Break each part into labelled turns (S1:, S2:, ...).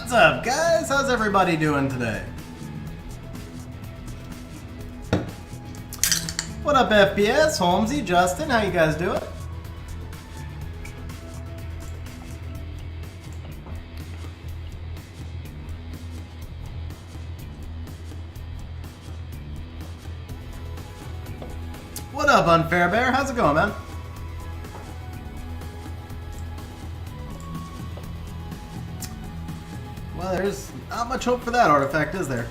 S1: What's up, guys? How's everybody doing today? What up, FPS? Holmesy, Justin, how you guys doing? What up, Unfair Bear? How's it going, man? Well, there's not much hope for that artifact, is there?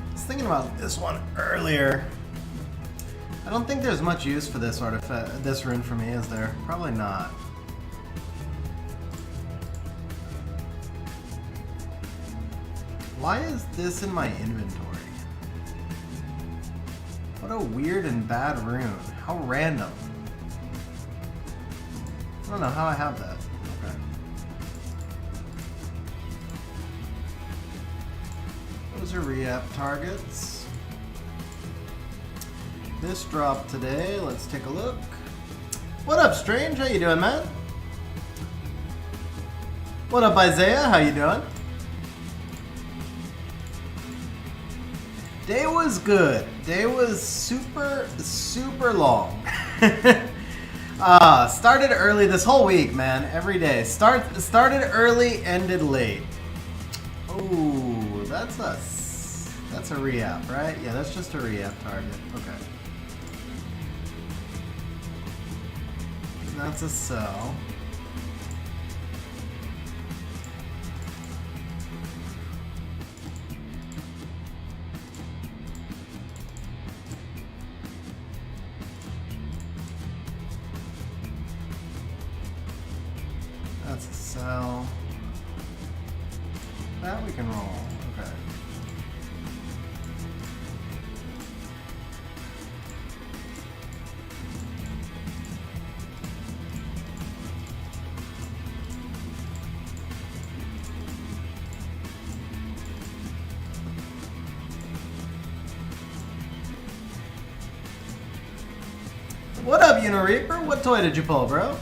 S1: I was thinking about this one earlier. I don't think there's much use for this artifact, this rune for me, is there? Probably not. Why is this in my inventory? What a weird and bad rune. How random. I don't know how I have that. Okay. Those are re-app targets. This dropped today. Let's take a look. What up, Strange? How you doing, man? What up, Isaiah? How you doing? Day was good. Day was super long. Started early this whole week, man. Every day. Started early, ended late. Oh, that's a re-app, right? Yeah, that's just a re-app target. Okay. That's a sell. That's a sell. That we can roll. Okay. What up, Unireaper? What toy did you pull, bro?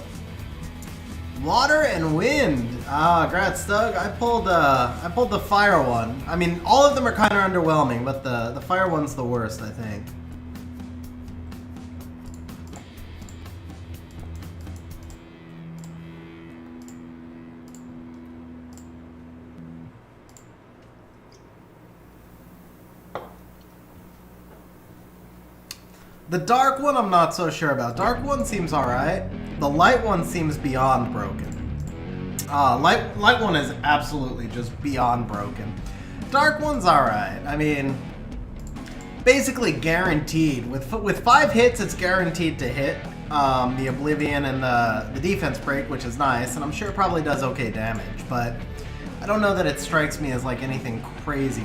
S1: Water and wind. Ah, congrats, Doug. I pulled the fire one. I mean, all of them are kind of underwhelming, but the fire one's the worst, I think. The dark one I'm not so sure about. Dark one seems alright. The light one seems beyond broken. Light one is absolutely just beyond broken. Dark one's alright. I mean, basically guaranteed. With 5 hits, it's guaranteed to hit the Oblivion and the defense break, which is nice, and I'm sure it probably does okay damage, but I don't know that it strikes me as like anything crazy.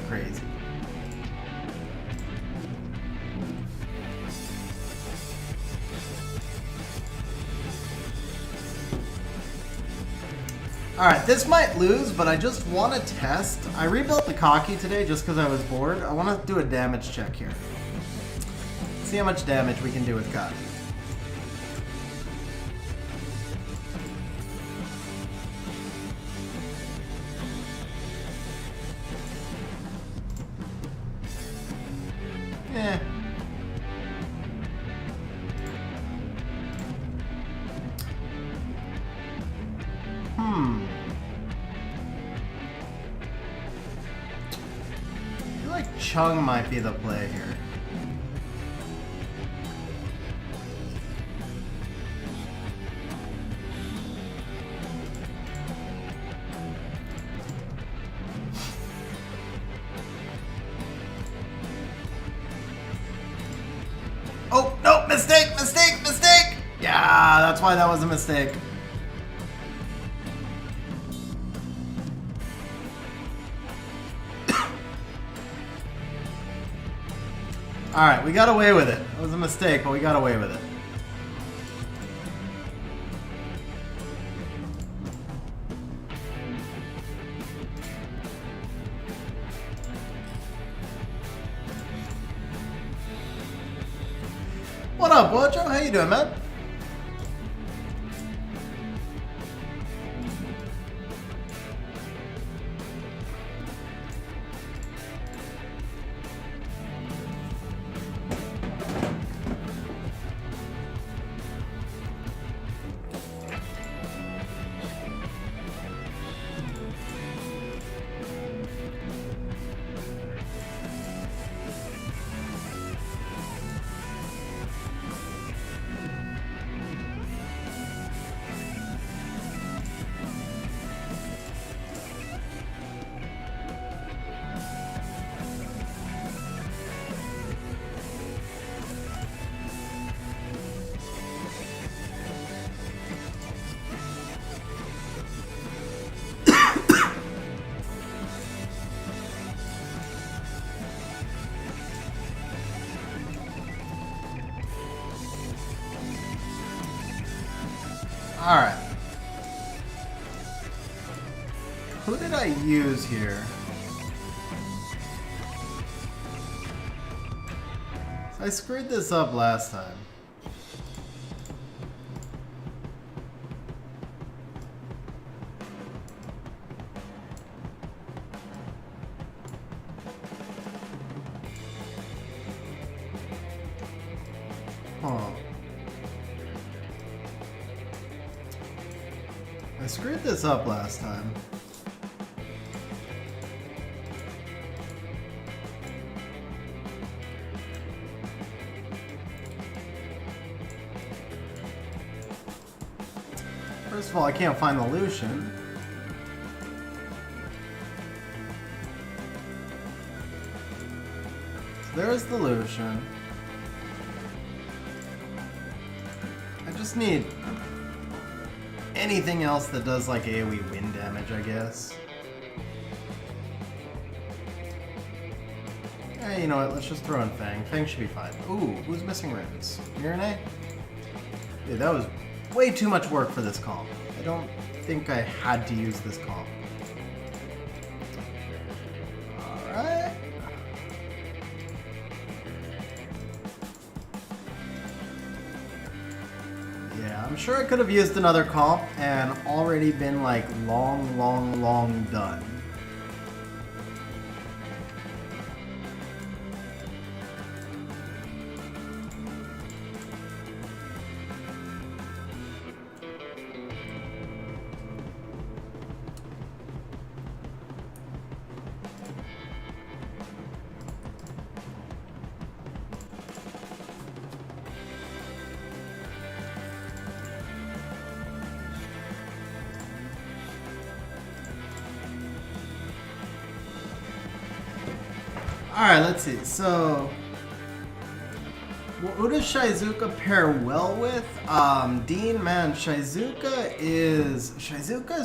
S1: Alright, this might lose, but I just want to test. I rebuilt the Cocky today just because I was bored. I want to do a damage check here. See how much damage we can do with Cocky. Eh. I feel like Chung might be the play here. Oh, no, mistake! Yeah, that's why that was a mistake. Alright, we got away with it. It was a mistake, but we got away with it. What up, Wojo? How you doing, man? Alright. Who did I use here? So I screwed this up last time. Huh. I screwed this up last time. First of all, I can't find the Lucian. So there's the Lucian. I just need anything else that does like AoE wind damage, I guess. Eh, you know what? Let's just throw in Fang. Fang should be fine. Ooh, who's missing runes? Mirane? Dude, that was way too much work for this comp. I don't think I had to use this comp. Alright. Yeah, I'm sure I could have used another comp and already been like long done. Alright, let's see. So, who does Shizuka pair well with? Dean, man, Shizuka is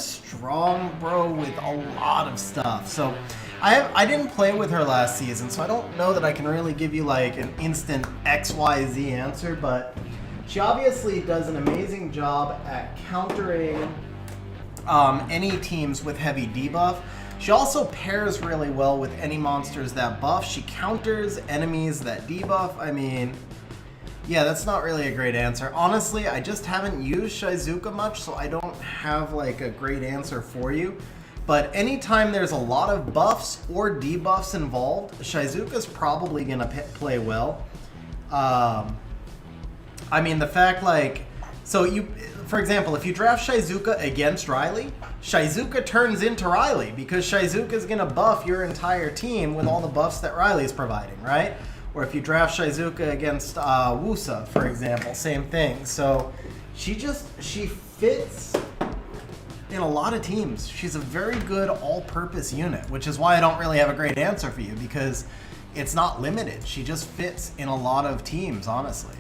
S1: strong, bro, with a lot of stuff. So, I didn't play with her last season, so I don't know that I can really give you like an instant XYZ answer, but she obviously does an amazing job at countering any teams with heavy debuff. She also pairs really well with any monsters that buff. She counters enemies that debuff. I mean, yeah, that's not really a great answer. Honestly, I just haven't used Shizuka much, so I don't have like a great answer for you. But anytime there's a lot of buffs or debuffs involved, Shizuka's probably gonna play well. I mean, the fact like, so you, for example, if you draft Shizuka against Riley, Shizuka turns into Riley because Shizuka's gonna buff your entire team with all the buffs that Riley's providing, right? Or if you draft Shizuka against Wusa, for example, same thing. So she fits in a lot of teams. She's a very good all-purpose unit, which is why I don't really have a great answer for you because it's not limited. She just fits in a lot of teams, honestly.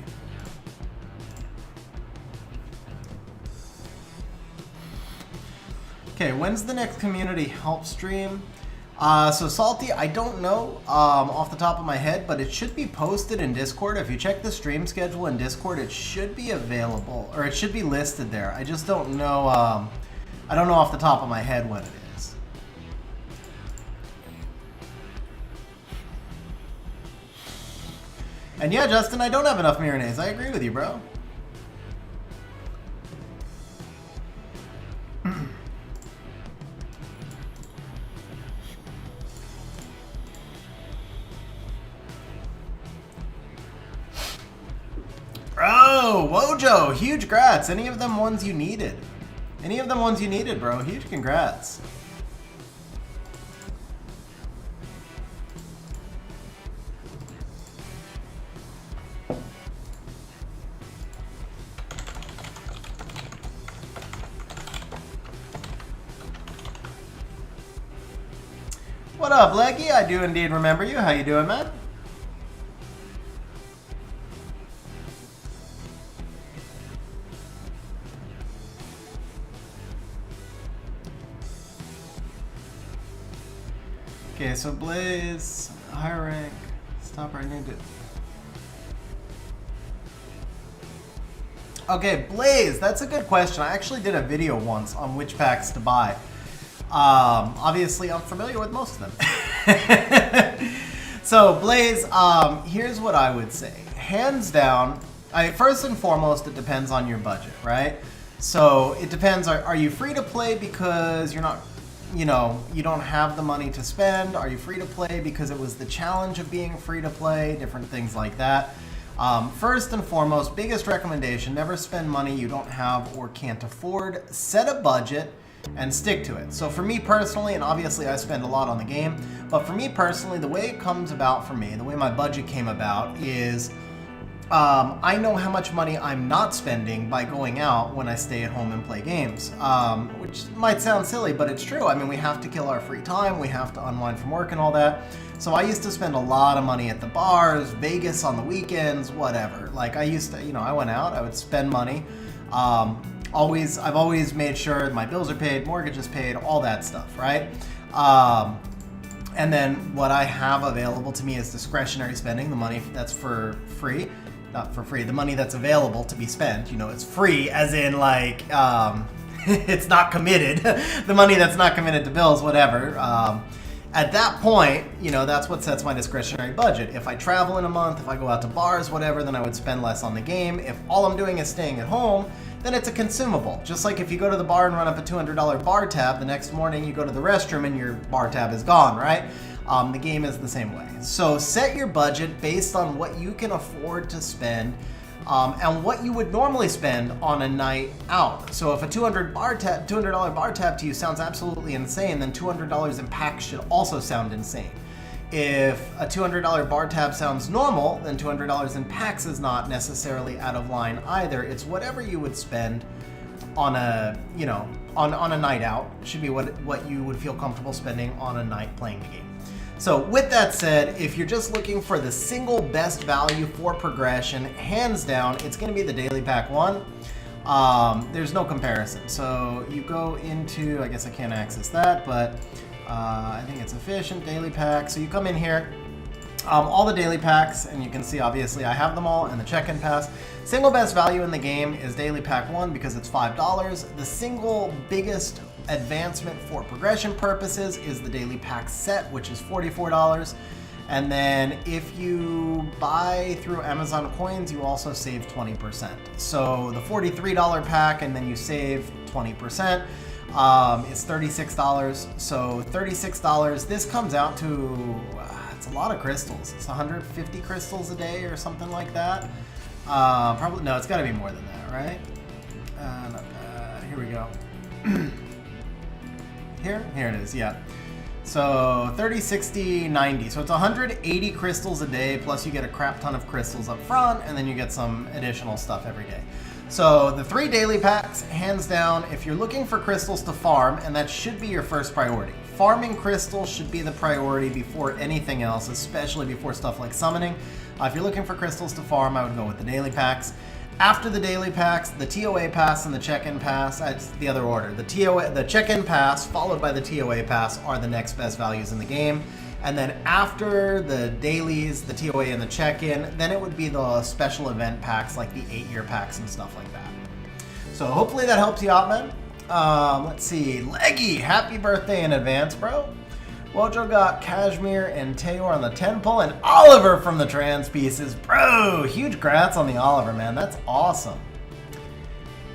S1: Okay, when's the next community help stream? So Salty, I don't know off the top of my head, but it should be posted in Discord. If you check the stream schedule in Discord, it should be available, or it should be listed there. I just don't know. I don't know off the top of my head what it is. And yeah, Justin, I don't have enough Miranese. I agree with you, bro. Bro, Wojo, huge grats. Any of them ones you needed? Any of them ones you needed, bro? Huge congrats. What up, Leggy? I do indeed remember you. How you doing, man? Okay, so Blaze, high rank, stop right into it. Okay, Blaze, that's a good question. I actually did a video once on which packs to buy. Obviously, I'm familiar with most of them. So, Blaze, here's what I would say. Hands down, first and foremost, it depends on your budget, right? So, it depends. Are you free to play because you're not, you know, you don't have the money to spend? Are you free to play because it was the challenge of being free to play? Different things like that. First and foremost, biggest recommendation, never spend money you don't have or can't afford. Set a budget and stick to it. So for me personally, and obviously I spend a lot on the game, but for me personally, the way it comes about for me, the way my budget came about is I know how much money I'm not spending by going out when I stay at home and play games, which might sound silly, but it's true. I mean, we have to kill our free time, we have to unwind from work and all that. So I used to spend a lot of money at the bars, Vegas on the weekends, whatever. Like I used to, you know, I went out, I would spend money. I've always made sure my bills are paid, mortgage is paid, all that stuff, right? And then what I have available to me is discretionary spending, the money that's for free. Not for free, the money that's available to be spent. You know, it's free as in like, it's not committed. The money that's not committed to bills, whatever. At that point, you know, that's what sets my discretionary budget. If I travel in a month, if I go out to bars, whatever, then I would spend less on the game. If all I'm doing is staying at home, then it's a consumable. Just like if you go to the bar and run up a $200 bar tab, the next morning you go to the restroom and your bar tab is gone, right? The game is the same way. So set your budget based on what you can afford to spend and what you would normally spend on a night out. So if a $200 bar tab to you sounds absolutely insane, then $200 in packs should also sound insane. If a $200 bar tab sounds normal, then $200 in packs is not necessarily out of line either. It's whatever you would spend on a, you know, on a night out. Should be what you would feel comfortable spending on a night playing the game. So with that said, if you're just looking for the single best value for progression, hands down, it's going to be the Daily Pack 1. There's no comparison. So you go into, I guess I can't access that, but I think it's efficient Daily Pack. So you come in here, all the Daily Packs, and you can see obviously I have them all, and the check-in pass. Single best value in the game is Daily Pack 1 because it's $5. The single biggest advancement for progression purposes is the Daily Pack set, which is $44. And then if you buy through Amazon Coins, you also save 20%. So the $43 pack, and then you save 20%. It's $36. So $36, this comes out to, it's a lot of crystals. It's 150 crystals a day or something like that. Probably, no, it's gotta be more than that, right? Here we go. Here it is, yeah. So 30, 60, 90. So it's 180 crystals a day, plus you get a crap ton of crystals up front, and then you get some additional stuff every day. So the 3 daily packs, hands down, if you're looking for crystals to farm, and that should be your first priority. Farming crystals should be the priority before anything else, especially before stuff like summoning. If you're looking for crystals to farm, I would go with the daily packs. After the daily packs, the TOA pass and the check-in pass, it's the other order. The check-in pass followed by the TOA pass are the next best values in the game. And then after the dailies, the TOA and the check-in, then it would be the special event packs like the 8-year packs and stuff like that. So hopefully that helps you out, man. Let's see. Leggy, happy birthday in advance, bro. Wojo got Kashmir and Tayor on the 10 pull and Oliver from the trans pieces. Bro, huge grats on the Oliver, man. That's awesome.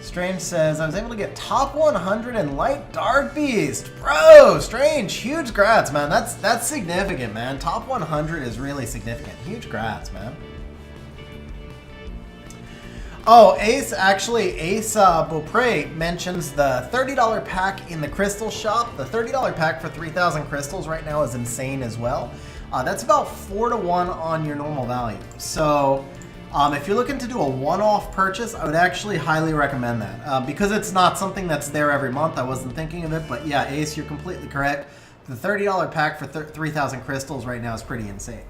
S1: Strange says, I was able to get top 100 in Light Dark Beast. Bro, Strange, huge grats, man. That's significant, man. Top 100 is really significant. Huge grats, man. Oh, Ace Beaupre mentions the $30 pack in the crystal shop. The $30 pack for 3,000 crystals right now is insane as well. That's about 4 to 1 on your normal value. So if you're looking to do a one-off purchase, I would actually highly recommend that. Because it's not something that's there every month, I wasn't thinking of it. But yeah, Ace, you're completely correct. The $30 pack for 3,000 crystals right now is pretty insane.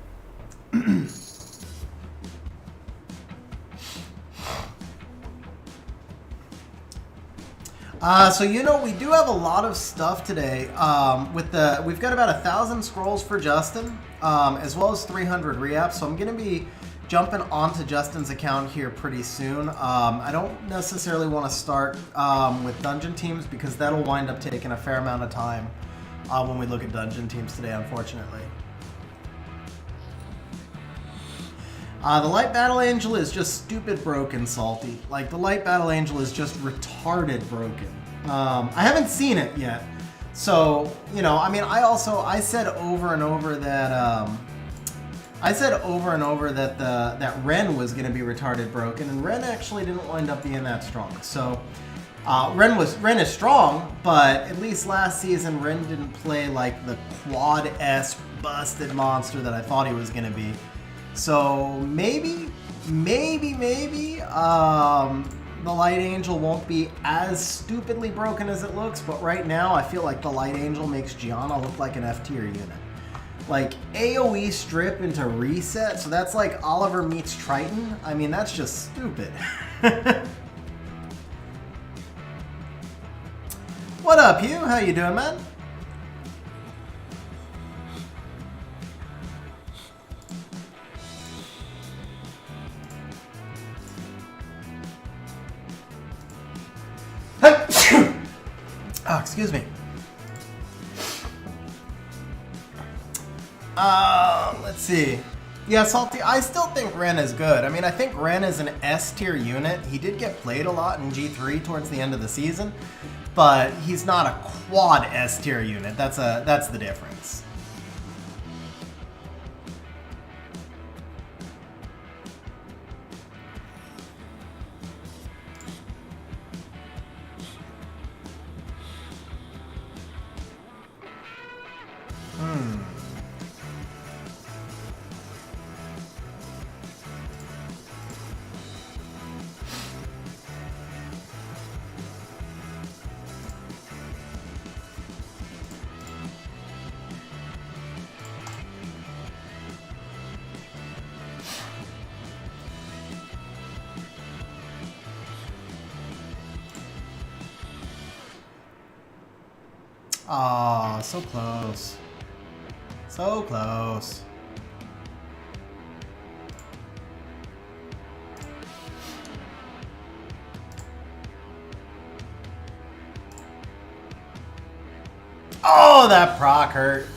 S1: So we do have a lot of stuff today. We've got about 1,000 scrolls for Justin, as well as 300 re-apps. So I'm gonna be jumping onto Justin's account here pretty soon. I don't necessarily want to start with dungeon teams because that'll wind up taking a fair amount of time when we look at dungeon teams today, unfortunately. The Light Battle Angel is just stupid broken, Salty. Like, the Light Battle Angel is just retarded broken. I haven't seen it yet. So, I mean, I said over and over that, that Ren was going to be retarded broken, and Ren actually didn't wind up being that strong. So, Ren is strong, but at least last season, Ren didn't play like the quad-S busted monster that I thought he was going to be. So maybe the Light Angel won't be as stupidly broken as it looks, but right now I feel like the Light Angel makes Gianna look like an F tier unit. Like AoE strip into reset, so that's like Oliver meets Triton. I mean, that's just stupid. What up, Hugh? How you doing, man? Oh, excuse me. Let's see. Yeah, Salty, I still think Ren is good. I mean, I think Ren is an S tier unit. He did get played a lot in G3 towards the end of the season, but he's not a quad S tier unit. That's the difference. Aw, so close. So close. Oh, that proc hurt.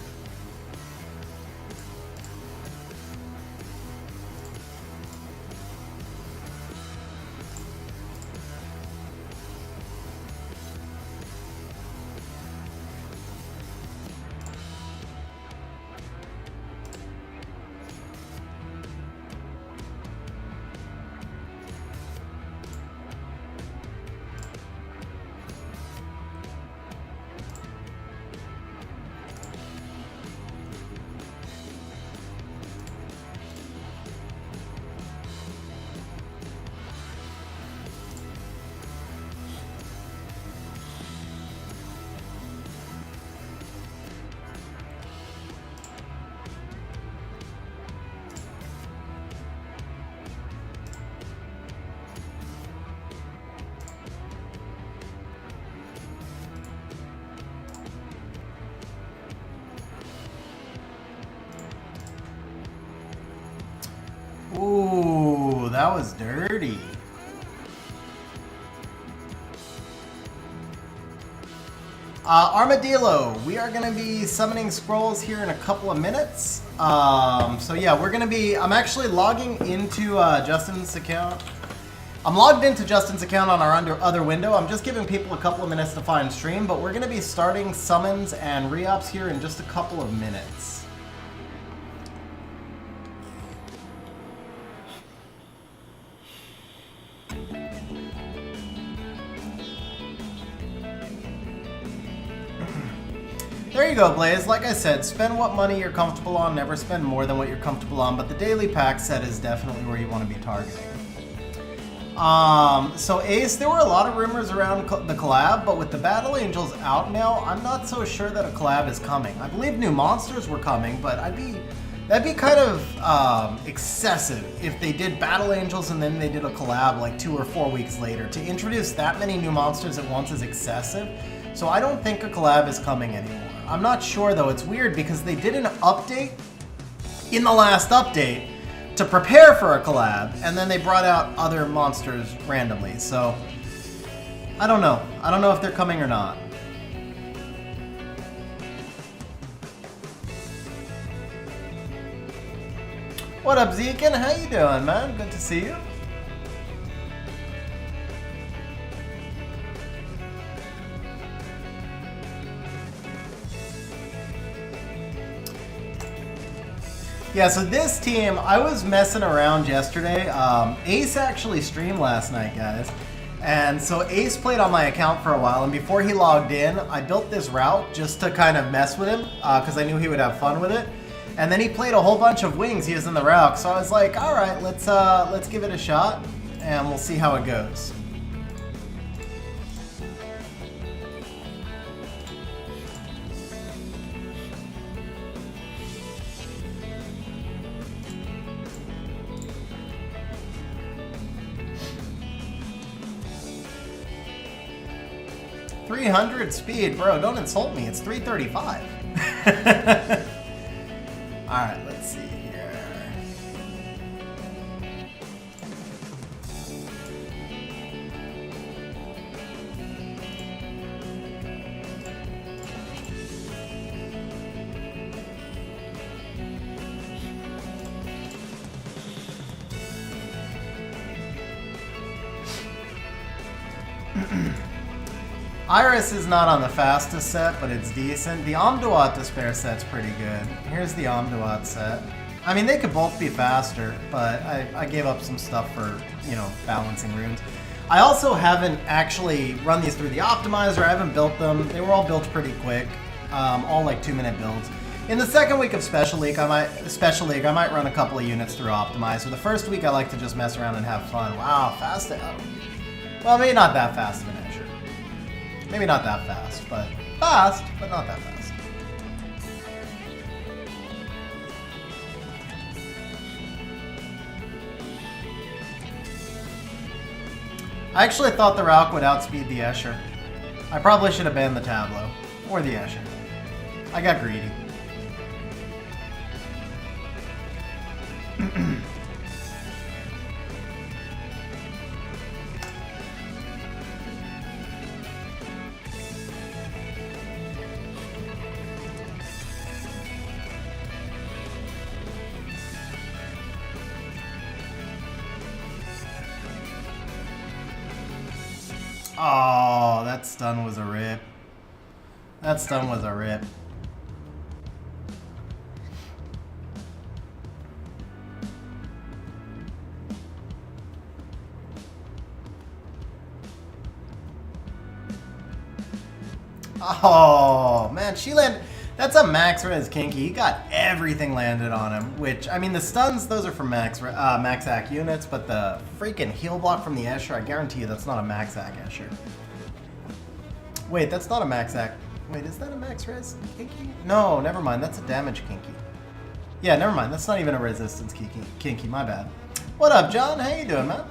S1: that was dirty. Armadillo, we are going to be summoning scrolls here in a couple of minutes. So yeah, we're going to be, I'm actually logging into Justin's account. I'm logged into Justin's account on our other window. I'm just giving people a couple of minutes to find stream, but we're going to be starting summons and re-ups here in just a couple of minutes. There you go, Blaze. Like I said, spend what money you're comfortable on, never spend more than what you're comfortable on, but the daily pack set is definitely where you want to be targeting. So Ace, there were a lot of rumors around the collab, but with the Battle Angels out now, I'm not so sure that a collab is coming. I believe new monsters were coming, but that'd be kind of excessive if they did Battle Angels and then they did a collab like 2 or 4 weeks later. To introduce that many new monsters at once is excessive, so I don't think a collab is coming anymore. I'm not sure though, it's weird because they did an update in the last update to prepare for a collab, and then they brought out other monsters randomly, so I don't know. I don't know if they're coming or not. What up, Zekin? How you doing, man? Good to see you. Yeah, so this team, I was messing around yesterday. Ace actually streamed last night, guys. And so Ace played on my account for a while, and before he logged in, I built this route just to kind of mess with him, because I knew he would have fun with it. And then he played a whole bunch of wings using the route, so I was like, all right, let's give it a shot, and we'll see how it goes. .300 speed, bro, don't insult me, it's 335. Alright, let's see here. Iris is not on the fastest set, but it's decent. The Amduat Despair set's pretty good. Here's the Amduat set. I mean, they could both be faster, but I gave up some stuff for, you know, balancing runes. I also haven't actually run these through the optimizer. I haven't built them. They were all built pretty quick, all like 2-minute builds. In the second week of Special League, I might run a couple of units through optimizer. The first week, I like to just mess around and have fun. Wow, fast. Well, maybe not that fast of an Escher. Maybe not that fast, but not that fast. I actually thought the Rauk would outspeed the Escher. I probably should have banned the Tableau. Or the Escher. I got greedy. Oh, that stun was a rip. That stun was a rip. Oh, man, she landed. That's a max res Kinky. He got everything landed on him, which, I mean, the stuns, those are for max hack units, but the freaking heal block from the Escher, I guarantee you that's not a max hack Escher. Wait, that's not a max hack. Wait, is that a max res Kinky? No, never mind, that's a damage Kinky. Yeah, never mind, that's not even a resistance Kinky, my bad. What up, John? How you doing, man?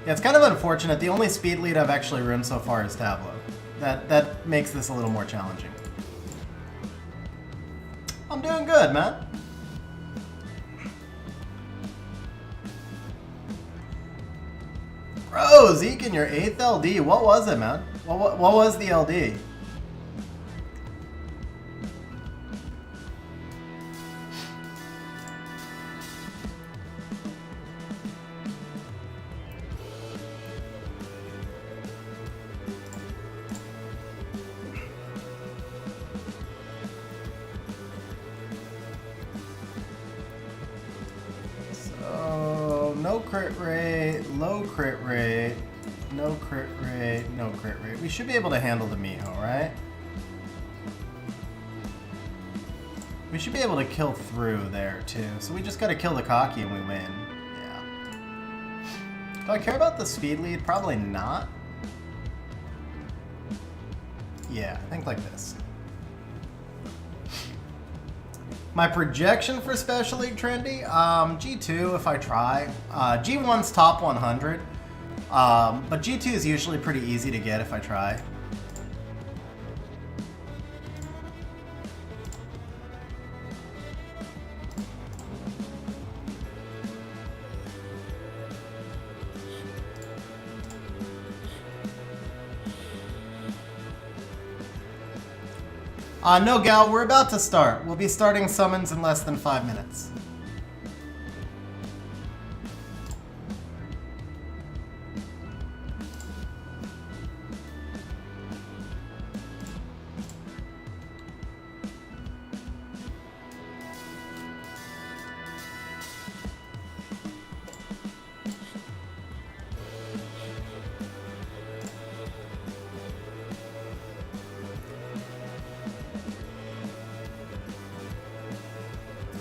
S1: Yeah, it's kind of unfortunate. The only speed lead I've actually ruined so far is Tableau. That makes this a little more challenging. I'm doing good, man. Bro, Zeke in your 8th LD. What was it, man? What was the LD? No crit rate, low crit rate, no crit rate, no crit rate. We should be able to handle the Miho, right? We should be able to kill through there too. So we just gotta kill the Kaki and we win. Yeah. Do I care about the speed lead? Probably not. Yeah, I think like this. My projection for Special League Trendy, G2 if I try. G1's top 100, but G2 is usually pretty easy to get if I try. No, Gal, we're about to start. We'll be starting summons in less than 5 minutes.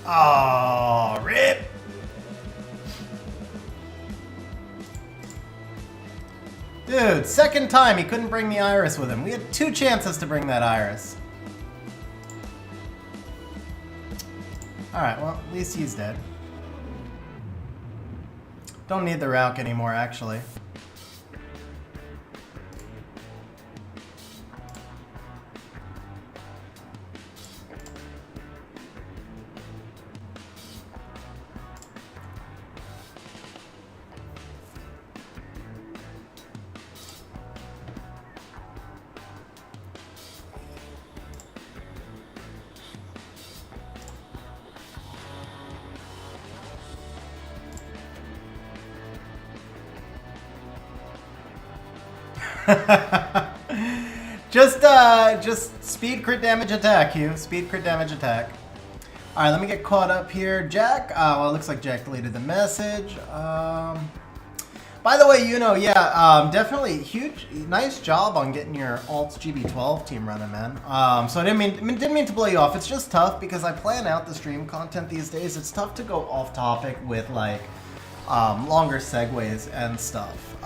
S1: Oh, rip! Dude, second time he couldn't bring the Iris with him. We had 2 chances to bring that Iris. Alright, well, at least he's dead. Don't need the Rauk anymore, actually. Just speed crit damage attack, Hugh. Speed crit damage attack. All right, let me get caught up here. Jack, well, it looks like Jack deleted the message. By the way, you know, yeah, definitely nice job on getting your Alts GB12 team running, man. So I didn't mean to blow you off. It's just tough because I plan out the stream content these days. It's tough to go off topic with like longer segues and stuff.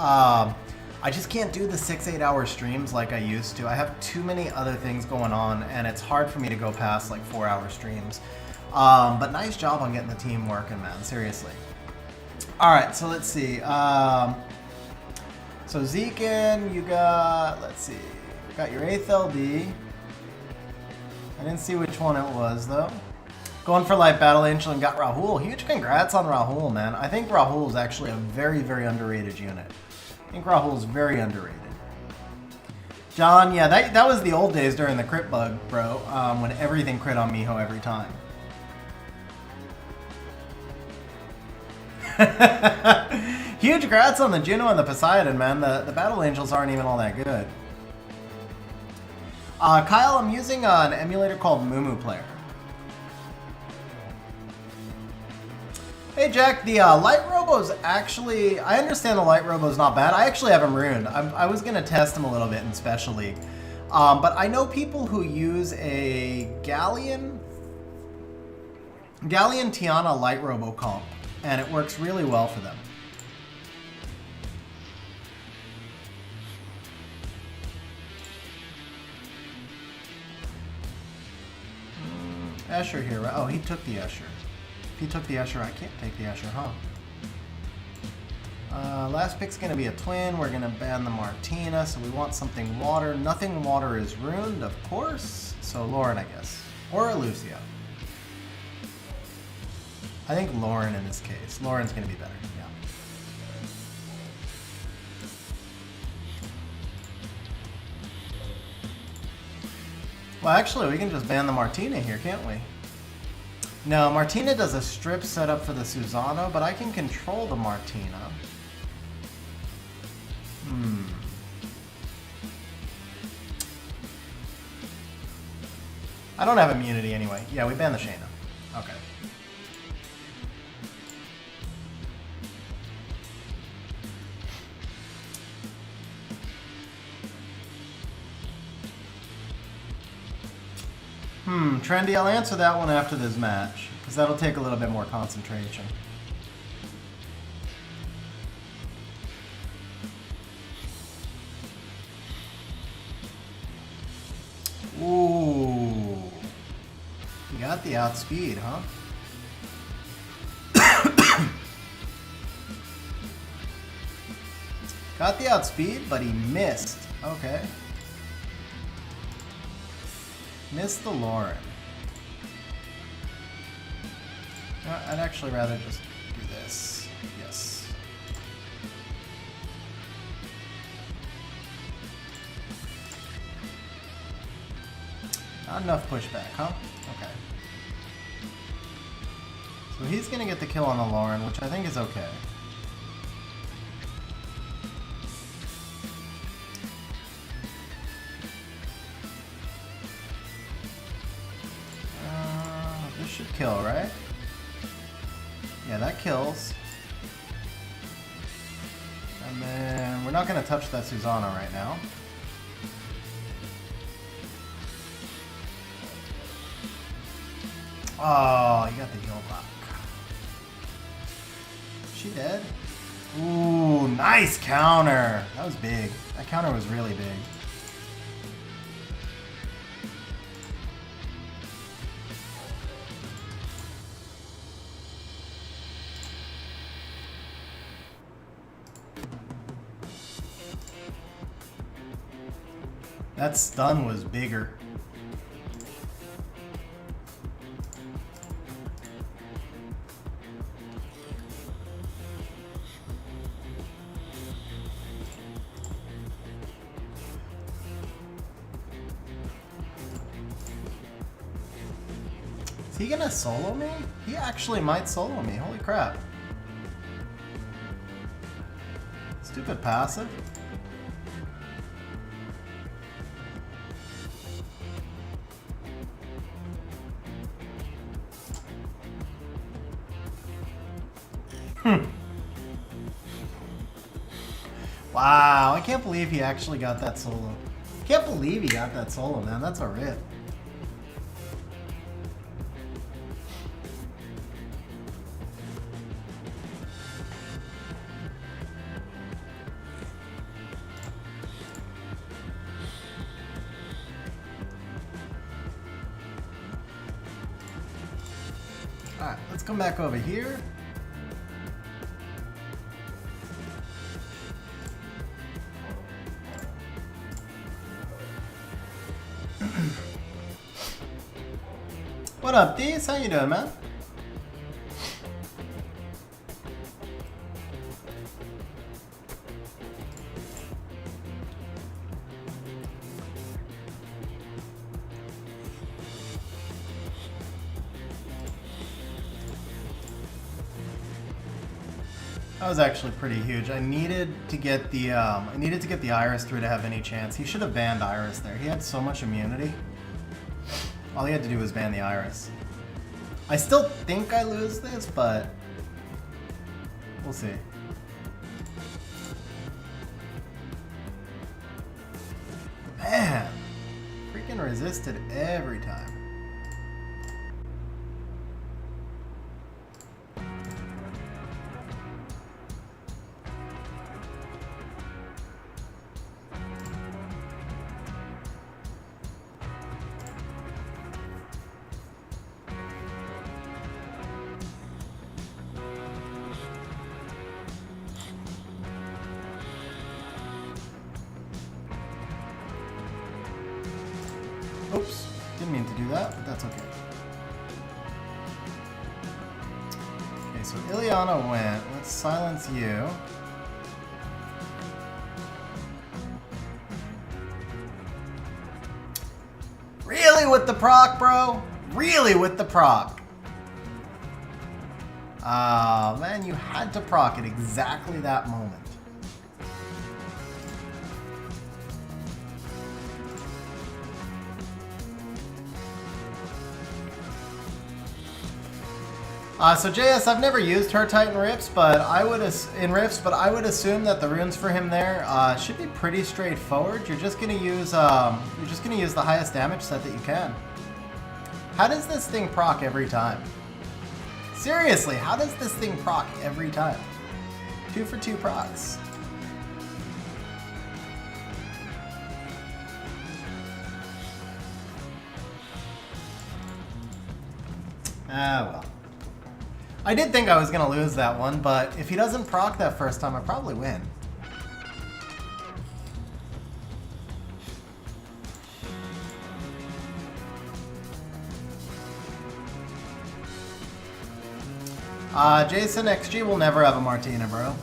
S1: I just can't do the 6-8 hour streams like I used to. I have too many other things going on, and it's hard for me to go past like 4-hour streams. But nice job on getting the team working, man. Seriously. All right, so let's see. So Zekin, you got, let's see, you got your 8th LD. I didn't see which one it was though. Going for Light Battle Angel and got Rahul. Huge congrats on Rahul, man. I think Rahul is actually a very, very underrated unit. I think Rahul is very underrated. John, yeah, that was the old days during the crit bug, bro, when everything crit on Miho every time. Huge congrats on the Juno and the Poseidon, man. The Battle Angels aren't even all that good. Kyle, I'm using an emulator called Mumu Player. Hey Jack, the Light Robo's actually, I understand the Light Robo's not bad. I actually have him ruined. I was going to test him a little bit in Special League. But I know people who use a Galleon Tiana Light Robo comp, and it works really well for them. Escher here, right? Oh, he took the Escher. If he took the Escher, I can't take the Escher, huh? Last pick's going to be a twin. We're going to ban the Martina, so we want something water. Nothing water is ruined, of course. So Lauren, I guess. Or Lucio. I think Lauren in this case. Lauren's going to be better, yeah. Well, actually, we can just ban the Martina here, can't we? No, Martina does a strip setup for the Susano, but I can control the Martina. I don't have immunity anyway. Yeah, we ban the Shayna. Okay. Trendy, I'll answer that one after this match, because that'll take a little bit more concentration. Ooh. You got the outspeed, huh? Got the outspeed, but he missed. Okay. Missed the Lauren. I'd actually rather just do this. Yes. Not enough pushback, huh? Okay. So he's gonna get the kill on the Lauren, which I think is okay. This should kill, right? Yeah, that kills. And then we're not gonna touch that Susanna right now. Oh, you got the heal block. Is she dead? Ooh, nice counter. That was big. That counter was really big. That stun was bigger. Is he gonna solo me? He actually might solo me. Holy crap. Stupid passive. Wow, I can't believe he actually got that solo. Can't believe he got that solo, man. That's a rip. Alright, let's come back over here. What up, Deez? How you doing, man? That was actually pretty huge. I needed to get the Iris through to have any chance. He should have banned Iris there. He had so much immunity. All he had to do was ban the Iris. I still think I lose this, but we'll see. Man, freaking resisted every time. Oops, didn't mean to do that, but that's okay. so Ileana went. Let's silence you. Really with the proc, bro? Really with the proc? Ah, man, you had to proc at exactly that moment. So JS, I've never used her Titan Rips, but I would assume that the runes for him there should be pretty straightforward. You're just gonna use the highest damage set that you can. How does this thing proc every time? Seriously, how does this thing proc every time? 2 for 2 procs. Ah, well. I did think I was going to lose that one, but if he doesn't proc that first time, I probably win. Jason XG will never have a Martina, bro.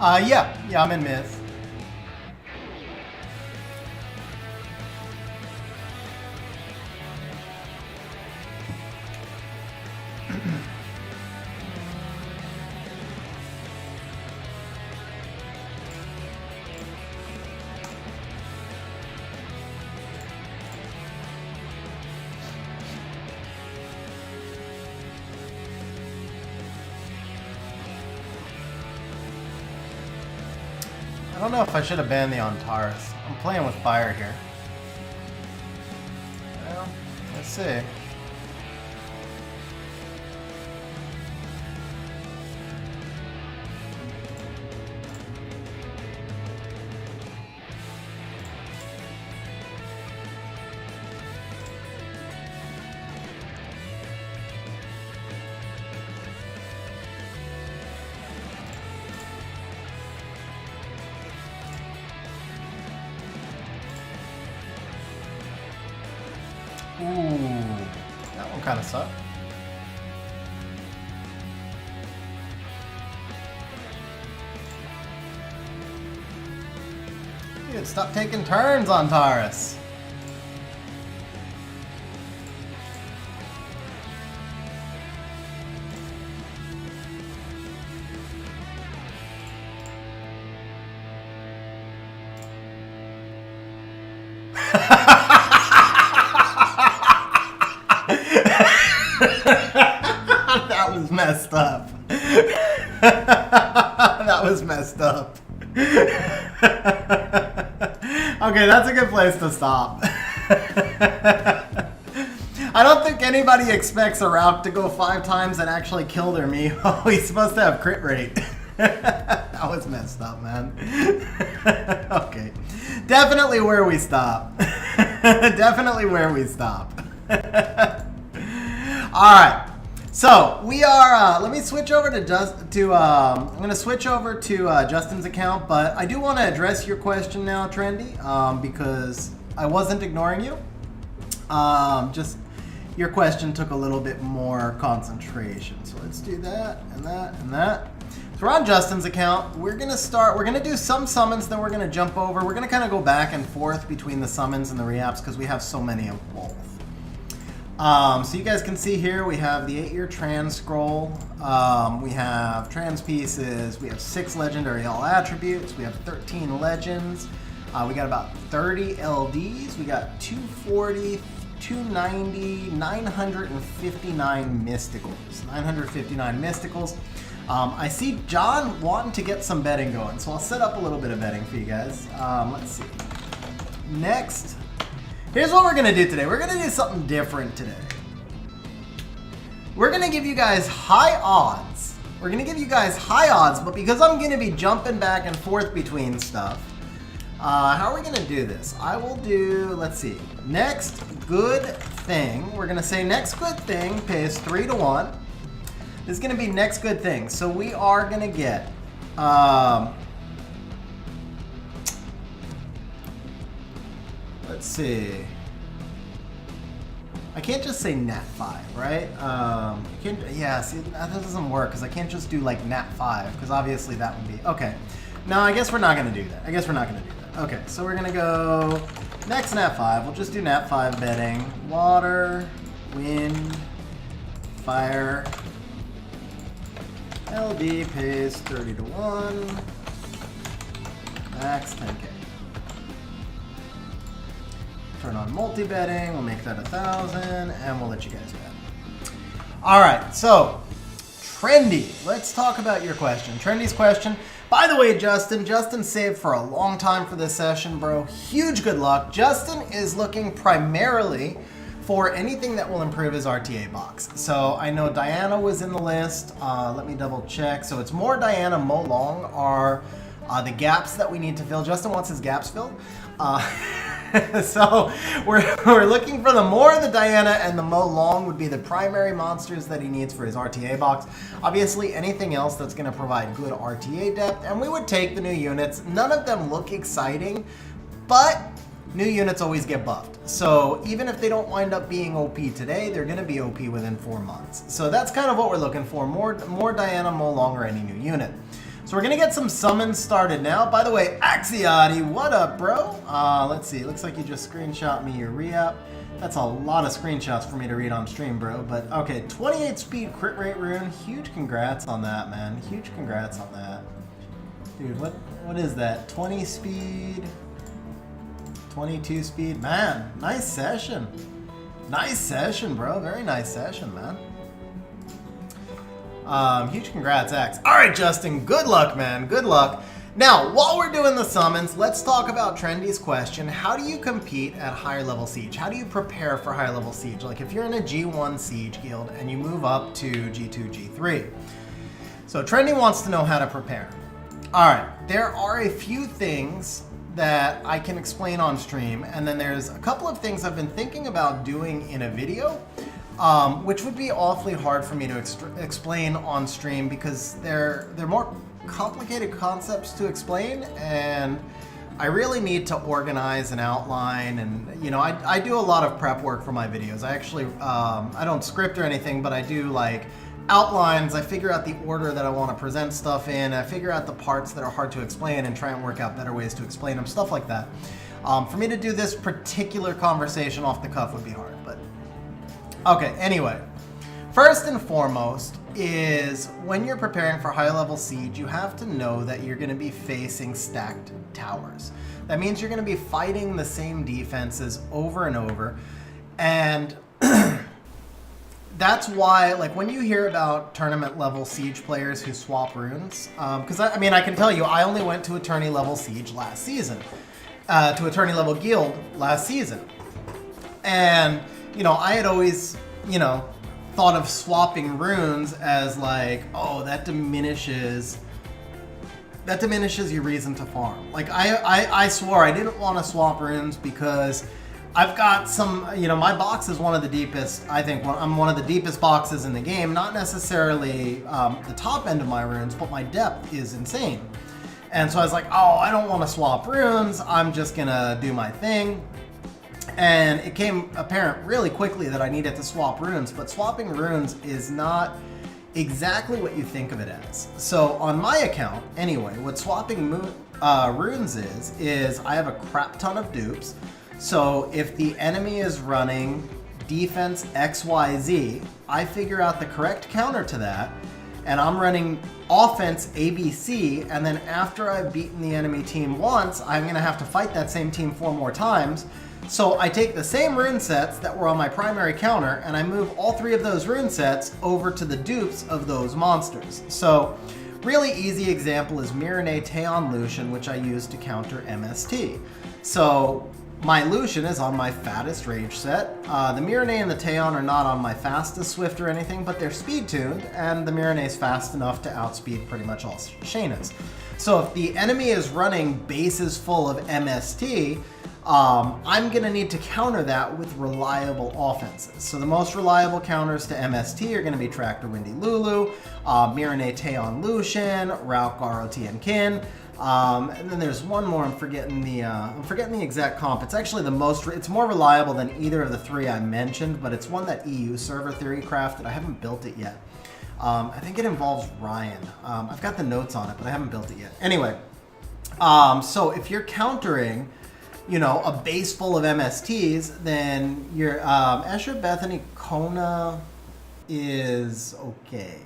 S1: Yeah, I'm in myth. I don't know if I should have banned the Antares. I'm playing with fire here. Well, let's see. Ooh, that one kind of sucked. Dude, stop taking turns on Taurus. That was messed up. That was messed up. Okay, that's a good place to stop. I don't think anybody expects a Rauk to go 5 times and actually kill their Miho. He's supposed to have crit rate. That was messed up, man. Okay. Definitely where we stop. Definitely where we stop. Alright. So, we are, let me switch over to I'm going to switch over to Justin's account, but I do want to address your question now, Trendy, because I wasn't ignoring you. Just, your question took a little bit more concentration. So let's do that, and that, and that. So we're on Justin's account. We're going to do some summons, then we're going to jump over. We're going to kind of go back and forth between the summons and the reapps because we have so many of both. So you guys can see here we have the 8-year trans scroll, we have trans pieces, we have 6 legendary all attributes, we have 13 legends, we got about 30 LDs, we got 240, 290, 959 mysticals. 959 mysticals. I see John wanting to get some betting going, so I'll set up a little bit of betting for you guys. Let's see. Next. Here's what we're going to do today. We're going to do something different today. We're going to give you guys high odds We're going to give you guys high odds, but because I'm going to be jumping back and forth between stuff, how are we going to do this? I will do, let's see, next good thing. We're going to say next good thing pays 3 to 1. This is going to be next good thing. So we are going to get, let's see. I can't just say nat 5, right? Yeah, see, that doesn't work because I can't just do like nat 5 because obviously that would be, okay. No, I guess we're not going to do that. Okay, so we're going to go next nat 5. We'll just do nat 5 betting. Water, wind, fire. LD pays 30 to 1. Max 10k. Turn on multi-betting, we'll make that 1,000, and we'll let you guys bet. All right, so Trendy, let's talk about your question. Trendy's question. By the way, Justin saved for a long time for this session, bro. Huge good luck. Justin is looking primarily for anything that will improve his RTA box. So I know Diana was in the list. Let me double check. So it's more Diana, Mo Long are the gaps that we need to fill. Justin wants his gaps filled. So we're looking for the more the Diana and the Mo Long would be the primary monsters that he needs for his RTA box. Obviously anything else that's going to provide good RTA depth, and we would take the new units. None of them look exciting, but new units always get buffed. So even if they don't wind up being OP today, they're going to be OP within 4 months. So that's kind of what we're looking for, more Diana, Mo Long, or any new unit. So we're going to get some summons started now. By the way, Axiati, what up, bro? Let's see. Looks like you just screenshot me your re-up. That's a lot of screenshots for me to read on stream, bro. But, okay, 28 speed crit rate rune. Huge congrats on that, man. Huge congrats on that. Dude, what is that? 20 speed, 22 speed. Man, nice session. Nice session, bro. Very nice session, man. Huge congrats, Axe. All right, Justin, good luck, man. Good luck. Now, while we're doing the summons, let's talk about Trendy's question. How do you compete at higher level siege? How do you prepare for higher level siege? Like if you're in a G1 siege guild and you move up to G2, G3. So Trendy wants to know how to prepare. All right, there are a few things that I can explain on stream, and then there's a couple of things I've been thinking about doing in a video. Which would be awfully hard for me to explain on stream because they're more complicated concepts to explain, and I really need to organize and outline. And you know, I do a lot of prep work for my videos. I actually I don't script or anything, but I do like outlines. I figure out the order that I want to present stuff in. I figure out the parts that are hard to explain and try and work out better ways to explain them. Stuff like that. For me to do this particular conversation off the cuff would be hard, but. Okay, anyway, first and foremost is when you're preparing for high level siege, you have to know that you're going to be facing stacked towers. That means you're going to be fighting the same defenses over and over, and that's why, like, when you hear about tournament level siege players who swap runes, because I mean, I can tell you, I only went to a tourney level siege last season, to a tourney level guild last season, and you know, I had always, you know, thought of swapping runes as like, oh, that diminishes your reason to farm. Like, I swore I didn't want to swap runes because I've got some, you know, my box is one of the deepest, I think I'm one of the deepest boxes in the game. Not necessarily the top end of my runes, but my depth is insane. And so I was like, oh, I don't want to swap runes. I'm just going to do my thing. And it became apparent really quickly that I needed to swap runes, but swapping runes is not exactly what you think of it as. So on my account, anyway, what swapping runes is I have a crap ton of dupes. So if the enemy is running defense XYZ, I figure out the correct counter to that, and I'm running offense ABC, and then after I've beaten the enemy team once, I'm going to have to fight that same team 4 more times. So I take the same rune sets that were on my primary counter, and I move all 3 of those rune sets over to the dupes of those monsters. So really easy example is Mirene Teon Lucian, which I use to counter MST. So My Lucian is on my fattest rage set. The Mirane and the Taeon are not on my fastest Swift or anything, but they're speed tuned, and the Mirane is fast enough to outspeed pretty much all Shaynas. So if the enemy is running bases full of MST, I'm going to need to counter that with reliable offenses. So the most reliable counters to MST are going to be Tractor Windy Lulu, Mirane Taeon Lucian, Rauk Garo Tiankin. And then there's one more. I'm forgetting the exact comp. It's actually it's more reliable than either of the three I mentioned, but it's one that EU server theory crafted. I haven't built it yet. I think it involves Ryan. I've got the notes on it, but I haven't built it yet. Anyway, so if you're countering, a base full of MSTs, then your Escher Bethany Kona is okay.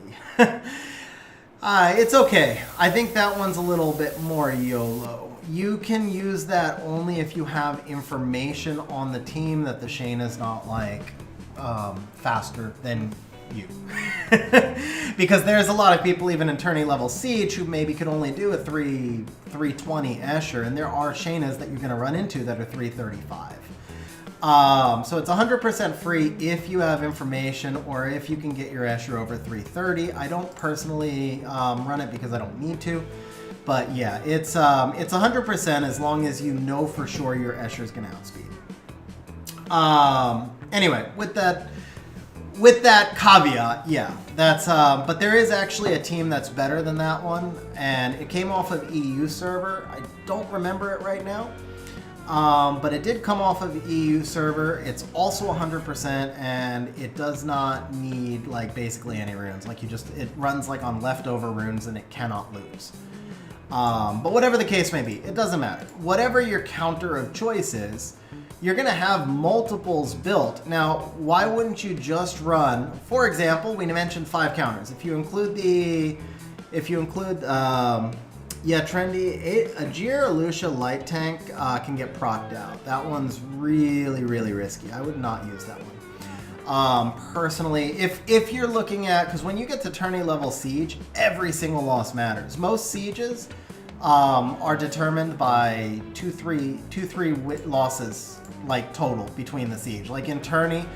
S1: It's okay. I think that one's a little bit more YOLO. You can use that only if you have information on the team that the Shane is not faster than you. Because there's a lot of people even in tourney level Siege who maybe could only do a 320 Escher, and there are Shaynas that you're going to run into that are 335. So it's 100% free if you have information or if you can get your Escher over 330. I don't personally run it because I don't need to. But yeah, it's 100% as long as you know for sure your Escher is going to outspeed. Anyway, with that caveat, yeah, that's but there is actually a team that's better than that one, and it came off of EU server. I don't remember it right now. But it did come off of EU server. It's also 100%, and it does not need basically any runes. It runs on leftover runes, and it cannot lose. But whatever the case may be, it doesn't matter. Whatever your counter of choice is, you're gonna have multiples built. Now, why wouldn't you just run? For example, we mentioned 5 counters. If you include yeah, trendy. Ajir Lucia light tank can get procced out. That one's really, really risky. I would not use that one. Personally, if you're looking at, because when you get to tourney level Siege, every single loss matters. Most Sieges are determined by 2-3 losses, total between the Siege. In tourney,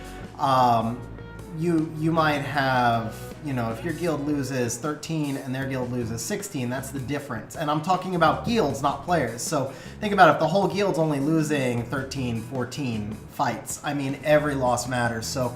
S1: you might have, if your guild loses 13 and their guild loses 16, that's the difference. And I'm talking about guilds, not players. So think about if the whole guild's only losing 13, 14 fights. I mean, every loss matters. So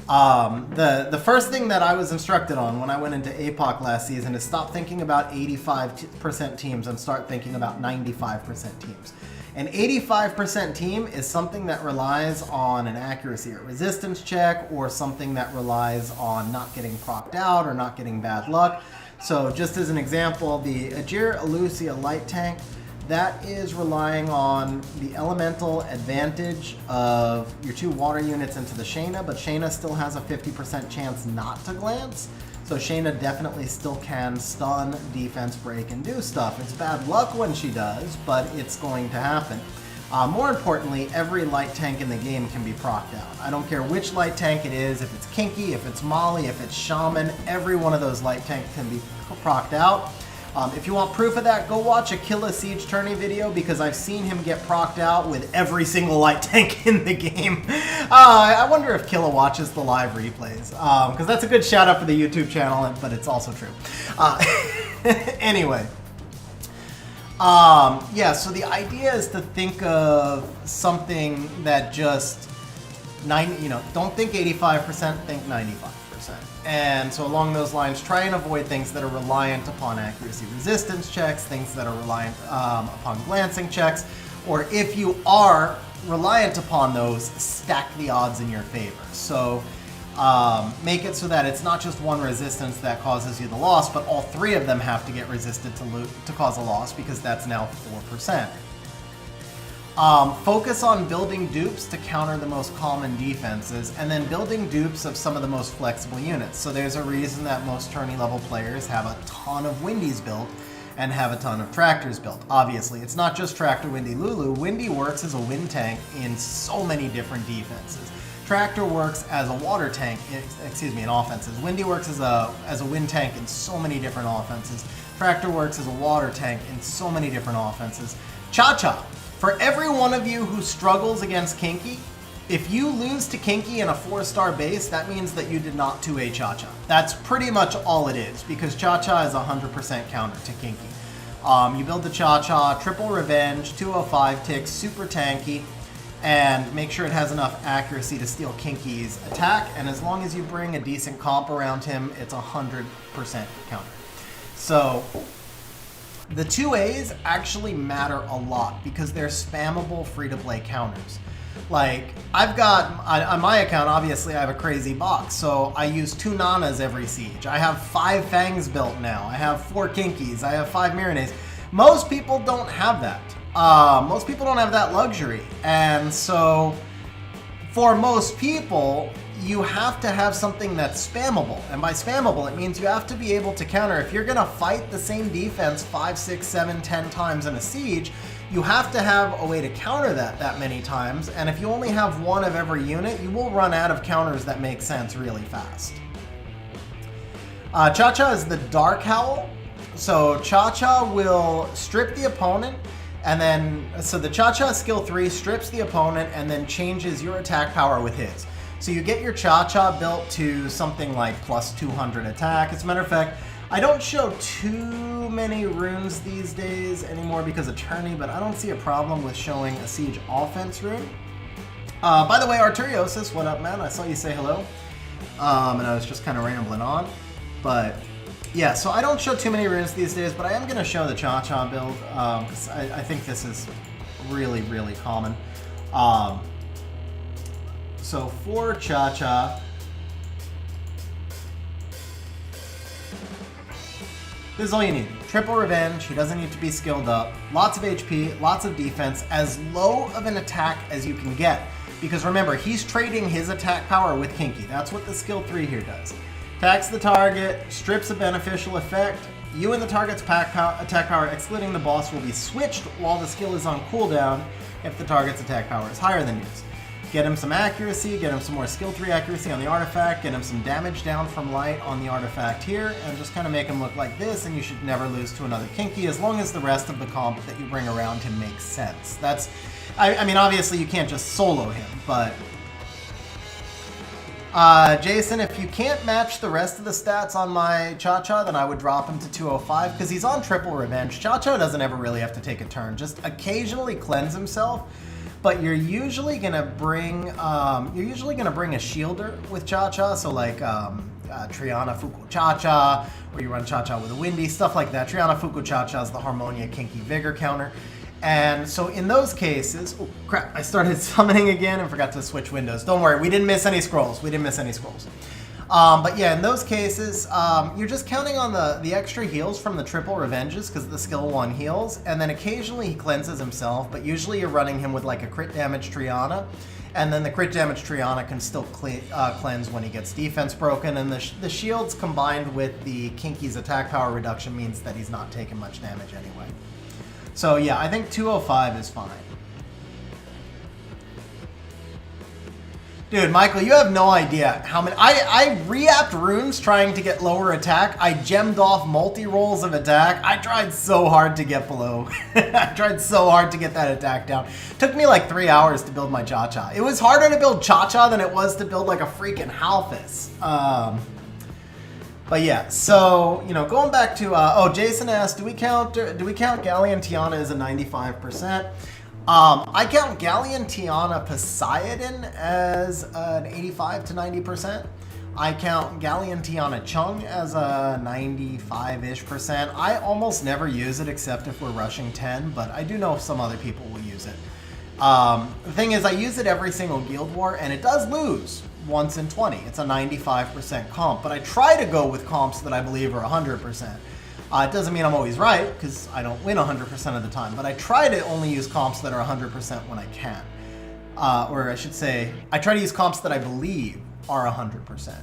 S1: the first thing that I was instructed on when I went into APOC last season is stop thinking about 85% teams and start thinking about 95% teams. An 85% team is something that relies on an accuracy or resistance check, or something that relies on not getting procced out or not getting bad luck. So just as an example, the Ajir Lucia light tank, that is relying on the elemental advantage of your 2 water units into the Shayna, but Shayna still has a 50% chance not to glance. So Shayna definitely still can stun, defense break, and do stuff. It's bad luck when she does, but it's going to happen. More importantly, every light tank in the game can be procced out. I don't care which light tank it is, if it's Kinky, if it's Molly, if it's Shaman, every one of those light tanks can be procced out. If you want proof of that, go watch a Killa Siege tourney video, because I've seen him get procced out with every single light tank in the game. I wonder if Killa watches the live replays, because that's a good shout out for the YouTube channel, but it's also true. Anyway. Yeah, so the idea is to think of something that just, don't think 85%, think 95%. And so along those lines, try and avoid things that are reliant upon accuracy resistance checks, things that are reliant upon glancing checks, or if you are reliant upon those, stack the odds in your favor. So make it so that it's not just one resistance that causes you the loss, but all 3 of them have to get resisted to cause a loss, because that's now 4%. Focus on building dupes to counter the most common defenses, and then building dupes of some of the most flexible units. So there's a reason that most tourney level players have a ton of Windies built and have a ton of Tractors built. Obviously, it's not just Tractor Windy Lulu. Windy works as a wind tank in so many different defenses. Tractor works as a water tank, in offenses. Windy works as a wind tank in so many different offenses. Tractor works as a water tank in so many different offenses. Cha-Cha For every one of you who struggles against Kinky, if you lose to Kinky in a 4-star base, that means that you did not 2A Cha-Cha. That's pretty much all it is, because Cha-Cha is 100% counter to Kinky. You build the Cha-Cha, triple revenge, 205 ticks, super tanky, and make sure it has enough accuracy to steal Kinky's attack, and as long as you bring a decent comp around him, it's 100% counter. So the 2As actually matter a lot because they're spammable free-to-play counters. Like, I've got, on my account, obviously I have a crazy box, so I use 2 Nanas every siege. I have 5 Fangs built now. I have 4 Kinkies. I have 5 Mirenes. Most people don't have that. Most people don't have that luxury. And so, for most people, you have to have something that's spammable. And by spammable, it means you have to be able to counter. If you're going to fight the same defense 5, 6, 7, 10 times in a siege, you have to have a way to counter that many times, and if you only have one of every unit, you will run out of counters that make sense really fast. Cha-Cha is the Dark Howl, so Cha-Cha will strip the opponent, and then, so the Cha-Cha skill 3 strips the opponent and then changes your attack power with his. So you get your Cha-Cha built to something like plus 200 attack. As a matter of fact, I don't show too many runes these days anymore because of tourney, but I don't see a problem with showing a siege offense rune. By the way, Arturiosis, what up, man? I saw you say hello, and I was just kind of rambling on. But yeah, so I don't show too many runes these days, but I am going to show the Cha-Cha build because I think this is really, really common. So for Cha-Cha, this is all you need. Triple revenge, he doesn't need to be skilled up, lots of HP, lots of defense, as low of an attack as you can get. Because remember, he's trading his attack power with Kinky. That's what the skill 3 here does. Attacks the target, strips a beneficial effect. You and the target's attack power, excluding the boss, will be switched while the skill is on cooldown if the target's attack power is higher than yours. Get him some accuracy, get him some more skill 3 accuracy on the artifact, get him some damage down from light on the artifact here, and just kind of make him look like this, and you should never lose to another Kinky as long as the rest of the comp that you bring around him makes sense. That's, I mean, obviously you can't just solo him, but Jason, if you can't match the rest of the stats on my Cha-Cha, then I would drop him to 205 because he's on triple revenge. Cha-Cha doesn't ever really have to take a turn, just occasionally cleanse himself. But you're usually gonna bring a shielder with Cha-Cha, so like Triana Fuku Cha-Cha, or you run Cha-Cha with a Windy, stuff like that. Triana Fuku Cha-Cha is the Harmonia Kinky Vigor counter. And so in those cases, oh crap, I started summoning again and forgot to switch windows. Don't worry, we didn't miss any scrolls. But yeah, in those cases, you're just counting on the extra heals from the triple revenges because the skill 1 heals, and then occasionally he cleanses himself, but usually you're running him with like a crit damage Triana, and then the crit damage Triana can still cleanse when he gets defense broken, and the shields combined with the Kinky's attack power reduction means that he's not taking much damage anyway. So yeah, I think 205 is fine. Dude, Michael, you have no idea how many... I re-apped runes trying to get lower attack. I gemmed off multi-rolls of attack. I tried so hard to get below. I tried so hard to get that attack down. Took me like 3 hours to build my Cha-Cha. It was harder to build Cha-Cha than it was to build like a freaking Halphus. But yeah, so, you know, going back to... oh, Jason asked, do we count Galleon Tiana as a 95%? I count Galleon Tiana Poseidon as an 85 to 90%. I count Galleon Tiana Chung as a 95-ish%. I almost never use it except if we're rushing 10, but I do know some other people will use it. The thing is, I use it every single Guild War, and it does lose once in 20. It's a 95% comp, but I try to go with comps that I believe are 100%. It doesn't mean I'm always right, because I don't win 100% of the time, but I try to only use comps that are 100% when I can. Or I should say, I try to use comps that I believe are 100%.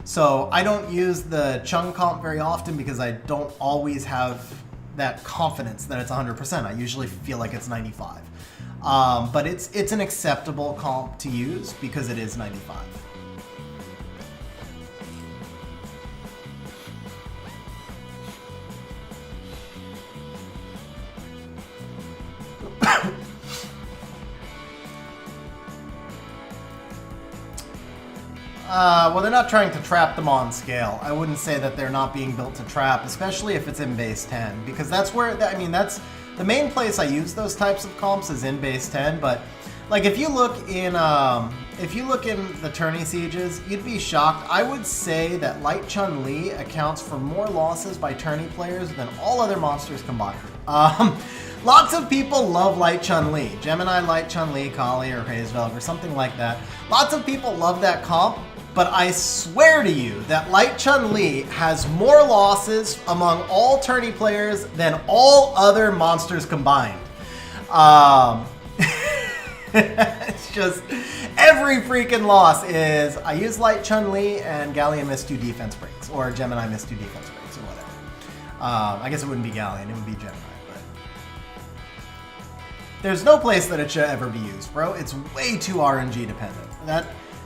S1: So I don't use the Chung comp very often because I don't always have that confidence that it's 100%. I usually feel like it's 95. But it's an acceptable comp to use because it is 95. Well, they're not trying to trap them on scale. I wouldn't say that they're not being built to trap, especially if it's in base 10, because that's where, I mean, that's the main place I use those types of comps is in base 10, but like if you look in the tourney sieges, you'd be shocked. I would say that Light Chun-Li accounts for more losses by tourney players than all other monsters combined. Lots of people love Light Chun-Li, Gemini Light Chun-Li, Kali, or Hazevelg, or something like that. Lots of people love that comp, but I swear to you that Light Chun-Li has more losses among all tourney players than all other monsters combined. It's just, every freaking loss is, I use Light Chun-Li and Galleon missed 2 defense breaks, or Gemini missed 2 defense breaks, or whatever. I guess it wouldn't be Galleon, it would be Gemini. There's no place that it should ever be used, bro. It's way too RNG dependent.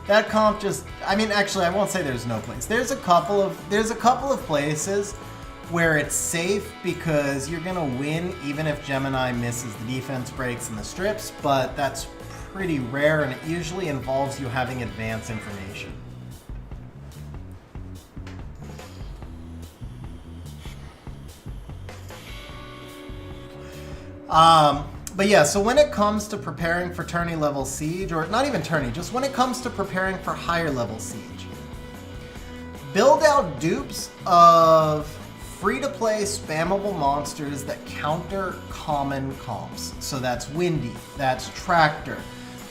S1: That comp just, I mean, actually, I won't say there's no place. There's a couple of places where it's safe because you're gonna win even if Gemini misses the defense breaks and the strips, but that's pretty rare and it usually involves you having advanced information. But yeah, so when it comes to preparing for tourney level siege, or not even tourney, just when it comes to preparing for higher level siege, build out dupes of free-to-play spammable monsters that counter common comps. So that's Windy, that's Tractor,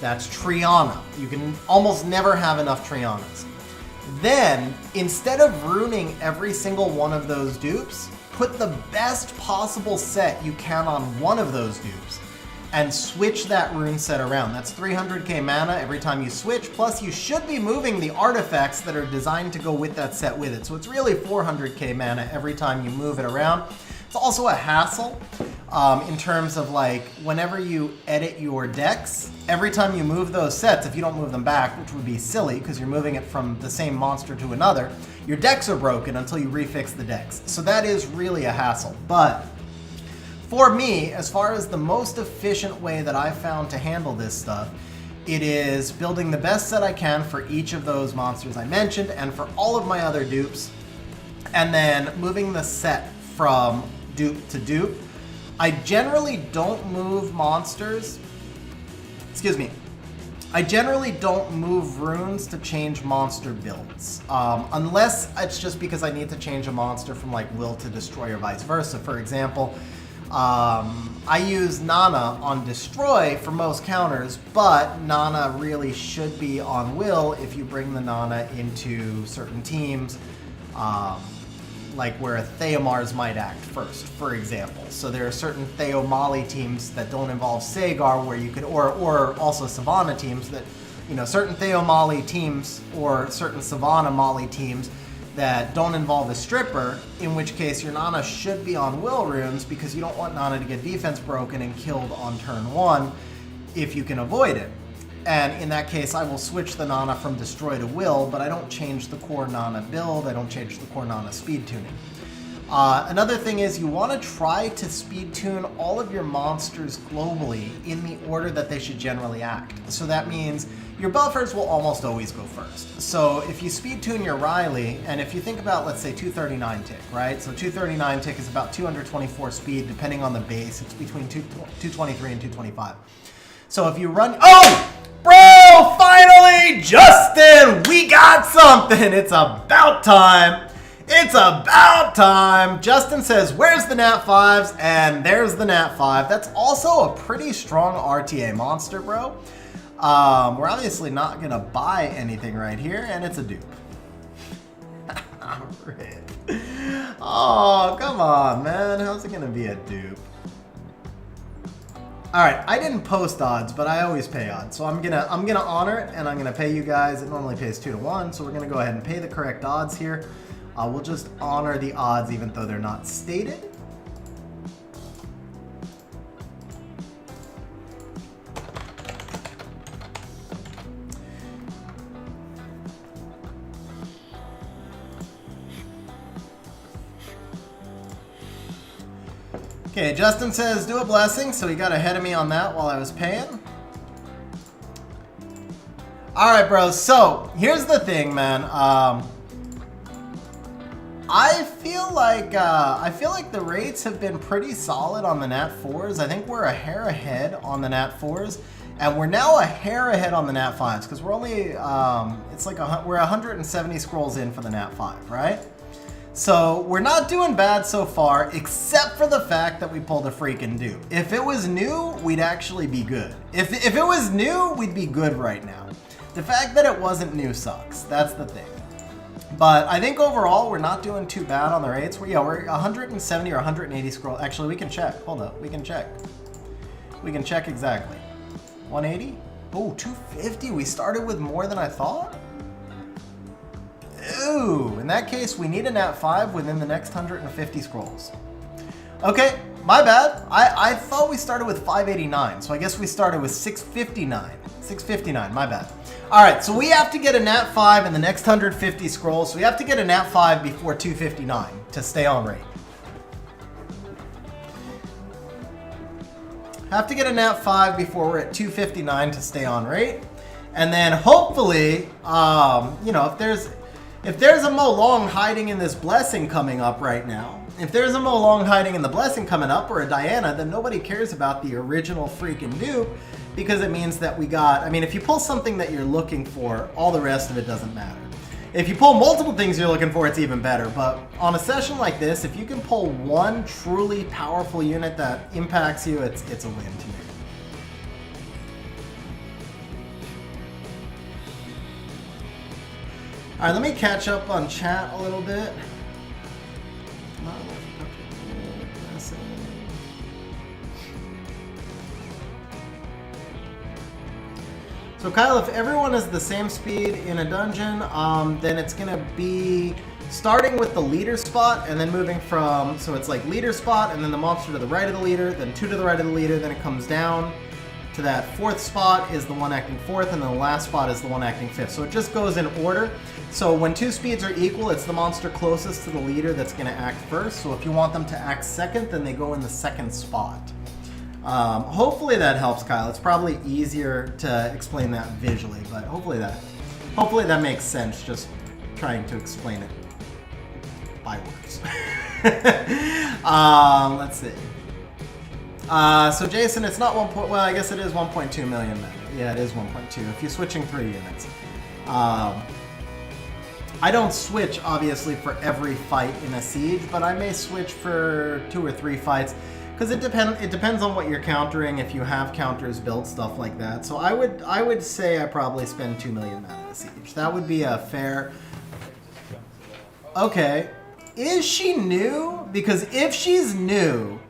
S1: that's Triana. You can almost never have enough Trianas. Then, instead of ruining every single one of those dupes, put the best possible set you can on one of those dupes and switch that rune set around. That's 300k mana every time you switch, plus you should be moving the artifacts that are designed to go with that set with it. So it's really 400k mana every time you move it around. It's also a hassle in terms of like, whenever you edit your decks, every time you move those sets, if you don't move them back, which would be silly because you're moving it from the same monster to another, your decks are broken until you refix the decks. So that is really a hassle. But for me, as far as the most efficient way that I've found to handle this stuff, it is building the best set I can for each of those monsters I mentioned and for all of my other dupes, and then moving the set from dupe to dupe. I generally don't move monsters, I generally don't move runes to change monster builds, unless it's just because I need to change a monster from like Will to Destroy or vice versa. For example, I use Nana on Destroy for most counters, but Nana really should be on Will if you bring the Nana into certain teams, like where a Theomars might act first, for example. So there are certain Theomali teams that don't involve Sagar where you could, or also Savannah teams that, you know, certain Theomali teams or certain Savannah Mali teams that don't involve a stripper, in which case your Nana should be on Will runes because you don't want Nana to get defense broken and killed on turn 1 if you can avoid it. And in that case, I will switch the Nana from Destroy to Will, but I don't change the core Nana build, I don't change the core Nana speed tuning. Another thing is you want to try to speed tune all of your monsters globally in the order that they should generally act. So that means your buffers will almost always go first. So if you speed tune your Riley, and if you think about, let's say, 239 tick, right? So 239 tick is about 224 speed, depending on the base. It's between 223 and 225. So if you run... Oh! Bro! Finally! Justin! We got something! It's about time! It's about time! Justin says, where's the Nat 5s? And there's the Nat 5. That's also a pretty strong RTA monster, bro. We're obviously not gonna buy anything right here, and it's a dupe. Rip. Oh, come on, man. How's it gonna be a dupe? Alright, I didn't post odds, but I always pay odds. So I'm gonna honor it, and I'm gonna pay you guys. It normally pays 2 to 1, so we're gonna go ahead and pay the correct odds here. We'll just honor the odds even though they're not stated. Okay, Justin says do a blessing, so he got ahead of me on that while I was paying. Alright, bro, so here's the thing, man. I feel like the rates have been pretty solid on the Nat 4s. I think we're a hair ahead on the Nat 4s, and we're now a hair ahead on the Nat 5s because we're only it's like we're 170 scrolls in for the Nat 5, right? So we're not doing bad so far, except for the fact that we pulled a freaking dupe. If it was new, we'd actually be good. If it was new, we'd be good right now. The fact that it wasn't new sucks. That's the thing. But I think overall, we're not doing too bad on the rates. We're 170 or 180 scroll. Actually, we can check. Hold up. We can check. We can check exactly. 180? Oh, 250. We started with more than I thought? Ooh, in that case, we need a Nat 5 within the next 150 scrolls. Okay, my bad. I thought we started with 589, so I guess we started with 659. 659, my bad. All right, so we have to get a Nat 5 in the next 150 scrolls, so we have to get a Nat 5 before 259 to stay on rate. Have to get a Nat 5 before we're at 259 to stay on rate. And then hopefully, you know, if there's a Mo Long hiding in this blessing coming up right now, if there's a Mo Long hiding in the blessing coming up or a Diana, then nobody cares about the original freaking dupe because it means that we got, I mean, if you pull something that you're looking for, all the rest of it doesn't matter. If you pull multiple things you're looking for, it's even better. But on a session like this, if you can pull one truly powerful unit that impacts you, it's a win to me. All right, let me catch up on chat a little bit. So Kyle, if everyone is the same speed in a dungeon, then it's gonna be starting with the leader spot and then moving from, so it's like leader spot and then the monster to the right of the leader, then 2 to the right of the leader, then it comes down to that 4th spot is the one acting 4th, and then the last spot is the one acting 5th. So it just goes in order. So when 2 speeds are equal, it's the monster closest to the leader that's gonna act first. So if you want them to act second, then they go in the 2nd spot. Hopefully that helps, Kyle. It's probably easier to explain that visually, but hopefully that makes sense, just trying to explain it by words. Let's see. So Jason, it's not 1. Well, I guess it is 1.2 million then. Yeah, it is 1.2 if you're switching 3 units. I don't switch, obviously, for every fight in a siege, but I may switch for 2 or 3 fights. Because it depends on what you're countering, if you have counters built, stuff like that. So I would say I probably spend 2 million mana in a siege. That would be a fair. Okay, is she new? Because if she's new,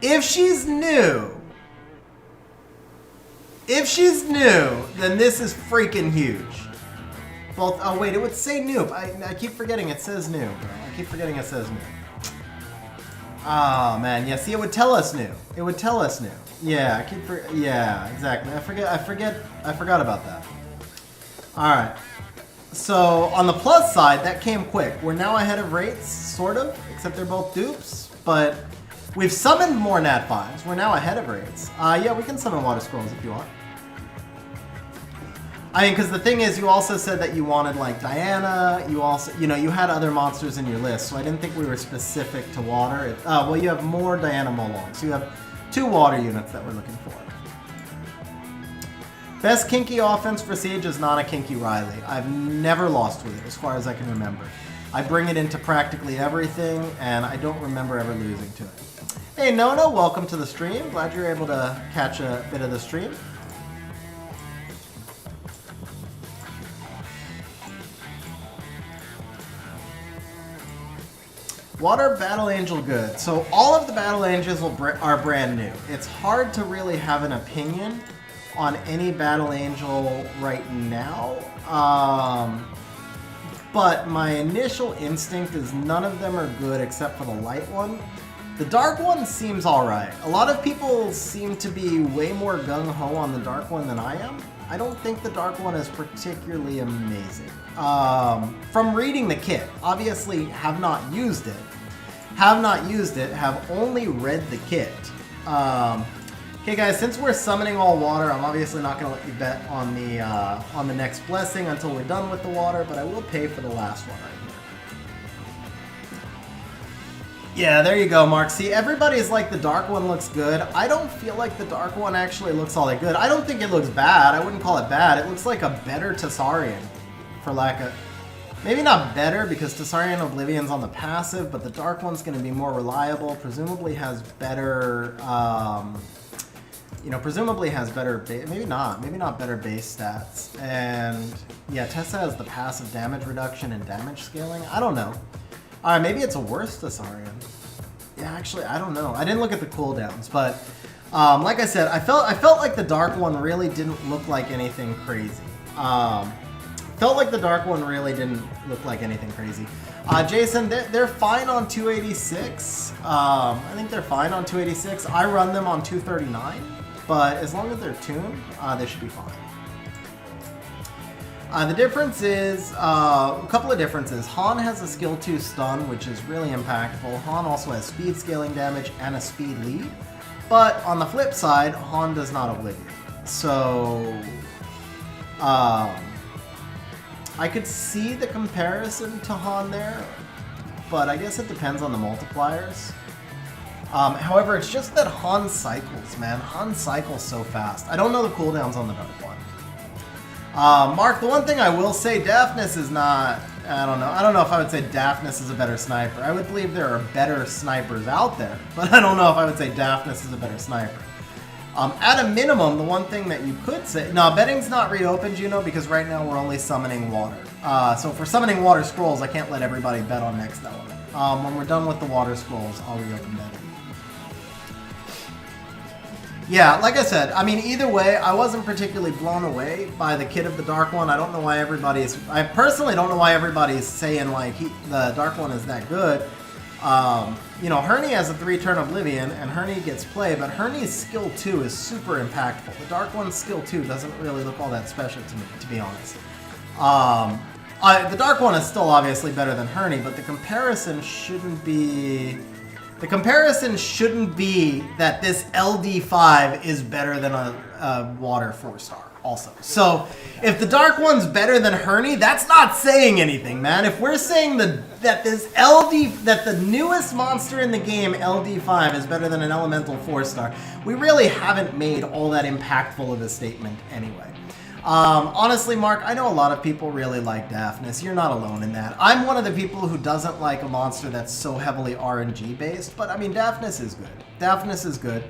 S1: then this is freaking huge. Both. Oh wait, it would say new. I keep forgetting it says new, bro. I keep forgetting it says new. Oh man, yeah. See, it would tell us new. It would tell us new. Yeah, yeah, exactly. I forgot about that. All right. So on the plus side, that came quick. We're now ahead of rates, sort of, except they're both dupes. But we've summoned more Nat 5s. We're now ahead of rates. Yeah, we can summon water scrolls if you want. I mean, because the thing is, you also said that you wanted, like, Diana. You also, you know, you had other monsters in your list, so I didn't think we were specific to water. Well, you have more Diana Mo Long, so you have 2 water units that we're looking for. Best kinky offense for Siege is not a kinky Riley. I've never lost with it, as far as I can remember. I bring it into practically everything, and I don't remember ever losing to it. Hey, Nona, welcome to the stream. Glad you're able to catch a bit of the stream. Water Battle Angel good. So all of the Battle Angels are brand new. It's hard to really have an opinion on any Battle Angel right now. But my initial instinct is none of them are good except for the light one. The dark one seems alright. A lot of people seem to be way more gung-ho on the dark one than I am. I don't think the dark one is particularly amazing. From reading the kit, obviously have not used it, have only read the kit. Okay, guys, since we're summoning all water, I'm obviously not going to let you bet on the next blessing until we're done with the water, but I will pay for the last one right here. Yeah, there you go, Mark. See, everybody's like, the dark one looks good. I don't feel like the dark one actually looks all that good. I don't think it looks bad. I wouldn't call it bad. It looks like a better Tessarian, for lack of... Maybe not better, because Tessarian Oblivion's on the passive, but the dark one's going to be more reliable, presumably has better... presumably has better, maybe not better base stats. And yeah, Tessa has the passive damage reduction and damage scaling. I don't know. All right, maybe it's a worse Tessarian. Yeah, actually, I don't know. I didn't look at the cooldowns, but like I said, I felt like the dark one really didn't look like anything crazy. Felt like the dark one really didn't look like anything crazy. Jason, they're fine on 286. I think they're fine on 286. I run them on 239. But as long as they're tuned, they should be fine. The difference is, a couple of differences. Han has a skill 2 stun, which is really impactful. Han also has speed scaling damage and a speed lead. But on the flip side, Han does not Oblivion. So, I could see the comparison to Han there, but I guess it depends on the multipliers. However, it's just that Han cycles, man. Han cycles so fast. I don't know the cooldowns on the dark one. Mark, the one thing I will say, Daphnis is not... I don't know. I don't know if I would say Daphnis is a better sniper. I would believe there are better snipers out there, but I don't know if I would say Daphnis is a better sniper. At a minimum, the one thing that you could say... No, betting's not reopened, because right now we're only summoning water. So for summoning water scrolls, I can't let everybody bet on next element. When we're done with the water scrolls, I'll reopen betting. Yeah, like I said, I mean, either way, I wasn't particularly blown away by the kit of the Dark One. I don't know why everybody's... I personally don't know why everybody's saying, like, the Dark One is that good. Herney has a 3-turn Oblivion, and Herney gets play, but Herney's skill 2 is super impactful. The Dark One's skill 2 doesn't really look all that special to me, to be honest. The Dark One is still obviously better than Herney, but the comparison shouldn't be... The comparison shouldn't be that this LD5 is better than a Water 4-star also. So, if the Dark One's better than Herney, that's not saying anything, man. If we're saying that the newest monster in the game, LD5, is better than an Elemental 4-star, we really haven't made all that impactful of a statement anyway. Honestly, Mark, I know a lot of people really like Daphnis. You're not alone in that. I'm one of the people who doesn't like a monster that's so heavily RNG based, but I mean, Daphnis is good. Daphnis is good.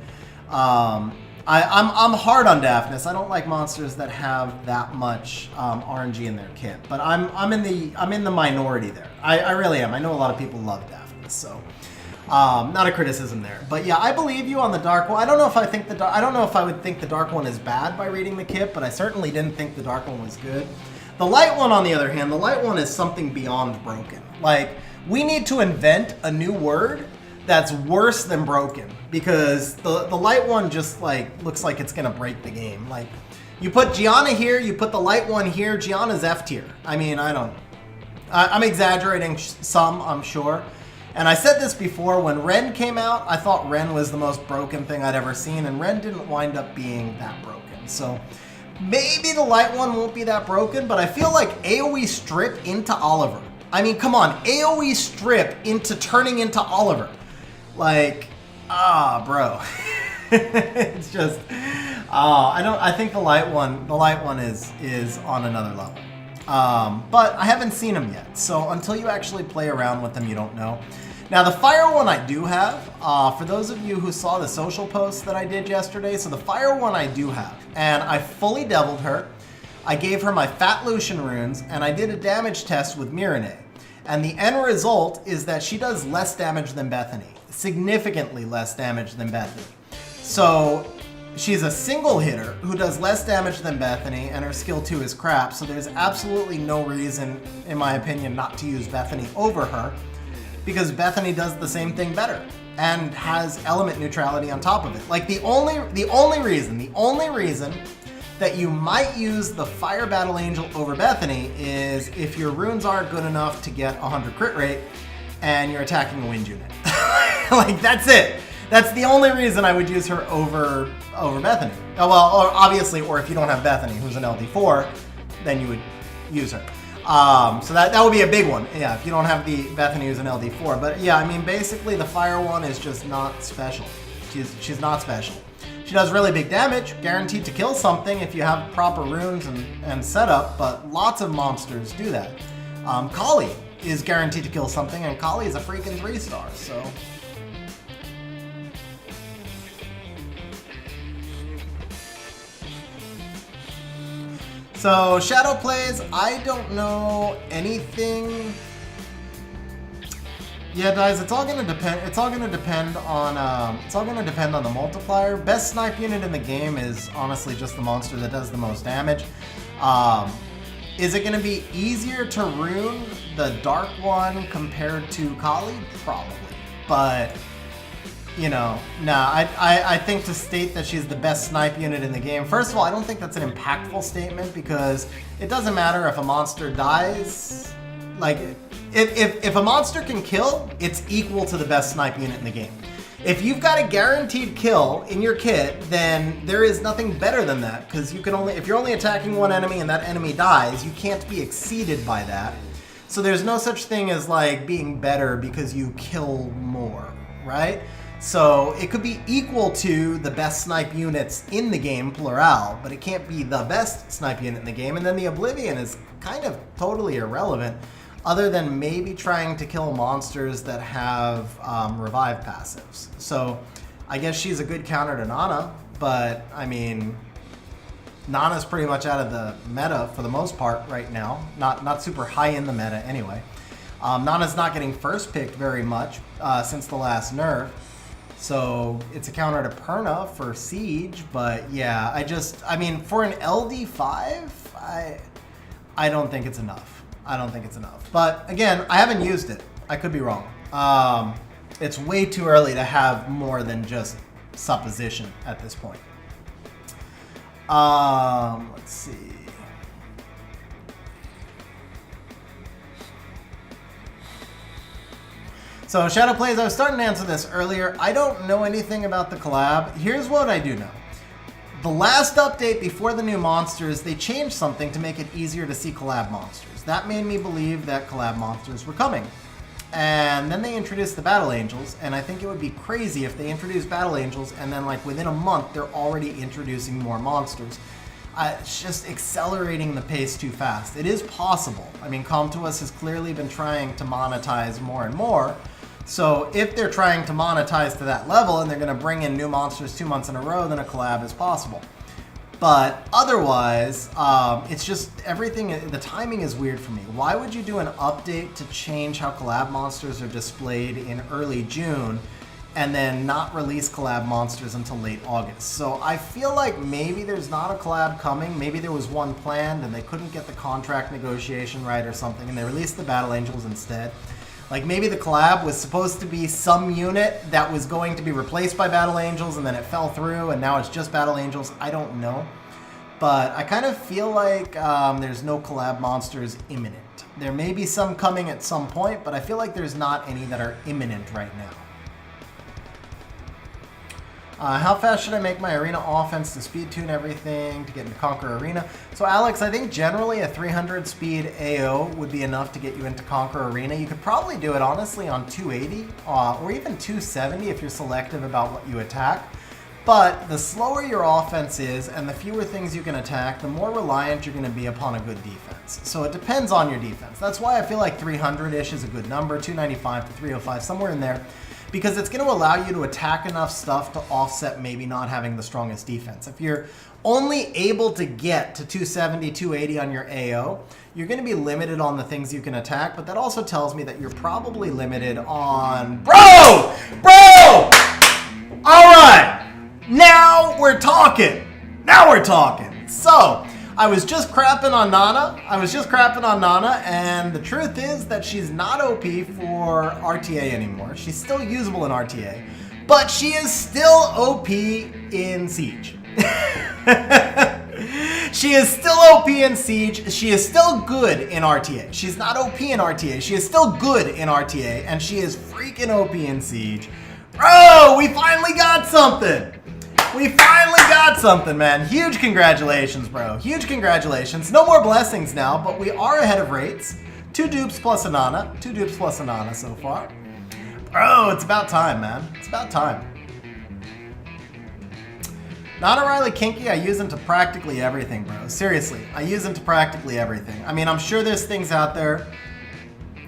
S1: I'm hard on Daphnis. I don't like monsters that have that much RNG in their kit, but I'm in the minority there. I really am. I know a lot of people love Daphnis, so. Not a criticism there, but yeah, I believe you on the Dark One. I don't know if I would think the Dark One is bad by reading the kit, but I certainly didn't think the Dark One was good. The Light One, on the other hand, the Light One is something beyond broken. Like, we need to invent a new word that's worse than broken, because the Light One just like looks like it's gonna break the game. Like, you put Gianna here, you put the Light One here, Gianna's F tier. I mean, I'm exaggerating some, I'm sure. And I said this before, when Ren came out, I thought Ren was the most broken thing I'd ever seen, and Ren didn't wind up being that broken. So maybe the Light One won't be that broken, but I feel like AoE Strip into Oliver. I mean, come on, AoE Strip into turning into Oliver. Like, bro. It's just, I think the Light One is on another level. But I haven't seen them yet, so until you actually play around with them, you don't know. Now, the Fire One I do have, for those of you who saw the social post that I did yesterday, so the Fire One I do have, and I fully deviled her. I gave her my Fat Lucian runes, and I did a damage test with Mirene. And the end result is that she does less damage than Bethany, significantly less damage than Bethany. So she's a single hitter who does less damage than Bethany, and her skill 2 is crap, so there's absolutely no reason, in my opinion, not to use Bethany over her, because Bethany does the same thing better and has element neutrality on top of it. Like, the only reason that you might use the Fire Battle Angel over Bethany is if your runes aren't good enough to get 100 crit rate and you're attacking a wind unit. Like, that's it. That's the only reason I would use her over Bethany. Oh, well, or obviously, or if you don't have Bethany, who's an LD4, then you would use her. So that would be a big one. Yeah, if you don't have the Bethany who's an LD4. But yeah, I mean, basically the fire one is just not special. She's not special. She does really big damage, guaranteed to kill something if you have proper runes and setup, but lots of monsters do that. Kali is guaranteed to kill something, and Kali is a freaking 3-star, so... So, Shadow plays, I don't know anything... Yeah, guys, it's all gonna depend on the multiplier. Best snipe unit in the game is honestly just the monster that does the most damage. Is it gonna be easier to rune the dark one compared to Kali? Probably. But you know, nah, I think to state that she's the best snipe unit in the game, first of all, I don't think that's an impactful statement because it doesn't matter if a monster dies. Like, if a monster can kill, it's equal to the best snipe unit in the game. If you've got a guaranteed kill in your kit, then there is nothing better than that, because you can only, if you're only attacking one enemy and that enemy dies, you can't be exceeded by that. So there's no such thing as like being better because you kill more, right? So it could be equal to the best snipe units in the game, plural, but it can't be the best snipe unit in the game. And then the Oblivion is kind of totally irrelevant, other than maybe trying to kill monsters that have revive passives. So I guess she's a good counter to Nana, but I mean, Nana's pretty much out of the meta for the most part right now. Not super high in the meta anyway. Nana's not getting first picked very much since the last nerf. So it's a counter to Perna for Siege, but yeah, I mean, for an LD5, I don't think it's enough. I don't think it's enough. But again, I haven't used it. I could be wrong. It's way too early to have more than just supposition at this point. Let's see. So Shadow Plays, I was starting to answer this earlier. I don't know anything about the collab. Here's what I do know. The last update before the new monsters, they changed something to make it easier to see collab monsters. That made me believe that collab monsters were coming. And then they introduced the Battle Angels, and I think it would be crazy if they introduced Battle Angels and then like within a month they're already introducing more monsters. It's just accelerating the pace too fast. It is possible. I mean, Com2uS has clearly been trying to monetize more and more. So if they're trying to monetize to that level and they're going to bring in new monsters 2 months in a row, then a collab is possible. But otherwise, it's just everything, the timing is weird for me. Why would you do an update to change how collab monsters are displayed in early June and then not release collab monsters until late August? So I feel like maybe there's not a collab coming. Maybe there was one planned and they couldn't get the contract negotiation right or something and they released the Battle Angels instead. Like maybe the collab was supposed to be some unit that was going to be replaced by Battle Angels and then it fell through and now it's just Battle Angels. I don't know. But I kind of feel like there's no collab monsters imminent. There may be some coming at some point, but I feel like there's not any that are imminent right now. How fast should I make my arena offense to speed tune everything to get into Conquer Arena? So Alex, I think generally a 300 speed AO would be enough to get you into Conquer Arena. You could probably do it honestly on 280 or even 270 if you're selective about what you attack. But the slower your offense is and the fewer things you can attack, the more reliant you're going to be upon a good defense. So it depends on your defense. That's why I feel like 300-ish is a good number, 295 to 305, somewhere in there. Because it's going to allow you to attack enough stuff to offset maybe not having the strongest defense. If you're only able to get to 270, 280 on your AO, you're going to be limited on the things you can attack, but that also tells me that you're probably limited on... Bro! Alright! Now we're talking! So, I was just crapping on Nana, and the truth is that she's not OP for RTA anymore. She's still usable in RTA, but she is still OP in Siege. She is still OP in Siege. She is still good in RTA. She's not OP in RTA. She is still good in RTA, and she is freaking OP in Siege. Bro, we finally got something! We finally got something, man. Huge congratulations, bro. Huge congratulations. No more blessings now, but we are ahead of rates. 2 dupes plus a Nana. 2 dupes plus a Nana so far. Bro, it's about time, man. It's about time. Nana Riley Kinky, I use into practically everything, bro. Seriously, I use into practically everything. I mean, I'm sure there's things out there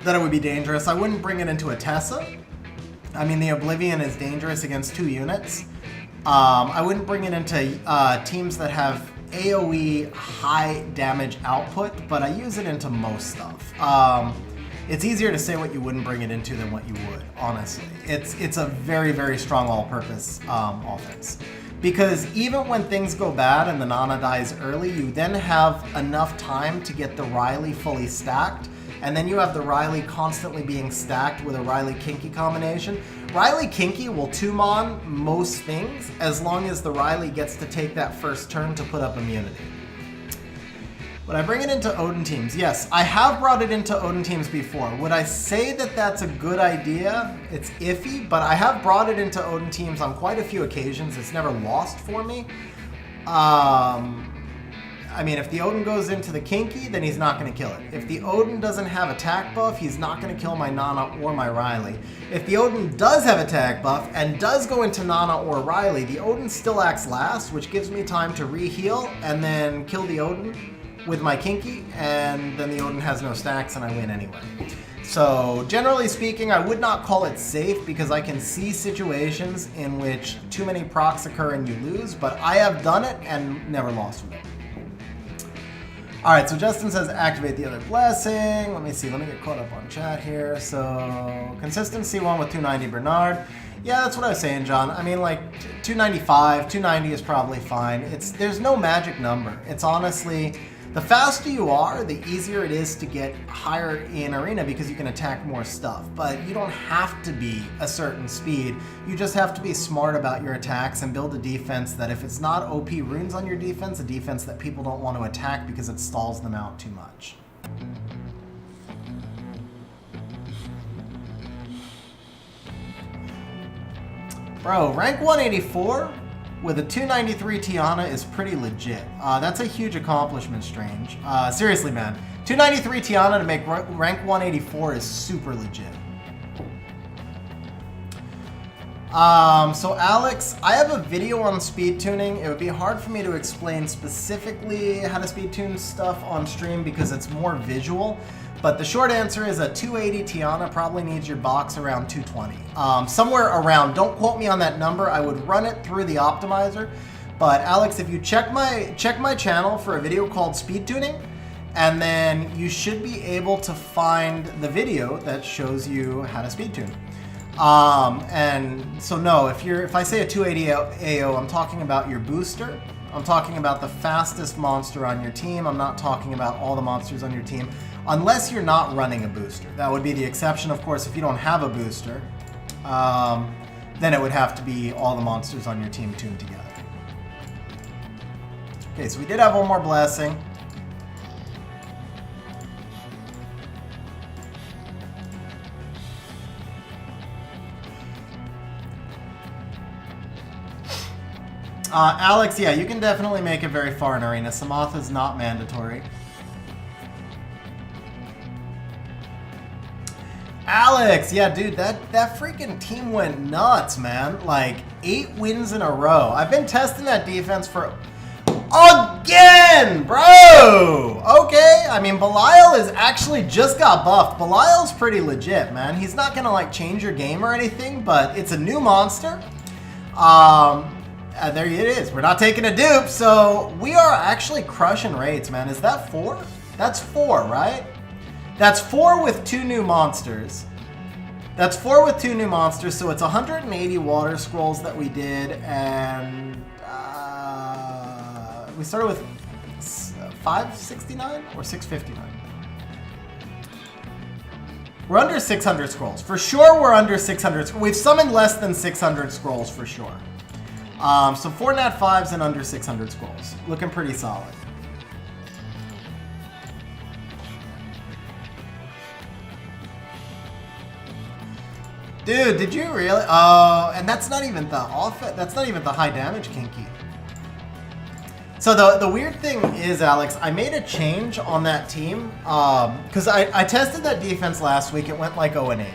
S1: that it would be dangerous. I wouldn't bring it into a Tessa. I mean, the Oblivion is dangerous against 2 units. I wouldn't bring it into teams that have AoE high damage output, but I use it into most stuff. It's easier to say what you wouldn't bring it into than what you would, honestly. It's a very, very strong all-purpose offense. Because even when things go bad and the Nana dies early, you then have enough time to get the Riley fully stacked, and then you have the Riley constantly being stacked with a Riley Kinky combination. Riley Kinky will 2-mon most things as long as the Riley gets to take that first turn to put up immunity. Would I bring it into Odin teams? Yes, I have brought it into Odin teams before. Would I say that that's a good idea? It's iffy, but I have brought it into Odin teams on quite a few occasions. It's never lost for me. I mean, if the Odin goes into the Kinky, then he's not going to kill it. If the Odin doesn't have attack buff, he's not going to kill my Nana or my Riley. If the Odin does have attack buff and does go into Nana or Riley, the Odin still acts last, which gives me time to re-heal and then kill the Odin with my Kinky, and then the Odin has no stacks and I win anyway. So, generally speaking, I would not call it safe because I can see situations in which too many procs occur and you lose, but I have done it and never lost with it. Alright, so Justin says activate the other blessing. Let me see, let me get caught up on chat here. So, consistency 1 with 290 Bernard. Yeah, that's what I was saying, John. I mean, like, 295, 290 is probably fine. There's no magic number. It's honestly, the faster you are, the easier it is to get higher in Arena because you can attack more stuff. But you don't have to be a certain speed. You just have to be smart about your attacks and build a defense that if it's not OP runes on your defense, a defense that people don't want to attack because it stalls them out too much. Bro, rank 184? With a 293 Tiana is pretty legit. That's a huge accomplishment, Strange. Seriously, man. 293 Tiana to make rank 184 is super legit. So Alex, I have a video on speed tuning. It would be hard for me to explain specifically how to speed tune stuff on stream because it's more visual. But the short answer is a 280 Tiana probably needs your box around 220. Somewhere around, don't quote me on that number. I would run it through the optimizer. But Alex, if you check my channel for a video called Speed Tuning, and then you should be able to find the video that shows you how to speed tune. And so no, if I say a 280 AO, I'm talking about your booster. I'm talking about the fastest monster on your team. I'm not talking about all the monsters on your team. Unless you're not running a booster. That would be the exception, of course, if you don't have a booster. Then it would have to be all the monsters on your team tuned together. Okay, so we did have one more blessing. Alex, yeah, you can definitely make it very far in Arena. Samatha is not mandatory. Alex, yeah, dude, that freaking team went nuts, man. Like, 8 wins in a row. I've been testing that defense for... Again, bro! Okay, I mean, Belial is actually just got buffed. Belial's pretty legit, man. He's not gonna, like, change your game or anything, but it's a new monster. There it is. We're not taking a dupe, so we are actually crushing rates, man. Is that 4? That's 4, right? That's 4 with 2 new monsters. That's 4 with 2 new monsters, so it's 180 water scrolls that we did, and we started with 569 or 659? We're under 600 scrolls. For sure we're under 600. We've summoned less than 600 scrolls for sure. So 4 nat 5s and under 600 scrolls. Looking pretty solid. Dude, did you really? Oh, and that's not even the that's not even the high damage Kinky. So the weird thing is, Alex, I made a change on that team because I tested that defense last week. It went like 0-8.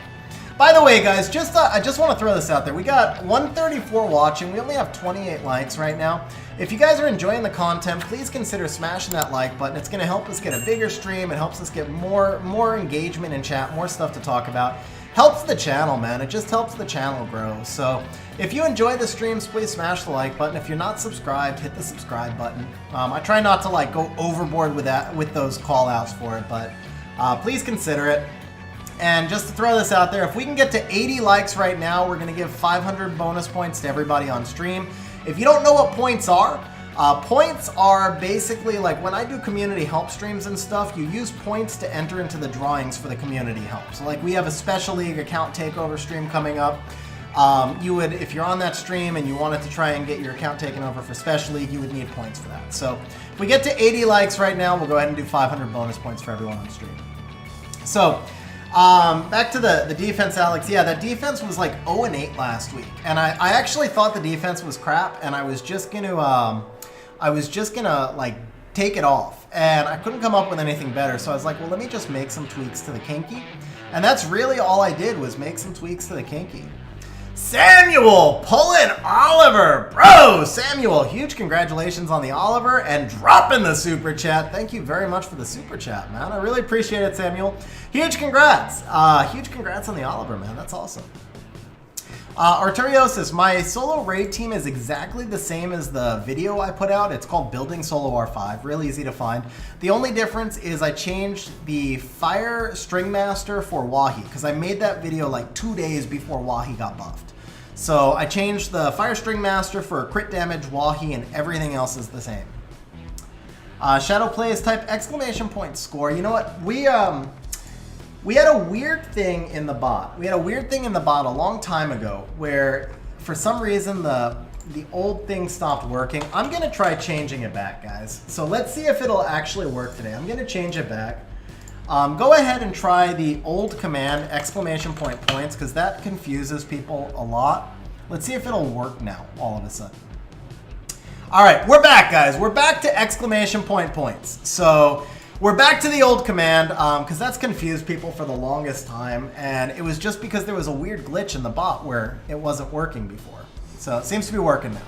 S1: By the way, guys, I just want to throw this out there. We got 134 watching. We only have 28 likes right now. If you guys are enjoying the content, please consider smashing that like button. It's going to help us get a bigger stream. It helps us get more engagement in chat, more stuff to talk about. Helps the channel, man. It just helps the channel grow. So if you enjoy the streams, please smash the like button. If you're not subscribed, hit the subscribe button. I try not to like go overboard with those call outs for it, but please consider it. And just to throw this out there, if we can get to 80 likes right now, we're going to give 500 bonus points to everybody on stream. If you don't know what points are basically like when I do community help streams and stuff, you use points to enter into the drawings for the community help. So like we have a special league account takeover stream coming up. You would, if you're on that stream and you wanted to try and get your account taken over for special league, you would need points for that. So if we get to 80 likes right now, we'll go ahead and do 500 bonus points for everyone on stream. So back to the defense, Alex. Yeah, that defense was like 0-8 last week, and I actually thought the defense was crap, and I was just gonna like take it off, and I couldn't come up with anything better. So I was like, well, let me just make some tweaks to the Kinky, and that's really all I did was make some tweaks to the Kinky. Samuel pulling Oliver, bro. Samuel, huge congratulations on the Oliver and dropping the super chat. Thank you very much for the super chat, man. I really appreciate it, Samuel. Huge congrats. Huge congrats on the Oliver, man. That's awesome. Arturiosis, my solo raid team is exactly the same as the video I put out. It's called Building Solo R5, really easy to find. The only difference is I changed the Fire String Master for Wahi, because I made that video like 2 days before Wahi got buffed. So I changed the Fire String Master for crit damage Wahi, and everything else is the same. Shadow Plays type exclamation point score. You know what? We had a weird thing in the bot. We had a weird thing in the bot a long time ago where for some reason the old thing stopped working. I'm going to try changing it back, guys. So let's see if it'll actually work today. I'm going to change it back. Go ahead and try the old command, exclamation point points, because that confuses people a lot. Let's see if it'll work now all of a sudden. All right, we're back, guys. We're back to exclamation point points. So we're back to the old command because that's confused people for the longest time, and it was just because there was a weird glitch in the bot where it wasn't working before. So it seems to be working now.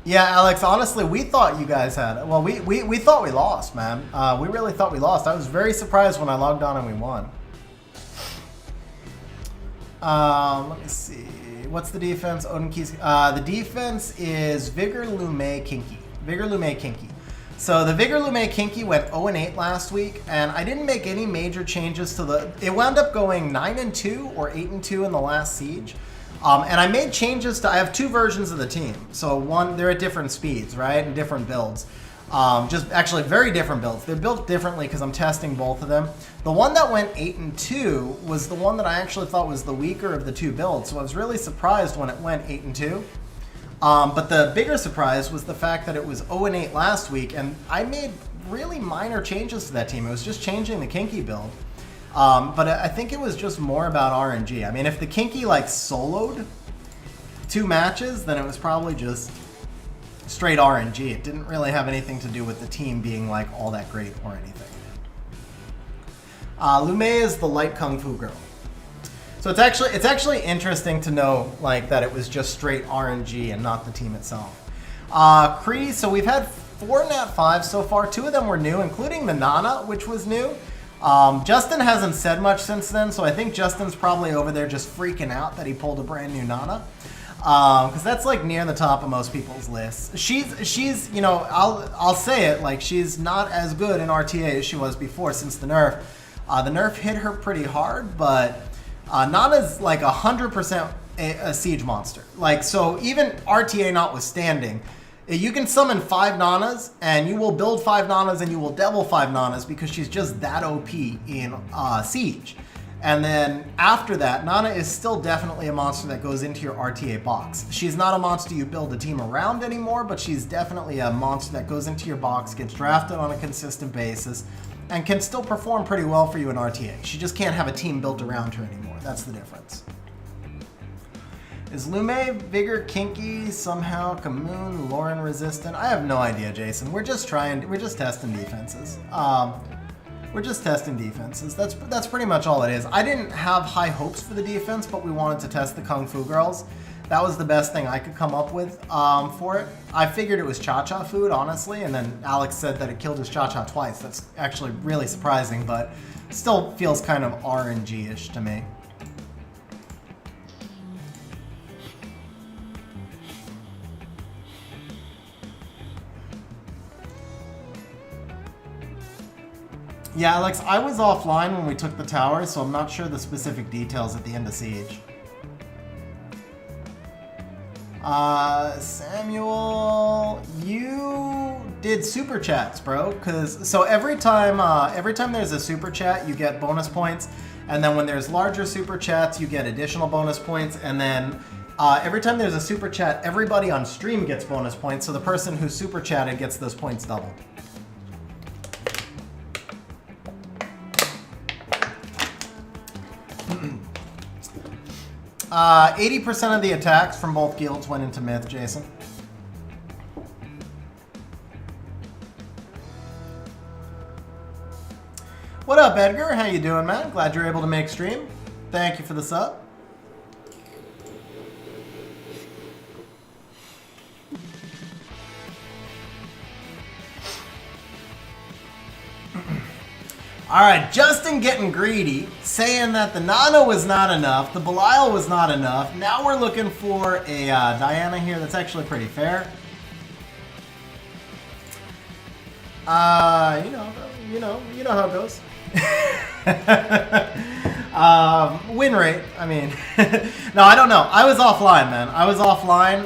S1: Yeah, Alex, honestly, we thought you guys had, well, we thought we lost, man. We really thought we lost. I was very surprised when I logged on and we won. Let me see. What's the defense? The defense is Vigor Lume Kinky. Vigor Lume Kinky. So the Vigor Lume Kinky went 0-8 last week, and I didn't make any major changes to the... It wound up going 9-2 or 8-2 in the last siege. And I made changes to... I have two versions of the team. So one, they're at different speeds, right? And different builds. Just actually very different builds. They're built differently because I'm testing both of them. The one that went 8-2 was the one that I actually thought was the weaker of the two builds. So I was really surprised when it went 8-2. But the bigger surprise was the fact that it was 0-8 last week, and I made really minor changes to that team. It was just changing the Kinky build. But I think it was just more about RNG. I mean, if the Kinky like soloed 2 matches, then it was probably just straight RNG. It didn't really have anything to do with the team being like all that great or anything. Lume is the light kung fu girl. So it's actually interesting to know like that it was just straight RNG and not the team itself. Kree, so we've had 4 Nat 5s so far. 2 of them were new, including the Nana, which was new. Justin hasn't said much since then, so I think Justin's probably over there just freaking out that he pulled a brand new Nana. Because that's like near the top of most people's lists. She's you know, I'll say it, like she's not as good in RTA as she was before since the nerf. The nerf hit her pretty hard, but Nana's like 100% a siege monster. Like, so even RTA notwithstanding, you can summon 5 Nanas, and you will build 5 Nanas, and you will double 5 Nanas because she's just that OP in Siege. And then after that, Nana is still definitely a monster that goes into your RTA box. She's not a monster you build a team around anymore, but she's definitely a monster that goes into your box, gets drafted on a consistent basis, and can still perform pretty well for you in RTA. She just can't have a team built around her anymore. That's the difference. Is Lume, Vigor, Kinky, somehow, Kamoon, Lauren resistant? I have no idea, Jason. We're just testing defenses. We're just testing defenses. That's pretty much all it is. I didn't have high hopes for the defense, but we wanted to test the Kung Fu Girls. That was the best thing I could come up with for it. I figured it was Cha-Cha food, honestly, and then Alex said that it killed his Cha-Cha twice. That's actually really surprising, but still feels kind of RNG-ish to me. Yeah, Alex, I was offline when we took the tower, so I'm not sure the specific details at the end of Siege. Samuel, you did super chats, bro. So every time there's a super chat, you get bonus points, and then when there's larger super chats, you get additional bonus points, and then every time there's a super chat, everybody on stream gets bonus points. So the person who super chatted gets those points doubled. 80% of the attacks from both guilds went into Myth, Jason. What up, Edgar? How you doing, man? Glad you're able to make stream. Thank you for the sub. All right, Justin getting greedy, saying that the Nana was not enough, the Belial was not enough. Now we're looking for a Diana here that's actually pretty fair. You know how it goes. Win rate, I mean, no, I don't know. I was offline, man. I was offline.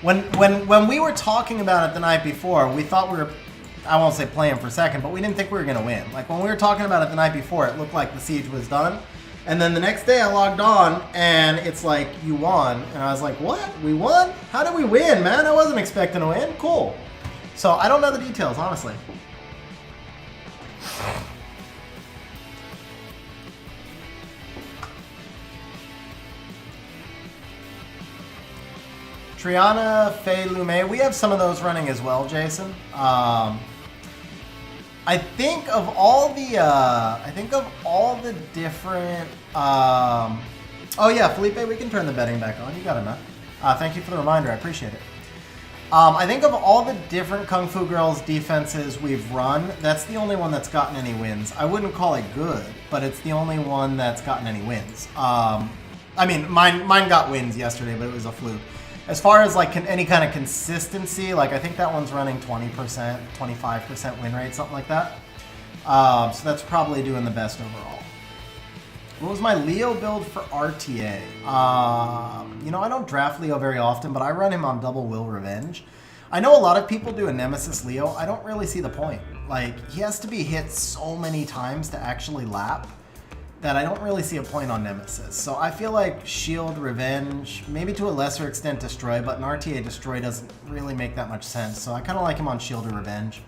S1: When we were talking about it the night before, we thought we were, I won't say playing for second, but we didn't think we were going to win. Like, when we were talking about it the night before, it looked like the siege was done. And then the next day I logged on, and it's like, you won. And I was like, what? We won? How did we win, man? I wasn't expecting to win. Cool. So I don't know the details, honestly. Triana, Faye, Lume. We have some of those running as well, Jason. I think of all the different. Oh yeah, Felipe, we can turn the betting back on. You got it, man. Thank you for the reminder. I appreciate it. I think of all the different Kung Fu Girls defenses we've run, that's the only one that's gotten any wins. I wouldn't call it good, but it's the only one that's gotten any wins. I mean, mine got wins yesterday, but it was a fluke. As far as like any kind of consistency, like I think that one's running 20%, 25% win rate, something like that. So that's probably doing the best overall. What was my Leo build for RTA? You know, I don't draft Leo very often, but I run him on Double Will Revenge. I know a lot of people do a Nemesis Leo. I don't really see the point. Like, he has to be hit so many times to actually lap that I don't really see a point on Nemesis. So I feel like Shield, Revenge, maybe to a lesser extent Destroy, but an RTA Destroy doesn't really make that much sense. So I kind of like him on Shield or Revenge.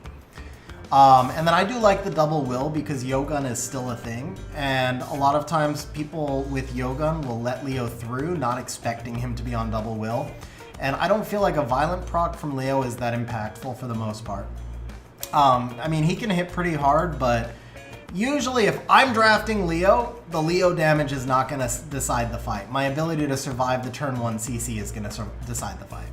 S1: And then I do like the Double Will because Yogun is still a thing. And a lot of times people with Yogun will let Leo through, not expecting him to be on Double Will. And I don't feel like a Violent proc from Leo is that impactful for the most part. I mean, he can hit pretty hard, but usually if I'm drafting Leo, the Leo damage is not going to decide the fight. My ability to survive the turn 1 CC is going to decide the fight.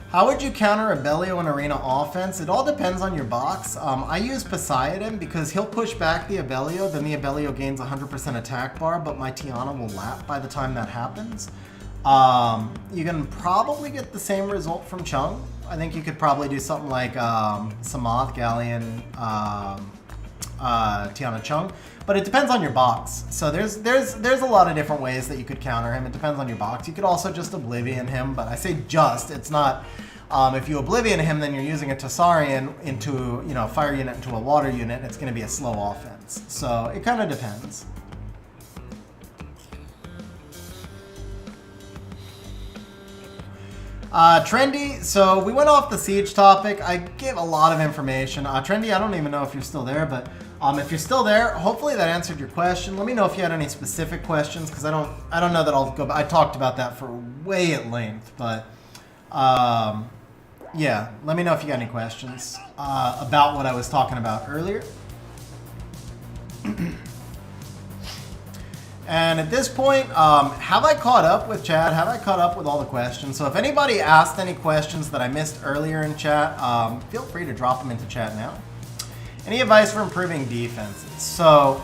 S1: How would you counter Abellio in arena offense? It all depends on your box. I use Poseidon because he'll push back the Abellio, then the Abellio gains 100% attack bar, but my Tiana will lap by the time that happens. You can probably get the same result from Chung. I think you could probably do something like Samoth, Galleon, Tiana Chung, but it depends on your box. So there's a lot of different ways that you could counter him. It depends on your box. You could also just Oblivion him, but I say just, it's not, if you Oblivion him, then you're using a Tessarian into, you know, fire unit into a water unit, and it's going to be a slow offense. So it kind of depends. Trendy, so we went off the siege topic. I gave a lot of information. Trendy, I don't even know if you're still there, but if you're still there, hopefully that answered your question. Let me know if you had any specific questions, because I don't know that I'll go. I talked about that for way at length, but yeah, let me know if you got any questions about what I was talking about earlier. And at this point, have I caught up with chat? Have I caught up with all the questions? So if anybody asked any questions that I missed earlier in chat, feel free to drop them into chat now. Any advice for improving defenses? So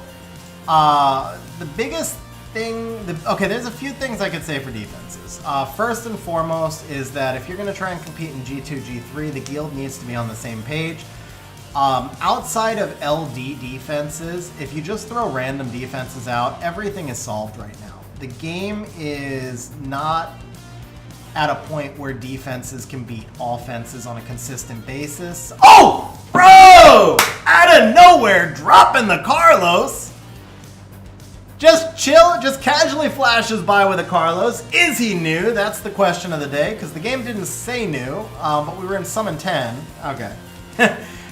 S1: the biggest thing, okay, there's a few things I could say for defenses. First and foremost is that if you're going to try and compete in G2, G3, the guild needs to be on the same page. Outside of LD defenses, if you just throw random defenses out, everything is solved right now. The game is not at a point where defenses can beat offenses on a consistent basis. Oh, bro! Out of nowhere, dropping the Carlos. Just chill, just casually flashes by with a Carlos. Is he new? That's the question of the day, because the game didn't say new, but we were in Summon 10. Okay.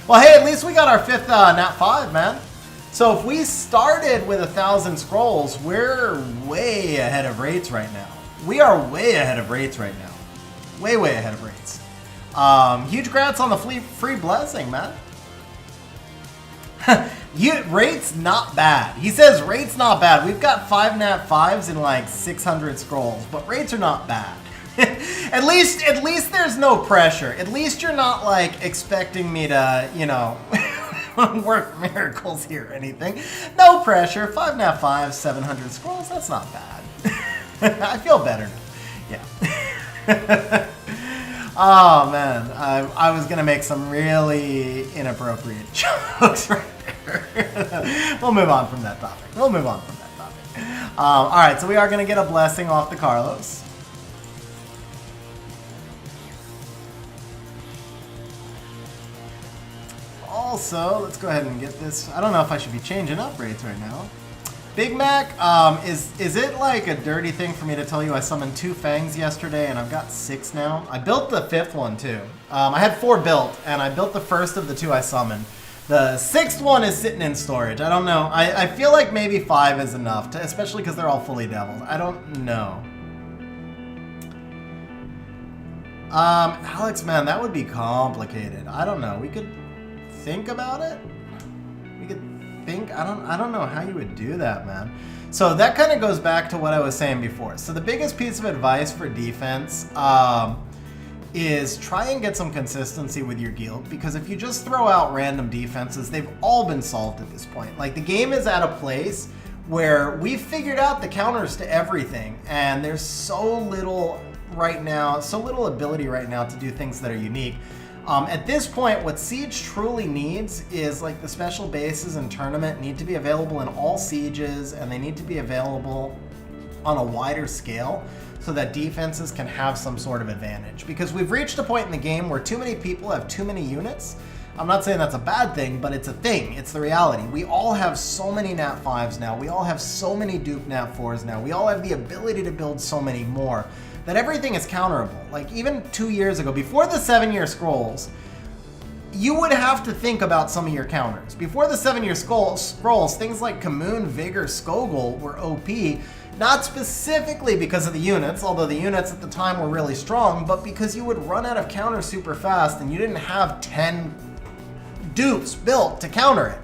S1: Well, hey, at least we got our 5th Nat 5, man. So if we started with 1,000 scrolls, we're way ahead of rates right now. We are way ahead of rates right now. Way, way ahead of rates. Huge congrats on the free blessing, man. Rates not bad. He says rates not bad. We've got 5 Nat 5s in like 600 scrolls, but rates are not bad. At least there's no pressure. At least you're not like expecting me to, you know, work miracles here or anything. No pressure. 5 Nat 5, 700 scrolls. That's not bad. I feel better now. Yeah. Oh man, I was gonna make some really inappropriate jokes right there. We'll move on from that topic. All right, so we are gonna get a blessing off the Carlos. Also, let's go ahead and get this. I don't know if I should be changing up rates right now. Big Mac, is it like a dirty thing for me to tell you I summoned 2 fangs yesterday and I've got 6 now? I built the 5th one too. I had 4 built and I built the first of the 2 I summoned. The 6th one is sitting in storage. I don't know. I feel like maybe 5 is enough, especially because they're all fully deviled. I don't know. Alex, man, that would be complicated. I don't know. We could think about it. We could think. I don't know how you would do that, man. So that kind of goes back to what I was saying before. So the biggest piece of advice for defense is try and get some consistency with your guild, because if you just throw out random defenses, they've all been solved at this point. Like, the game is at a place where we've figured out the counters to everything, and there's so little right now, so little ability right now to do things that are unique. At this point, what Siege truly needs is, like, the special bases and tournament need to be available in all sieges, and they need to be available on a wider scale so that defenses can have some sort of advantage. Because we've reached a point in the game where too many people have too many units. I'm not saying that's a bad thing, but it's a thing. It's the reality. We all have so many Nat 5s now. We all have so many Duke Nat 4s now. We all have the ability to build so many more that everything is counterable. Like, even 2 years ago, before the 7-year scrolls, you would have to think about some of your counters. Before the 7-year scrolls, things like Kamoon, Vigor, Skogul were OP, not specifically because of the units, although the units at the time were really strong, but because you would run out of counters super fast and you didn't have 10 dupes built to counter it.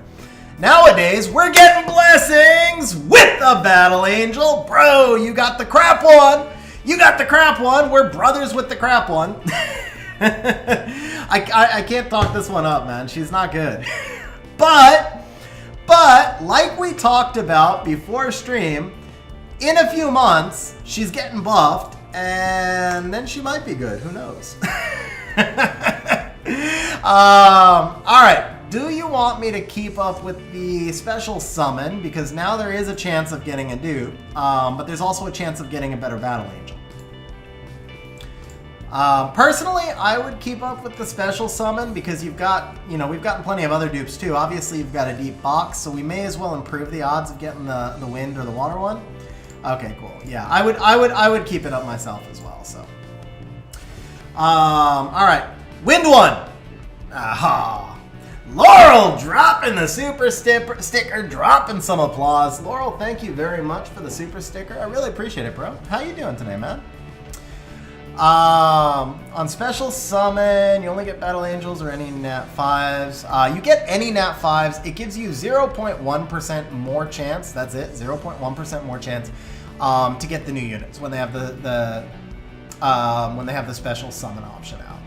S1: Nowadays, we're getting blessings with a Battle Angel. Bro, you got the crap one. You got the crap one. We're brothers with the crap one. I can't talk this one up, man. She's not good. But like we talked about before stream, in a few months, she's getting buffed, and then she might be good. Who knows? All right. Do you want me to keep up with the special summon? Because now there is a chance of getting a dupe, but there's also a chance of getting a better Battle Angel. Personally, I would keep up with the special summon because you've got, we've gotten plenty of other dupes too. Obviously, you've got a deep box, so we may as well improve the odds of getting the wind or the water one. Okay, cool. Yeah, I would keep it up myself as well. So, All right. Wind one. Aha. Laurel dropping the super sticker, dropping some applause. Laurel, thank you very much for the super sticker. I really appreciate it, bro. How you doing today, man? On special summon, you only get battle angels or any nat 5s. You get any nat 5s. It gives you 0.1% more chance. That's it, 0.1% more chance to get the new units when they have the special summon option out.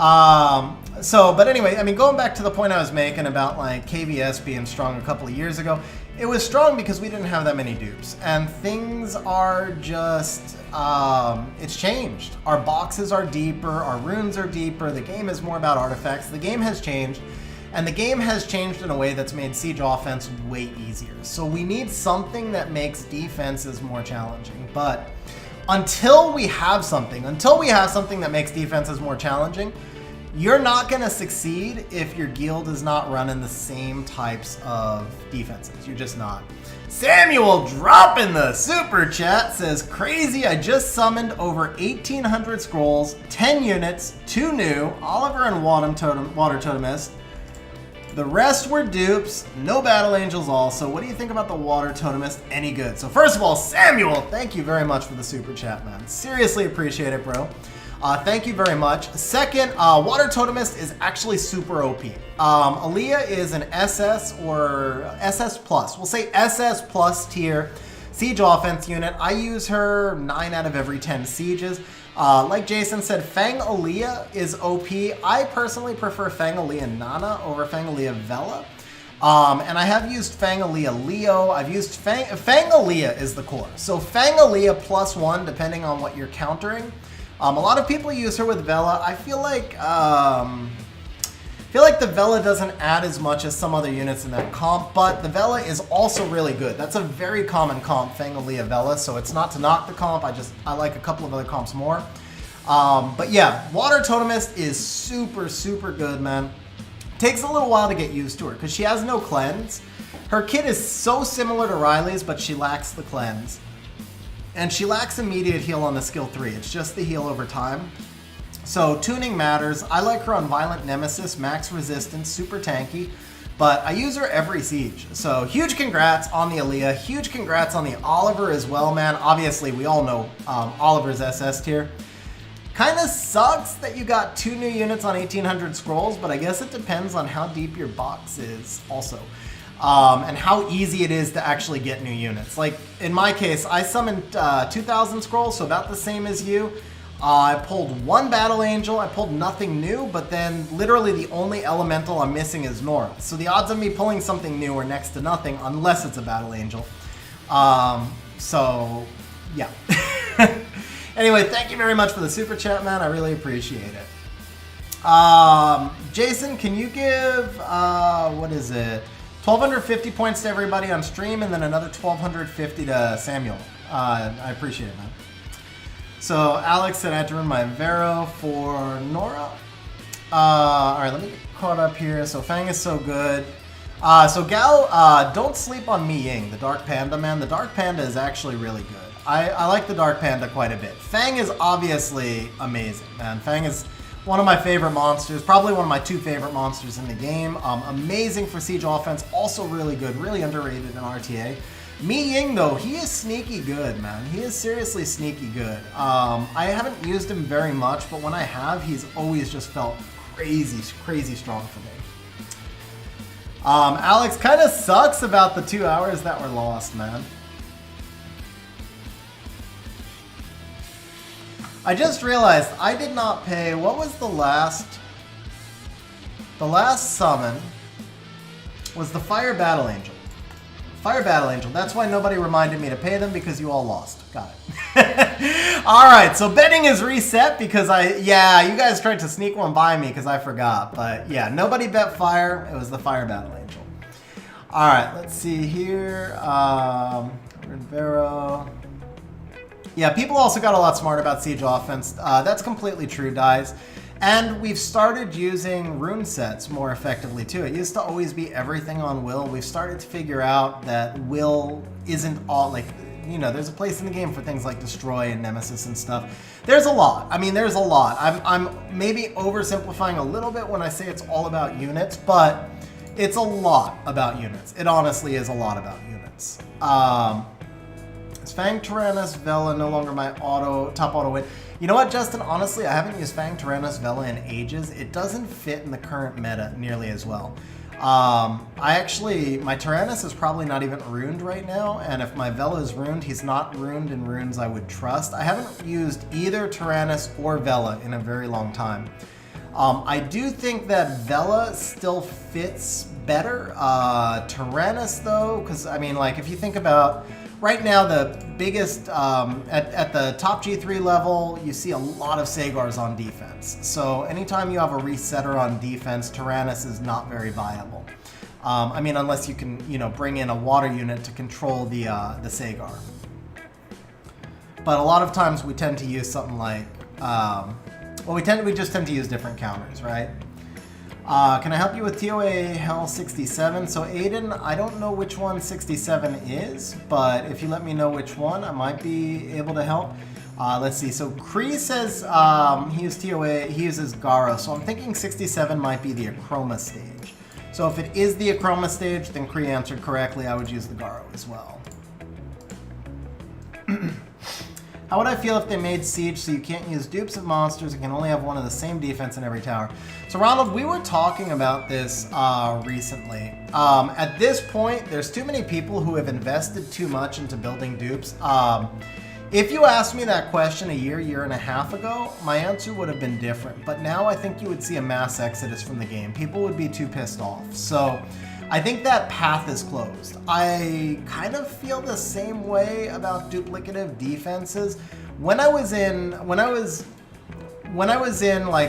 S1: But anyway, I mean, going back to the point I was making about like KVS being strong a couple of years ago, it was strong because we didn't have that many dupes, and things are just, it's changed. Our boxes are deeper, our runes are deeper, the game is more about artifacts, the game has changed, and the game has changed in a way that's made siege offense way easier. So we need something that makes defenses more challenging, but until we have something that makes defenses more challenging, you're not going to succeed if your guild is not running the same types of defenses. You're just not. Samuel dropping the super chat says, crazy, I just summoned over 1,800 scrolls, 10 units, 2 new, Oliver and Water Totemist. The rest were dupes, no battle angels also. What do you think about the Water Totemist? Any good? So first of all, Samuel, thank you very much for the super chat, man. Seriously appreciate it, bro. Thank you very much. Second, Water Totemist is actually super OP. Aaliyah is an SS or SS plus. We'll say SS plus tier siege offense unit. I use her 9 out of every 10 sieges. Like Jason said, Fang Aaliyah is OP. I personally prefer Fang Aaliyah Nana over Fang Aaliyah Vela. And I have used Fang Aaliyah Leo. I've used Fang Aaliyah is the core. So Fang Aaliyah +1 depending on what you're countering. A lot of people use her with Vela. I feel like the Vela doesn't add as much as some other units in that comp, but the Vela is also really good. That's a very common comp, Fang Aaliyah Vela, so it's not to knock the comp. I like a couple of other comps more. But yeah, Water Totemist is super, super good, man. Takes a little while to get used to her because she has no cleanse. Her kit is so similar to Riley's, but she lacks the cleanse. And she lacks immediate heal on the skill 3. It's just the heal over time. So tuning matters. I like her on Violent Nemesis, max resistance, super tanky. But I use her every siege. So huge congrats on the Aaliyah. Huge congrats on the Oliver as well, man. Obviously, we all know Oliver's SS tier. Kind of sucks that you got 2 new units on 1,800 scrolls, but I guess it depends on how deep your box is also. And how easy it is to actually get new units. Like, in my case, I summoned 2,000 scrolls, so about the same as you. I pulled 1 Battle Angel, I pulled nothing new, but then literally the only elemental I'm missing is Nora. So the odds of me pulling something new are next to nothing, unless it's a Battle Angel. So, yeah. Anyway, thank you very much for the super chat, man. I really appreciate it. Jason, can you give, what is it? 1,250 points to everybody on stream, and then another 1,250 to Samuel. I appreciate it, man. So Alex said I had to run my Vero for Nora. All right, let me get caught up here. So Fang is so good. So Gal, don't sleep on Mi Ying, the Dark Panda, man. The Dark Panda is actually really good. I like the Dark Panda quite a bit. Fang is obviously amazing, man. Fang is one of my favorite monsters, probably one of my 2 favorite monsters in the game. Amazing for siege offense, also really good, really underrated in RTA. Mi Ying, though, he is sneaky good, man. He is seriously sneaky good. I haven't used him very much, but when I have, he's always just felt crazy, crazy strong for me. Alex, kind of sucks about the 2 hours that were lost, man. I just realized I did not pay, what was the last summon was the Fire Battle Angel. Fire Battle Angel, that's why nobody reminded me to pay them, because you all lost. Got it. Alright, so betting is reset because you guys tried to sneak one by me because I forgot. But yeah, nobody bet Fire, it was the Fire Battle Angel. Alright, let's see here. Vero. Yeah, people also got a lot smarter about siege offense. That's completely true, guys. And we've started using rune sets more effectively too. It used to always be everything on will. We've started to figure out that will isn't all, like, you know, there's a place in the game for things like Destroy and Nemesis and stuff. There's a lot. I mean, there's a lot. I'm maybe oversimplifying a little bit when I say it's all about units, but it's a lot about units. It honestly is a lot about units. Is Fang Tyrannus Vela no longer my top auto win? You know what, Justin? Honestly, I haven't used Fang Tyrannus Vela in ages. It doesn't fit in the current meta nearly as well. My Tyrannus is probably not even ruined right now, and if my Vela is ruined, he's not ruined in runes I would trust. I haven't used either Tyrannus or Vela in a very long time. I do think that Vela still fits better. Tyrannus, though, because, I mean, like, if you think about right now, the biggest, at the top G3 level, you see a lot of Sagars on defense. So anytime you have a resetter on defense, Tyrannus is not very viable. I mean, unless you can, you know, bring in a water unit to control the Sagar. But a lot of times we tend to use something like, we just tend to use different counters, right? Can I help you with TOA Hell 67? So Aiden, I don't know which one 67 is, but if you let me know which one, I might be able to help. Let's see. So Kree says he uses TOA, he uses Garo. So I'm thinking 67 might be the Achroma stage. So if it is the Achroma stage, then Kree answered correctly. I would use the Garo as well. How would I feel if they made Siege so you can't use dupes of monsters and can only have one of the same defense in every tower? So Ronald, we were talking about this recently. At this point, there's too many people who have invested too much into building dupes. If you asked me that question a year and a half ago, my answer would have been different. But now I think you would see a mass exodus from the game. People would be too pissed off. So I think that path is closed. I kind of feel the same way about duplicative defenses. When I was in like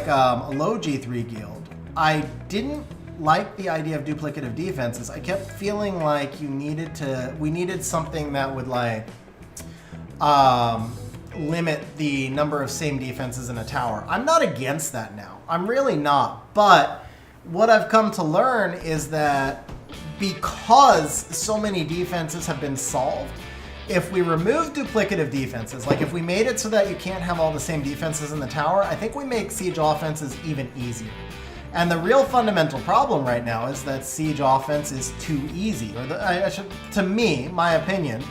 S1: a low G3 guild, I didn't like the idea of duplicative defenses. I kept feeling like we needed something that would like limit the number of same defenses in a tower. I'm not against that now. I'm really not. But what I've come to learn is that because so many defenses have been solved, if we remove duplicative defenses, like if we made it so that you can't have all the same defenses in the tower, I think we make Siege offenses even easier. And the real fundamental problem right now is that Siege offense is too easy. Or to me, my opinion,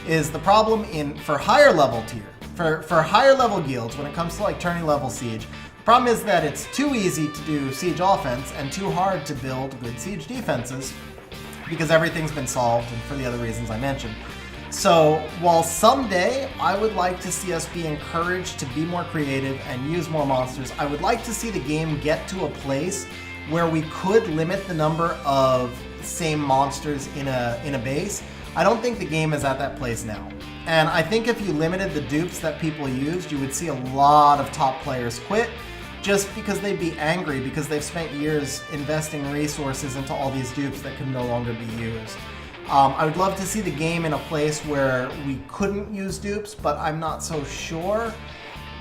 S1: is the problem for higher level tier, for higher level guilds when it comes to like tourney level Siege. Problem is that it's too easy to do Siege offense and too hard to build good Siege defenses because everything's been solved and for the other reasons I mentioned. So while someday I would like to see us be encouraged to be more creative and use more monsters, I would like to see the game get to a place where we could limit the number of same monsters in a base. I don't think the game is at that place now. And I think if you limited the dupes that people used, you would see a lot of top players quit just because they'd be angry because they've spent years investing resources into all these dupes that could no longer be used. I would love to see the game in a place where we couldn't use dupes, but I'm not so sure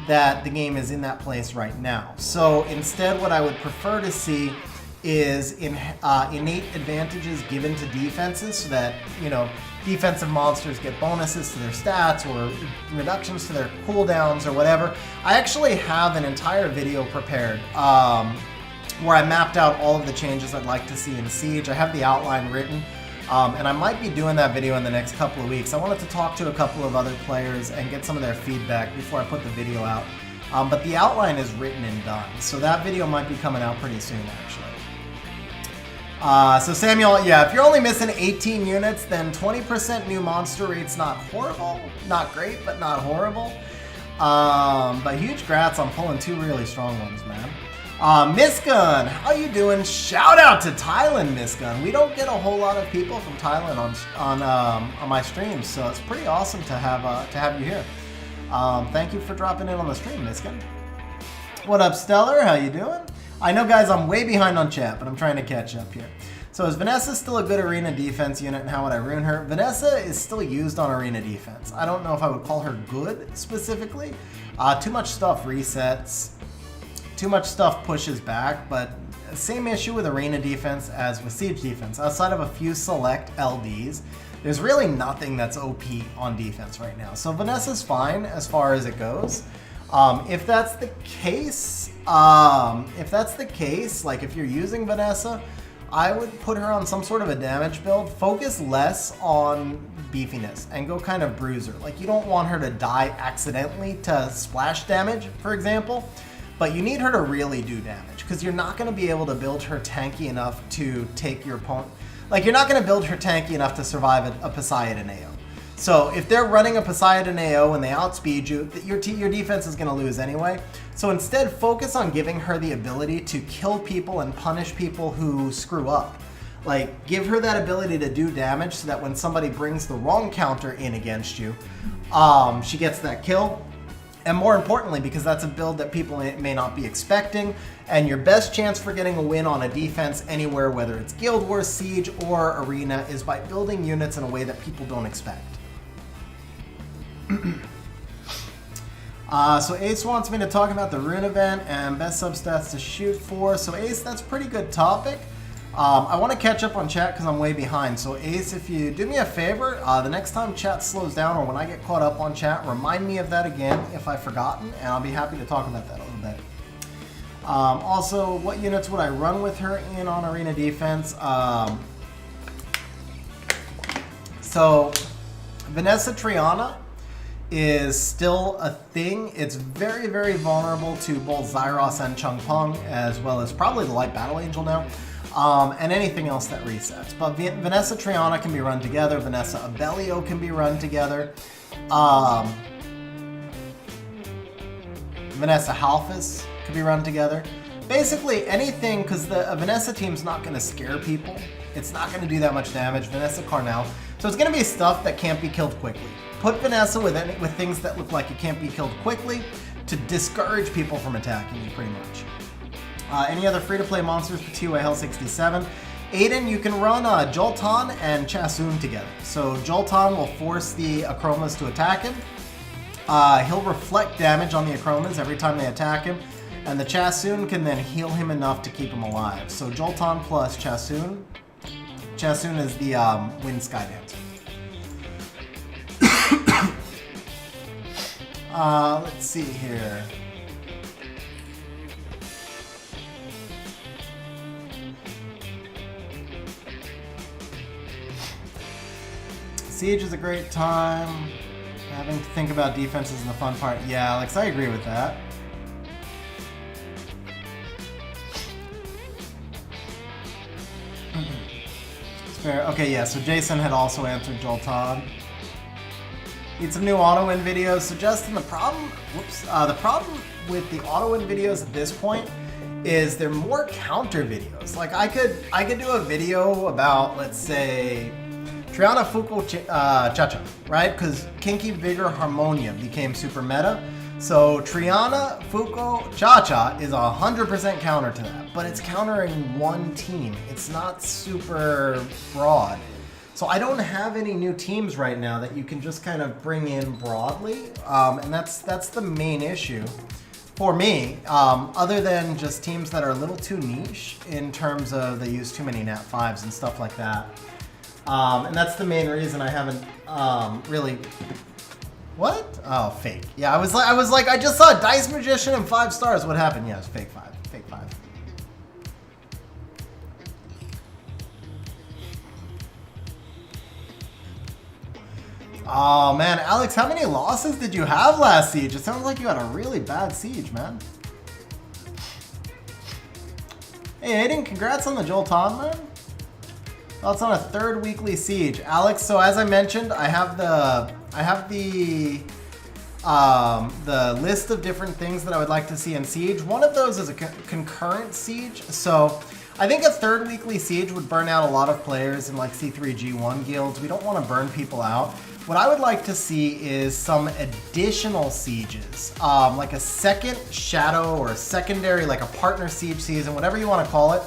S1: that the game is in that place right now. So instead, what I would prefer to see is innate advantages given to defenses so that, you know, defensive monsters get bonuses to their stats or reductions to their cooldowns or whatever. I actually have an entire video prepared where I mapped out all of the changes I'd like to see in Siege. I have the outline written, and I might be doing that video in the next couple of weeks. I wanted to talk to a couple of other players and get some of their feedback before I put the video out. But the outline is written and done, so that video might be coming out pretty soon, actually. So Samuel, yeah, if you're only missing 18 units, then 20% new monster rate's not horrible. Not great, but not horrible. But huge grats on pulling two really strong ones, man. Misgun, how you doing? Shout out to Thailand, Misgun. We don't get a whole lot of people from Thailand on my streams, so it's pretty awesome to have you here. Thank you for dropping in on the stream, Misgun. What up, Stellar? How you doing? I know, guys, I'm way behind on chat, but I'm trying to catch up here. So is Vanessa still a good arena defense unit, and how would I ruin her? Vanessa is still used on arena defense. I don't know if I would call her good specifically. Too much stuff resets. Too much stuff pushes back, but same issue with arena defense as with siege defense. Outside of a few select LDs, there's really nothing that's OP on defense right now. So Vanessa's fine as far as it goes. If that's the case, like if you're using Vanessa, I would put her on some sort of a damage build. Focus less on beefiness and go kind of bruiser. Like you don't want her to die accidentally to splash damage, for example, but you need her to really do damage because you're not going to be able to build her tanky enough to take your opponent. Like you're not going to build her tanky enough to survive a Poseidon AO. So if they're running a Poseidon AO and they outspeed you, your defense is going to lose anyway. So instead, focus on giving her the ability to kill people and punish people who screw up. Like, give her that ability to do damage so that when somebody brings the wrong counter in against you, she gets that kill. And more importantly, because that's a build that people may not be expecting, and your best chance for getting a win on a defense anywhere, whether it's Guild Wars, Siege, or Arena, is by building units in a way that people don't expect. So Ace wants me to talk about the Rune event and best substats to shoot for. So Ace, that's a pretty good topic. I want to catch up on chat because I'm way behind. So Ace, if you do me a favor, the next time chat slows down or when I get caught up on chat, remind me of that again if I've forgotten, and I'll be happy to talk about that a little bit. Also, what units would I run with her in on Arena Defense? So Vanessa Triana is still a thing. It's very, very vulnerable to both Zyros and Chung Peng, as well as probably the Light Battle Angel now, and anything else that resets. But Vanessa Triana can be run together. Vanessa Abellio can be run together. Vanessa Halfus can be run together. Basically anything, because the Vanessa team's not going to scare people. It's not going to do that much damage. Vanessa Carnell. So it's going to be stuff that can't be killed quickly. Put Vanessa with things that look like it can't be killed quickly to discourage people from attacking you, pretty much. Any other free-to-play monsters for TOA Hell 67? Aiden, you can run Jolton and Chasun together. So Jolton will force the Akromas to attack him. He'll reflect damage on the Akromas every time they attack him. And the Chasun can then heal him enough to keep him alive. So Jolton plus Chasun. Chasun is the Wind Sky Dancer. Let's see here. Siege is a great time. Having to think about defenses is the fun part. Yeah, Alex, I agree with that. It's fair. Okay, yeah, so Jason had also answered Jolton. Need some new auto-win videos. So Justin, the problem with the auto-win videos at this point is they're more counter videos. Like I could do a video about, let's say, Triana Fuku Cha-Cha, right? Because Kinky Vigor Harmonia became super meta. So Triana Fuku Cha-Cha is 100% counter to that, but it's countering one team. It's not super broad. So I don't have any new teams right now that you can just kind of bring in broadly, and that's the main issue for me, other than just teams that are a little too niche in terms of they use too many Nat 5s and stuff like that. And that's the main reason I haven't really... What? Oh, fake. Yeah, I was like, I just saw Dice Magician and 5 stars. What happened? Yeah, it's fake 5. Fake 5. Oh man, Alex, how many losses did you have last siege? It sounds like you had a really bad siege, man. Hey Aiden, congrats on the Jolton, man. Thoughts on a 3rd weekly siege, Alex. So as I mentioned, I have the list of different things that I would like to see in siege. One of those is a concurrent siege. So I think a 3rd weekly siege would burn out a lot of players in like C3G1 guilds. We don't want to burn people out. What I would like to see is some additional sieges, like a second shadow or a secondary, like a partner siege season, whatever you want to call it.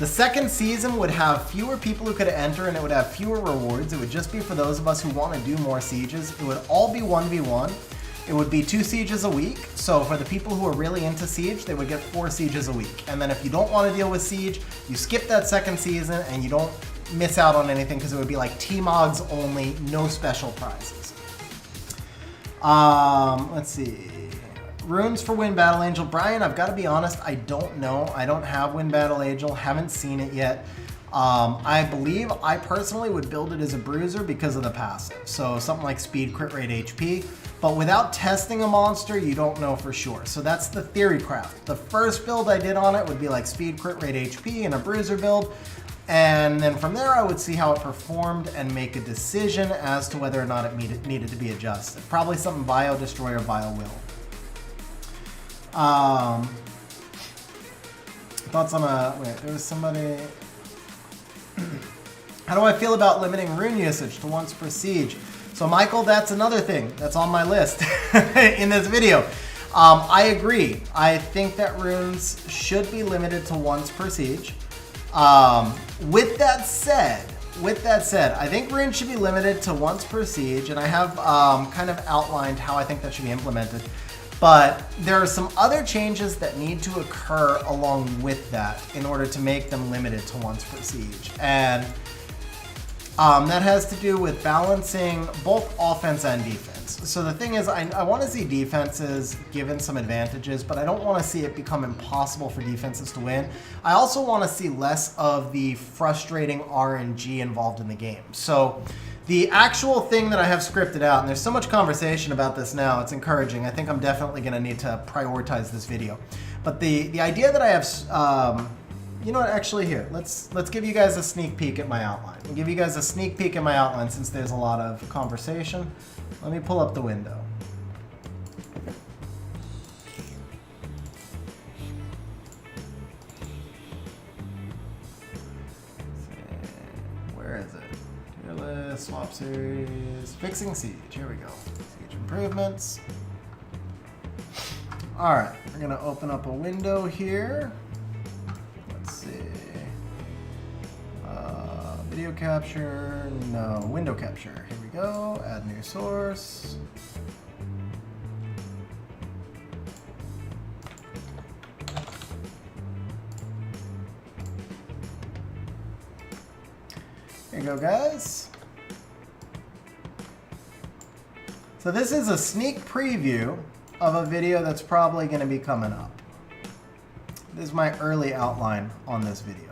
S1: The second season would have fewer people who could enter and it would have fewer rewards. It would just be for those of us who want to do more sieges. It would all be 1v1. it would be 2 sieges a week. So for the people who are really into siege, they would get 4 sieges a week. And then if you don't want to deal with siege, you skip that second season and you don't miss out on anything because it would be like T-Mogs only, no special prizes. Let's see. Runes for Wind Battle Angel. Brian, I've got to be honest, I don't know. I don't have Wind Battle Angel, haven't seen it yet. I believe I personally would build it as a bruiser because of the passive. So something like speed, crit rate, HP. But without testing a monster, you don't know for sure. So that's the theory craft. The first build I did on it would be like speed, crit rate, HP and a bruiser build. And then from there, I would see how it performed and make a decision as to whether or not it needed to be adjusted. Probably something Bio Destroy or Bio Will. Thoughts on wait, there was somebody... How do I feel about limiting rune usage to once per siege? So Michael, that's another thing that's on my list in this video. I agree. I think that runes should be limited to once per siege. With that said, I think runes should be limited to once per siege, and I have kind of outlined how I think that should be implemented. But there are some other changes that need to occur along with that in order to make them limited to once per siege. And that has to do with balancing both offense and defense. So the thing is, I want to see defenses given some advantages, but I don't want to see it become impossible for defenses to win. I also want to see less of the frustrating RNG involved in the game. So the actual thing that I have scripted out, and there's so much conversation about this now, it's encouraging. I think I'm definitely going to need to prioritize this video. But the idea that I have, you know what, actually here, let's give you guys a sneak peek at my outline. I'll give you guys a sneak peek at my outline since there's a lot of conversation. Let me pull up the window. Where is it? Tier list, swap series, fixing siege. Here we go. Siege improvements. All right, we're gonna open up a window here. Let's see. Video capture, no, window capture. Here we go, add new source. Here you go, guys. So this is a sneak preview of a video that's probably going to be coming up. This is my early outline on this video.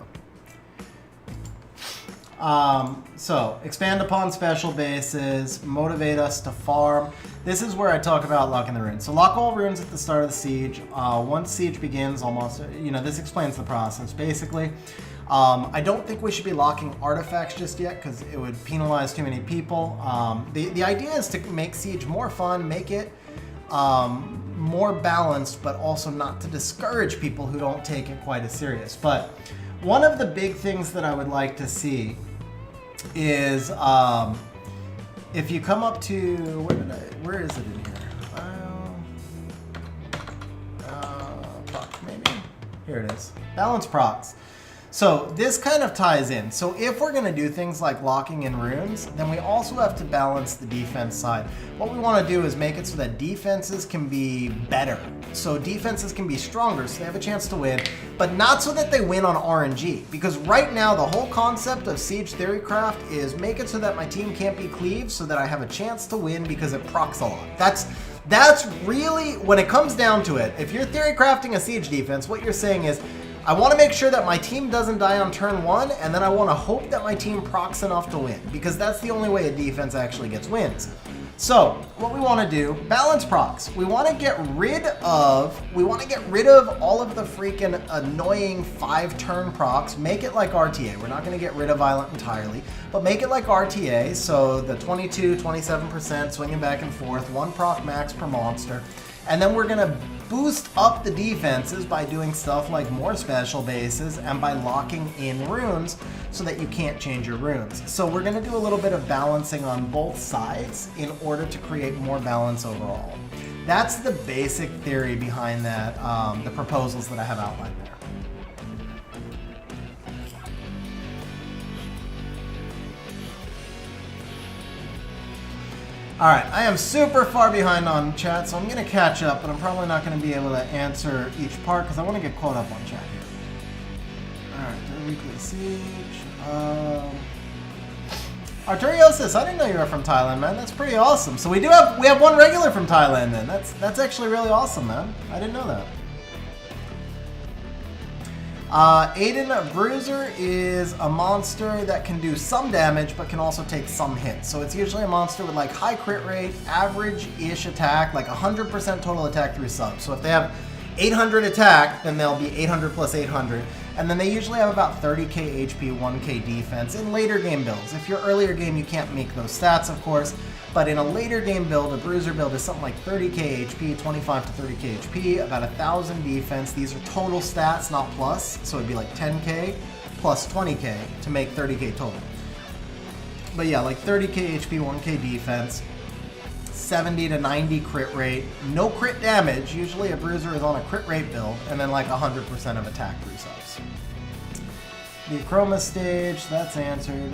S1: So expand upon special bases, motivate us to farm. This is where I talk about locking the runes. So lock all runes at the start of the siege. Once siege begins, almost, this explains the process basically. I don't think we should be locking artifacts just yet because it would penalize too many people. The idea is to make siege more fun, make it more balanced, but also not to discourage people who don't take it quite as serious. But one of the big things that I would like to see is if you come up to, where is it in here? Proc maybe? Here it is. Balance procs. So this kind of ties in. So if we're going to do things like locking in runes, then we also have to balance the defense side. What we want to do is make it so that defenses can be better. So defenses can be stronger so they have a chance to win, but not so that they win on RNG. Because right now the whole concept of Siege Theorycraft is make it so that my team can't be cleaved so that I have a chance to win because it procs a lot. That's really, when it comes down to it, if you're theory crafting a siege defense, what you're saying is, I want to make sure that my team doesn't die on turn 1, and then I want to hope that my team procs enough to win, because that's the only way a defense actually gets wins. So, what we want to do, balance procs. We want to get rid of all of the freaking annoying 5-turn procs, make it like RTA. We're not going to get rid of Violent entirely, but make it like RTA, so the 22, 27% swinging back and forth, 1 proc max per monster, and then we're going to boost up the defenses by doing stuff like more special bases and by locking in runes so that you can't change your runes. So we're going to do a little bit of balancing on both sides in order to create more balance overall. That's the basic theory behind that, the proposals that I have outlined there. Alright, I am super far behind on chat, so I'm going to catch up, but I'm probably not going to be able to answer each part because I want to get caught up on chat here. Alright, the weekly siege. Arturiosis, I didn't know you were from Thailand, man. That's pretty awesome. So we have one regular from Thailand then. That's actually really awesome, man. I didn't know that. Aiden Bruiser is a monster that can do some damage, but can also take some hits. So it's usually a monster with like high crit rate, average-ish attack, like 100% total attack through sub. So if they have 800 attack, then they'll be 800 plus 800. And then they usually have about 30k HP, 1k defense in later game builds. If you're earlier game, you can't make those stats, of course. But in a later game build, a Bruiser build is something like 30k HP, 25 to 30k HP, about 1,000 defense. These are total stats, not plus. So it'd be like 10k plus 20k to make 30k total. But yeah, like 30k HP, 1k defense, 70 to 90 crit rate, no crit damage. Usually a Bruiser is on a crit rate build, and then like 100% of attack through subs. The Chroma stage, that's answered.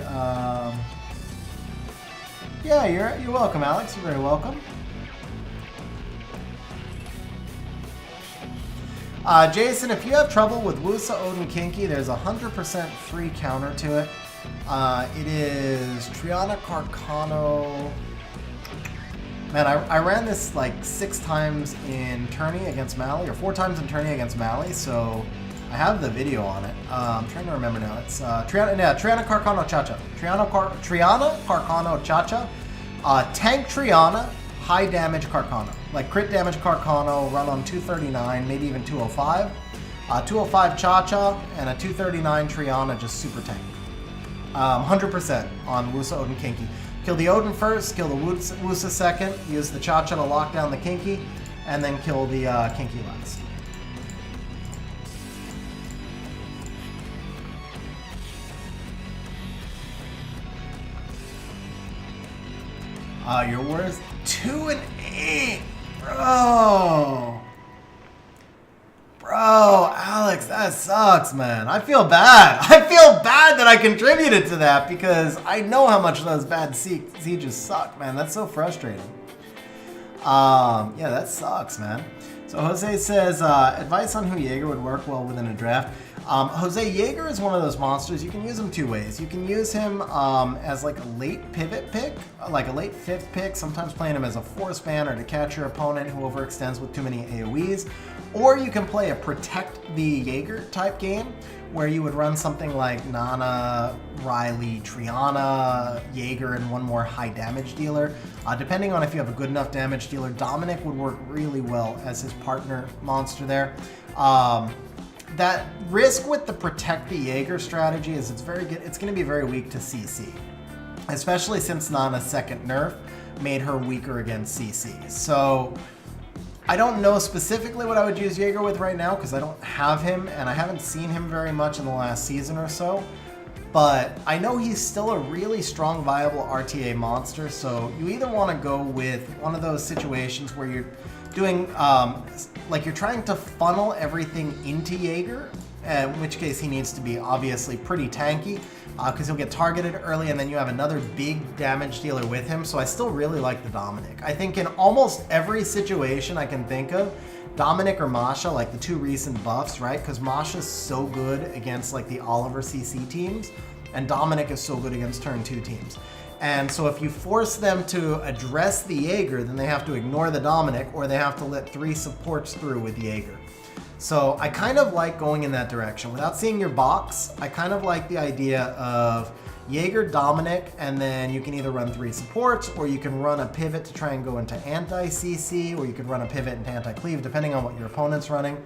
S1: Yeah, you're welcome, Alex. You're very welcome. Jason, if you have trouble with Wusa Odin Kinky, there's a 100% free counter to it. It is Triana Carcano. Man, I ran this like 6 times in tourney against Mali, or 4 times in tourney against Mali, so I have the video on it. I'm trying to remember now. It's Triana Carcano Chacha. Triana Carcano Chacha. Tank Triana, high damage Carcano. Like crit damage Carcano, run on 239, maybe even 205. 205 Chacha, and a 239 Triana, just super tank. 100% on Wusa Odin Kinky. Kill the Odin first, kill the Wusa second, use the Cha-Cha to lock down the Kinky, and then kill the Kinky last. You're worth 2 and 8, bro. Bro, Alex, that sucks, man. I feel bad. I feel bad that I contributed to that because I know how much those bad sieges suck, man. That's so frustrating. Yeah, that sucks, man. So Jose says, advice on who Jaeger would work well within a draft. Jose, Jaeger is one of those monsters. You can use him 2 ways. You can use him as like a late pivot pick, like a late 5th pick, sometimes playing him as a force banner to catch your opponent who overextends with too many AoEs. Or you can play a protect the Jaeger type game where you would run something like Nana, Riley, Triana, Jaeger, and one more high damage dealer. Depending on if you have a good enough damage dealer, Dominic would work really well as his partner monster there. That risk with the protect the Jaeger strategy is it's very good. It's going to be very weak to CC, especially since Nana's second nerf made her weaker against CC. So I don't know specifically what I would use Jaeger with right now because I don't have him and I haven't seen him very much in the last season or so. But I know he's still a really strong, viable RTA monster. So you either want to go with one of those situations where you're doing, like you're trying to funnel everything into Jaeger, in which case he needs to be obviously pretty tanky because he'll get targeted early and then you have another big damage dealer with him. So I still really like the Dominic. I think in almost every situation I can think of, Dominic or Masha, like the 2 recent buffs, right? Because Masha's so good against like the Oliver CC teams and Dominic is so good against turn 2 teams. And so if you force them to address the Jaeger, then they have to ignore the Dominic or they have to let 3 supports through with Jaeger. So I kind of like going in that direction. Without seeing your box, I kind of like the idea of Jaeger, Dominic, and then you can either run 3 supports or you can run a pivot to try and go into anti-CC or you could run a pivot into anti-cleave depending on what your opponent's running.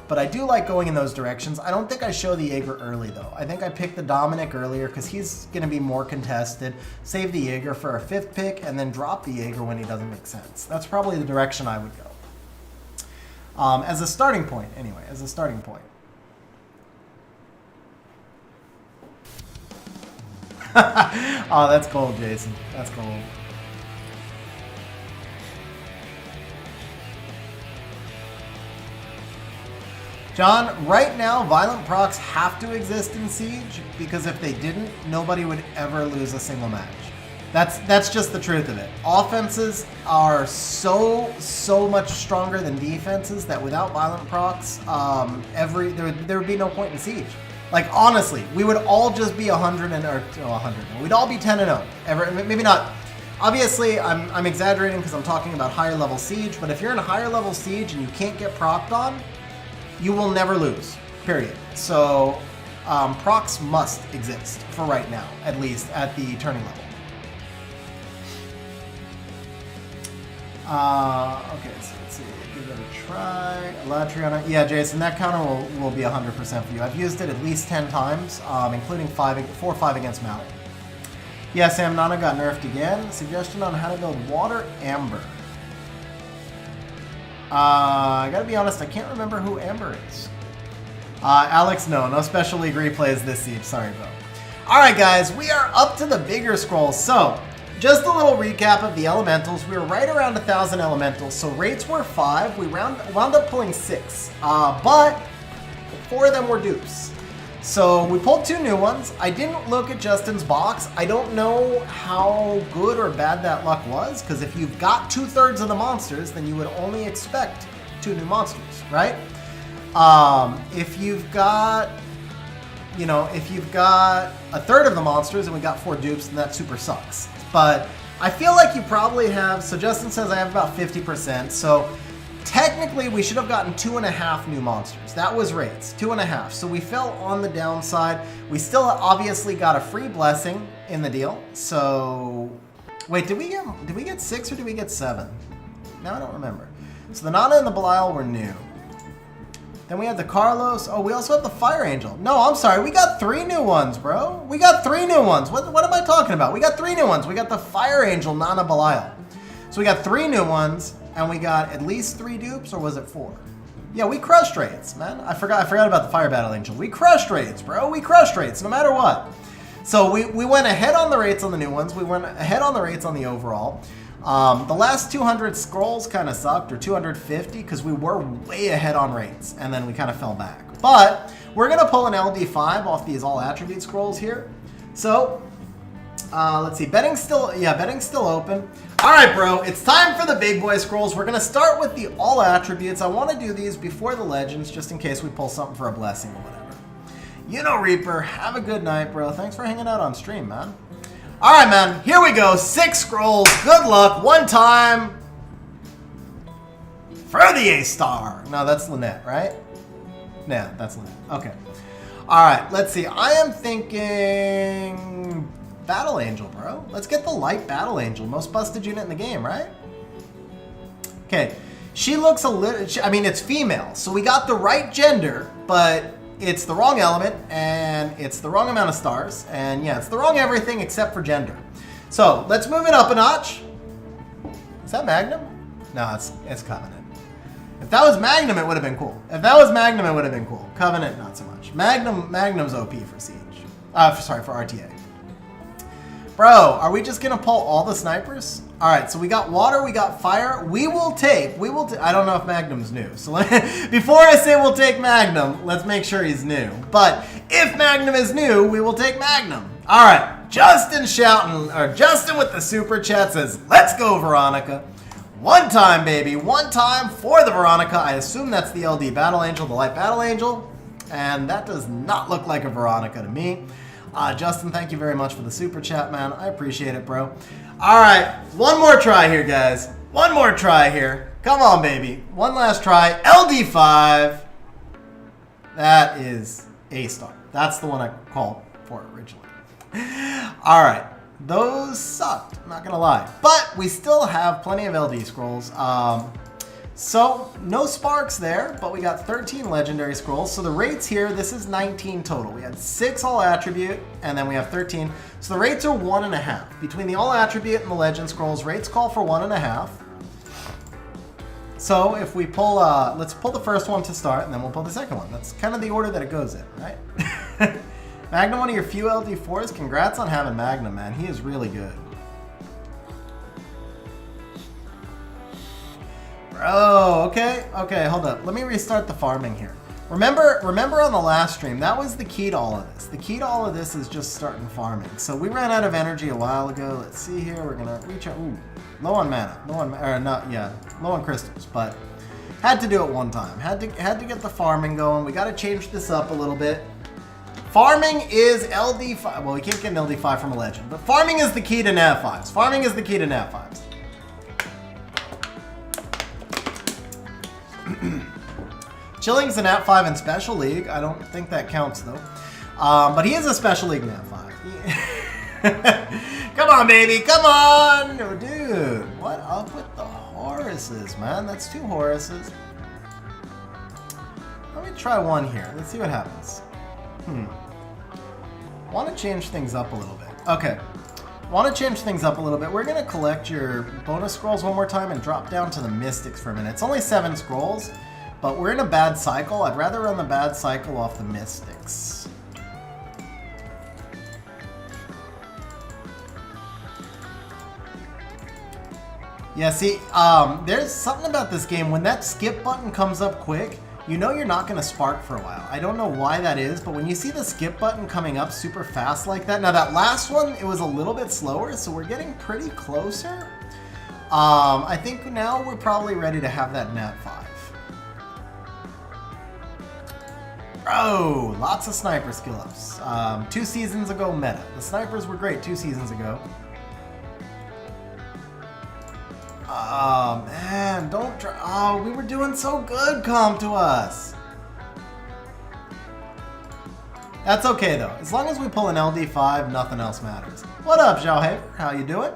S1: But I do like going in those directions. I don't think I show the Jaeger early though. I think I picked the Dominic earlier because he's going to be more contested. Save the Jaeger for a 5th pick and then drop the Jaeger when he doesn't make sense. That's probably the direction I would go. As a starting point, anyway, as a starting point. Oh, that's cold, Jason. That's cold. John, right now, violent procs have to exist in Siege because if they didn't, nobody would ever lose a single match. That's just the truth of it. Offenses are so much stronger than defenses that without violent procs, there would be no point in Siege. Like honestly, we would all just be 100. We'd all be 10-0. Maybe not. Obviously, I'm exaggerating because I'm talking about higher level Siege. But if you're in a higher level Siege and you can't get procced on, you will never lose. Period. So procs must exist for right now, at least at the turning level. Okay, so let's see. Give it a try. Latriana. Yeah, Jason, that counter will be 100% for you. I've used it at least 10 times, including 4-5 against Mally. Yeah, Sam, Nana got nerfed again. Suggestion on how to build Water Amber. I gotta be honest, I can't remember who Amber is. Alex, no special league replays this Siege. Sorry, bro. Alright, guys, we are up to the bigger scrolls. So, just a little recap of the elementals. We were right around 1,000 elementals, so rates were 5. We wound up pulling 6, but 4 of them were dupes. So we pulled 2 new ones. I didn't look at Justin's box. I don't know how good or bad that luck was, because if you've got 2/3 of the monsters, then you would only expect 2 new monsters, right? If you've got 1/3 of the monsters and we got 4 dupes, then that super sucks. But I feel like you probably have, so Justin says I have about 50%, so technically we should have gotten 2.5 new monsters. That was rates, 2.5. So we fell on the downside. We still obviously got a free blessing in the deal. So, wait, did we get 6 or did we get 7? Now I don't remember. So the Nana and the Belial were new. Then we had the Carlos. Oh, we also have the Fire Angel. No, I'm sorry. We got 3 new ones, bro. We got 3 new ones. What am I talking about? We got 3 new ones. We got the Fire Angel, Nana, Belial. So we got 3 new ones, and we got at least 3 dupes, or was it 4? Yeah, we crushed rates, man. I forgot about the Fire Battle Angel. We crushed rates, bro. We crushed rates, no matter what. So we went ahead on the rates on the new ones. We went ahead on the rates on the overall. The last 200 scrolls kind of sucked, or 250, because we were way ahead on rates, and then we kind of fell back. But we're going to pull an LD5 off these all attribute scrolls here. So, let's see. Betting's still open. All right, bro, it's time for the big boy scrolls. We're going to start with the all attributes. I want to do these before the legends, just in case we pull something for a blessing or whatever. You know, Reaper, have a good night, bro. Thanks for hanging out on stream, man. All right, man, here we go. 6 scrolls. Good luck. One time for the A-star. No, that's Lynette, right? Yeah, that's Lynette. Okay. All right, let's see. I am thinking Battle Angel, bro. Let's get the light Battle Angel. Most busted unit in the game, right? Okay. She looks a little... I mean, it's female, so we got the right gender, but... it's the wrong element, and it's the wrong amount of stars, and yeah, it's the wrong everything except for gender. So, let's move it up a notch. Is that Magnum? No, it's Covenant. If that was Magnum, it would have been cool. Covenant, not so much. Magnum's OP for Siege. Sorry, for RTA. Bro, are we just gonna pull all the snipers? All right, so we got water, we got fire. We will take. I don't know if Magnum's new. So before I say we'll take Magnum, let's make sure he's new. But if Magnum is new, we will take Magnum. All right, Justin with the super chat says, "Let's go, Veronica." One time, baby, one time for the Veronica. I assume that's the LD Battle Angel, the Light Battle Angel, and that does not look like a Veronica to me. Justin, thank you very much for the super chat, man. I appreciate it, bro. All right, one more try here, guys. One more try here. Come on, baby. One last try. LD5. That is A-star. That's the one I called for originally. All right. Those sucked, I'm not going to lie. But we still have plenty of LD scrolls. So, no sparks there, but we got 13 legendary scrolls. So the rates here, this is 19 total. We had 6 all attribute, and then we have 13. So the rates are 1.5. Between the all attribute and the legend scrolls, rates call for 1.5. So if we pull, let's pull the first one to start, and then we'll pull the second one. That's kind of the order that it goes in, right? Magnum, one of your few LD4s. Congrats on having Magnum, man. He is really good. Bro, okay, hold up. Let me restart the farming here. Remember on the last stream, that was the key to all of this. The key to all of this is just starting farming. So we ran out of energy a while ago. Let's see here. We're gonna reach out. Ooh, low on mana. Low on crystals. But had to do it one time. Had to get the farming going. We got to change this up a little bit. Farming is LD5. Well, we can't get an LD5 from a legend, but farming is the key to nat 5s. Farming is the key to nat 5s. Chilling's a nat 5 in Special League. I don't think that counts though. But he is a Special League nat 5. Come on, baby. Come on. Oh, dude. What up with the Horuses, man? That's 2 Horuses. Let me try one here. Let's see what happens. Want to change things up a little bit. Okay. Want to change things up a little bit. We're going to collect your bonus scrolls one more time and drop down to the Mystics for a minute. It's only 7 scrolls, but we're in a bad cycle. I'd rather run the bad cycle off the Mystics. Yeah, see, there's something about this game. When that skip button comes up quick, you know you're not going to spark for a while. I don't know why that is, but when you see the skip button coming up super fast like that, now that last one, it was a little bit slower, so we're getting pretty closer. I think now we're probably ready to have that nat 5. Oh, lots of sniper skill ups. 2 seasons ago meta. The snipers were great 2 seasons ago. Oh, man, don't try. Oh, we were doing so good, come to us. That's okay, though. As long as we pull an LD5, nothing else matters. What up, Zhao? How you doing?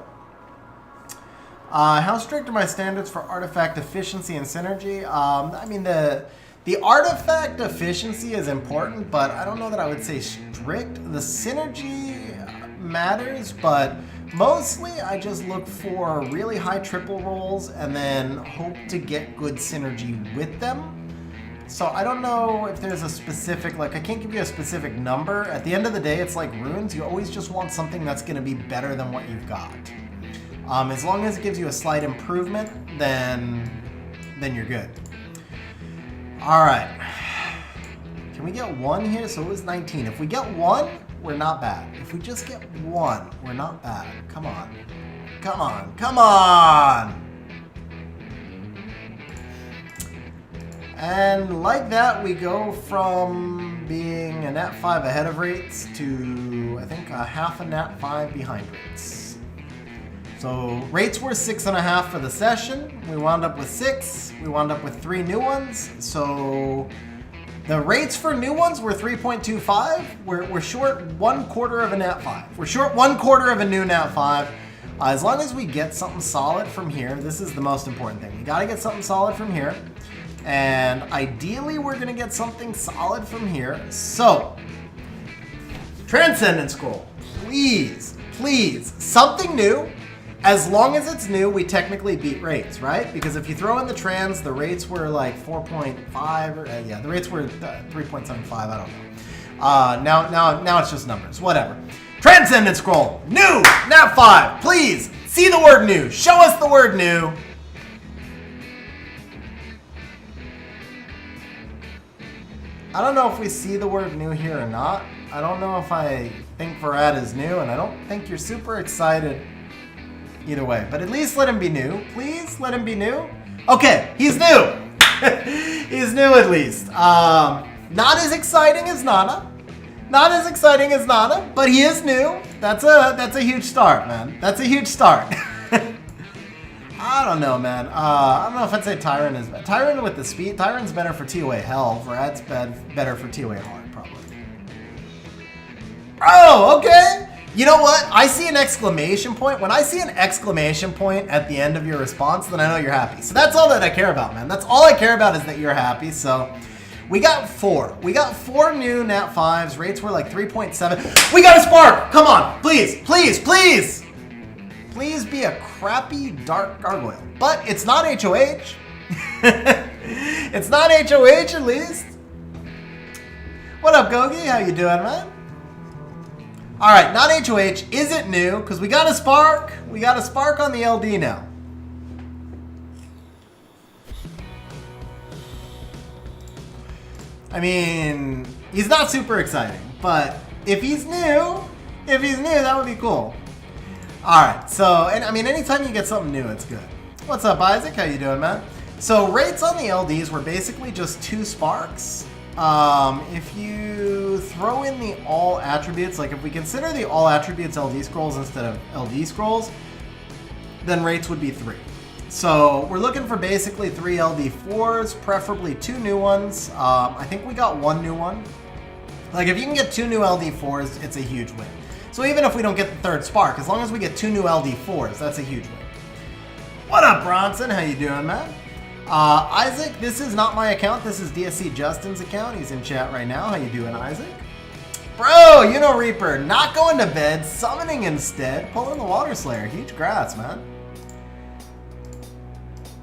S1: How strict are my standards for artifact efficiency and synergy? I mean, the artifact efficiency is important, but I don't know that I would say strict. The synergy matters, but mostly I just look for really high triple rolls and then hope to get good synergy with them. So I don't know if there's a specific, like I can't give you a specific number. At the end of the day, it's like runes. You always just want something that's going to be better than what you've got. As long as it gives you a slight improvement, then you're good. All right. Can we get 1 here? So it was 19. If we get 1, we're not bad. If we just get 1, we're not bad. Come on. Come on. Come on! And like that, we go from being a nat 5 ahead of rates to, I think, a half a nat 5 behind rates. So rates were 6.5 for the session. We wound up with 6. We wound up with 3 new ones. So the rates for new ones were 3.25. We're short 1/4 of a nat 5. We're short 1/4 of a new nat 5. As long as we get something solid from here, this is the most important thing. We got to get something solid from here. And ideally, we're going to get something solid from here. So, Transcendent Scroll, please, please, something new. As long as it's new, we technically beat rates, right? Because if you throw in the trans, the rates were like 4.5, or yeah, the rates were 3.75, I don't know. Now it's just numbers, whatever. Transcendent Scroll, new, nat 5, please, see the word new, show us the word new. I don't know if we see the word new here or not. I don't know if I think Varad is new, and I don't think you're super excited either way. But at least let him be new. Please let him be new. Okay, he's new. He's new at least. Not as exciting as Nana. Not as exciting as Nana, but he is new. That's a huge start, man. That's a huge start. I don't know, man. I don't know if I'd say Tyrant is better. Tyrant with the speed. Tyrant's better for TOA Hell. Vrad's better for TOA Hard, probably. Oh, okay. You know what? I see an exclamation point. When I see an exclamation point at the end of your response, then I know you're happy. So that's all that I care about, man. That's all I care about is that you're happy. So we got 4. We got 4 new nat 5s. Rates were like 3.7. We got a spark. Come on. Please, please, please. Please be a crappy dark gargoyle. But it's not HOH. It's not HOH at least. What up, Gogi? How you doing, man? Alright, not HOH. Is it new? Because we got a spark. We got a spark on the LD now. I mean, he's not super exciting, but if he's new, that would be cool. All right, so, and I mean, anytime you get something new, it's good. What's up, Isaac? How you doing, man? So rates on the LDs were basically just 2 sparks. If you throw in the all attributes, like if we consider the all attributes LD scrolls instead of LD scrolls, then rates would be 3. So we're looking for basically 3 LD4s, preferably 2 new ones. I think we got 1 new one. Like if you can get 2 new LD4s, it's a huge win. So even if we don't get the 3rd spark, as long as we get 2 new LD4s, that's a huge win. What up, Bronson? How you doing, man? Isaac, this is not my account. This is DSC Justin's account. He's in chat right now. How you doing, Isaac? Bro, you know Reaper, not going to bed, summoning instead, pulling the Water Slayer. Huge grats, man.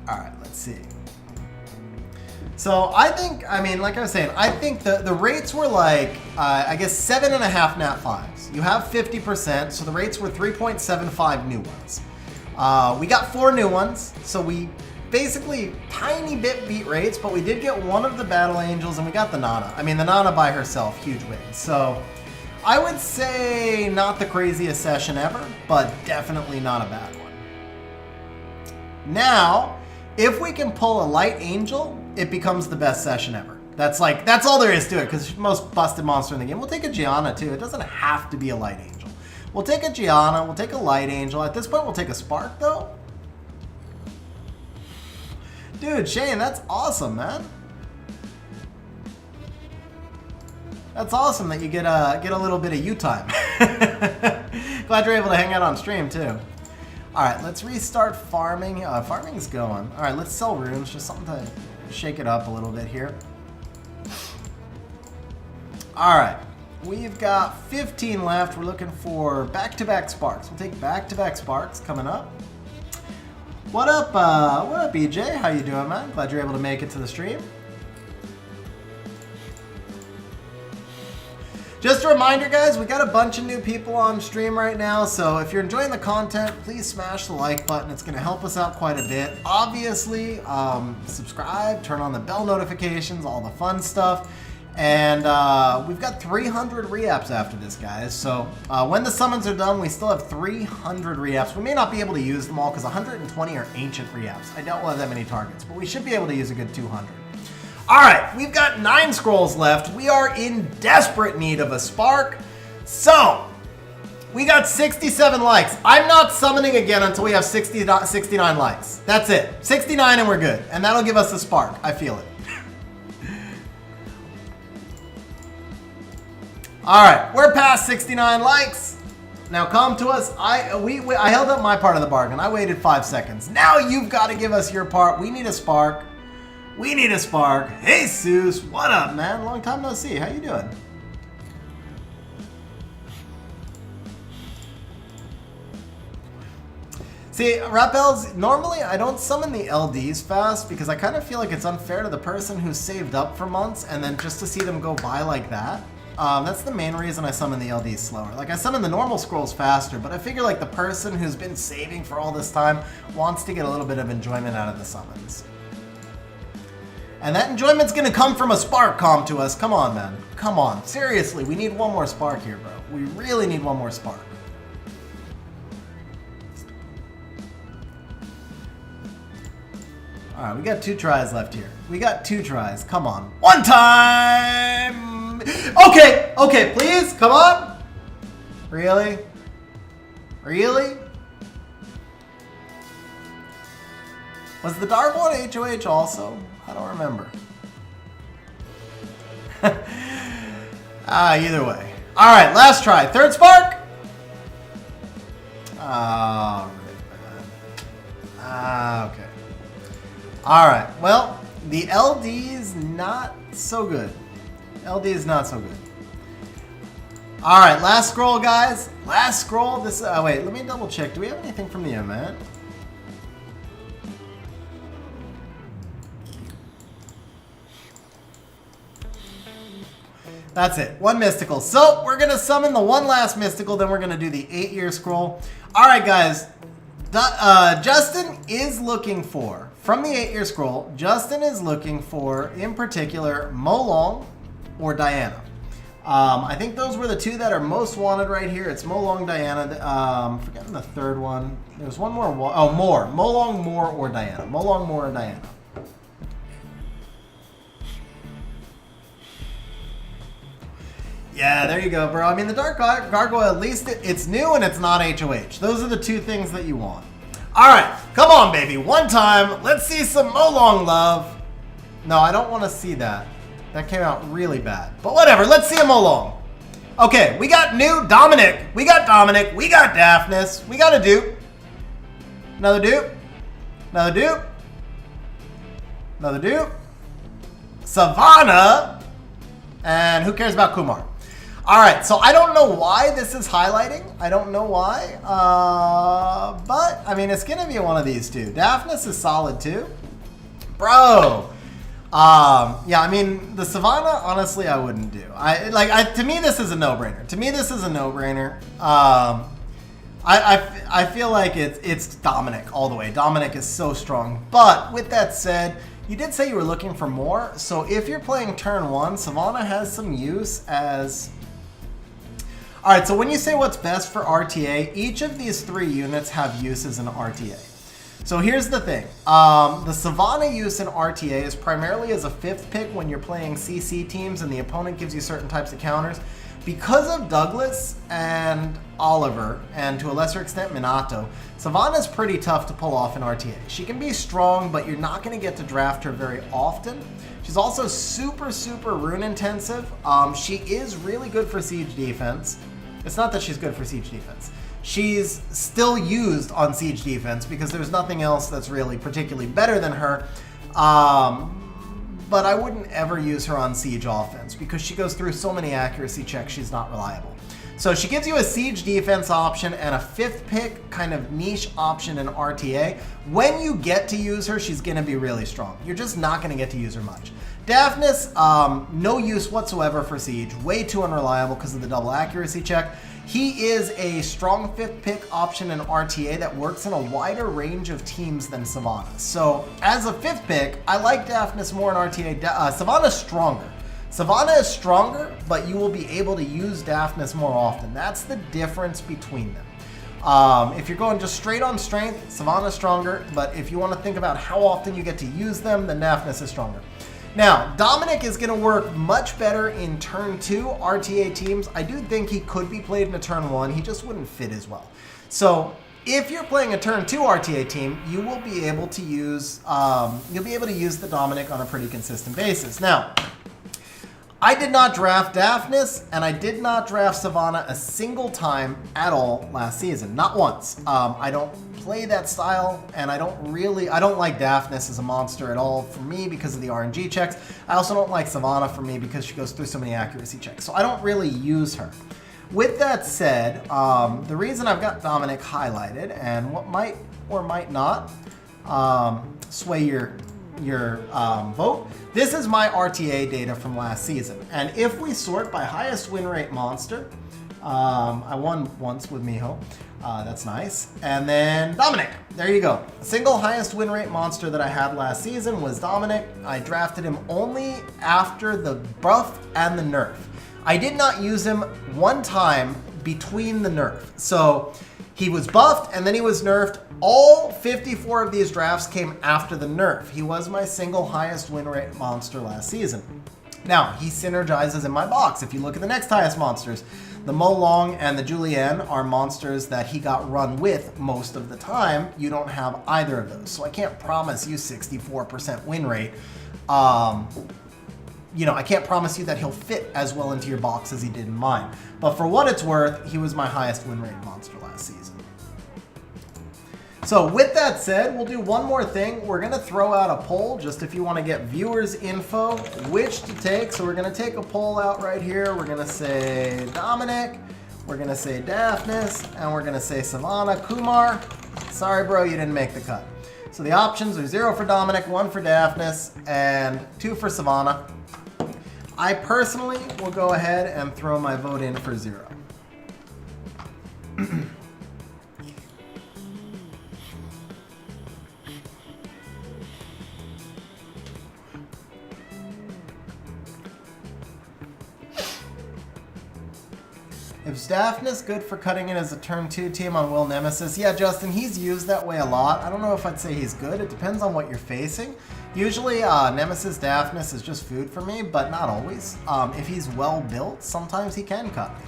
S1: All right, let's see. So I think, I mean, like I was saying, I think the rates were like, I guess 7.5 nat 5s. You have 50%, so the rates were 3.75 new ones. We got 4 new ones, so we basically tiny bit beat rates, but we did get one of the Battle Angels and we got the Nana. I mean, the Nana by herself, huge win. So I would say not the craziest session ever, but definitely not a bad one. Now, if we can pull a Light Angel, it becomes the best session ever. That's all there is to it, because most busted monster in the game. We'll take a Gianna too. It doesn't have to be a Light Angel. We'll take a Gianna, we'll take a Light Angel. At this point, we'll take a Spark though. Dude, Shane, that's awesome, man. That's awesome that you get a little bit of you time. Glad you're able to hang out on stream too. All right, let's restart farming. Farming's going. All right, let's sell rooms, just something to shake it up a little bit here. All right, we've got 15 left. We're looking for back-to-back sparks. We'll take back-to-back sparks coming up. What up, EJ? How you doing, man? Glad you're able to make it to the stream. Just a reminder, guys, we got a bunch of new people on stream right now, so if you're enjoying the content, please smash the like button. It's going to help us out quite a bit. Obviously, subscribe, turn on the bell notifications, all the fun stuff. And we've got 300 re-apps after this, guys. So when the summons are done, we still have 300 re-apps. We may not be able to use them all because 120 are ancient re-apps. I doubt we'll have that many targets, but we should be able to use a good 200. All right, we've got 9 scrolls left. We are in desperate need of a spark. So we got 67 likes. I'm not summoning again until we have 69 likes. That's it. 69 and we're good. And that'll give us a spark. I feel it. All right, we're past 69 likes. Now come to us. I held up my part of the bargain. I waited 5 seconds. Now you've got to give us your part. We need a spark. We need a spark. Hey, Seuss, what up, man? Long time no see. How you doing? See, Rappels, normally I don't summon the LDs fast because I kind of feel like it's unfair to the person who's saved up for months and then just to see them go by like that. That's the main reason I summon the LDs slower. Like, I summon the normal scrolls faster, but I figure like the person who's been saving for all this time wants to get a little bit of enjoyment out of the summons. And that enjoyment's gonna come from a spark com to us. Come on, man. Come on. Seriously, we need one more spark here, bro. We really need one more spark. All right, we got 2 tries left here. We got 2 tries. Come on. 1 time! Okay, okay, please, come on. Really? Really? Was the dark one HOH also? I don't remember. Either way. All right, last try. 3rd spark. Oh, man. Okay. All right. Well, the LD's not so good. LD is not so good. All right, last scroll, guys. Last scroll. This. Wait, let me double check. Do we have anything from the event? That's it. 1 mystical. So we're going to summon the 1 last mystical, then we're going to do the 8-year scroll. All right, guys. Justin is looking for, from the 8-year scroll, Justin is looking for, in particular, Molong, or Diana. I think those were the two that are most wanted right here. It's Molong, Diana. Forgetting the third one. There's one more. Oh, Moore. Molong, Moore, or Diana. Molong, Moore, or Diana. Yeah, there you go, bro. I mean, the Dark Gargoyle, at least it's new and it's not HOH. Those are the two things that you want. All right, come on, baby. One time. Let's see some Molong love. No, I don't want to see that. That came out really bad. But whatever, let's see a Molong. Okay, we got new Dominic. We got Dominic. We got Daphnis. We got a dupe. Another dupe. Another dupe. Another dupe. Savannah. And who cares about Kumar? All right, so I don't know why this is highlighting. I don't know why. But, I mean, it's going to be one of these two. Daphnis is solid, too. Bro. Yeah, I mean, the Savannah, honestly, I wouldn't do. To me, this is a no-brainer. To me, this is a no-brainer. I feel like it's Dominic all the way. Dominic is so strong. But with that said, you did say you were looking for more. So if you're playing turn one, Savannah has some use as... All right, so when you say what's best for RTA, each of these three units have use as an RTA. So here's the thing. The Savannah use in RTA is primarily as a fifth pick when you're playing CC teams and the opponent gives you certain types of counters. Because of Douglas and Oliver, and to a lesser extent Minato, Savannah's pretty tough to pull off in RTA. She can be strong, but you're not going to get to draft her very often. She's also super, super rune intensive. She is really good for siege defense. It's not that she's good for siege defense. She's still used on siege defense because there's nothing else that's really particularly better than her. But I wouldn't ever use her on siege offense because she goes through so many accuracy checks, she's not reliable. So she gives you a siege defense option and a fifth pick kind of niche option in RTA. When you get to use her, she's going to be really strong. You're just not going to get to use her much. Daphnis, no use whatsoever for siege. Way too unreliable because of the double accuracy check. He is a strong fifth pick option in RTA that works in a wider range of teams than Savannah. So as a fifth pick, I like Daphnis more in RTA. Savannah's stronger. Savannah is stronger, but you will be able to use Daphnis more often. That's the difference between them. If you're going just straight on strength, Savannah's stronger, but if you want to think about how often you get to use them, then Daphnis is stronger. Now, Dominic is going to work much better in turn 2 RTA teams. I do think he could be played in a turn 1. He just wouldn't fit as well. So if you're playing a turn 2 RTA team, you will be able to use the Dominic on a pretty consistent basis. Now, I did not draft Daphnis, and I did not draft Savannah a single time at all last season. Not once. I don't play that style, and I don't like Daphnis as a monster at all for me because of the RNG checks. I also don't like Savannah for me because she goes through so many accuracy checks. So I don't really use her. With that said, the reason I've got Dominic highlighted, and what might or might not sway your vote. This is my RTA data from last season. And if we sort by highest win rate monster, I won once with Miho. That's nice. And then Dominic. There you go. The single highest win rate monster that I had last season was Dominic. I drafted him only after the buff and the nerf. I did not use him one time between the nerf. So he was buffed and then he was nerfed. All 54 of these drafts came after the nerf. He was my single highest win rate monster last season. Now, he synergizes in my box. If you look at the next highest monsters, the Molong and the Julienne are monsters that he got run with most of the time. You don't have either of those. So I can't promise you 64% win rate. I can't promise you that he'll fit as well into your box as he did in mine. But for what it's worth, he was my highest win rate monster last season. So with that said, we'll do one more thing. We're going to throw out a poll just if you want to get viewers info, which to take. So we're going to take a poll out right here. We're going to say Dominic, we're going to say Daphnis, and we're going to say Savannah. Kumar, sorry bro, you didn't make the cut. So the options are 0 for Dominic, 1 for Daphnis, and 2 for Savannah. I personally will go ahead and throw my vote in for 0. Is Daphnis good for cutting in as a turn 2 team on Will Nemesis? Yeah, Justin, he's used that way a lot. I don't know if I'd say he's good. It depends on what you're facing. Usually, Nemesis Daphnis is just food for me, but not always. If he's well built, sometimes he can cut me.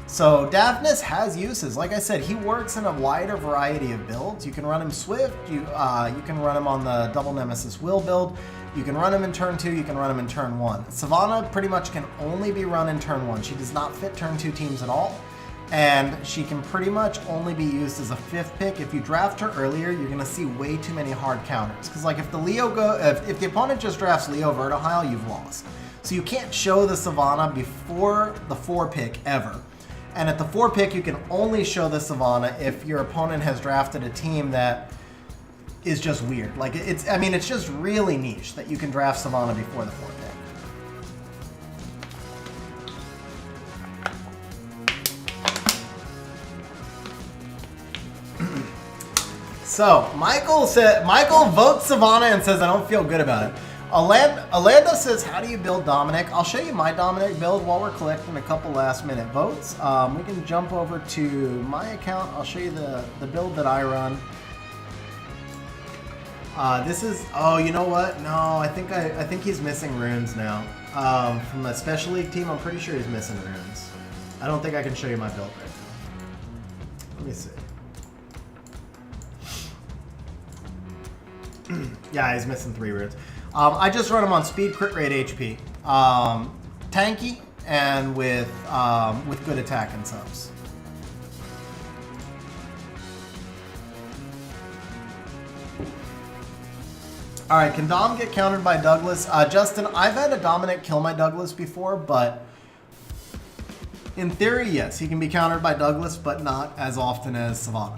S1: So Daphnis has uses. Like I said, he works in a wider variety of builds. You can run him Swift. You can run him on the double Nemesis Will build. You can run him in turn 2, you can run him in turn 1. Savannah pretty much can only be run in turn 1. She does not fit turn 2 teams at all. And she can pretty much only be used as a 5th pick. If you draft her earlier, you're going to see way too many hard counters. Because like if the opponent just drafts Leo Vertihile, you've lost. So you can't show the Savannah before the 4 pick ever. And at the 4 pick, you can only show the Savannah if your opponent has drafted a team that is just weird. Like it's just really niche that you can draft Savannah before the 4th pick. So Michael votes Savannah and says I don't feel good about it. Alanda says, how do you build Dominic? I'll show you my Dominic build while we're collecting a couple last minute votes. We can jump over to my account. I'll show you the build that I run. This is, oh, you know what? No, I think he's missing runes now. From the Special League team, I'm pretty sure he's missing runes. I don't think I can show you my build right now. Let me see. Yeah, he's missing 3 runes. I just run him on speed, crit rate, HP. Tanky, and with good attack and subs. All right, can Dom get countered by Douglas? Justin, I've had a Dominic kill my Douglas before, but in theory, yes, he can be countered by Douglas, but not as often as Savannah.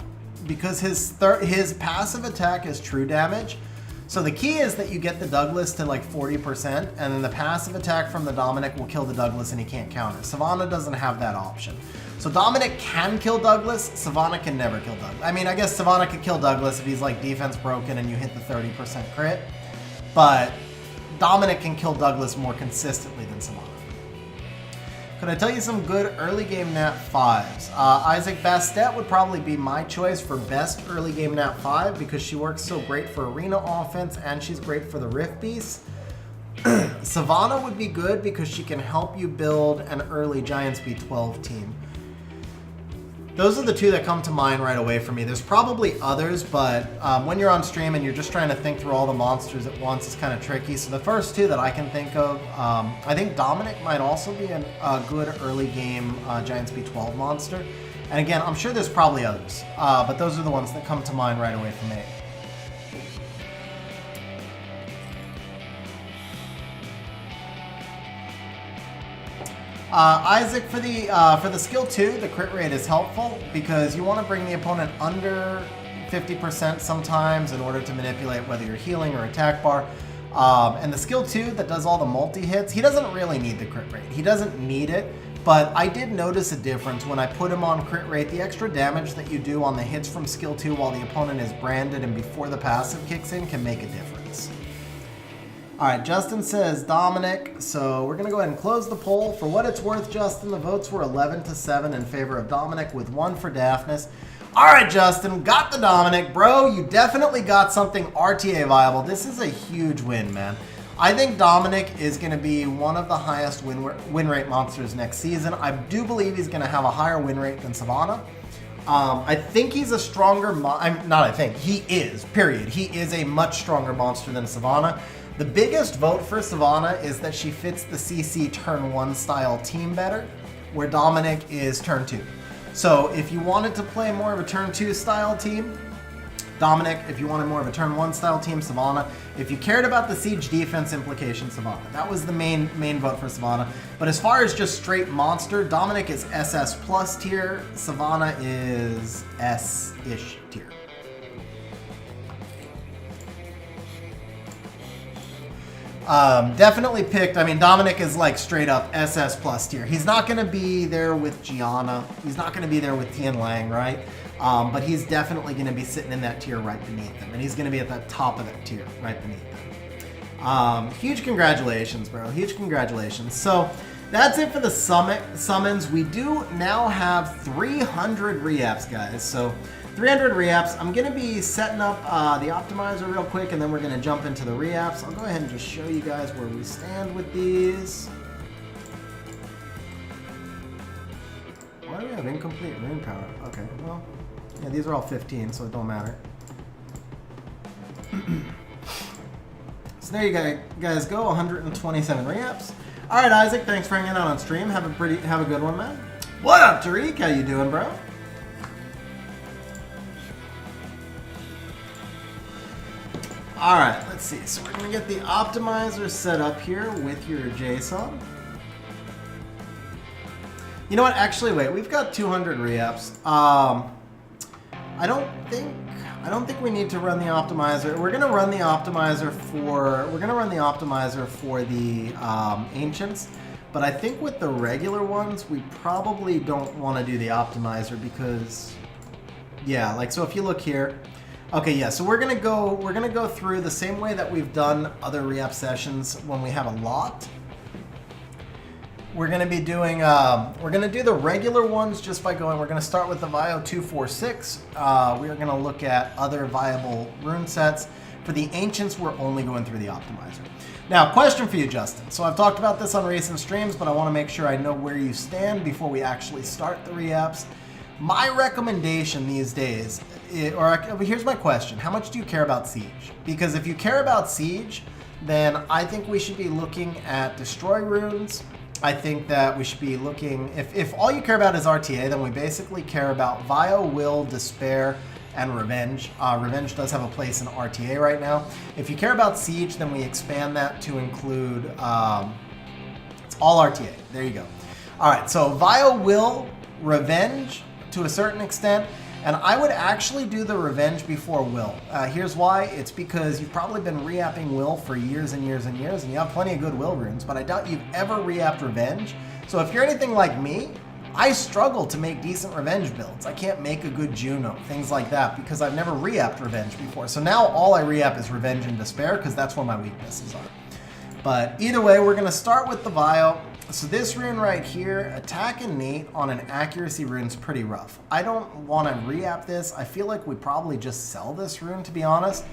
S1: Because his passive attack is true damage. So the key is that you get the Douglas to like 40%, and then the passive attack from the Dominic will kill the Douglas and he can't counter. Savannah doesn't have that option. So Dominic can kill Douglas, Savannah can never kill Douglas. I mean, I guess Savannah could kill Douglas if he's like defense broken and you hit the 30% crit, but Dominic can kill Douglas more consistently than Savannah. Could I tell you some good early game nat 5s? Isaac Bastet would probably be my choice for best early game nat 5 because she works so great for arena offense and she's great for the Rift Beast. Savannah would be good because she can help you build an early Giant Speed 12 team. Those are the 2 that come to mind right away for me. There's probably others, but when you're on stream and you're just trying to think through all the monsters at once, it's kind of tricky. So the first 2 that I can think of, I think Dominic might also be a good early game Giant Speed 12 monster. And again, I'm sure there's probably others, but those are the ones that come to mind right away for me. Isaac, for the skill 2, the crit rate is helpful because you want to bring the opponent under 50% sometimes in order to manipulate whether you're healing or attack bar. And the skill 2 that does all the multi-hits, he doesn't really need the crit rate. He doesn't need it, but I did notice a difference when I put him on crit rate. The extra damage that you do on the hits from skill 2 while the opponent is branded and before the passive kicks in can make a difference. All right, Justin says Dominic, so we're going to go ahead and close the poll. For what it's worth, Justin, the votes were 11-7 in favor of Dominic with 1 for Daphnis. All right, Justin, got the Dominic. Bro, you definitely got something RTA viable. This is a huge win, man. I think Dominic is going to be one of the highest win rate monsters next season. I do believe he's going to have a higher win rate than Savannah. I think he's a stronger, he is, period. He is a much stronger monster than Savannah. The biggest vote for Savannah is that she fits the CC turn 1 style team better, where Dominic is turn 2. So if you wanted to play more of a turn 2 style team, Dominic. If you wanted more of a turn 1 style team, Savannah. If you cared about the siege defense implication, Savannah. That was the main vote for Savannah. But as far as just straight monster, Dominic is SS plus tier, Savannah is S-ish tier. Definitely picked. I mean, Dominic is like straight up SS plus tier. He's not going to be there with Gianna. He's not going to be there with Tian Lang, right? But he's definitely going to be sitting in that tier right beneath them. And he's going to be at the top of that tier right beneath them. Huge congratulations, bro. Huge congratulations. So That's it for the summons. We do now have 300 re-apps, guys. So 300 re-apps. I'm going to be setting up the optimizer real quick, and then we're going to jump into the re-apps. I'll go ahead and just show you guys where we stand with these. Why do we have incomplete rune power? Okay, well, yeah, these are all 15, so it don't matter. So there you guys go, 127 re-apps. All right, Isaac, thanks for hanging out on stream. Have a good one, man. What up, Tariq? How you doing, bro? All right, let's see. So we're gonna get the optimizer set up here with your JSON. You know what? Actually, wait. We've got 200 re-apps. I don't think we need to run the optimizer. We're gonna run the optimizer for the ancients, but I think with the regular ones, we probably don't want to do the optimizer because, yeah, like so. If you look here. Okay, yeah, so we're gonna go through the same way that we've done other re-app sessions when we have a lot. We're gonna be doing we're gonna do the regular ones just by going. We're gonna start with the Vio 246. We are gonna look at other viable rune sets. For the ancients, we're only going through the optimizer. Now, question for you, Justin. So I've talked about this on recent streams, but I want to make sure I know where you stand before we actually start the re-apps. My recommendation these days, here's my question. How much do you care about Siege? Because if you care about Siege, then I think we should be looking at Destroy Runes. I think that we should be looking, if all you care about is RTA, then we basically care about Vio, Will, Despair, and Revenge. Revenge does have a place in RTA right now. If you care about Siege, then we expand that to include, it's all RTA. There you go. All right, so Vio, Will, Revenge, to a certain extent, and I would actually do the Revenge before Will. Here's why. It's because you've probably been re-apping Will for years and years and years, and you have plenty of good Will runes, but I doubt you've ever re-apped Revenge. So if you're anything like me, I struggle to make decent Revenge builds. I can't make a good Juno, things like that, because I've never re-apped Revenge before. So now all I re-app is Revenge and Despair, because that's where my weaknesses are. But either way, we're going to start with the Vio. So this rune right here, Attack Innate on an accuracy rune is pretty rough. I don't want to re-app this. I feel like we probably just sell this rune, to be honest.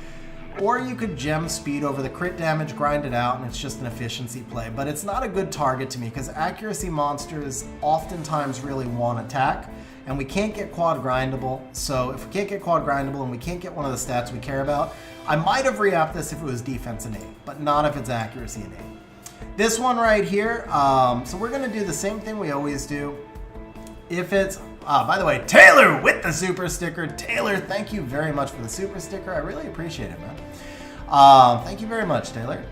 S1: Or you could gem speed over the crit damage, grind it out, and it's just an efficiency play. But it's not a good target to me because accuracy monsters oftentimes really want attack. And we can't get quad grindable. So if we can't get quad grindable and we can't get one of the stats we care about, I might have re-apped this if it was defense innate, but not if it's accuracy innate. This one right here, so we're gonna do the same thing we always do. If it's, by the way, Taylor with the super sticker. Taylor, thank you very much for the super sticker. I really appreciate it, man. Thank you very much, Taylor.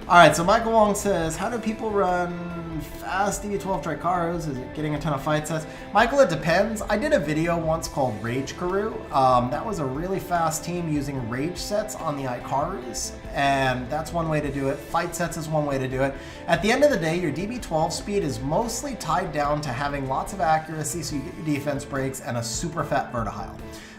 S1: All right, so Michael Wong says, how do people run fast DB12 Tricaros? Is it getting a ton of fight sets? Michael, it depends. I did a video once called Rage Karu. That was a really fast team using rage sets on the Icarus, and that's one way to do it. Fight sets is one way to do it. At the end of the day, your DB12 speed is mostly tied down to having lots of accuracy so you get your defense breaks and a super fat Vertihile.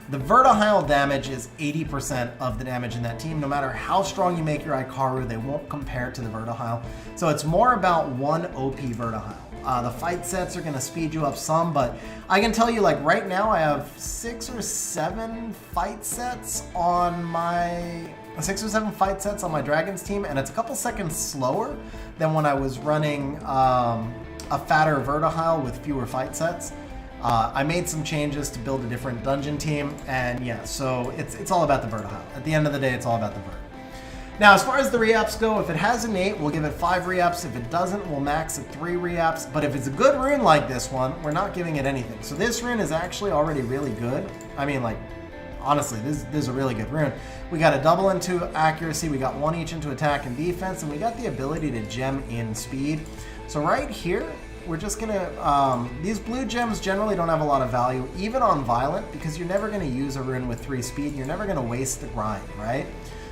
S1: The Vertihile damage is 80% of the damage in that team. No matter how strong you make your Ikaru, they won't compare to the Vertihile. So it's more about one OP Vertihile. The fight sets are going to speed you up some, but I can tell you, like right now, I have 6 or 7 fight sets on my Dragons team, and it's a couple seconds slower than when I was running a fatter Vertihile with fewer fight sets. I made some changes to build a different dungeon team, and yeah, so it's all about the Vertihile. At the end of the day, it's all about the Vert. Now, as far as the re-apps go, if it has innate, we'll give it 5 re-apps. If it doesn't, we'll max at 3 re-apps. But if it's a good rune like this one, we're not giving it anything. So this rune is actually already really good. I mean, like, honestly, this is a really good rune. We got a double into accuracy, we got 1 each into attack and defense, and we got the ability to gem in speed. So right here, we're just gonna, these blue gems generally don't have a lot of value, even on Violent, because you're never gonna use a rune with 3 speed, you're never gonna waste the grind, right?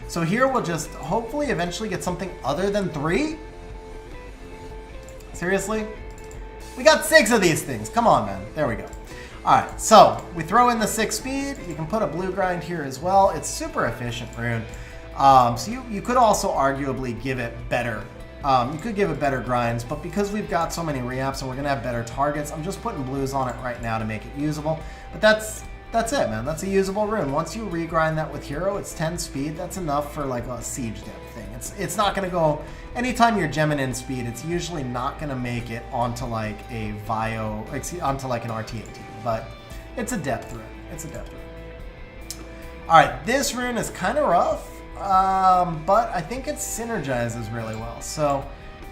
S1: So here we'll just hopefully eventually get something other than 3. Seriously? We got 6 of these things, come on, man, there we go. All right, so we throw in the 6 speed, you can put a blue grind here as well, it's super efficient rune. So you could also arguably give it better You could give it better grinds, but because we've got so many re-ups and we're going to have better targets, I'm just putting blues on it right now to make it usable. But that's it, man. That's a usable rune. Once you regrind that with hero, it's 10 speed. That's enough for like a siege depth thing. It's not going to go... Anytime you're gemming in speed, it's usually not going to make it onto like a onto like an RTA team. But it's a depth rune. It's a depth rune. Alright, this rune is kind of rough. But I think it synergizes really well. So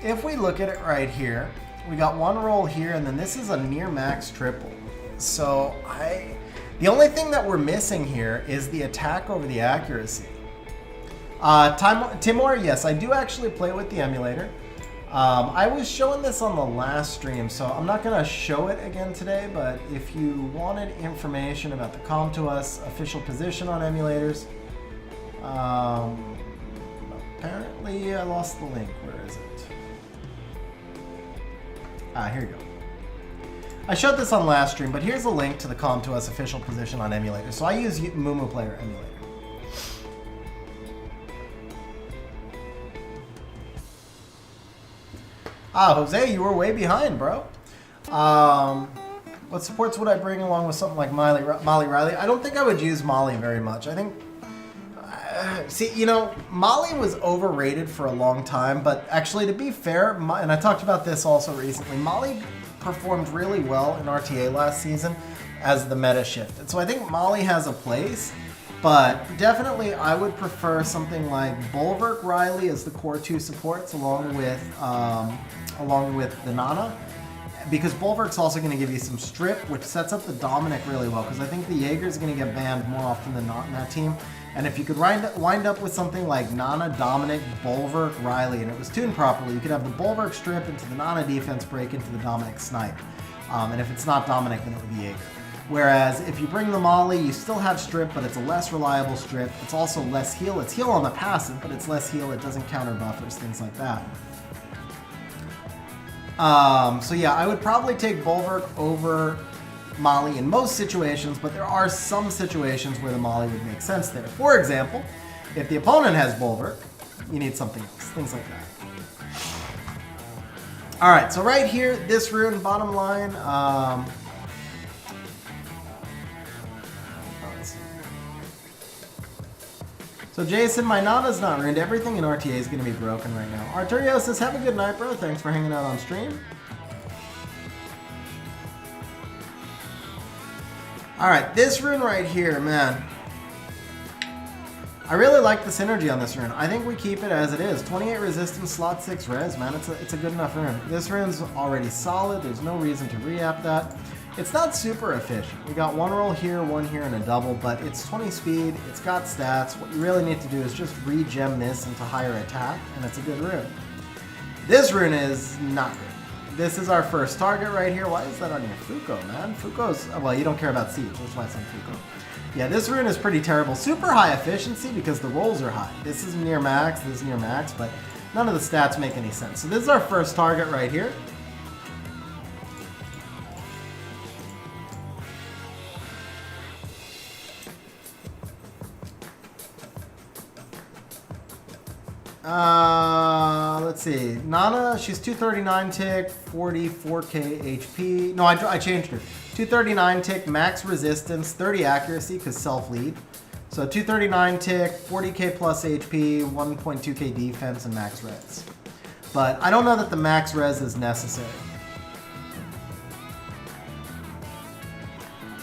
S1: if we look at it right here, we got one roll here, and then this is a near max triple. So the only thing that we're missing here is the attack over the accuracy. Timor, yes, I do actually play with the emulator. I was showing this on the last stream, so I'm not going to show it again today, but if you wanted information about the Com2Us official position on emulators, apparently I lost the link. Where is it? Here you go. I showed this on last stream, but here's a link to the Com2Us official position on emulators. So I use Mumu Player emulator. Jose, you were way behind, bro. What supports would I bring along with something like Molly Riley? I don't think I would use Molly very much. I think... see, you know, Molly was overrated for a long time, but actually, to be fair, and I talked about this also recently, Molly performed really well in RTA last season as the meta shifted. So I think Molly has a place, but definitely I would prefer something like Bulwark Riley as the core 2 supports along with the Nana, because Bulwark's also going to give you some strip, which sets up the Dominic really well, because I think the Jaeger's going to get banned more often than not in that team. And if you could wind up with something like Nana, Dominic, Bulwark, Riley, and it was tuned properly, you could have the Bulwark strip into the Nana defense break into the Dominic snipe. And if it's not Dominic, then it would be Jaeger. Whereas if you bring the Molly, you still have strip, but it's a less reliable strip. It's also less heal. It's heal on the passive, but it's less heal. It doesn't counter buffers, things like that. So yeah, I would probably take Bulwark over Molly in most situations, but there are some situations where the Molly would make sense there. For example, if the opponent has Bulwark, you need something else, things like that. Alright, so right here, this rune, bottom line, so Jason, my Nana's not ruined. Everything in RTA is going to be broken right now. Arturio says, have a good night, bro. Thanks for hanging out on stream. Alright, this rune right here, man. I really like the synergy on this rune. I think we keep it as it is. 28 resistance, slot 6 res, man. It's a good enough rune. This rune's already solid. There's no reason to re-app that. It's not super efficient. We got one roll here, one here, and a double, but it's 20 speed, it's got stats. What you really need to do is just re-gem this into higher attack, and it's a good rune. This rune is not good. This is our first target right here. Why is that on your Fuko, man? Fuko's... well, you don't care about Siege. That's why it's on Fuko. Yeah, this rune is pretty terrible. Super high efficiency because the rolls are high. This is near max, this is near max, but none of the stats make any sense. So this is our first target right here. Let's see. Nana, she's 239 tick, 44k HP. No, I changed her. 239 tick, max resistance, 30 accuracy because self-lead. So 239 tick, 40k plus HP, 1.2k defense, and max res. But I don't know that the max res is necessary.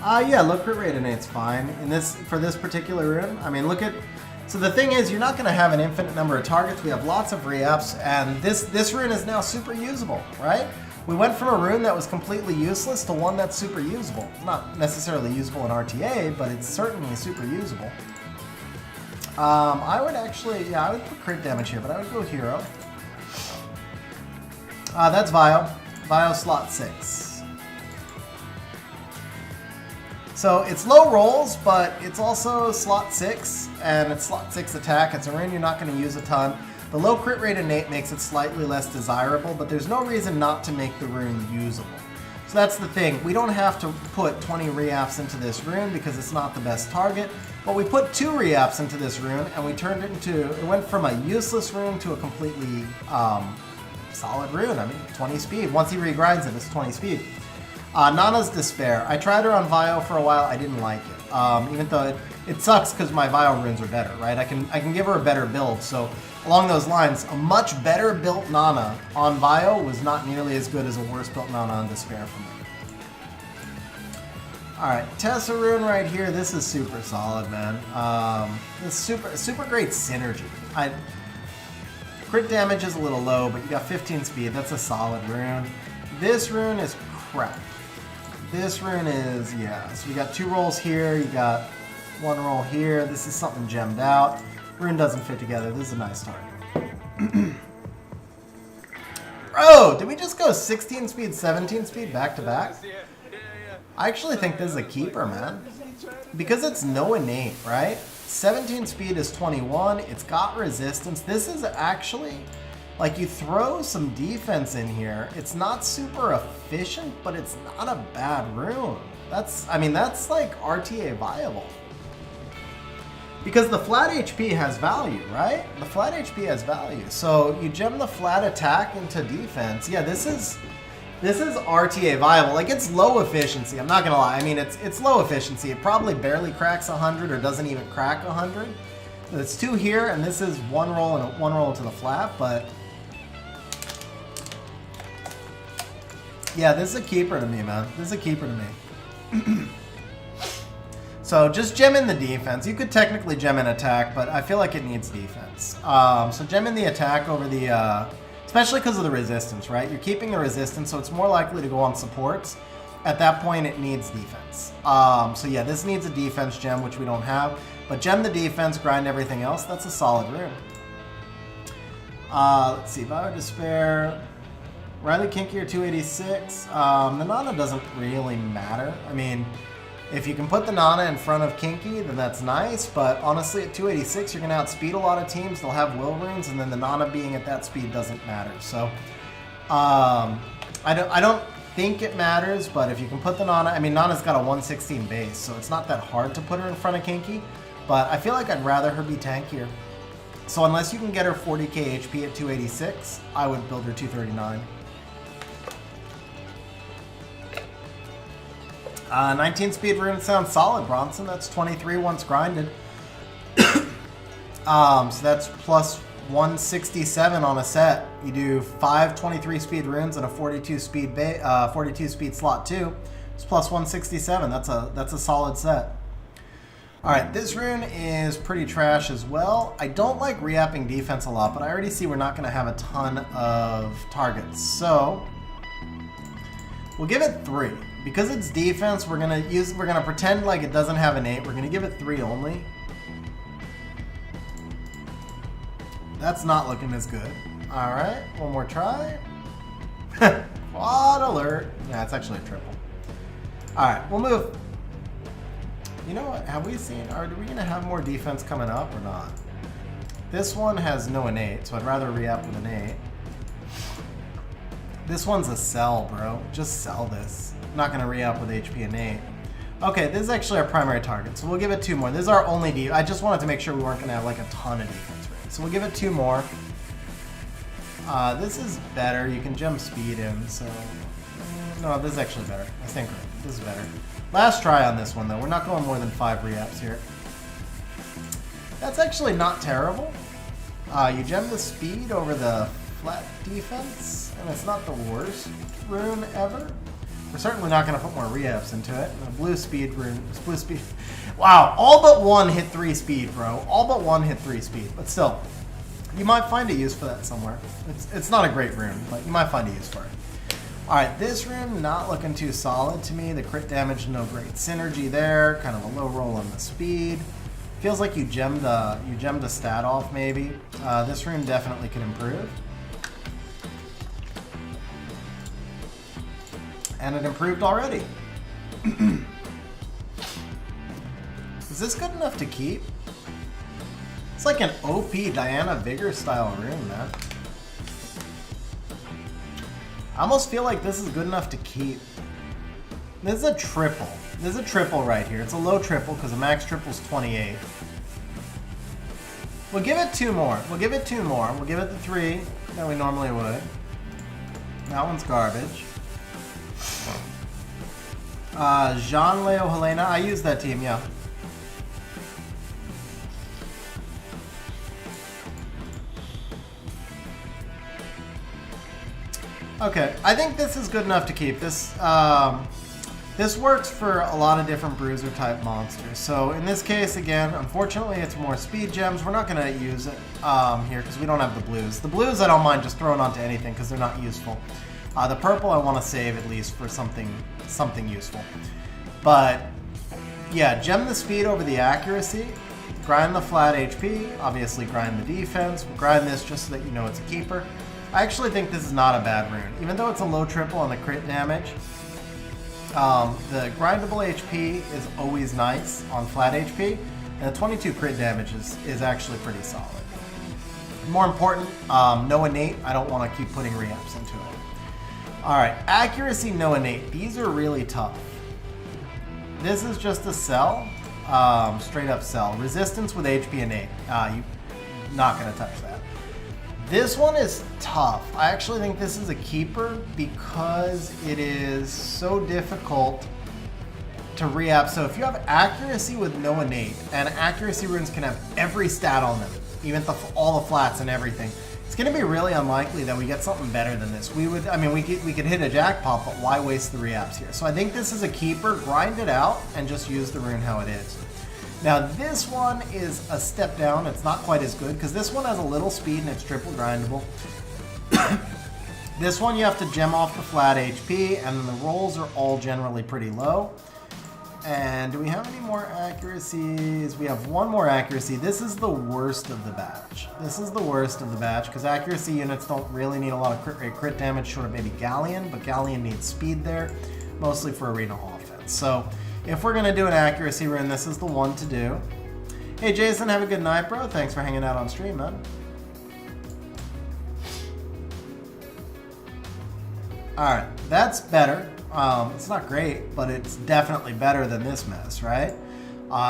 S1: Yeah, look, crit rate innate's fine. For this particular rune, I mean, look at... So the thing is, you're not going to have an infinite number of targets. We have lots of re-ups, and this rune is now super usable, right? We went from a rune that was completely useless to one that's super usable. Not necessarily usable in RTA, but it's certainly super usable. I would actually, yeah, I would put crit damage here, but I would go hero. That's Vio. Vio slot 6. So it's low rolls, but it's also slot 6, and it's slot 6 attack. It's a rune you're not going to use a ton. The low crit rate innate makes it slightly less desirable, but there's no reason not to make the rune usable. So that's the thing. We don't have to put 20 re-apps into this rune because it's not the best target, but we put 2 re-apps into this rune, and we turned it into, it went from a useless rune to a completely solid rune. I mean, 20 speed. Once he regrinds it, it's 20 speed. Nana's Despair. I tried her on Vio for a while. I didn't like it. Even though it sucks because my Vio runes are better, right? I can give her a better build. So along those lines, a much better built Nana on Vio was not nearly as good as a worse built Nana on Despair for me. Alright, Tessa rune right here. This is super solid, man. This super great synergy. Crit damage is a little low, but you got 15 speed. That's a solid rune. This rune is crap. This rune is, yeah. So we got 2 rolls here. You got 1 roll here. This is something gemmed out. Rune doesn't fit together. This is a nice target. Bro, did we just go 16 speed, 17 speed back to back? I actually think this is a keeper, man. Because it's no innate, right? 17 speed is 21. It's got resistance. This is actually, like, you throw some defense in here. It's not super efficient, but it's not a bad rune. I mean, that's like RTA viable. Because the flat HP has value, right? The flat HP has value. So you gem the flat attack into defense. Yeah, this is RTA viable. Like, it's low efficiency. I'm not gonna lie. I mean, it's low efficiency. It probably barely cracks 100 or doesn't even crack 100. It's 2 here, and this is 1 roll and 1 roll to the flat. But yeah, this is a keeper to me, man. This is a keeper to me. So just gem in the defense. You could technically gem in attack, but I feel like it needs defense. So gem in the attack over the. Especially because of the resistance, right? You're keeping the resistance, so it's more likely to go on supports. At that point, it needs defense. So yeah, this needs a defense gem, which we don't have. But gem the defense, grind everything else. That's a solid rune. Let's see, Vio Despair. Riley Kinky or 286. The Nana doesn't really matter. I mean, if you can put the Nana in front of Kinky, then that's nice, but honestly at 286 you're going to outspeed a lot of teams. They'll have will runes, and then the Nana being at that speed doesn't matter. So I don't think it matters, but if you can put the Nana, I mean, Nana's got a 116 base, so it's not that hard to put her in front of Kinky, but I feel like I'd rather her be tankier. So unless you can get her 40k HP at 286, I would build her 239. 19 speed rune sounds solid, Bronson. That's 23 once grinded. So that's plus 167 on a set. You do 5 23 speed runes and a 42 speed slot 2. It's plus 167. That's a solid set. All right, this rune is pretty trash as well. I don't like re-upping defense a lot, but I already see we're not going to have a ton of targets. So we'll give it 3. Because it's defense, we're gonna pretend like it doesn't have an 8. We're gonna give it 3 only. That's not looking as good. Alright, one more try. Quad alert. Yeah, it's actually a triple. Alright, we'll move. You know what? Have we seen, are we gonna have more defense coming up or not? This one has no innate, so I'd rather re-up with an 8. This one's a sell, bro. Just sell this. I'm not going to re-up with HP and 8. Okay, this is actually our primary target, so we'll give it 2 more. This is our only defense. I just wanted to make sure we weren't going to have like a ton of defense rates. So we'll give it 2 more. This is better. You can gem speed in, so... No, this is actually better. I think this is better. Last try on this one, though. We're not going more than 5 re-ups here. That's actually not terrible. You gem the speed over the flat defense, and it's not the worst rune ever. We're certainly not going to put more re-ups into it. The blue speed rune, blue speed. Wow, all but one hit 3 speed, bro. All but one hit 3 speed, but still, you might find a use for that somewhere. It's not a great rune, but you might find a use for it. All right, this rune not looking too solid to me. The crit damage, no great synergy there. Kind of a low roll on the speed. Feels like you gemmed a stat off maybe. This rune definitely could improve. And it improved already. Is this good enough to keep? It's like an OP Diana Vigor style rune, man. I almost feel like this is good enough to keep. This is a triple. This is a triple right here. It's a low triple because the max triple is 28. We'll give it 2 more. We'll give it 2 more. We'll give it the 3 that we normally would. That one's garbage. Jean Leo Helena. I use that team, yeah. Okay, I think this is good enough to keep. This works for a lot of different bruiser type monsters. So in this case, again, unfortunately, it's more speed gems. We're not going to use it here because we don't have the blues. The blues I don't mind just throwing onto anything because they're not useful. The purple I want to save at least for something useful. But yeah, gem the speed over the accuracy, grind the flat HP, obviously grind the defense. We'll grind this just so that you know it's a keeper. I actually think this is not a bad rune. Even though it's a low triple on the crit damage, the grindable HP is always nice on flat HP, and the 22 crit damage is actually pretty solid. More important, no innate. I don't want to keep putting re-ups into it. Alright, accuracy, no innate. These are really tough. This is just a sell, straight up sell. Resistance with HP innate. You're not going to touch that. This one is tough. I actually think this is a keeper because it is so difficult to re-up. So if you have accuracy with no innate, and accuracy runes can have every stat on them, even all the flats and everything, it's going to be really unlikely that we get something better than this. We could hit a jackpot, but why waste the re-ups here? So I think this is a keeper. Grind it out and just use the rune how it is. Now this one is a step down. It's not quite as good because this one has a little speed and it's triple grindable. This one you have to gem off the flat HP, and the rolls are all generally pretty low. And do we have any more accuracies? We have one more accuracy. This is the worst of the batch. This is the worst of the batch because accuracy units don't really need a lot of crit damage short of maybe Galleon, but Galleon needs speed there, mostly for arena offense. So if we're going to do an accuracy rune, this is the one to do. Hey Jason, have a good night, bro. Thanks for hanging out on stream, man. Alright, that's better. It's not great, but it's definitely better than this mess, right?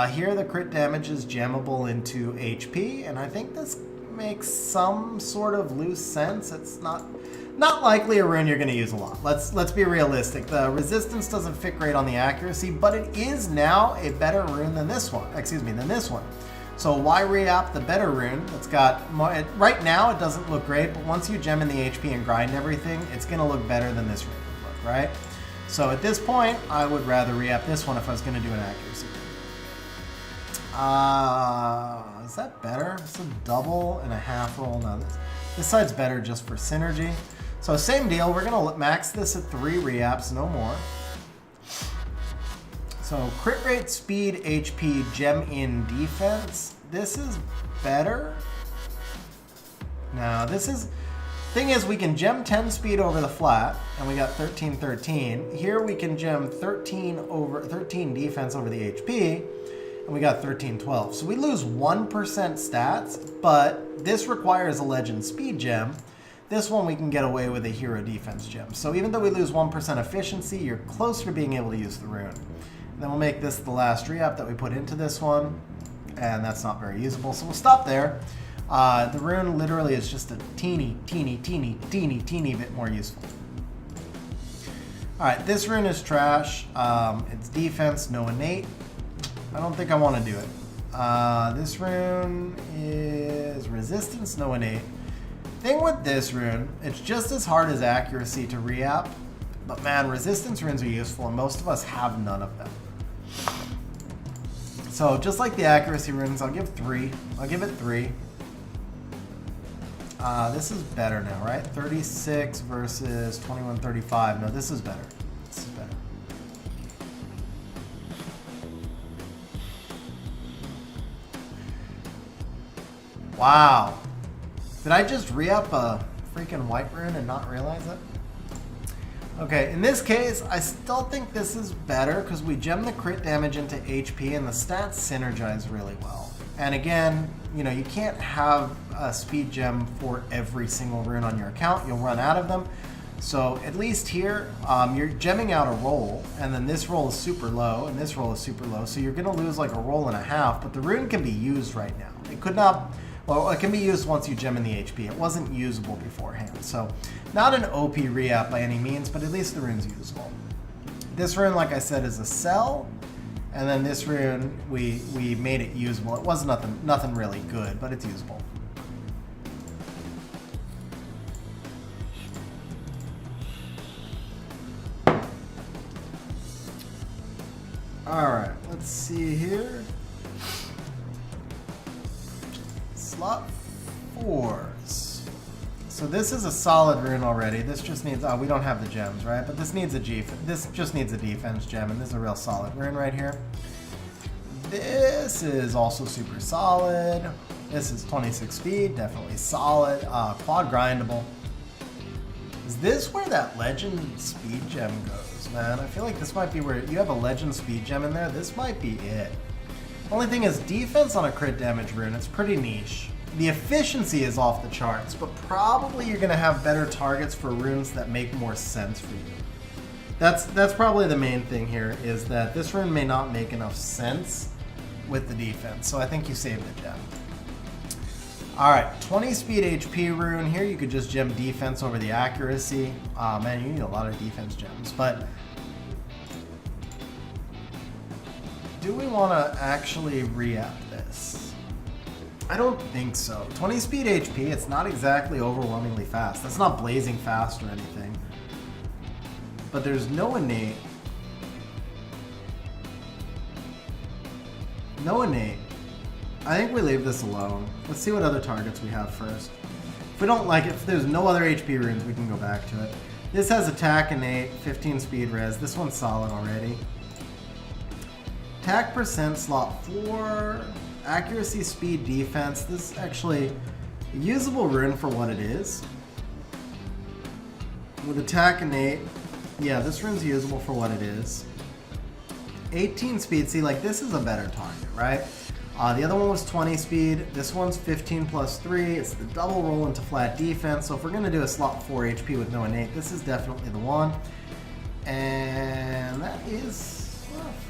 S1: Here the crit damage is gemmable into HP, and I think this makes some sort of loose sense. It's not likely a rune you're going to use a lot. Let's be realistic. The resistance doesn't fit great on the accuracy, but it is now a better rune than this one. Than this one. So why re-up the better rune? It's got more, right now it doesn't look great, but once you gem in the HP and grind everything, it's going to look better than this rune would look, right? So at this point, I would rather re-up this one if I was going to do an accuracy. Is that better? It's a double and a half roll. No, this side's better just for synergy. So same deal. We're going to max this at 3 re-ups, no more. So crit rate, speed, HP, gem in defense. This is better. Now this is... Thing is, we can gem 10 speed over the flat, and we got 13-13. Here we can gem 13 defense over the HP, and we got 13-12. So we lose 1% stats, but this requires a legend speed gem. This one we can get away with a hero defense gem. So even though we lose 1% efficiency, you're closer to being able to use the rune. And then we'll make this the last re-up that we put into this one, and that's not very usable, so we'll stop there. The rune literally is just a teeny bit more useful. Alright, this rune is trash. It's defense, no innate. I don't think I want to do it. This rune is resistance, no innate. Thing with this rune, it's just as hard as accuracy to re-up, but man, resistance runes are useful, and most of us have none of them. So just like the accuracy runes, I'll give 3. I'll give it 3. This is better now, right? 36 versus 21-35. No, this is better. This is better. Wow. Did I just re-up a freaking white rune and not realize it? Okay, in this case, I still think this is better because we gem the crit damage into HP and the stats synergize really well. And again, you know, you can't have a speed gem for every single rune on your account. You'll run out of them. So at least here, you're gemming out a roll, and then this roll is super low, and this roll is super low. So you're going to lose like a roll and a half, but the rune can be used right now. It could not... Well, it can be used once you gem in the HP. It wasn't usable beforehand, so not an OP re-up by any means, but at least the rune's usable. This rune, like I said, is a sell, and then this rune, we made it usable. It was nothing really good, but it's usable. Alright, let's see here. Slot 4s. So this is a solid rune already. This just needs, we don't have the gems, right? But this needs this just needs a defense gem, and this is a real solid rune right here. This is also super solid. This is 26 speed, definitely solid. Quad grindable. Is this where that legend speed gem goes, man? I feel like this might be where you have a legend speed gem in there. This might be it. Only thing is defense on a crit damage rune, it's pretty niche. The efficiency is off the charts, but probably you're gonna have better targets for runes that make more sense for you. That's probably the main thing here, is that this rune may not make enough sense with the defense, so I think you save the gem. Alright, 20 speed HP rune here. You could just gem defense over the accuracy. Man, you need a lot of defense gems, but do we want to actually re-up this? I don't think so. 20 speed HP, it's not exactly overwhelmingly fast. That's not blazing fast or anything. But there's no innate. No innate. I think we leave this alone. Let's see what other targets we have first. If we don't like it, if there's no other HP runes, we can go back to it. This has attack innate, 15 speed res. This one's solid already. Attack percent, slot 4. Accuracy, speed, defense. This is actually a usable rune for what it is. With attack innate, yeah, this rune's usable for what it is. 18 speed, see, like, this is a better target, right? The other one was 20 speed. This one's 15 plus 3. It's the double roll into flat defense. So if we're going to do a slot 4 HP with no innate, this is definitely the one. And that is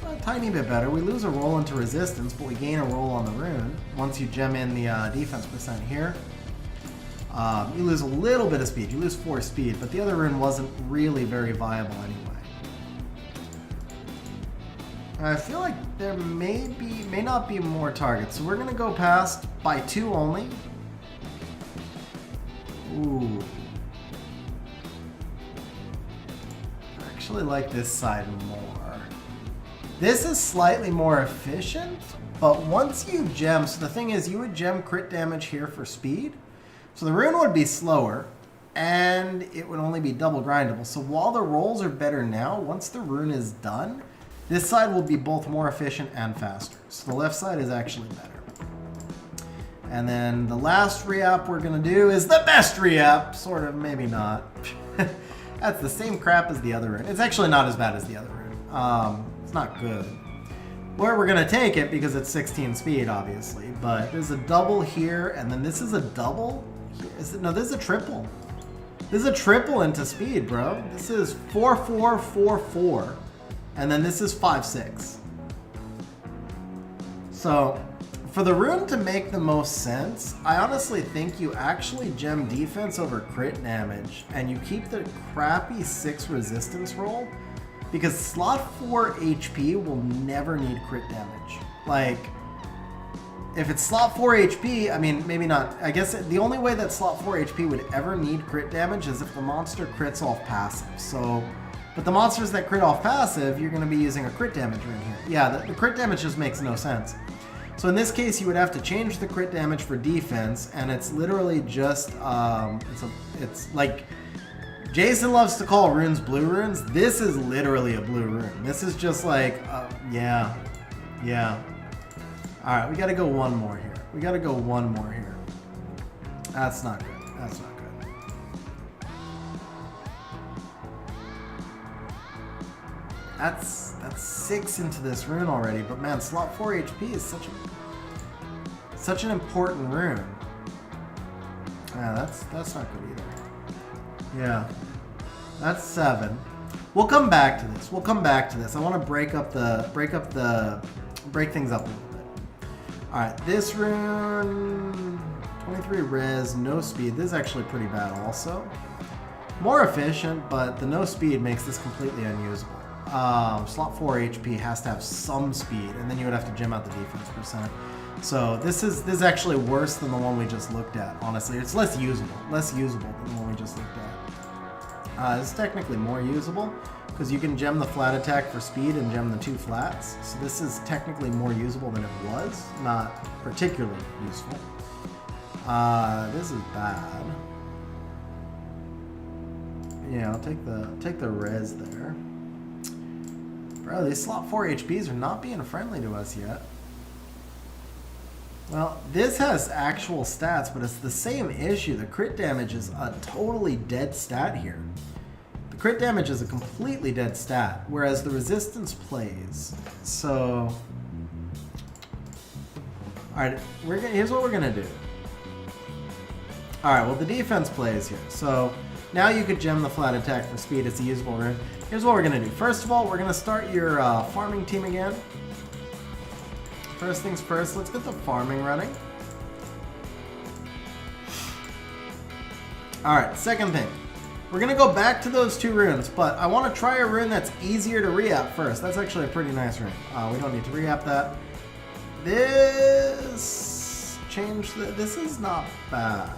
S1: a tiny bit better. We lose a roll into resistance, but we gain a roll on the rune. Once you gem in the defense percent here, you lose a little bit of speed. You lose 4 speed, but the other rune wasn't really very viable anyway. I feel like there may not be more targets, so we're gonna go past by 2 only. Ooh. I actually like this side more. This is slightly more efficient, but once you gem, so the thing is you would gem crit damage here for speed. So the rune would be slower, and it would only be double grindable. So while the rolls are better now, once the rune is done, this side will be both more efficient and faster. So the left side is actually better. And then the last re-up we're going to do is the best re-up. Sort of, maybe not. That's the same crap as the other rune. It's actually not as bad as the other rune. It's not good. Where we're going to take it because it's 16 speed, obviously. But there's a double here, and then this is a double. No, this is a triple. This is a triple into speed, bro. This is 4-4-4-4. And then this is 5-6. So, for the rune to make the most sense, I honestly think you actually gem defense over crit damage, and you keep the crappy 6 resistance roll, because slot 4 HP will never need crit damage. Like, if it's slot 4 HP, I mean, maybe not. I guess the only way that slot 4 HP would ever need crit damage is if the monster crits off passive. So, but the monsters that crit off passive, you're going to be using a crit damage rune here. Yeah, the crit damage just makes no sense. So in this case, you would have to change the crit damage for defense, and it's literally just, it's like, Jason loves to call runes blue runes. This is literally a blue rune. This is just like, yeah. All right, we got to go one more here. We got to go one more here. That's not good. That's not good. That's 6 into this rune already, but man, slot 4 HP is such an important rune. Yeah, that's not good either. Yeah, that's 7. We'll come back to this. We'll come back to this. I want to break things up a little bit. All right, this rune. 23 res, no speed. This is actually pretty bad also. More efficient, but the no speed makes this completely unusable. Slot 4 HP has to have some speed, and then you would have to gem out the defense percent. So this is actually worse than the one we just looked at, honestly. It's less usable than the one we just looked at. This is technically more usable, because you can gem the flat attack for speed and gem the 2 flats. So this is technically more usable than it was, not particularly useful. This is bad. Yeah, I'll take the res there. Bro, these slot 4 HPs are not being friendly to us yet. Well, this has actual stats, but it's the same issue. The crit damage is a totally dead stat here. The crit damage is a completely dead stat, whereas the resistance plays. So, alright, here's what we're gonna do. Alright, well the defense plays here. So now you could gem the flat attack for speed. It's a usable rune. Here's what we're gonna do. First of all, we're gonna start your farming team again. First things first, let's get the farming running. Alright, second thing. We're gonna go back to those 2 runes, but I wanna try a rune that's easier to re-app first. That's actually a pretty nice rune. We don't need to re-app that. This is not bad.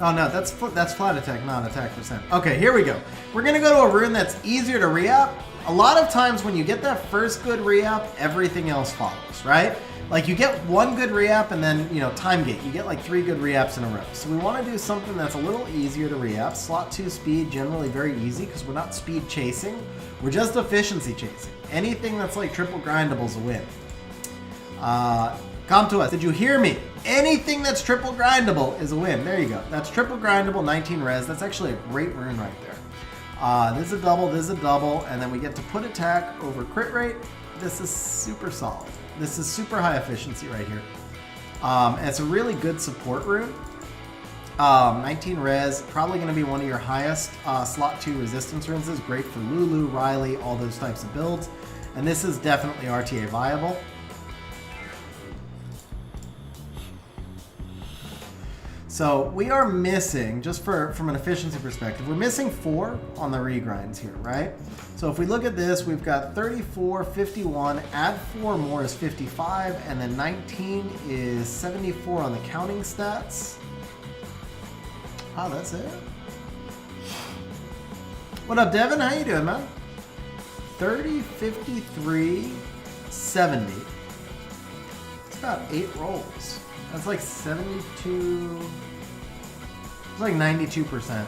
S1: Oh no, that's flat attack, not attack percent. Okay, here we go. We're gonna go to a rune that's easier to re-app. A lot of times when you get that first good re-app, everything else follows, right? Like you get 1 good re-app and then, you know, time gate. You get like 3 good re-apps in a row. So we want to do something that's a little easier to re-app. Slot 2 speed, generally very easy because we're not speed chasing. We're just efficiency chasing. Anything that's like triple grindable is a win. Come to us. Did you hear me? Anything that's triple grindable is a win. There you go. That's triple grindable, 19 res. That's actually a great rune right there. This is a double, and then we get to put attack over crit rate. This is super solid. This is super high efficiency right here. And it's a really good support rune. 19 res, probably going to be one of your highest slot 2 resistance runes. This is great for Lulu, Riley, all those types of builds. And this is definitely RTA viable. So we are missing, just from an efficiency perspective, we're missing 4 on the regrinds here, right? So if we look at this, we've got 34, 51, add 4 more is 55, and then 19 is 74 on the counting stats. Oh, that's it. What up, Devin? How you doing, man? 30, 53, 70. It's about 8 rolls. That's like 72, it's like 92%.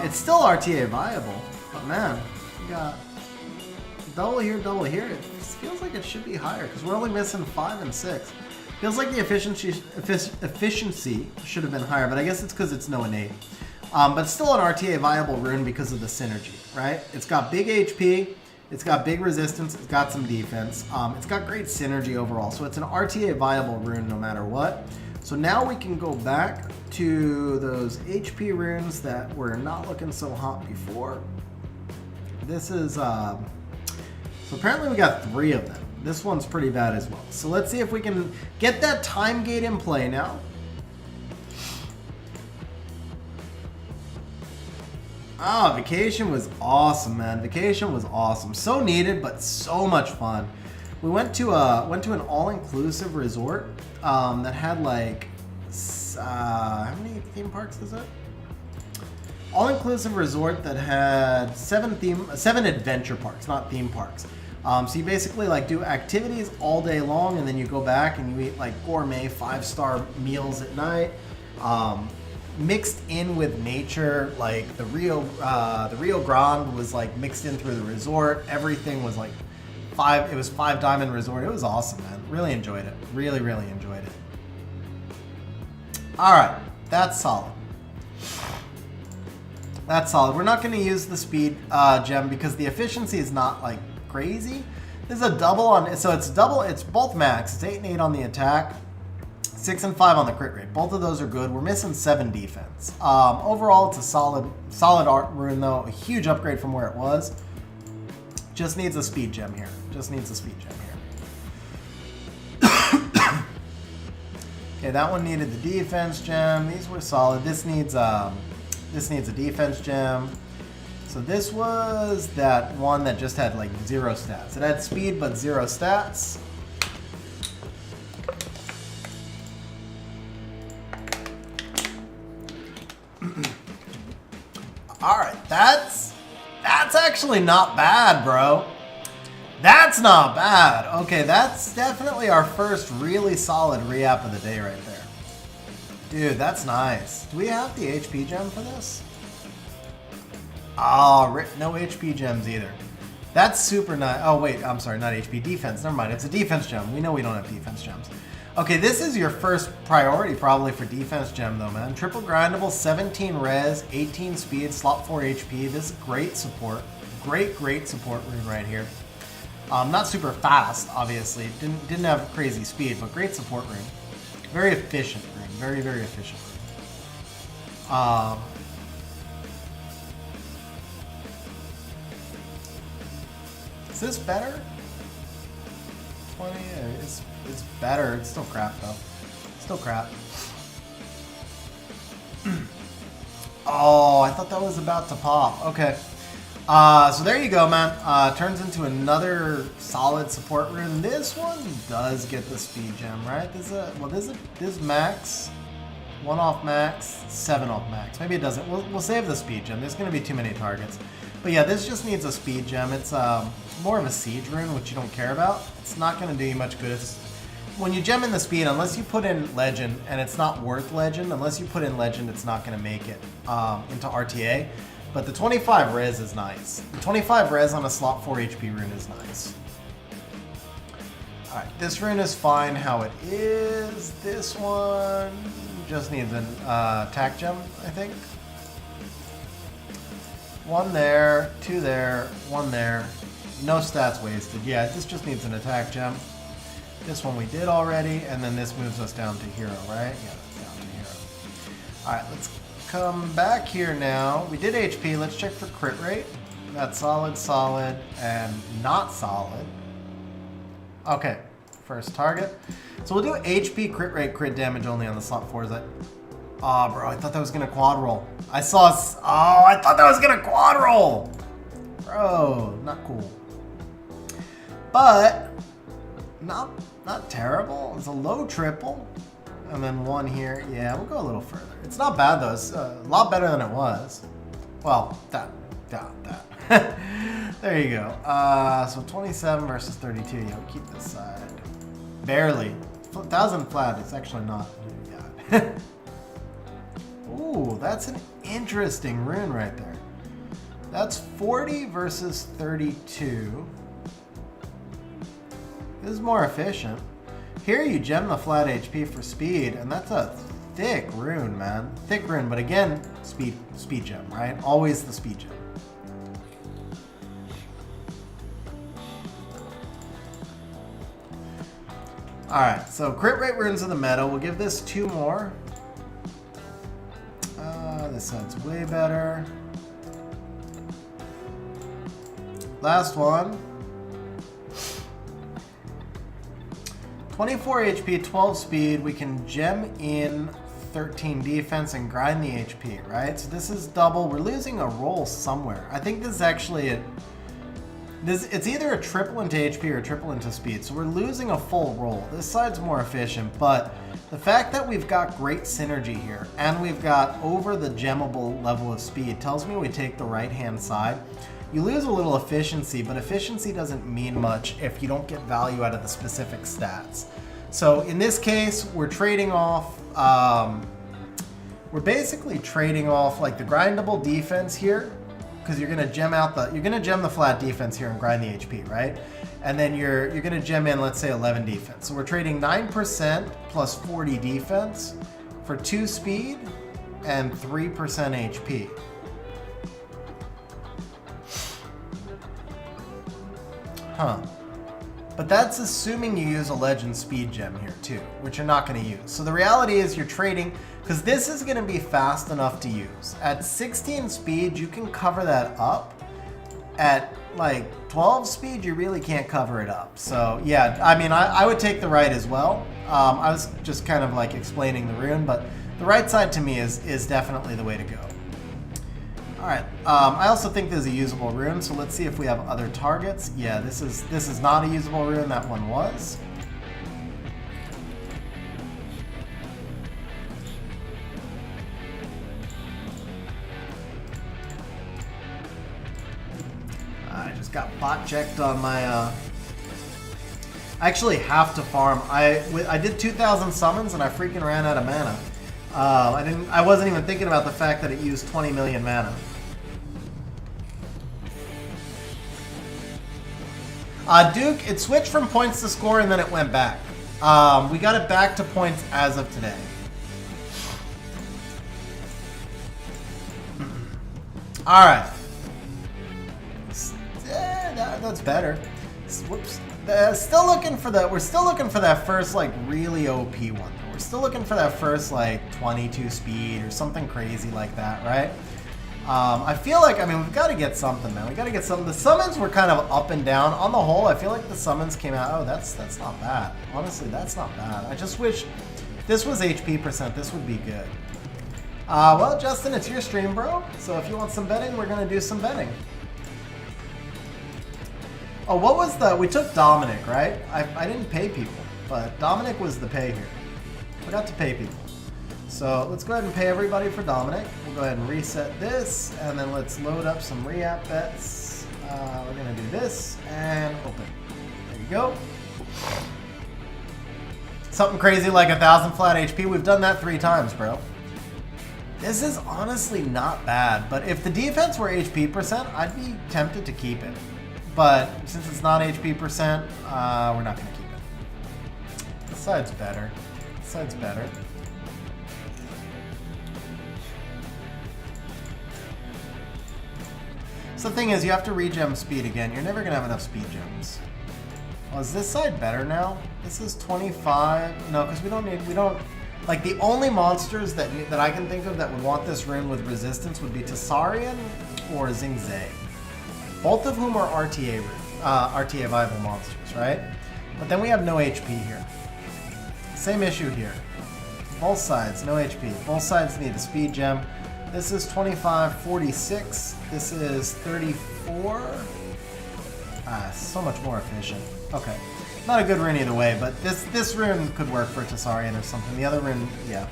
S1: It's still RTA viable, but man, we got double here, double here. It feels like it should be higher because we're only missing 5 and 6. Feels like the efficiency should have been higher, but I guess it's because it's no innate. But it's still an RTA viable rune because of the synergy, right? It's got big HP. It's got big resistance, it's got some defense, it's got great synergy overall, so it's an RTA viable rune no matter what. So now we can go back to those HP runes that were not looking so hot before. This is, so apparently we got 3 of them. This one's pretty bad as well. So let's see if we can get that time gate in play now. Ah, Vacation was awesome, man. Vacation was awesome. So needed, but so much fun. We went to an all-inclusive resort that had like how many theme parks is it? All-inclusive resort that had 7 adventure parks, not theme parks. So you basically like do activities all day long, and then you go back and you eat like gourmet 5-star meals at night. Mixed in with nature, like the Rio Grande was like mixed in through the resort. Everything was like it was 5 diamond resort. It was awesome, man. Really enjoyed it. Really, really enjoyed it. All right, that's solid. That's solid. We're not going to use the speed gem because the efficiency is not like crazy. This is a double on, so it's double. It's both max. It's 8 and 8 on the attack. 6 and 5 on the crit rate. Both of those are good. We're missing 7 defense. Overall, it's a solid art rune though. A huge upgrade from where it was. Just needs a speed gem here. Just needs a speed gem here. Okay, that one needed the defense gem. These were solid. This needs a defense gem. So this was that one that just had like 0 stats. It had speed but 0 stats. Alright, that's actually not bad, bro. That's not bad. Okay, that's definitely our first really solid re-app of the day right there. Dude, that's nice. Do we have the HP gem for this? Oh, no HP gems either. That's super nice. Oh, wait, I'm sorry, not HP, defense. Never mind, it's a defense gem. We know we don't have defense gems. Okay, this is your first priority probably for defense gem though, man. Triple grindable, 17 res, 18 speed, slot 4 HP. This is great support. Great support rune right here. Not super fast, obviously. Didn't have crazy speed, but great support rune. Very efficient rune. Very efficient rune. Is this better? 20, it's better. It's still crap though. Still crap. Oh, I thought that was about to pop. Okay. So there you go, man. Turns into another solid support rune. This one does get the speed gem, right? This is max. 1 off max, 7 off max. Maybe it doesn't. We'll save the speed gem. There's going to be too many targets. But yeah, this just needs a speed gem. It's more of a siege rune, which you don't care about. It's not going to do you much good. When you gem in the speed, unless you put in legend, and it's not worth legend, unless you put in legend, it's not going to make it into RTA. But the 25 res is nice. The 25 res on a slot 4 HP rune is nice. Alright, this rune is fine how it is. This one just needs an attack gem, I think. 1 there, 2 there, 1 there. No stats wasted. Yeah, this just needs an attack gem. This one we did already, and then this moves us down to hero, right? Yeah, that's down to hero. Alright, let's come back here now. We did HP. Let's check for crit rate. That's solid, and not solid. Okay, first target. So we'll do HP, crit rate, crit damage only on the slot 4. Is that... Oh, bro, I thought that was going to quad roll. I thought that was going to quad roll. Bro, not cool. But, not terrible. It's a low triple. And then 1 here. Yeah, we'll go a little further. It's not bad, though. It's a lot better than it was. Well, that. There you go. So 27 versus 32. Yeah, we'll keep this side. Barely. 1,000 flat is actually not bad. Ooh, that's an interesting rune right there. That's 40 versus 32. This is more efficient. Here you gem the flat HP for speed, and that's a thick rune, man. Thick rune, but again, speed gem, right? Always the speed gem. Alright, so crit rate runes in the meta. We'll give this 2 more. This side's way better. Last one. 24 HP, 12 speed. We can gem in 13 defense and grind the HP, right? So this is double. We're losing a roll somewhere. I think this is actually it's either a triple into HP or a triple into speed. So we're losing a full roll. This side's more efficient, but the fact that we've got great synergy here and we've got over the gemmable level of speed tells me we take the right-hand side. You lose a little efficiency, but efficiency doesn't mean much if you don't get value out of the specific stats. So in this case, we're trading off, we're basically trading off like the grindable defense here, because you're gonna gem the flat defense here and grind the HP, right? And then you're gonna gem in, let's say 11 defense. So we're trading 9% plus 40 defense for 2 speed and 3% HP. Huh. But that's assuming you use a legend speed gem here too, which you're not going to use. So the reality is you're trading, because this is going to be fast enough to use. At 16 speed, you can cover that up at like 12 speed, you really can't cover it up. So yeah, I mean, I would take the right as well. I was just kind of like explaining the rune, but the right side to me is definitely the way to go. All right, I also think there's a usable rune, so let's see if we have other targets. Yeah, this is not a usable rune, that one was. I just got bot checked on my, I actually have to farm. I did 2,000 summons and I freaking ran out of mana. I wasn't even thinking about the fact that it used 20 million mana. Duke, it switched from points to score and then it went back. We got it back to points as of today. All right. That's better. Whoops. Still looking for that. We're still looking for that first like really OP one. We're still looking for that first like 22 speed or something crazy like that, right? I feel like, I mean, we've got to get something, man. We got to get something. The summons were kind of up and down. On the whole, I feel like the summons came out. Oh, that's not bad. Honestly, that's not bad. I just wish this was HP percent. This would be good. Well, Justin, it's your stream, bro. So if you want some betting, we're gonna do some betting. Oh, what was the? We took Dominic, right? I didn't pay people, but Dominic was the pay here. Forgot to pay people. So let's go ahead and pay everybody for Dominic. We'll go ahead and reset this, and then let's load up some re-app bets. We're gonna do this and open. There you go. Something crazy like 1,000 flat HP. We've done that 3 times, bro. This is honestly not bad, but if the defense were HP percent, I'd be tempted to keep it. But since it's not HP percent, we're not gonna keep it. This side's better. This side's better. So the thing is, you have to regen speed again. You're never gonna have enough speed gems. Well, is this side better now? This is 25. No, because we don't. Like the only monsters that I can think of that would want this rune with resistance would be Tessarian or Zingzay. Both of whom are RTA viable monsters, right? But then we have no HP here. Same issue here. Both sides, no HP. Both sides need a speed gem. This is 2546. This is 34. So much more efficient. Okay. Not a good rune either way, but this rune could work for Tessarian or something. The other rune, yeah.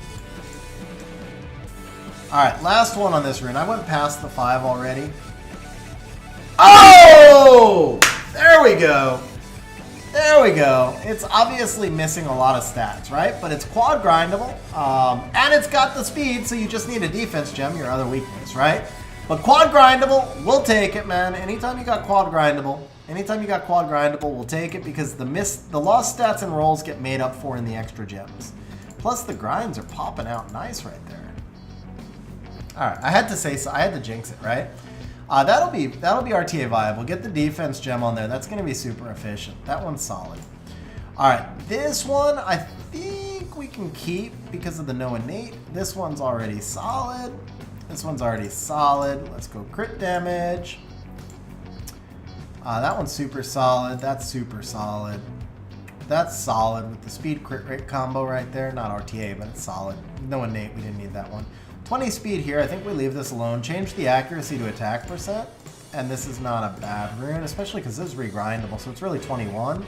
S1: Alright, last one on this rune. I went past the 5 already. Oh! There we go. There we go. It's obviously missing a lot of stats, right? But it's quad grindable, and it's got the speed, so you just need a defense gem, your other weakness, right? But quad grindable, we'll take it, man. Anytime you got quad grindable, we'll take it because the lost stats and rolls get made up for in the extra gems. Plus the grinds are popping out nice right there. All right, I had to say so. I had to jinx it, right? That'll be RTA viable. Get the defense gem on there. That's going to be super efficient. That one's solid. All right, this one I think we can keep because of the no innate. This one's already solid. This one's already solid. Let's go crit damage. That one's super solid. That's super solid. That's solid with the speed crit rate combo right there. Not RTA, but it's solid. No innate. We didn't need that one. 20 speed here. I think we leave this alone. Change the accuracy to attack percent. And this is not a bad rune, especially because this is regrindable. So it's really 21.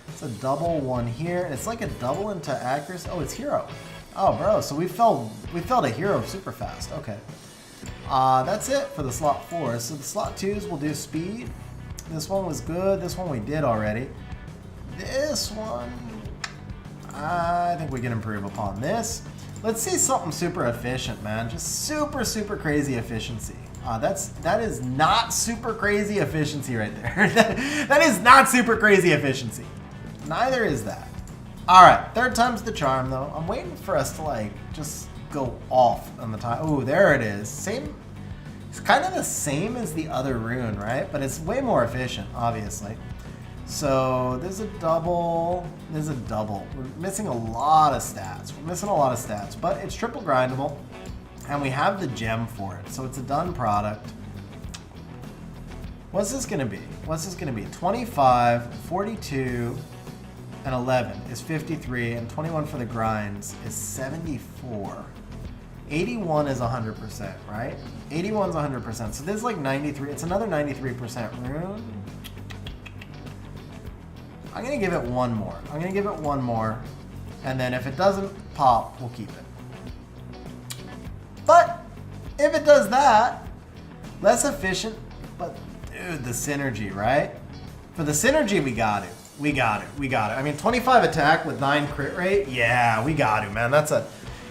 S1: It's a double one here. It's like a double into accuracy. Oh, it's hero. Oh, bro. So we fell to hero super fast. Okay. That's it for the slot 4. So the slot 2s will do speed. This one was good. This one we did already. This one, I think we can improve upon this. Let's see something super efficient, man. Just super, super crazy efficiency. That is not super crazy efficiency right there. That is not super crazy efficiency. Neither is that. All right, 3rd time's the charm, though. I'm waiting for us to like just go off on the time. Ooh, there it is. Same. It's kind of the same as the other rune, right? But it's way more efficient, obviously. So there's a double. There's a double. We're missing a lot of stats. But it's triple grindable, and we have the gem for it. So it's a done product. What's this gonna be? What's this gonna be? 25, 42, and 11 is 53, and 21 for the grinds is 74. 81 is 100%, right? 81's 100%. So this is like 93. It's another 93% rune. I'm gonna give it one more. I'm gonna give it one more, and then if it doesn't pop, we'll keep it. But if it does that, less efficient, but dude, the synergy, right? For the synergy, we got it. We got it. We got it. I mean, 25 attack with 9 crit rate. Yeah, we got it, man. That's a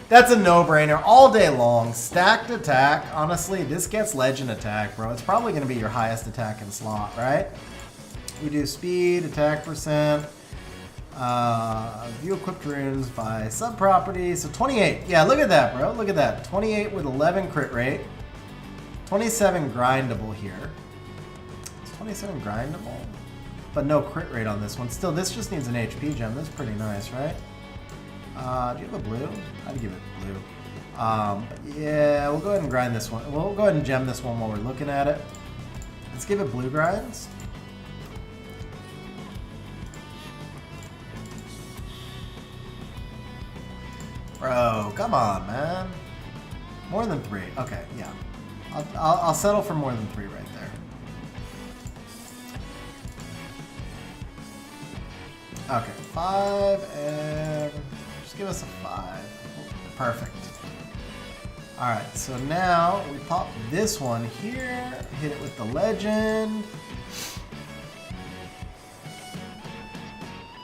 S1: no-brainer all day long. Stacked attack. Honestly, this gets legend attack, bro. It's probably going to be your highest attack in slot, right? We do speed, attack percent, view equipped runes by sub-property. So 28. Yeah, look at that, bro. Look at that. 28 with 11 crit rate. 27 grindable here. Is 27 grindable? But no crit rate on this one. Still, this just needs an HP gem. That's pretty nice, right? Do you have a blue? I'd give it blue. Yeah, we'll go ahead and grind this one. We'll go ahead and gem this one while we're looking at it. Let's give it blue grinds. Bro, come on, man. More than 3. Okay, yeah. I'll settle for more than 3 right there. Okay, 5 and just give us a 5. Perfect. Alright, so now we pop this one here, hit it with the legend.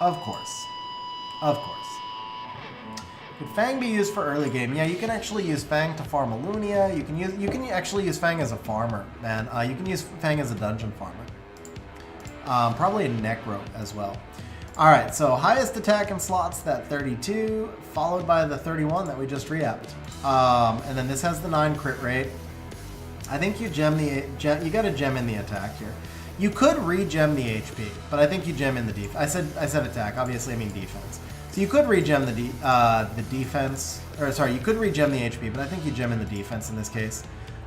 S1: Of course. Of course. Could Fang be used for early game? Yeah, you can actually use Fang to farm Alunia. You can actually use Fang as a farmer, man. You can use Fang as a dungeon farmer. Probably a Necro as well. Alright, so highest attack in slots, that 32, followed by the 31 that we just re-upped. And then this has the 9 crit rate. I think you gem the you got to gem in the attack here. You could re-gem the HP, but I think you gem in the defense. I said attack, obviously I mean defense. So you could re-gem the defense, or sorry, you could re-gem the HP, but I think you gem in the defense in this case.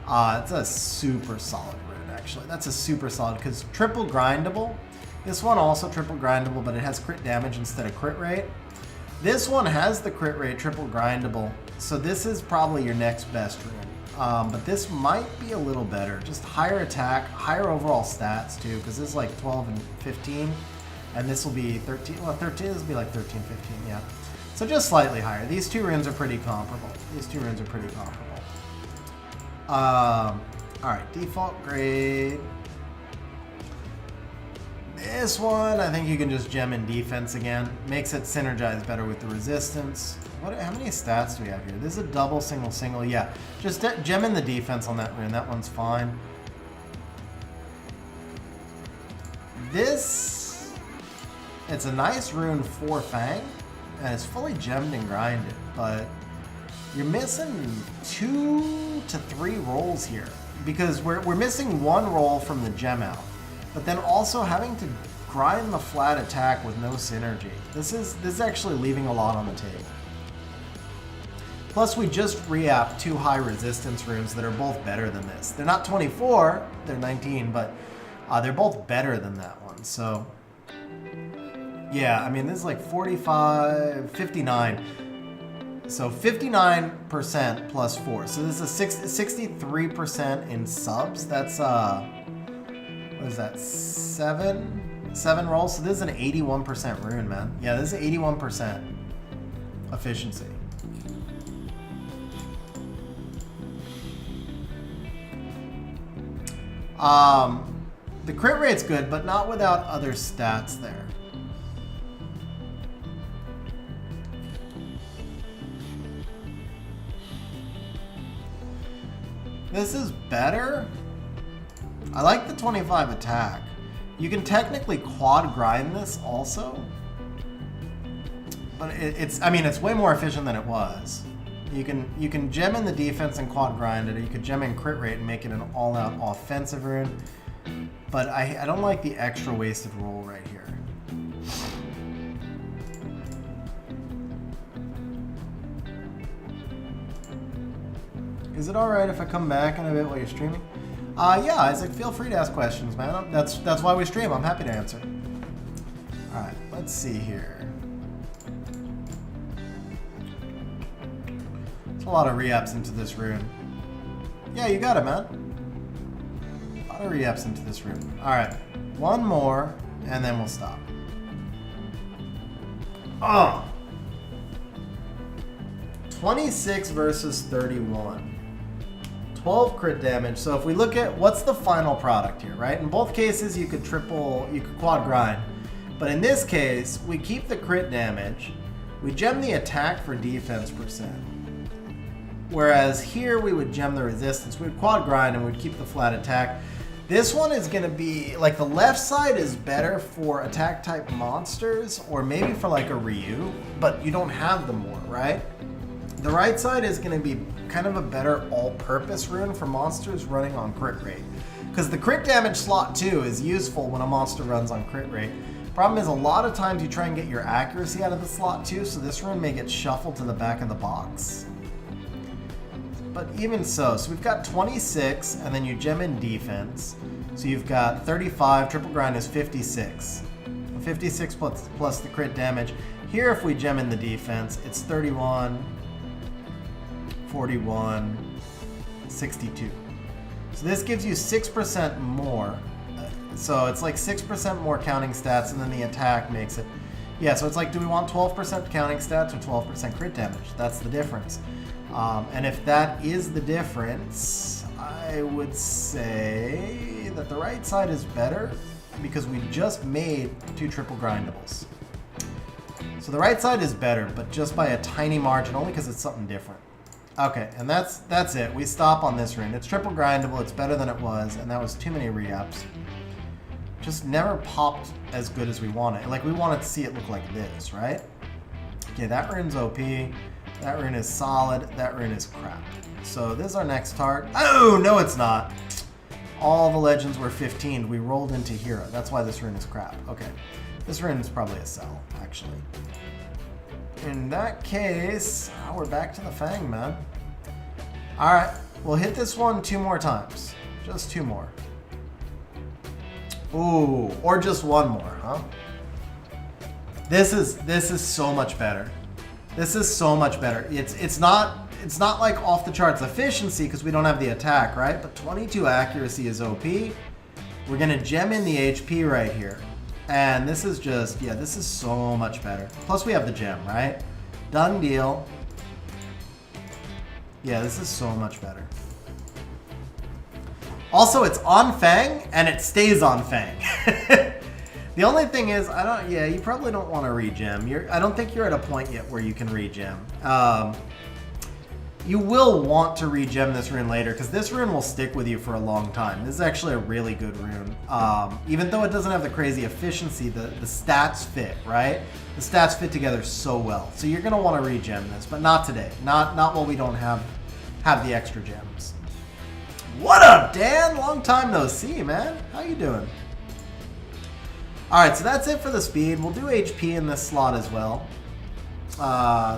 S1: It's a super solid rune, actually. That's a super solid, because triple grindable. This one also triple grindable, but it has crit damage instead of crit rate. This one has the crit rate, triple grindable, so this is probably your next best rune. But this might be a little better. Just higher attack, higher overall stats too, because this is like 12 and 15, and this will be 13. Well, 13, this will be like 13, 15, yeah. So just slightly higher. These two runes are pretty comparable. Alright, default grade. This one, I think you can just gem in defense again. Makes it synergize better with the resistance. How many stats do we have here? This is a double, single, yeah. Just gem in the defense on that rune. That one's fine. This, it's a nice rune for Fang, and it's fully gemmed and grinded, but you're missing 2 to 3 rolls here, because we're missing 1 roll from the gem out. But then also having to grind the flat attack with no synergy. This is actually leaving a lot on the table. Plus we just re-apped 2 high resistance runes that are both better than this. They're not 24, they're 19, but they're both better than that one. So yeah, I mean this is like 45, 59. So 59% plus 4. So this is 63% in subs. That's what is that, 7 rolls? So this is an 81% rune, man. Yeah, this is 81% efficiency. The crit rate's good, but not without other stats there. This is better. I like the 25 attack. You can technically quad grind this also, but I mean it's way more efficient than it was. You can gem in the defense and quad grind it, or you could gem in crit rate and make it an all-out offensive rune. But I don't like the extra wasted roll right here. Is it alright if I come back in a bit while you're streaming? Yeah, Isaac, feel free to ask questions, man. That's why we stream. I'm happy to answer. All right, let's see here. There's a lot of re-ups into this rune. Yeah, you got it, man. A lot of re-ups into this rune. All right, one more, and then we'll stop. Oh. 26 versus 31. 12 crit damage. So if we look at what's the final product here, right? In both cases, you could quad grind. But in this case, we keep the crit damage. We gem the attack for defense percent. Whereas here, we would gem the resistance. We would quad grind and we'd keep the flat attack. This one is going to be, like, the left side is better for attack type monsters or maybe for like a Ryu, but you don't have them more, right? The right side is going to be kind of a better all-purpose rune for monsters running on crit rate. Because the crit damage slot 2 is useful when a monster runs on crit rate. Problem is a lot of times you try and get your accuracy out of the slot 2, so this rune may get shuffled to the back of the box. But even so we've got 26, and then you gem in defense. So you've got 35, triple grind is 56. 56 plus the crit damage. Here if we gem in the defense, it's 31, 41, 62. So this gives you 6% more. So it's like 6% more counting stats, and then the attack makes it. Yeah, so it's like, do we want 12% counting stats or 12% crit damage? That's the difference. And if that is the difference, I would say that the right side is better because we just made 2 triple grindables. So the right side is better, but just by a tiny margin, only because it's something different. Okay, and that's it. We stop on this rune. It's triple grindable, it's better than it was, and that was too many re-ups. Just never popped as good as we wanted. Like, we wanted to see it look like this, right? Okay, that rune's OP. That rune is solid. That rune is crap. So this is our next target. Oh, no it's not. All the legends were 15. We rolled into hero. That's why this rune is crap. Okay, this rune is probably a sell, actually. In that case, we're back to the Fang, man. All right, we'll hit this one 2 more times. Just 2 more. Ooh, or just 1 more, huh? This is so much better. This is so much better. It's not like off the charts efficiency because we don't have the attack, right? But 22 accuracy is OP. We're gonna gem in the HP right here. And this is just, yeah, this is so much better. Plus we have the gem, right? Done deal. Yeah, this is so much better. Also, it's on Fang, and it stays on Fang. The only thing is, you probably don't want to regem. I don't think you're at a point yet where you can regem. You will want to regem this rune later, because this rune will stick with you for a long time. This is actually a really good rune. Even though it doesn't have the crazy efficiency, the stats fit, right? The stats fit together so well. So you're going to want to regem this, but not today. Not while we don't have the extra gems. What up, Dan? Long time no see, man. How you doing? Alright, so that's it for the speed. We'll do HP in this slot as well.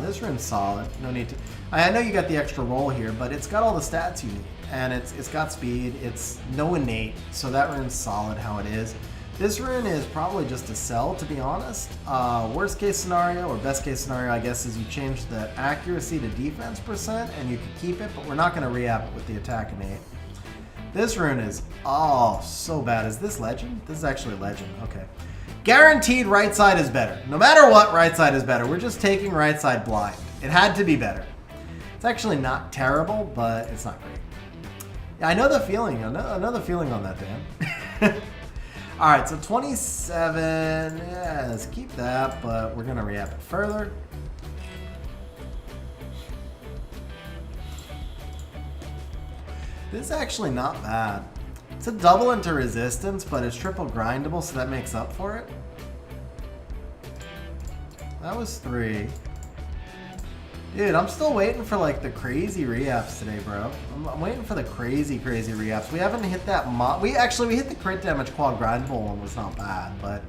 S1: This rune's solid. No need to... I know you got the extra roll here, but it's got all the stats you need. And it's got speed. It's no innate, so that rune's solid how it is. This rune is probably just a sell, to be honest. Worst case scenario, or best case scenario, I guess, is you change the accuracy to defense percent, and you can keep it, but we're not going to re-app it with the attack innate. This rune is, oh, so bad. Is this legend? This is actually legend. Okay. Guaranteed right side is better. No matter what, right side is better. We're just taking right side blind. It had to be better. It's actually not terrible, but it's not great. Yeah, I know the feeling. I know the feeling on that, Dan. All right, so 27. Yeah, let's keep that, but we're going to re-app it further. This is actually not bad. It's a double into resistance, but it's triple grindable, so that makes up for it. That was 3. Dude, I'm still waiting for like the crazy re-apps today, bro. I'm waiting for the crazy re-apps. We haven't hit that we hit the crit damage quad grindable one, was not bad, but...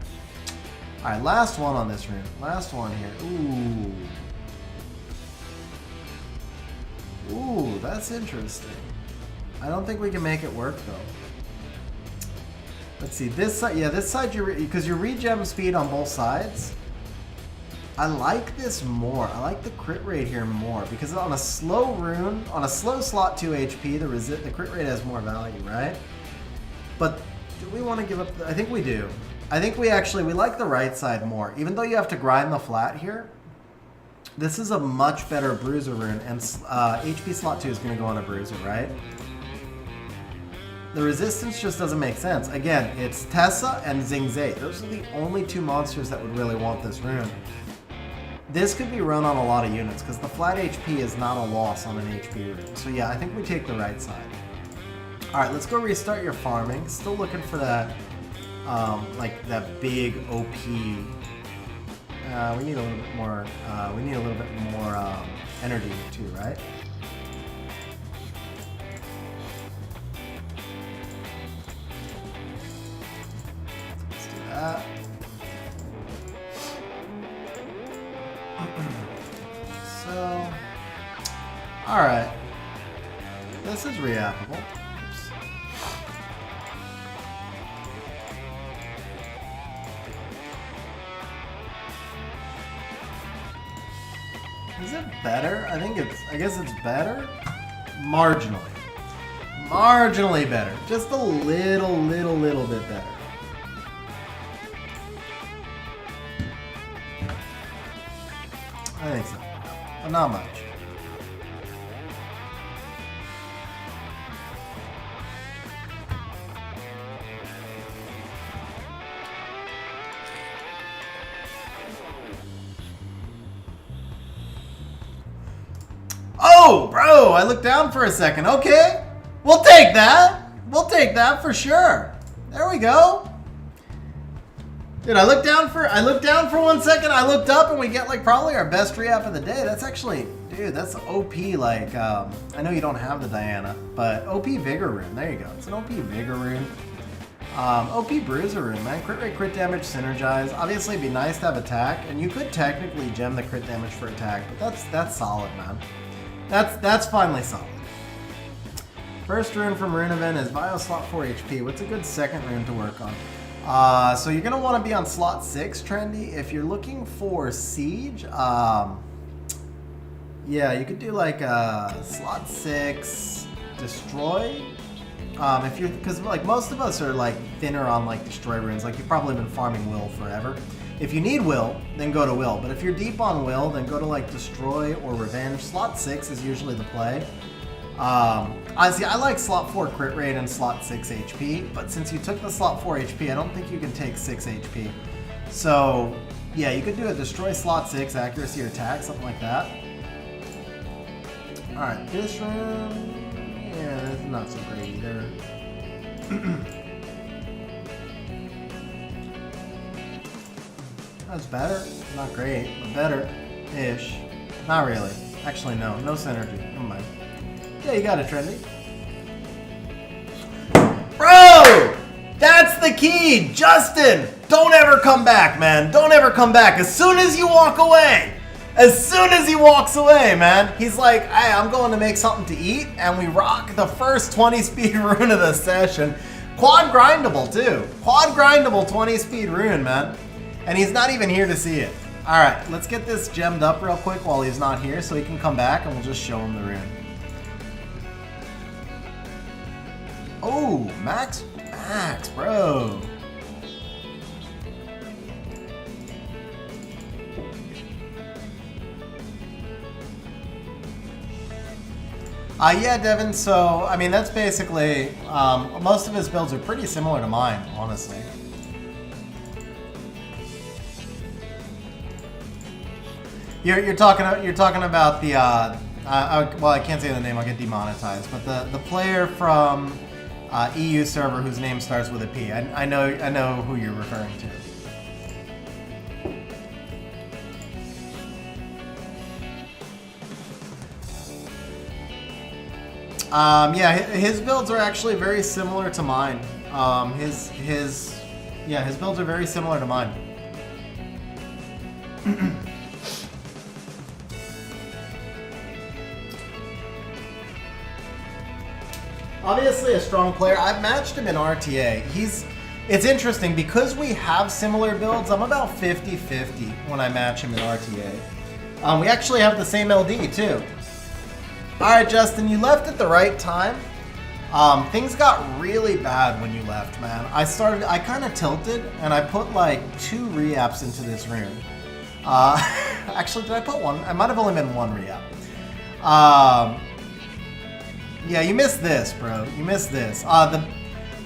S1: Alright, last one on this rune. Last one here. Ooh. Ooh, that's interesting. I don't think we can make it work, though. Let's see, this side, yeah, this side, because you regen speed on both sides. I like this more. I like the crit rate here more, because on a slow rune, on a slow slot 2 HP, the crit rate has more value, right? But do we want to give up, I think we do. I think we like the right side more. Even though you have to grind the flat here, this is a much better bruiser rune, and HP slot 2 is going to go on a bruiser, right? The resistance just doesn't make sense. Again, it's Tessa and Xingzei. Those are the only two monsters that would really want this rune. This could be run on a lot of units, because the flat HP is not a loss on an HP rune. So yeah, I think we take the right side. Alright, let's go restart your farming. Still looking for that, like that big OP. We need a little bit more, energy too, right? Let's do that. So, alright. This is reappable. Oops. Is it better? I guess it's better? Marginally. Marginally better. Just a little bit better. I think so, but not much. Oh, bro, I looked down for a second. Okay, we'll take that. We'll take that for sure. There we go. Dude, I looked down for 1 second, I looked up, and we get like probably our best re-app of the day. That's actually, dude, that's OP, like, I know you don't have the Diana, but OP Vigor Rune, there you go. It's an OP Vigor Rune. OP Bruiser Rune, man. Crit rate, crit damage, synergize. Obviously, it'd be nice to have attack, and you could technically gem the crit damage for attack, but that's solid, man. That's finally solid. First rune from Rune Event is Bio Slot 4 HP. What's a good second rune to work on? So you're going to want to be on slot 6, Trendy. If you're looking for Siege, yeah, you could do like slot 6, Destroy. Because like most of us are like thinner on like Destroy runes. Like you've probably been farming Will forever. If you need Will, then go to Will. But if you're deep on Will, then go to like Destroy or Revenge. Slot 6 is usually the play. I like slot 4 crit rate and slot 6 HP, but since you took the slot 4 HP, I don't think you can take 6 HP. So, yeah, you could do a destroy slot 6, accuracy or attack, something like that. Alright, this rune, yeah, it's not so great either. That's better. Not great, but better-ish. Not really. Actually, no synergy. Never mind. Yeah, you got it, Trendy. Bro! That's the key! Justin! Don't ever come back, man. Don't ever come back. As soon as you walk away. As soon as he walks away, man. He's like, hey, I'm going to make something to eat. And we rock the first 20 speed rune of the session. Quad grindable, too. Quad grindable 20 speed rune, man. And he's not even here to see it. Alright, let's get this gemmed up real quick while he's not here so he can come back and we'll just show him the rune. Oh, Max, bro. Yeah, Devin, so, I mean, that's basically, most of his builds are pretty similar to mine, honestly. You're talking about the, well, I can't say the name, I'll get demonetized, but the player from EU server whose name starts with a P. I know who you're referring to. Yeah, his builds are actually very similar to mine. His builds are very similar to mine. Obviously a strong player. I've matched him in RTA. It's interesting, because we have similar builds, I'm about 50-50 when I match him in RTA. We actually have the same LD, too. Alright, Justin, you left at the right time. Things got really bad when you left, man. I kind of tilted, and I put like 2 re-apps into this rune. Actually, did I put 1? I might have only been 1 re-app. Yeah, you missed this, bro. You missed this.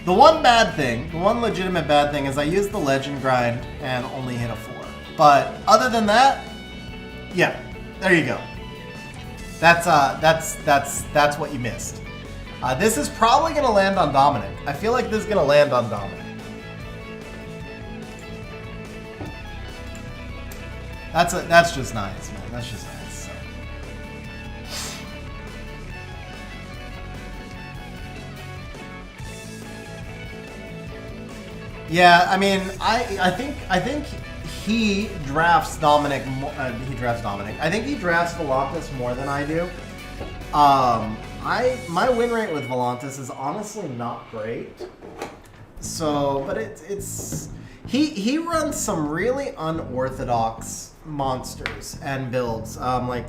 S1: The one bad thing, the one legitimate bad thing, is I used the legend grind and only hit a 4. But other than that, yeah, there you go. That's what you missed. This is probably gonna land on Dominic. I feel like this is gonna land on Dominic. That's just nice, man. That's just nice. So. Yeah, I mean, I think he drafts Dominic. He drafts Dominic. I think he drafts Volantis more than I do. My win rate with Volantis is honestly not great. So, but he runs some really unorthodox monsters and builds. Like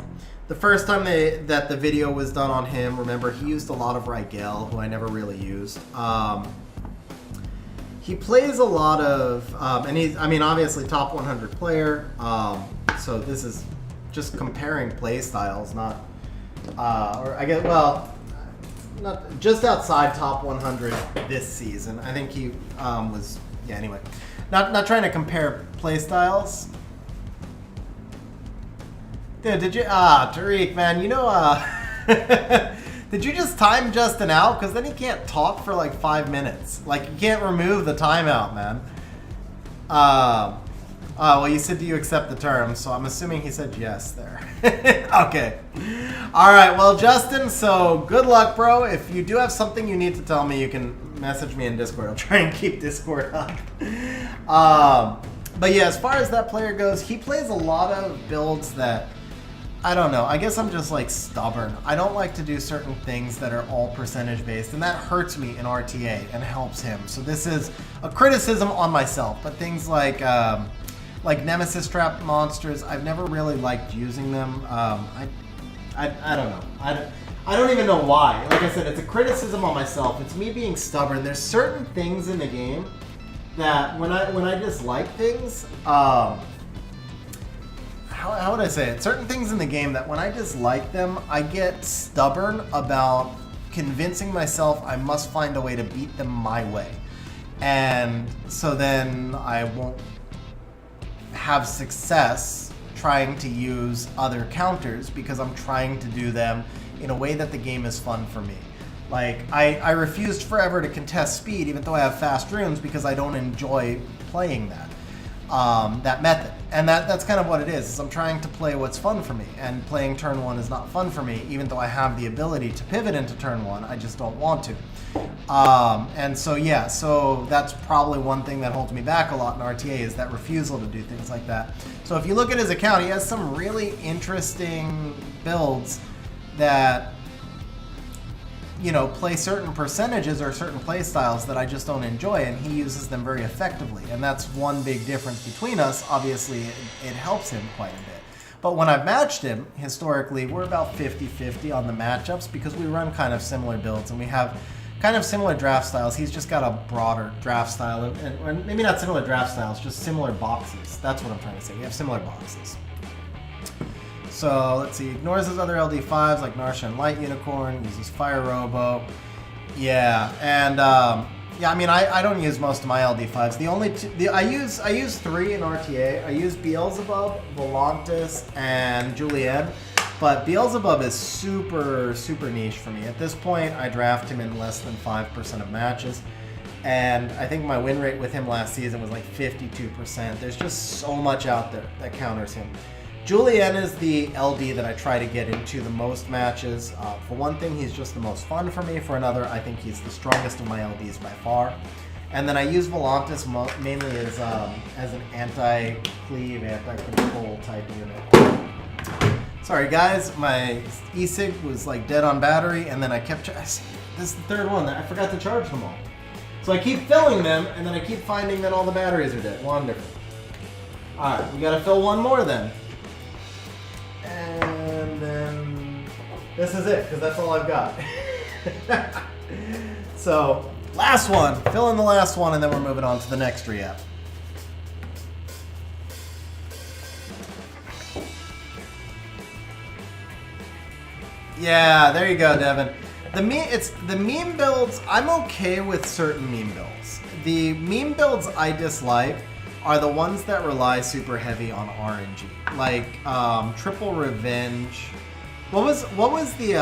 S1: the first time that the video was done on him, remember he used a lot of Rigel, who I never really used. He plays a lot of, and he's, I mean, obviously top 100 player. So this is just comparing play styles, not, or I guess, well, not just outside top 100 this season. I think he was, yeah. Anyway, not trying to compare play styles. Dude, did you, Tariq, man, you know, did you just time Justin out? Because then he can't talk for like 5 minutes. Like, you can't remove the timeout, man. Well, you said, do you accept the terms? So I'm assuming he said yes there. Okay. All right, well, Justin, so good luck, bro. If you do have something you need to tell me, you can message me in Discord. I'll try and keep Discord up. But yeah, as far as that player goes, he plays a lot of builds that, I don't know. I guess I'm just like stubborn. I don't like to do certain things that are all percentage based, and that hurts me in RTA and helps him. So this is a criticism on myself. But things like Nemesis Trap monsters, I've never really liked using them. I don't know. I don't even know why. Like I said, it's a criticism on myself. It's me being stubborn. There's certain things in the game that when I dislike things. How would I say it? Certain things in the game that when I dislike them, I get stubborn about convincing myself I must find a way to beat them my way. And so then I won't have success trying to use other counters because I'm trying to do them in a way that the game is fun for me. Like, I refused forever to contest speed even though I have fast runes because I don't enjoy playing that method. And that's kind of what it is I'm trying to play what's fun for me, and playing turn 1 is not fun for me, even though I have the ability to pivot into turn 1, I just don't want to. And so yeah, so that's probably one thing that holds me back a lot in RTA, is that refusal to do things like that. So if you look at his account, he has some really interesting builds that, you know, play certain percentages or certain play styles that I just don't enjoy, and he uses them very effectively. And that's one big difference between us. Obviously, it helps him quite a bit. But when I've matched him, historically, we're about 50-50 on the matchups because we run kind of similar builds and we have kind of similar draft styles. He's just got a broader draft style, and maybe not similar draft styles, just similar boxes. That's what I'm trying to say. We have similar boxes. So let's see, ignores his other LD5s like Narsha and Light Unicorn, uses Fire Robo. Yeah, and yeah, I mean, I don't use most of my LD5s. The only I use 3 in RTA. I use Beelzebub, Volantis, and Julienne. But Beelzebub is super niche for me. At this point, I draft him in less than 5% of matches. And I think my win rate with him last season was like 52%. There's just so much out there that counters him. Julienne is the LD that I try to get into the most matches. For one thing, he's just the most fun for me. For another, I think he's the strongest of my LDs by far. And then I use Volantis mainly as an anti-cleave, anti-control type unit. Sorry guys, my e-cig was like dead on battery, and then I kept this is the third one that I forgot to charge them all. So I keep filling them, and then I keep finding that all the batteries are dead. Wonderful. Alright, we gotta fill one more then. And then this is it, because that's all I've got. So, last one. Fill in the last one, and then we're moving on to the next re-app. Yeah, there you go, Devin. The meme builds, I'm okay with certain meme builds. The meme builds I dislike are the ones that rely super heavy on RNG. Like Triple Revenge. What was the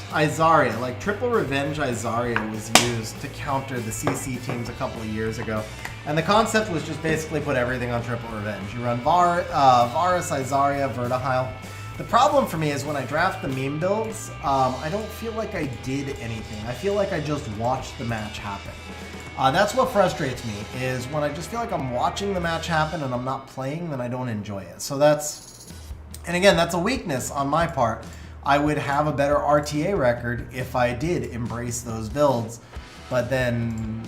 S1: Izaria? Like Triple Revenge Izaria was used to counter the CC teams a couple of years ago. And the concept was just basically put everything on Triple Revenge. You run Varus, Izaria, Vertihile. The problem for me is when I draft the meme builds, I don't feel like I did anything. I feel like I just watched the match happen. That's what frustrates me, is when I just feel like I'm watching the match happen and I'm not playing, then I don't enjoy it. So that's, and again, that's a weakness on my part. I would have a better RTA record if I did embrace those builds, but then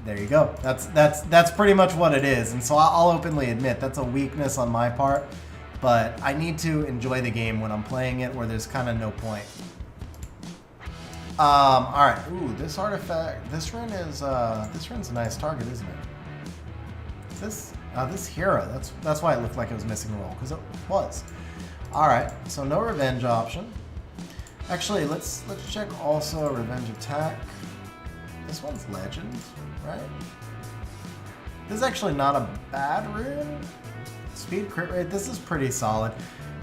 S1: there you go. That's pretty much what it is. And so I'll openly admit that's a weakness on my part. But I need to enjoy the game when I'm playing it, where there's kind of no point. All right. Ooh, this artifact. This run's a nice target, isn't it? Is this hero? That's why it looked like it was missing a roll, because it was. All right. So no revenge option. Actually, let's check also revenge attack. This one's legend, right? This is actually not a bad rune. Speed crit rate, this is pretty solid.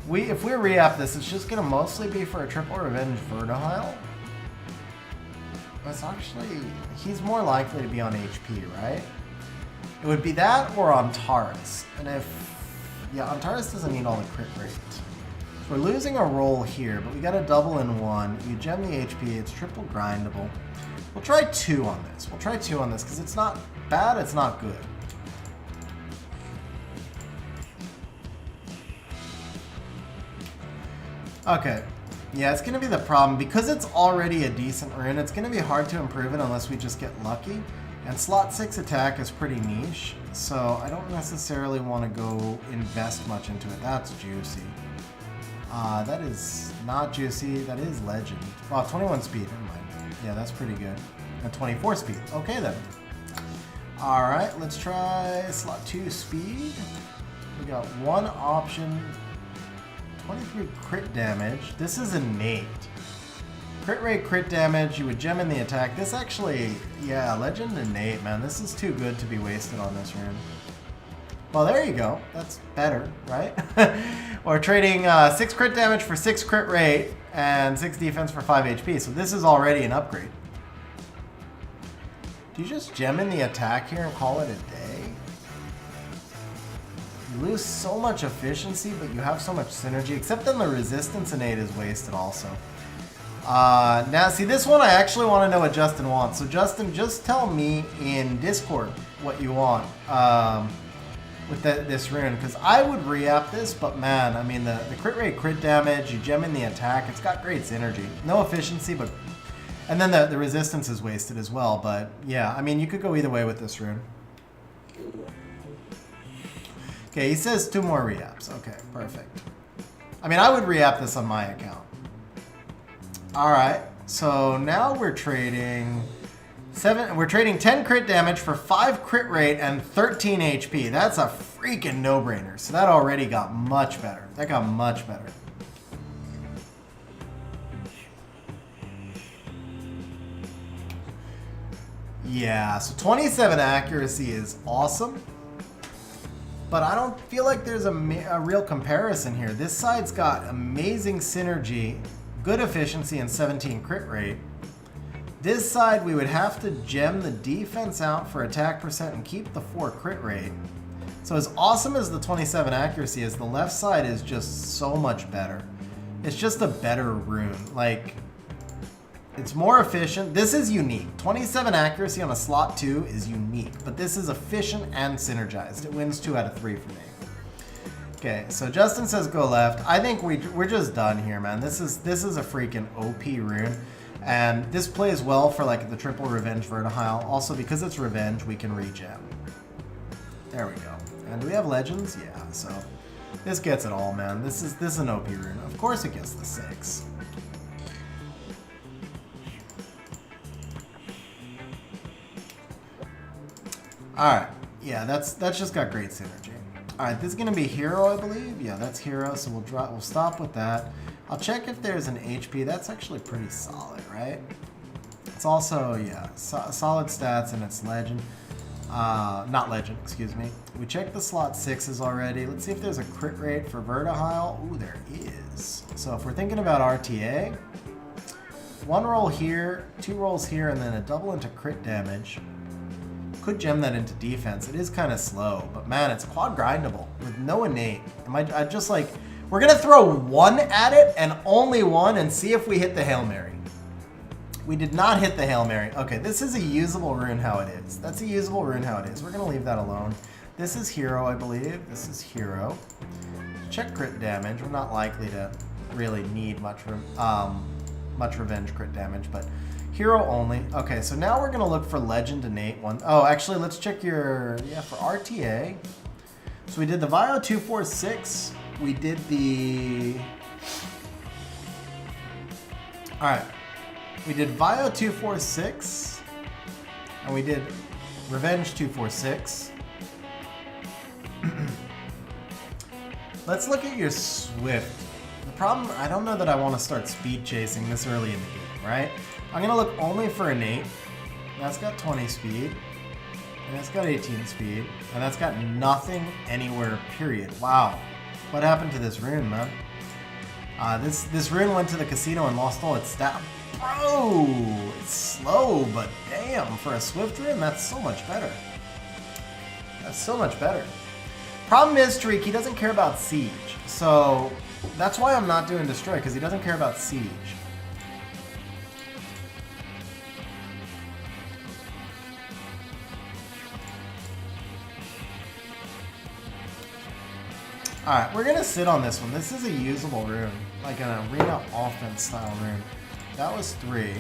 S1: If we re-app this, it's just gonna mostly be for a Triple Revenge Vertihile. That's actually, he's more likely to be on HP, right? It would be that or on Taurus. And Antares doesn't need all the crit rate. So we're losing a roll here, but we got a double in one. You gem the HP, it's triple grindable. We'll try 2 on this. We'll try 2 on this, because it's not bad, it's not good. Okay, yeah, it's going to be the problem. Because it's already a decent rune, it's going to be hard to improve it unless we just get lucky. And slot 6 attack is pretty niche, so I don't necessarily want to go invest much into it. That's juicy. That is not juicy, that is legend. Wow, 21 speed, never mind. Yeah, that's pretty good. And 24 speed, okay then. Alright, let's try slot 2 speed. We got one option. 23 crit damage. This is innate. Crit rate, crit damage. You would gem in the attack. This actually, yeah, legend innate, man. This is too good to be wasted on this rune. Well, there you go. That's better, right? Or trading 6 crit damage for 6 crit rate and 6 defense for 5 HP. So this is already an upgrade. Do you just gem in the attack here and call it a day? You lose so much efficiency, but you have so much synergy, except then the resistance innate is wasted also. Now, see, this one I actually want to know what Justin wants. So, Justin, just tell me in Discord what you want with this rune, because I would re-app this, but man, I mean, the crit rate, crit damage, you gem in the attack, it's got great synergy. No efficiency, but... And then the resistance is wasted as well, but yeah, I mean, you could go either way with this rune. Okay, he says 2 more re-apps. Okay, perfect. I mean, I would re-app this on my account. Alright, so now we're trading 10 crit damage for 5 crit rate and 13 HP. That's a freaking no-brainer. So that already got much better. That got much better. Yeah, so 27 accuracy is awesome. But I don't feel like there's a real comparison here. This side's got amazing synergy, good efficiency, and 17 crit rate. This side, we would have to gem the defense out for attack percent and keep the 4 crit rate. So as awesome as the 27 accuracy is, the left side is just so much better. It's just a better rune. Like, it's more efficient. This is unique. 27 accuracy on a slot 2 is unique, but this is efficient and synergized. It wins 2 out of 3 for me. Okay, so Justin says go left. I think we're just done here, man. This is a freaking OP rune. And this plays well for like the triple revenge Vertihile. Also, because it's revenge, we can regen. There we go. And do we have legends? Yeah, so this gets it all, man. This is an OP rune. Of course it gets the 6. Alright. Yeah, that's just got great synergy. Alright, this is gonna be hero, I believe. Yeah, that's hero, so we'll stop with that. I'll check if there's an HP. That's actually pretty solid, right? It's also, yeah, solid stats and it's legend. Not legend, excuse me. We checked the slot 6s already. Let's see if there's a crit rate for Vertihile. Ooh, there is. So if we're thinking about RTA, 1 roll here, 2 rolls here, and then a double into crit damage. Could gem that into defense. It is kind of slow, but man, it's quad grindable with no innate. I just like, we're gonna throw 1 at it and only 1 and see if we hit the Hail Mary. We did not hit the Hail Mary. Okay, this is a usable rune how it is. That's a usable rune how it is. We're gonna leave that alone. This is hero, I believe. This is hero. Check crit damage. We're not likely to really need much revenge crit damage, but hero only. Okay, so now we're gonna look for legend innate one. Oh, actually, let's check your, yeah, for RTA. So we did the Vio 246. We did the, all right. We did Vio 246, and we did Revenge 246. Let's look at your Swift. The problem, I don't know that I want to start speed chasing this early in the game, right? I'm going to look only for innate. That's got 20 speed, and that's got 18 speed, and that's got nothing anywhere, period. Wow. What happened to this rune, man? This rune went to the casino and lost all its stat. Bro, it's slow, but damn, for a Swift rune, that's so much better. That's so much better. Problem is, Tariq, he doesn't care about siege. So that's why I'm not doing destroy, because he doesn't care about siege. Alright, we're going to sit on this one. This is a usable rune, like an arena offense style rune. That was 3.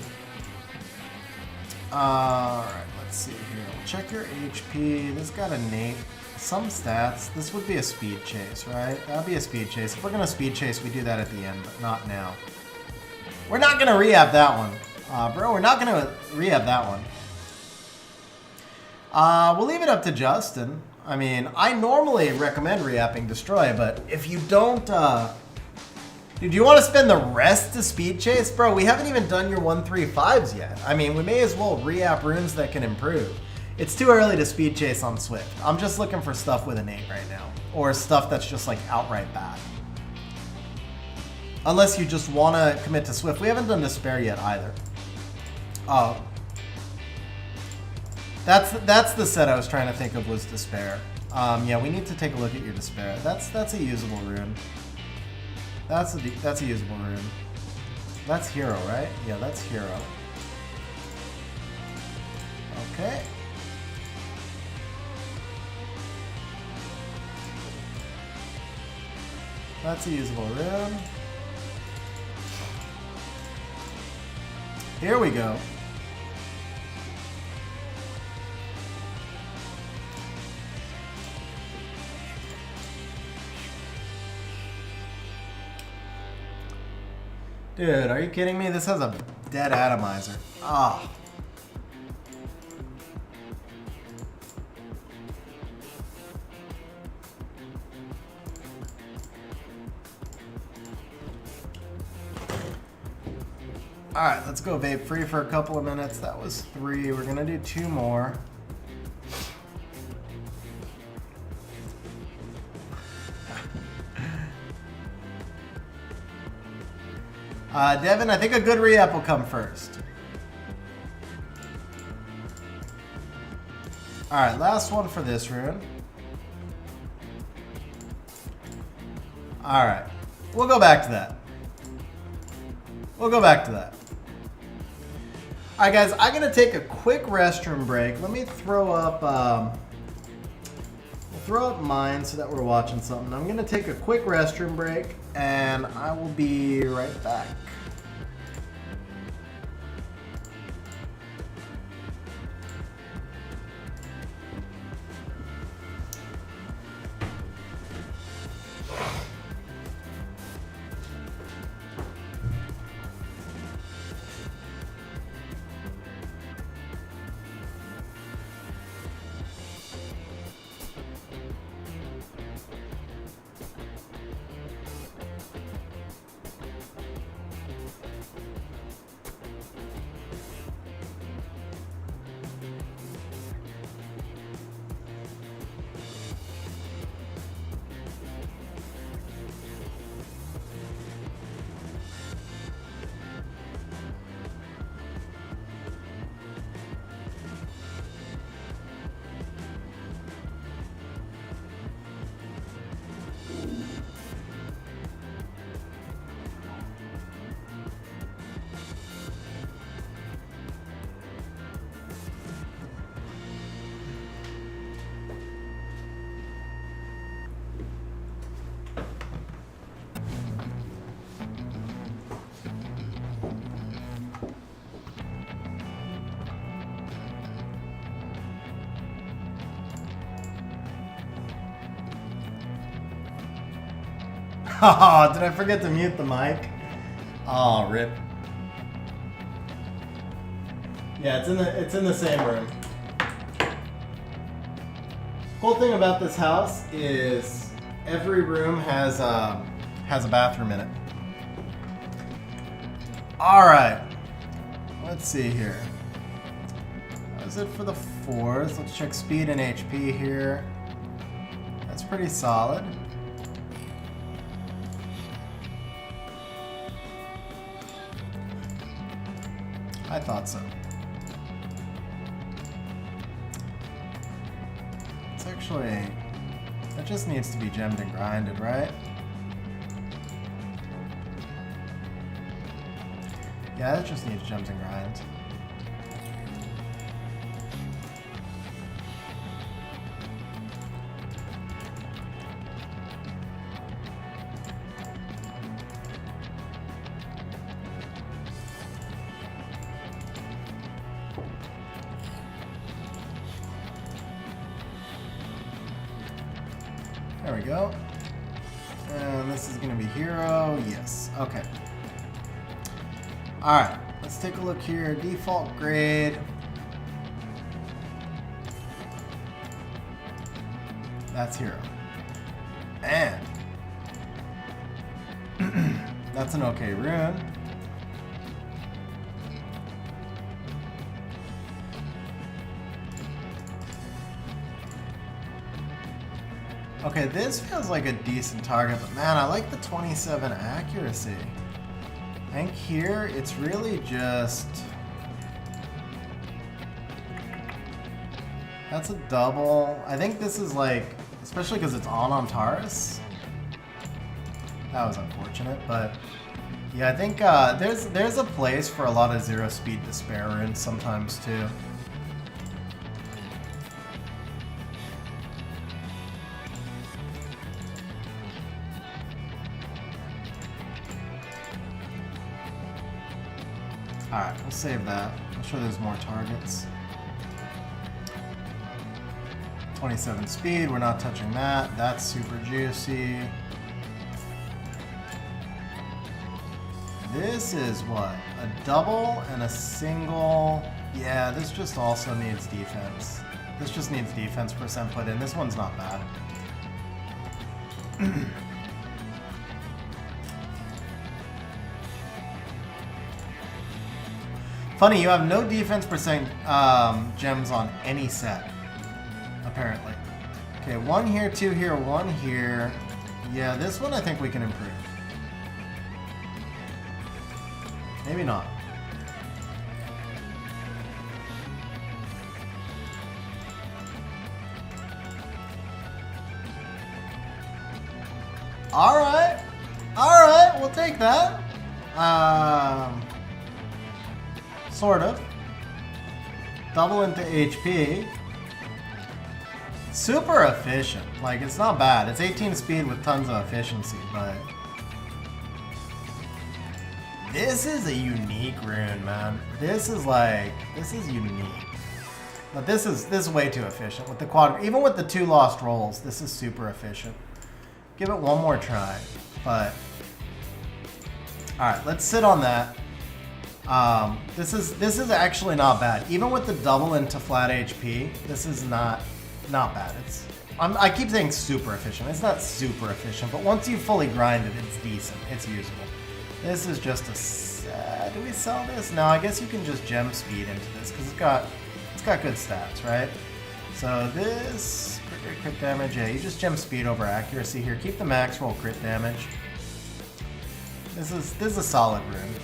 S1: Alright, let's see here. We'll check your HP. This got innate. Some stats. This would be a speed chase, right? That would be a speed chase. If we're going to speed chase, we do that at the end, but not now. We're not going to rehab that one. Bro, we're not going to rehab that one. We'll leave it up to Justin. I mean, I normally recommend reapping Destroy, but if you don't, dude, do you want to spend the rest to speed chase? Bro, we haven't even done your 135s yet. I mean, we may as well reapp runes that can improve. It's too early to speed chase on Swift. I'm just looking for stuff with innate right now, or stuff that's just like outright bad. Unless you just want to commit to Swift. We haven't done Despair yet either. Oh. That's the set I was trying to think of was Despair. Yeah, we need to take a look at your Despair. That's a usable rune. That's a usable rune. That's hero, right? Yeah, that's hero. Okay. That's a usable rune. Here we go. Dude, are you kidding me? This has a dead atomizer. Ah. Alright, let's go vape free for a couple of minutes. That was 3. We're gonna do 2 more. Devin, I think a good re-up will come first. Alright, last one for this rune. Alright, we'll go back to that. We'll go back to that. Alright guys, I'm going to take a quick restroom break. Let me throw up, we'll throw up mine so that we're watching something. I'm going to take a quick restroom break and I will be right back. Oh, did I forget to mute the mic? Oh, rip. Yeah, it's in the same room. Cool thing about this house is every room has a bathroom in it. All right. Let's see here. That was it for the 4s. Let's check speed and HP here. That's pretty solid. I thought so. It's actually... That just needs to be gemmed and grinded, right? Yeah, that just needs gems and grinds. There we go. And this is going to be hero. Yes. Okay. Alright. Let's take a look here. Default grade. That's hero. And that's an okay rune. Okay, this feels like a decent target, but man, I like the 27 accuracy. I think here, it's really just... That's a double. I think this is like, especially because it's on Taurus. That was unfortunate, but yeah, I think there's a place for a lot of 0 speed despair runes sometimes too. Alright, we'll save that. I'm sure there's more targets. 27 speed, we're not touching that. That's super juicy. This is what? A double and a single. Yeah, this just also needs defense. This just needs defense percent put in. This one's not bad. Funny, you have no defense percent gems on any set, apparently. Okay, 1 here, 2 here, 1 here. Yeah, this one I think we can improve. Maybe not. Alright. Alright, we'll take that. Sort of. Double into HP. Super efficient. Like, it's not bad. It's 18 speed with tons of efficiency, but... This is a unique rune, man. This is unique. But this is way too efficient. With the quad, even with the 2 lost rolls, this is super efficient. Give it one more try, but... Alright, let's sit on that. This is actually not bad. Even with the double into flat HP, this is not bad. I keep saying super efficient. It's not super efficient, but once you fully grind it, it's decent. It's usable. This is just a... do we sell this? No, I guess you can just gem speed into this because it's got good stats, right? So this crit damage, yeah, you just gem speed over accuracy here. Keep the max roll crit damage. This is a solid rune.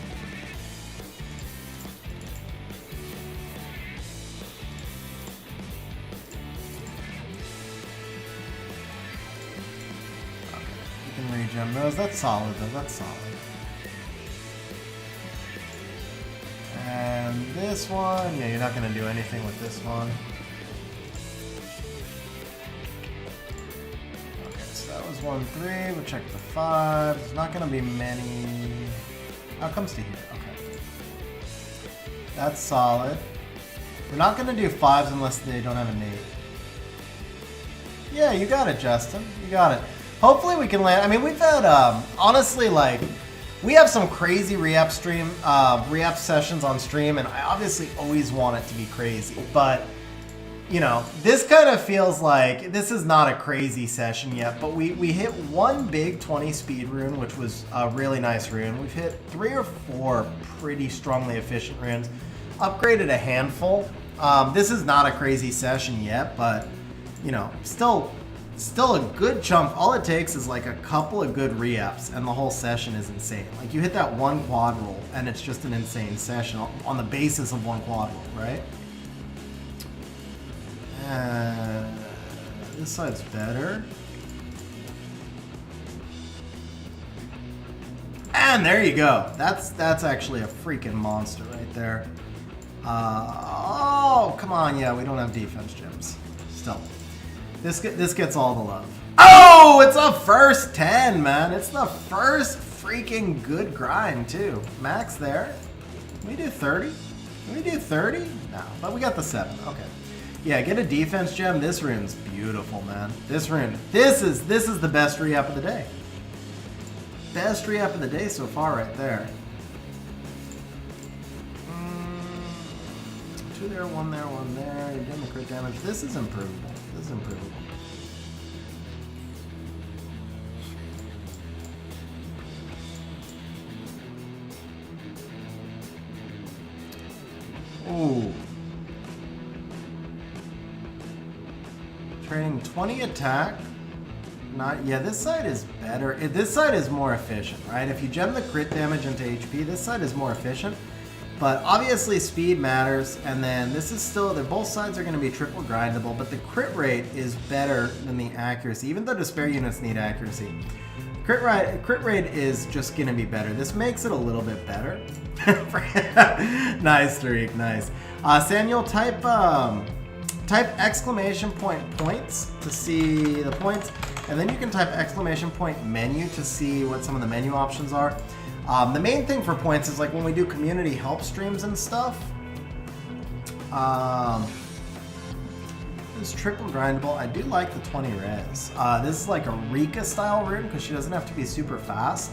S1: Regen those. That's solid though. That's solid. And this one, yeah, you're not going to do anything with this one. Okay, so that was 1-3. We'll check the 5. There's not going to be many. Oh, it comes to here. Okay. That's solid. We're not going to do 5s unless they don't have a nade. Yeah, you got it, Justin. You got it. Hopefully we can land. I mean, we've had, honestly, like, we have some crazy re-up sessions on stream, and I obviously always want it to be crazy. But, you know, this kind of feels like, this is not a crazy session yet, but we hit one big 20 speed rune, which was a really nice rune. We've hit 3 or 4 pretty strongly efficient runes, upgraded a handful. This is not a crazy session yet, but, you know, still a good chunk. All it takes is like a couple of good re-ups and the whole session is insane. Like you hit that one quad roll and it's just an insane session on the basis of one quad roll, right? This side's better. And there you go. That's actually a freaking monster right there. Oh, come on. Yeah, we don't have defense gems. Still. This gets all the love. Oh, it's a first 10, man. It's the first freaking good grind, too. Max there. Can we do 30? Can we do 30? No, but we got the 7. Okay. Yeah, get a defense gem. This rune's beautiful, man. This rune. This is the best re-up of the day. Best re-up of the day so far right there. 2 there, 1 there, 1 there. You're getting the crit damage. This is improvable. This is improvable. Ooh. Training 20 attack. Yeah, this side is better. This side is more efficient, right? If you gem the crit damage into HP, this side is more efficient. But obviously speed matters, and then this is still, both sides are going to be triple grindable, but the crit rate is better than the accuracy, even though despair units need accuracy. Crit rate is just going to be better. This makes it a little bit better. Nice, Tariq, nice. Samuel, type exclamation point points to see the points, and then you can type exclamation point menu to see what some of the menu options are. The main thing for points is like when we do community help streams and stuff. It's triple grindable. I do like the 20 res. This is like a Rika style rune because she doesn't have to be super fast.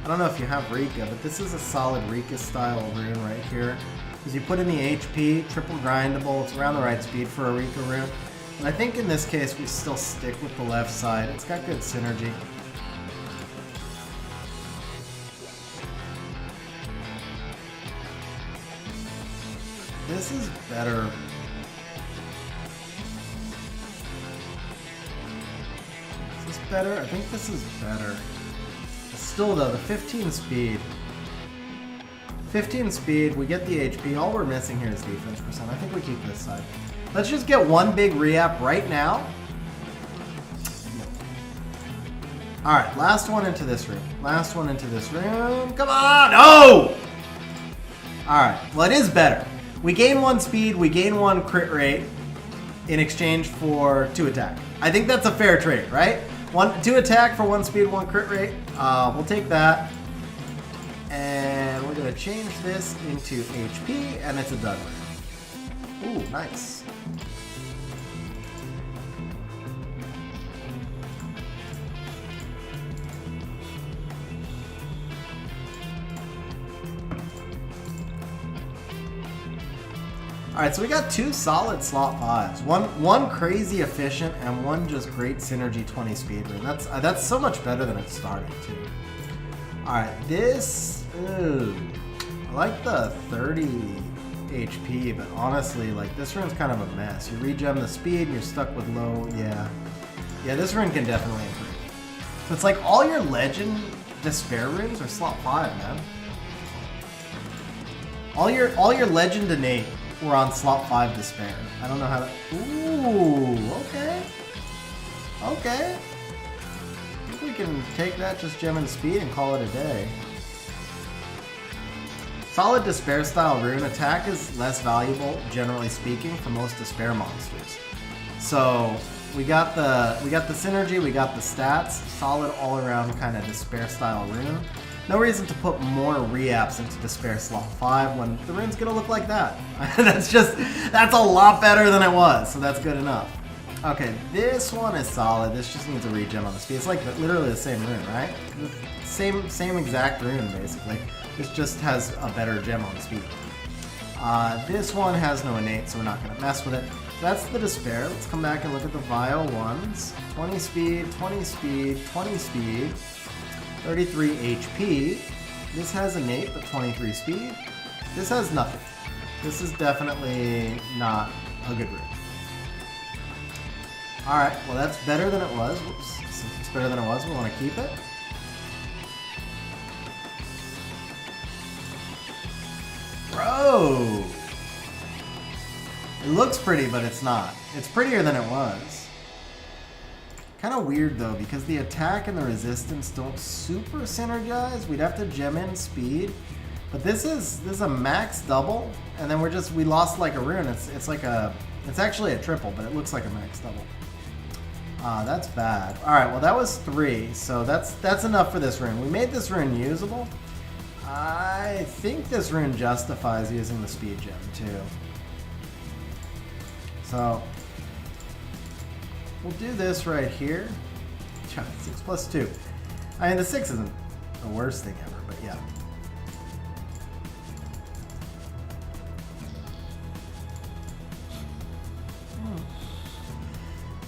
S1: I don't know if you have Rika, but this is a solid Rika style rune right here. Because you put in the HP, triple grindable, it's around the right speed for a Rika rune. And I think in this case we still stick with the left side. It's got good synergy. This is better. Is this better? I think this is better. Still though, the 15 speed. 15 speed, we get the HP. All we're missing here is defense percent. I think we keep this side. Let's just get one big re-up right now. Alright, last one into this room. Last one into this room. Come on! Oh! Alright, well it is better. We gain 1 speed, we gain 1 crit rate in exchange for 2 attack. I think that's a fair trade, right? 2 attack for 1 speed, 1 crit rate. We'll take that. And we're going to change this into HP, and it's a done round. Ooh, nice. Alright, so we got 2 solid slot 5s. One crazy efficient and one just great synergy 20 speed rune. That's so much better than it started too. Alright, this I like the 30 HP, but honestly, like this rune's kind of a mess. You regem the speed and you're stuck with low, yeah. Yeah, this rune can definitely improve. So it's like all your legend despair runes are slot 5, man. All your legend innate we're on slot 5 despair. I don't know how to... Ooh, okay. Okay. I think we can take that just gem and speed and call it a day. Solid despair style rune. Attack is less valuable, generally speaking, for most despair monsters. So we got the synergy, we got the stats. Solid all around kind of despair style rune. No reason to put more re-apps into Despair slot 5 when the rune's gonna look like that. That's a lot better than it was, so that's good enough. Okay, this one is solid. This just needs a regen on the speed. It's like literally the same rune, right? Same exact rune, basically. This just has a better gem on speed. This one has no innate, so we're not going to mess with it. That's the Despair. Let's come back and look at the Vile ones. 20 speed, 20 speed, 20 speed, 33 HP. This has innate, but 23 speed. This has nothing. This is definitely not a good rune. Alright, well that's better than it was. Whoops. Since it's better than it was, we want to keep it. Bro! It looks pretty, but it's not. It's prettier than it was. Kind of weird though, because the attack and the resistance don't super synergize. We'd have to gem in speed. But this is a max double, and then we lost like a rune. It's actually a triple, but it looks like a max double. That's bad. Alright, well that was 3, so that's enough for this rune. We made this rune usable. I think this rune justifies using the speed gem too. So we'll do this right here. 6 plus 2. I mean, the 6 isn't the worst thing ever, but yeah.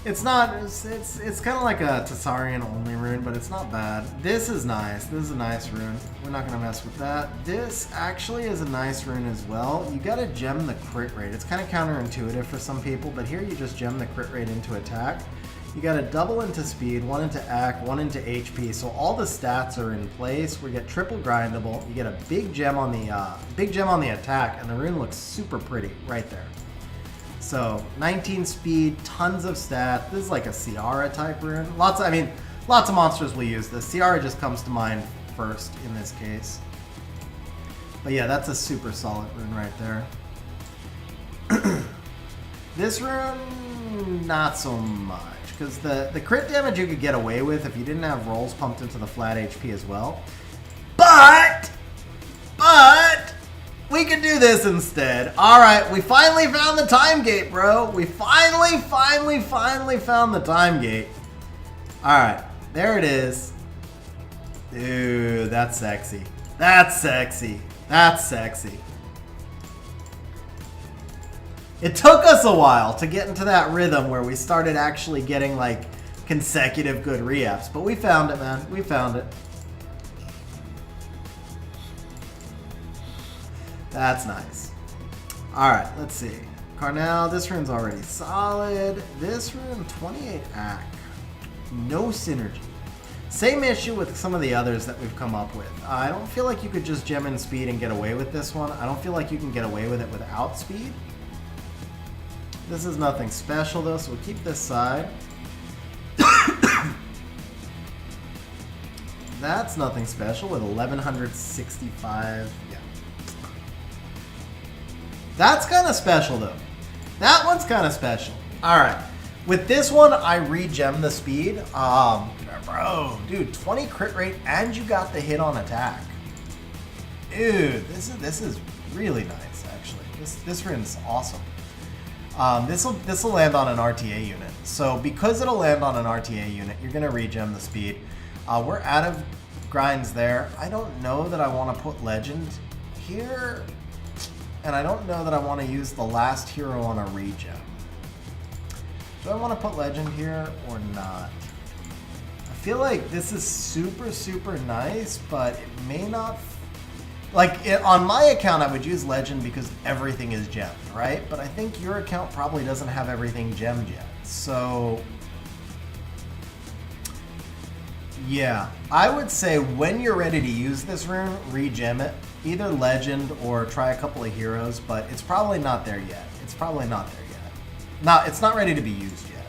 S1: It's not, it's kind of like a Tessarian only rune, but it's not bad. This is nice. This is a nice rune. We're not going to mess with that. This actually is a nice rune as well. You got to gem the crit rate. It's kind of counterintuitive for some people, but here you just gem the crit rate into attack. You got to double into speed, 1 into AC, 1 into HP, so all the stats are in place. We get triple grindable. You get a big gem on the attack, and the rune looks super pretty right there. So 19 speed, tons of stat. This is like a Ciara type rune. Lots of monsters will use this. Ciara just comes to mind first in this case. But yeah, that's a super solid rune right there. This rune, not so much. Because the crit damage you could get away with if you didn't have rolls pumped into the flat HP as well. But we can do this instead. Alright, we finally found the time gate, bro. We finally found the time gate. Alright, there it is. Dude, that's sexy. That's sexy. That's sexy. It took us a while to get into that rhythm where we started actually getting like consecutive good re-ups, but we found it, man. We found it. That's nice. Alright, let's see. Carnell, this rune's already solid. This rune, 28 AC. No synergy. Same issue with some of the others that we've come up with. I don't feel like you could just gem in speed and get away with this one. I don't feel like you can get away with it without speed. This is nothing special though, so we'll keep this side. That's nothing special with 1165. Yeah. That's kind of special though. That one's kind of special. Alright. With this one, I re-gem the speed. Bro, dude, 20 crit rate and you got the hit on attack. Dude, this is really nice actually. This rune's awesome. This will land on an RTA unit. So because it'll land on an RTA unit, you're gonna re-gem the speed. We're out of grinds there. I don't know that I want to put legend here. And I don't know that I want to use the last hero on a regen. Do I want to put legend here or not? I feel like this is super nice, but it may not... on my account, I would use legend because everything is gemmed, right? But I think your account probably doesn't have everything gemmed yet. So... yeah, I would say when you're ready to use this rune, re-gem it. Either legend or try a couple of heroes, but it's probably not there yet. It's probably not there yet. It's not ready to be used yet.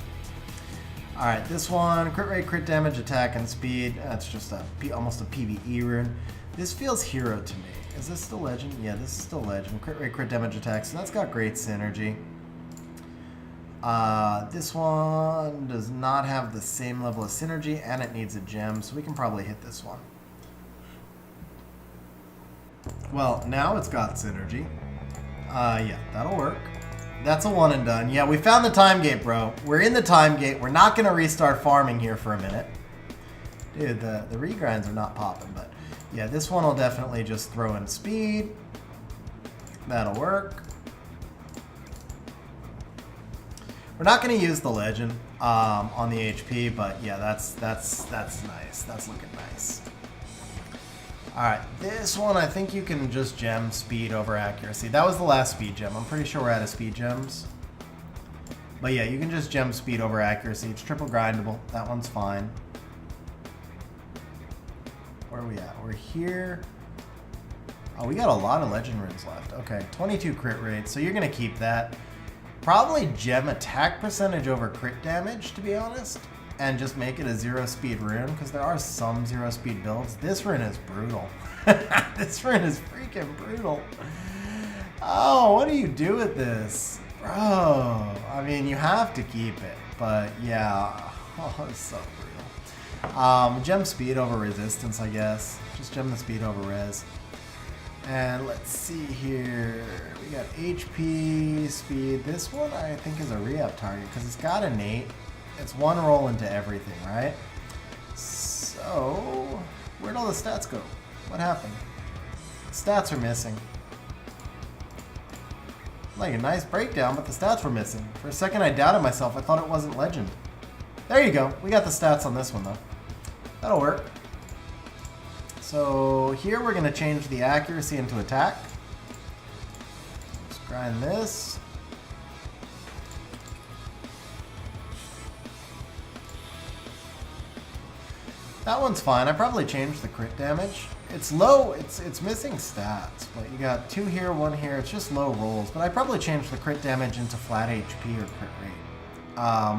S1: Alright, this one, crit rate, crit damage, attack, and speed. That's just almost a PvE rune. This feels hero to me. Is this still legend? Yeah, this is still legend. Crit rate, crit damage, attack, so that's got great synergy. This one does not have the same level of synergy, and it needs a gem, so we can probably hit this one. Well, now it's got synergy. Yeah, that'll work. That's a one and done. Yeah, we found the time gate, bro. We're in the time gate. We're not going to restart farming here for a minute. Dude, the regrinds are not popping, but yeah, this one will definitely just throw in speed. That'll work. We're not going to use the legend on the HP, but yeah, that's nice. That's looking nice. All right, this one I think you can just gem speed over accuracy. That was the last speed gem. I'm pretty sure we're out of speed gems. But yeah, you can just gem speed over accuracy. It's triple grindable. That one's fine. Where are we at? We're here. Oh, we got a lot of legend runes left. Okay, 22 crit rate, so you're going to keep that. Probably gem attack percentage over crit damage, to be honest. And just make it a 0 speed rune, because there are some 0 speed builds. This rune is brutal. This rune is freaking brutal. Oh, what do you do with this? Bro, I mean, you have to keep it. But yeah, oh, it's so brutal. Gem speed over resistance, I guess. Just gem the speed over res. And let's see here. We got HP, speed. This one I think is a re-up target because it's got innate. It's one roll into everything, right? So, where'd all the stats go? What happened? Stats are missing. Like a nice breakdown, but the stats were missing. For a second I doubted myself. I thought it wasn't legend. There you go. We got the stats on this one though. That'll work. So here we're going to change the accuracy into attack. Let's grind this. That one's fine. I probably changed the crit damage. It's low. It's missing stats, but you got 2 here, 1 here. It's just low rolls. But I probably changed the crit damage into flat HP or crit rate.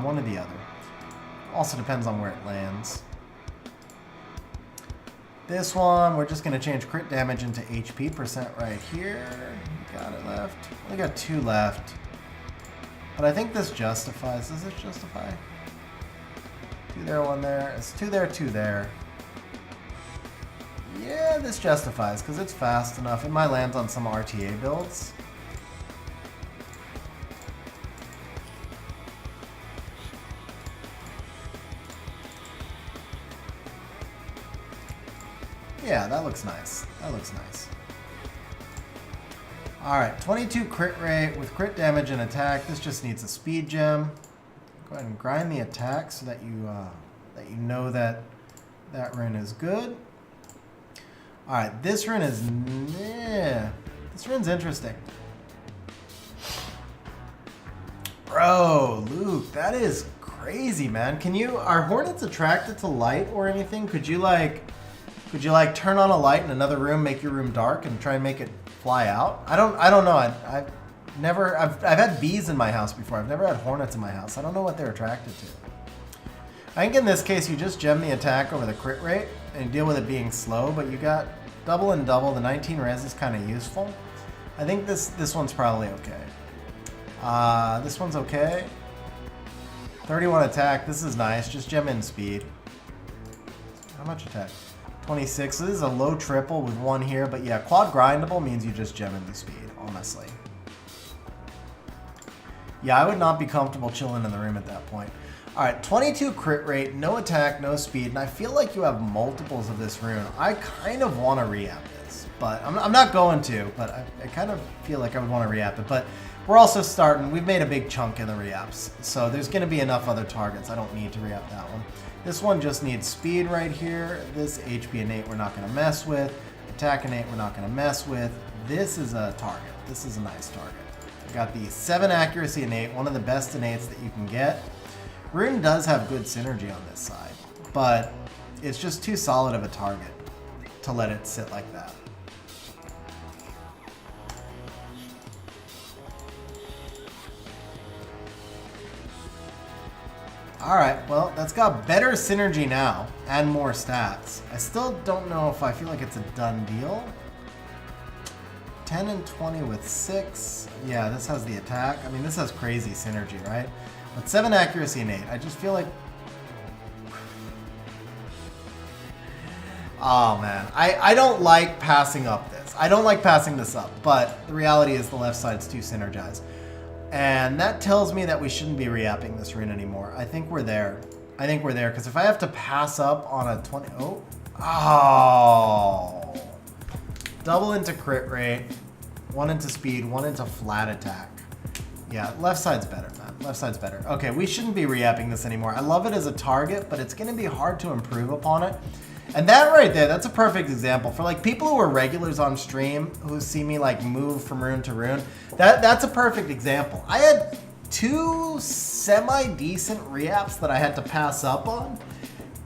S1: One or the other. Also depends on where it lands. This one, we're just going to change crit damage into HP percent right here. Got it left. We got 2 left. But I think this justifies. Does this justify? 2 there, 1 there. It's 2 there, 2 there. Yeah, this justifies because it's fast enough. It might land on some RTA builds. Yeah, that looks nice. That looks nice. Alright, 22 crit rate with crit damage and attack. This just needs a speed gem. Go ahead and grind the attack so that you know that that rune is good. Alright, this rune is... Yeah, this rune's interesting. Bro, Luke, that is crazy, man. Can you... Are hornets attracted to light or anything? Could you turn on a light in another room, make your room dark, and try and make it fly out? I don't know. I've had bees in my house before. I've never had hornets in my house. I don't know what they're attracted to. I think in this case you just gem the attack over the crit rate and deal with it being slow, but you got double and double. The 19 res is kind of useful. I think this one's probably okay. This one's okay. 31 attack. This is nice. Just gem in speed. How much attack? 26. So this is a low triple with 1 here, but yeah, quad grindable means you just gem in the speed, honestly. Yeah, I would not be comfortable chilling in the room at that point. Alright, 22 crit rate, no attack, no speed, and I feel like you have multiples of this rune. I kind of want to re-app this, but I'm not going to, but I kind of feel like I would want to re-app it. But we're also starting, we've made a big chunk in the re-apps, so there's going to be enough other targets. I don't need to re-app that one. This one just needs speed right here. This HP innate we're not going to mess with. Attack innate we're not going to mess with. This is a target. This is a nice target. I got the 7 accuracy innate, one of the best innates that you can get. Rune does have good synergy on this side, but it's just too solid of a target to let it sit like that. Alright, well, that's got better synergy now and more stats. I still don't know if I feel like it's a done deal. 10 and 20 with 6. Yeah, this has the attack. I mean, this has crazy synergy, right? But 7 accuracy innate. I just feel like... Oh, man. I don't like passing up this. I don't like passing this up, but the reality is the left side's too synergized. And that tells me that we shouldn't be re-upping this rune anymore. I think we're there. I think we're there, because if I have to pass up on a 20... Oh! Double into crit rate, 1 into speed, 1 into flat attack. Yeah, left side's better, man. Left side's better. Okay, we shouldn't be re-upping this anymore. I love it as a target, but it's going to be hard to improve upon it. And that right there, that's a perfect example for like people who are regulars on stream who see me like move from rune to rune. That's a perfect example. I had 2 semi-decent re-apps that I had to pass up on.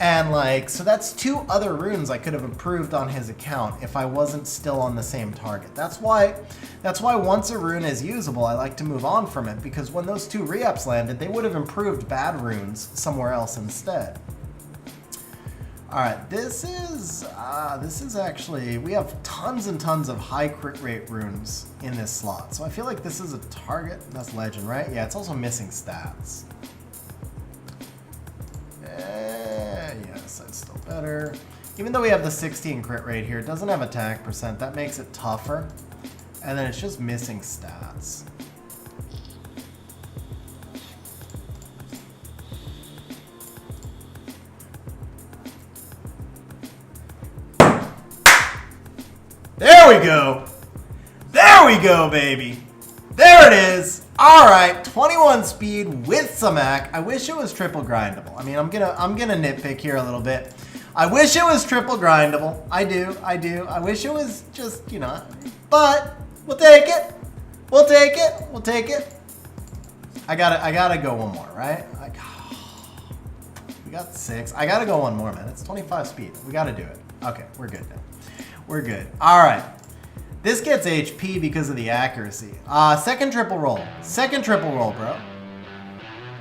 S1: And like, so that's 2 other runes I could have improved on his account if I wasn't still on the same target. That's why once a rune is usable, I like to move on from it, because when those 2 re-ups landed, they would have improved bad runes somewhere else instead. All right, this is actually, we have tons and tons of high crit rate runes in this slot. So I feel like this is a target. That's legend, right? Yeah, it's also missing stats. Yes, that's still better. Even though we have the 16 crit rate here, it doesn't have attack percent. That makes it tougher. And then it's just missing stats. There we go. There we go, baby. There it is. All right, 21 speed with some AC. I wish it was triple grindable. I mean, I'm gonna nitpick here a little bit. I wish it was triple grindable. I do. I wish it was just, you know, but we'll take it. We'll take it. I gotta go one more, right? We got 6. I gotta go one more, man. It's 25 speed. We gotta do it. Okay, we're good then. We're good. All right. This gets HP because of the accuracy. Second triple roll. Second triple roll, bro.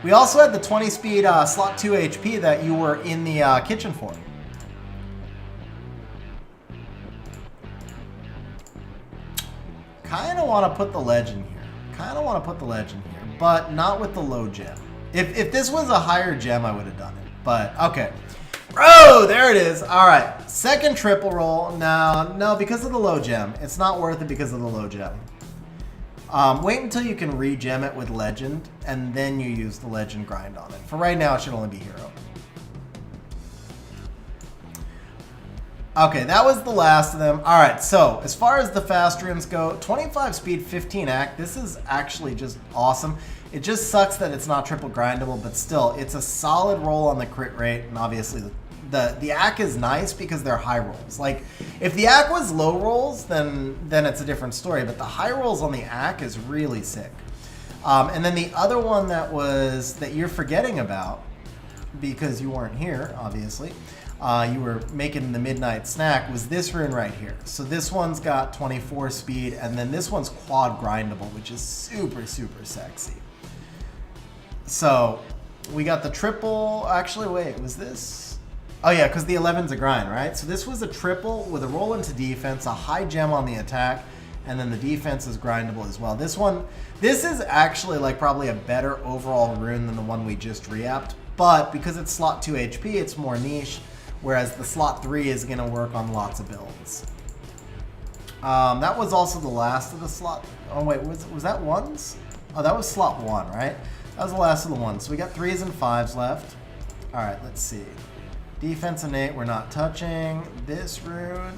S1: We also had the 20 speed slot 2 HP that you were in the kitchen for. Kind of want to put the legend here. But not with the low gem. If this was a higher gem, I would have done it. But, okay. Oh, there it is. All right. Second triple roll. No, because of the low gem. It's not worth it because of the low gem. Wait until you can re-gem it with legend, and then you use the legend grind on it. For right now, it should only be hero. Okay, that was the last of them. All right, so as far as the fast runes go, 25 speed, 15 AC. This is actually just awesome. It just sucks that it's not triple grindable, but still, it's a solid roll on the crit rate, and obviously the AC is nice because they're high rolls. Like, if the AC was low rolls, then it's a different story, but the high rolls on the AC is really sick. And then the other one that you're forgetting about, because you weren't here, obviously, you were making the midnight snack, was this rune right here. So this one's got 24 speed, and then this one's quad grindable, which is super, super sexy. So we got the triple, actually, wait, was this? Oh yeah, because the 11's a grind, right? So this was a triple with a roll into defense, a high gem on the attack, and then the defense is grindable as well. This is actually like probably a better overall rune than the one we just re-apped, but because it's slot 2 HP, it's more niche, whereas the slot 3 is going to work on lots of builds. That was also the last of the slot. Oh wait, was that ones? Oh, that was slot 1, right? That was the last of the ones. So we got 3s and 5s left. All right, let's see. Defense innate, we're not touching. This rune,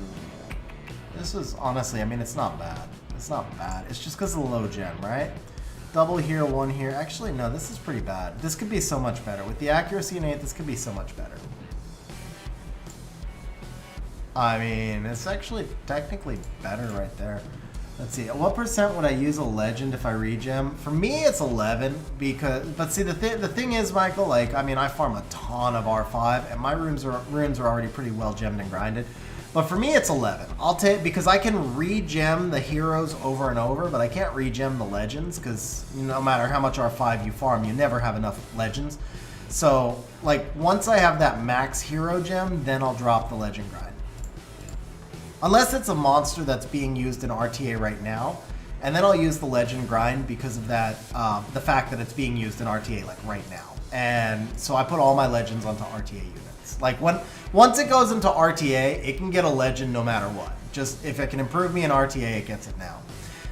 S1: this was honestly, I mean, it's not bad. It's not bad. It's just because of the low gem, right? Double here, 1 here. Actually, no, this is pretty bad. This could be so much better. With the accuracy innate, this could be so much better. I mean, it's actually technically better right there. Let's see, what percent would I use a legend if I regem? For me, it's 11 because, but see, the thing is, Michael, like, I mean, I farm a ton of R5 and my runes are already pretty well gemmed and grinded. But for me, it's 11. I'll take, because I can regem the heroes over and over, but I can't regem the legends because no matter how much R5 you farm, you never have enough legends. So, like, once I have that max hero gem, then I'll drop the legend grind. Unless it's a monster that's being used in RTA right now, and then I'll use the legend grind because of that, the fact that it's being used in RTA like right now. And so I put all my legends onto RTA units. Like once it goes into RTA, it can get a legend no matter what. Just if it can improve me in RTA, it gets it now.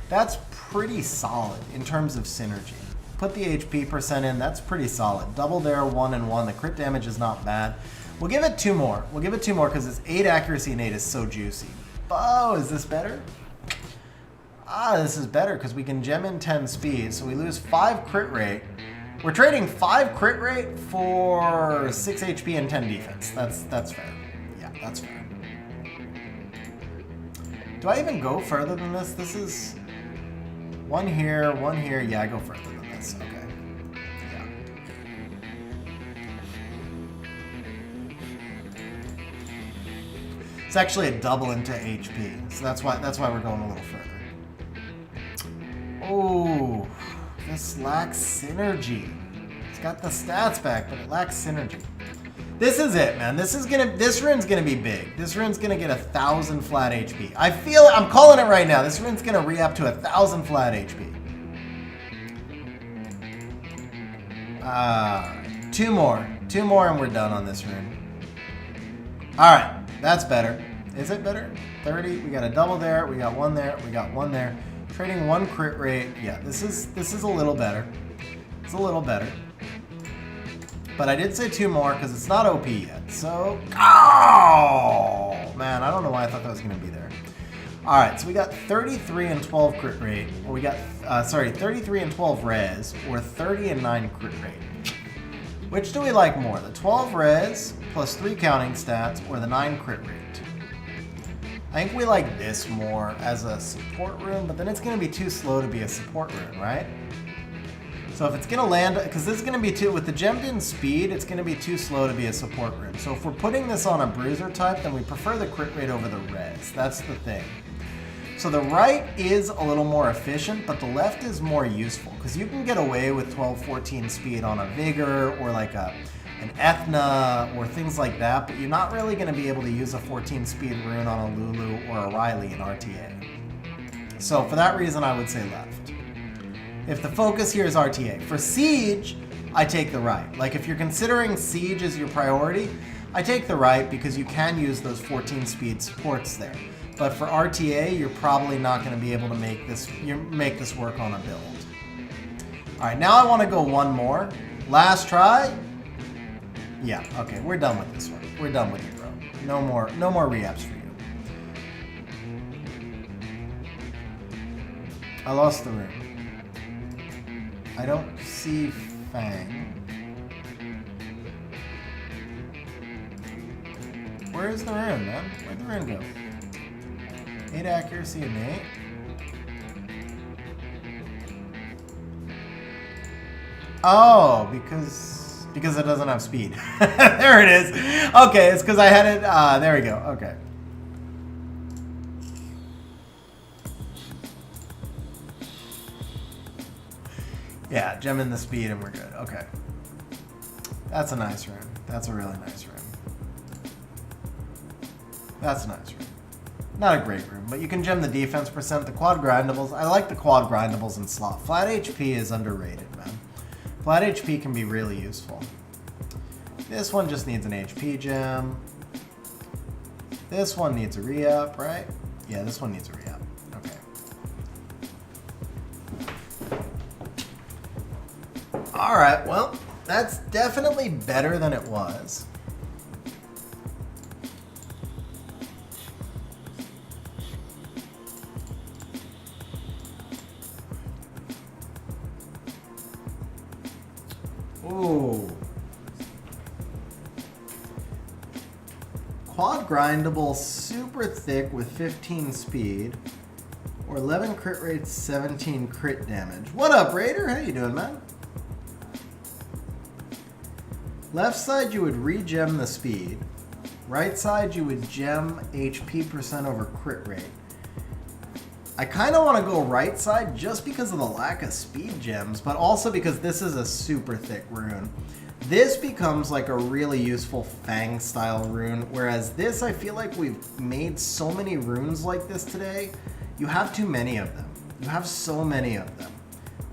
S1: That's pretty solid in terms of synergy. Put the HP percent in. That's pretty solid. Double there, 1 and 1. The crit damage is not bad. We'll give it 2 more. We'll give it 2 more because it's 8 accuracy and 8 is so juicy. Oh, is this better? Ah, this is better because we can gem in 10 speed, so we lose 5 crit rate. We're trading 5 crit rate for 6 HP and 10 defense. That's fair. Yeah, that's fair. Do I even go further than this? This is 1 here, 1 here. Yeah, I go further than this. Okay. Yeah. It's actually a double into HP, so that's why we're going a little further. Oh, this lacks synergy. It's got the stats back, but it lacks synergy. This is it, man. This rune's gonna be big. This rune's gonna get 1,000 flat HP. I'm calling it right now. This rune's gonna re-up to 1,000 flat HP. 2 more and we're done on this rune. All right, that's better. Is it better? 30, we got a double there, we got 1 there, we got 1 there. Trading 1 crit rate, yeah, this is a little better. It's a little better. But I did say 2 more because it's not OP yet. So, oh man, I don't know why I thought that was gonna be there. All right, so we got 33 and 12 crit rate, or we got 33 and 12 res, or 30 and 9 crit rate. Which do we like more, the 12 res plus 3 counting stats, or the 9 crit rate? I think we like this more as a support rune, but then it's going to be too slow to be a support rune, right? So if it's going to land, because this is going to be too, with the gemmed in speed, it's going to be too slow to be a support rune. So if we're putting this on a bruiser type, then we prefer the crit rate over the res. That's the thing. So the right is a little more efficient, but the left is more useful, because you can get away with 12-14 speed on a Vigor, or like an Ethna, or things like that, but you're not really going to be able to use a 14 speed rune on a Lulu or a Riley in RTA. So for that reason, I would say left. If the focus here is RTA. For Siege, I take the right. Like if you're considering Siege as your priority, I take the right because you can use those 14 speed supports there. But for RTA, you're probably not going to be able to make this work on a build. All right, now I want to go 1 more. Last try. Yeah, okay, we're done with this one. We're done with you, bro. No more re-ups for you. I lost the rune. I don't see Fang. Where is the rune, man? Where'd the rune go? 8 accuracy and 8. Oh, because it doesn't have speed. There it is. Okay, it's because I had it. There we go. Okay. Yeah, gem in the speed and we're good. Okay. That's a nice rune. That's a really nice rune. That's a nice rune. Not a great rune, but you can gem the defense percent, the quad grindables. I like the quad grindables in slot. Flat HP is underrated, man. Flat HP can be really useful. This one just needs an HP gem. This one needs a re-up, right? Yeah, this one needs a re-up. Okay. Alright, well, that's definitely better than it was. Ooh. Quad grindable, super thick with 15 speed, or 11 crit rate, 17 crit damage. What up, Raider? How you doing, man? Left side, you would re-gem the speed. Right side, you would gem HP percent over crit rate. I kind of want to go right side just because of the lack of speed gems, but also because this is a super thick rune. This becomes like a really useful Fang style rune, whereas this, I feel like we've made so many runes like this today. You have too many of them. You have so many of them.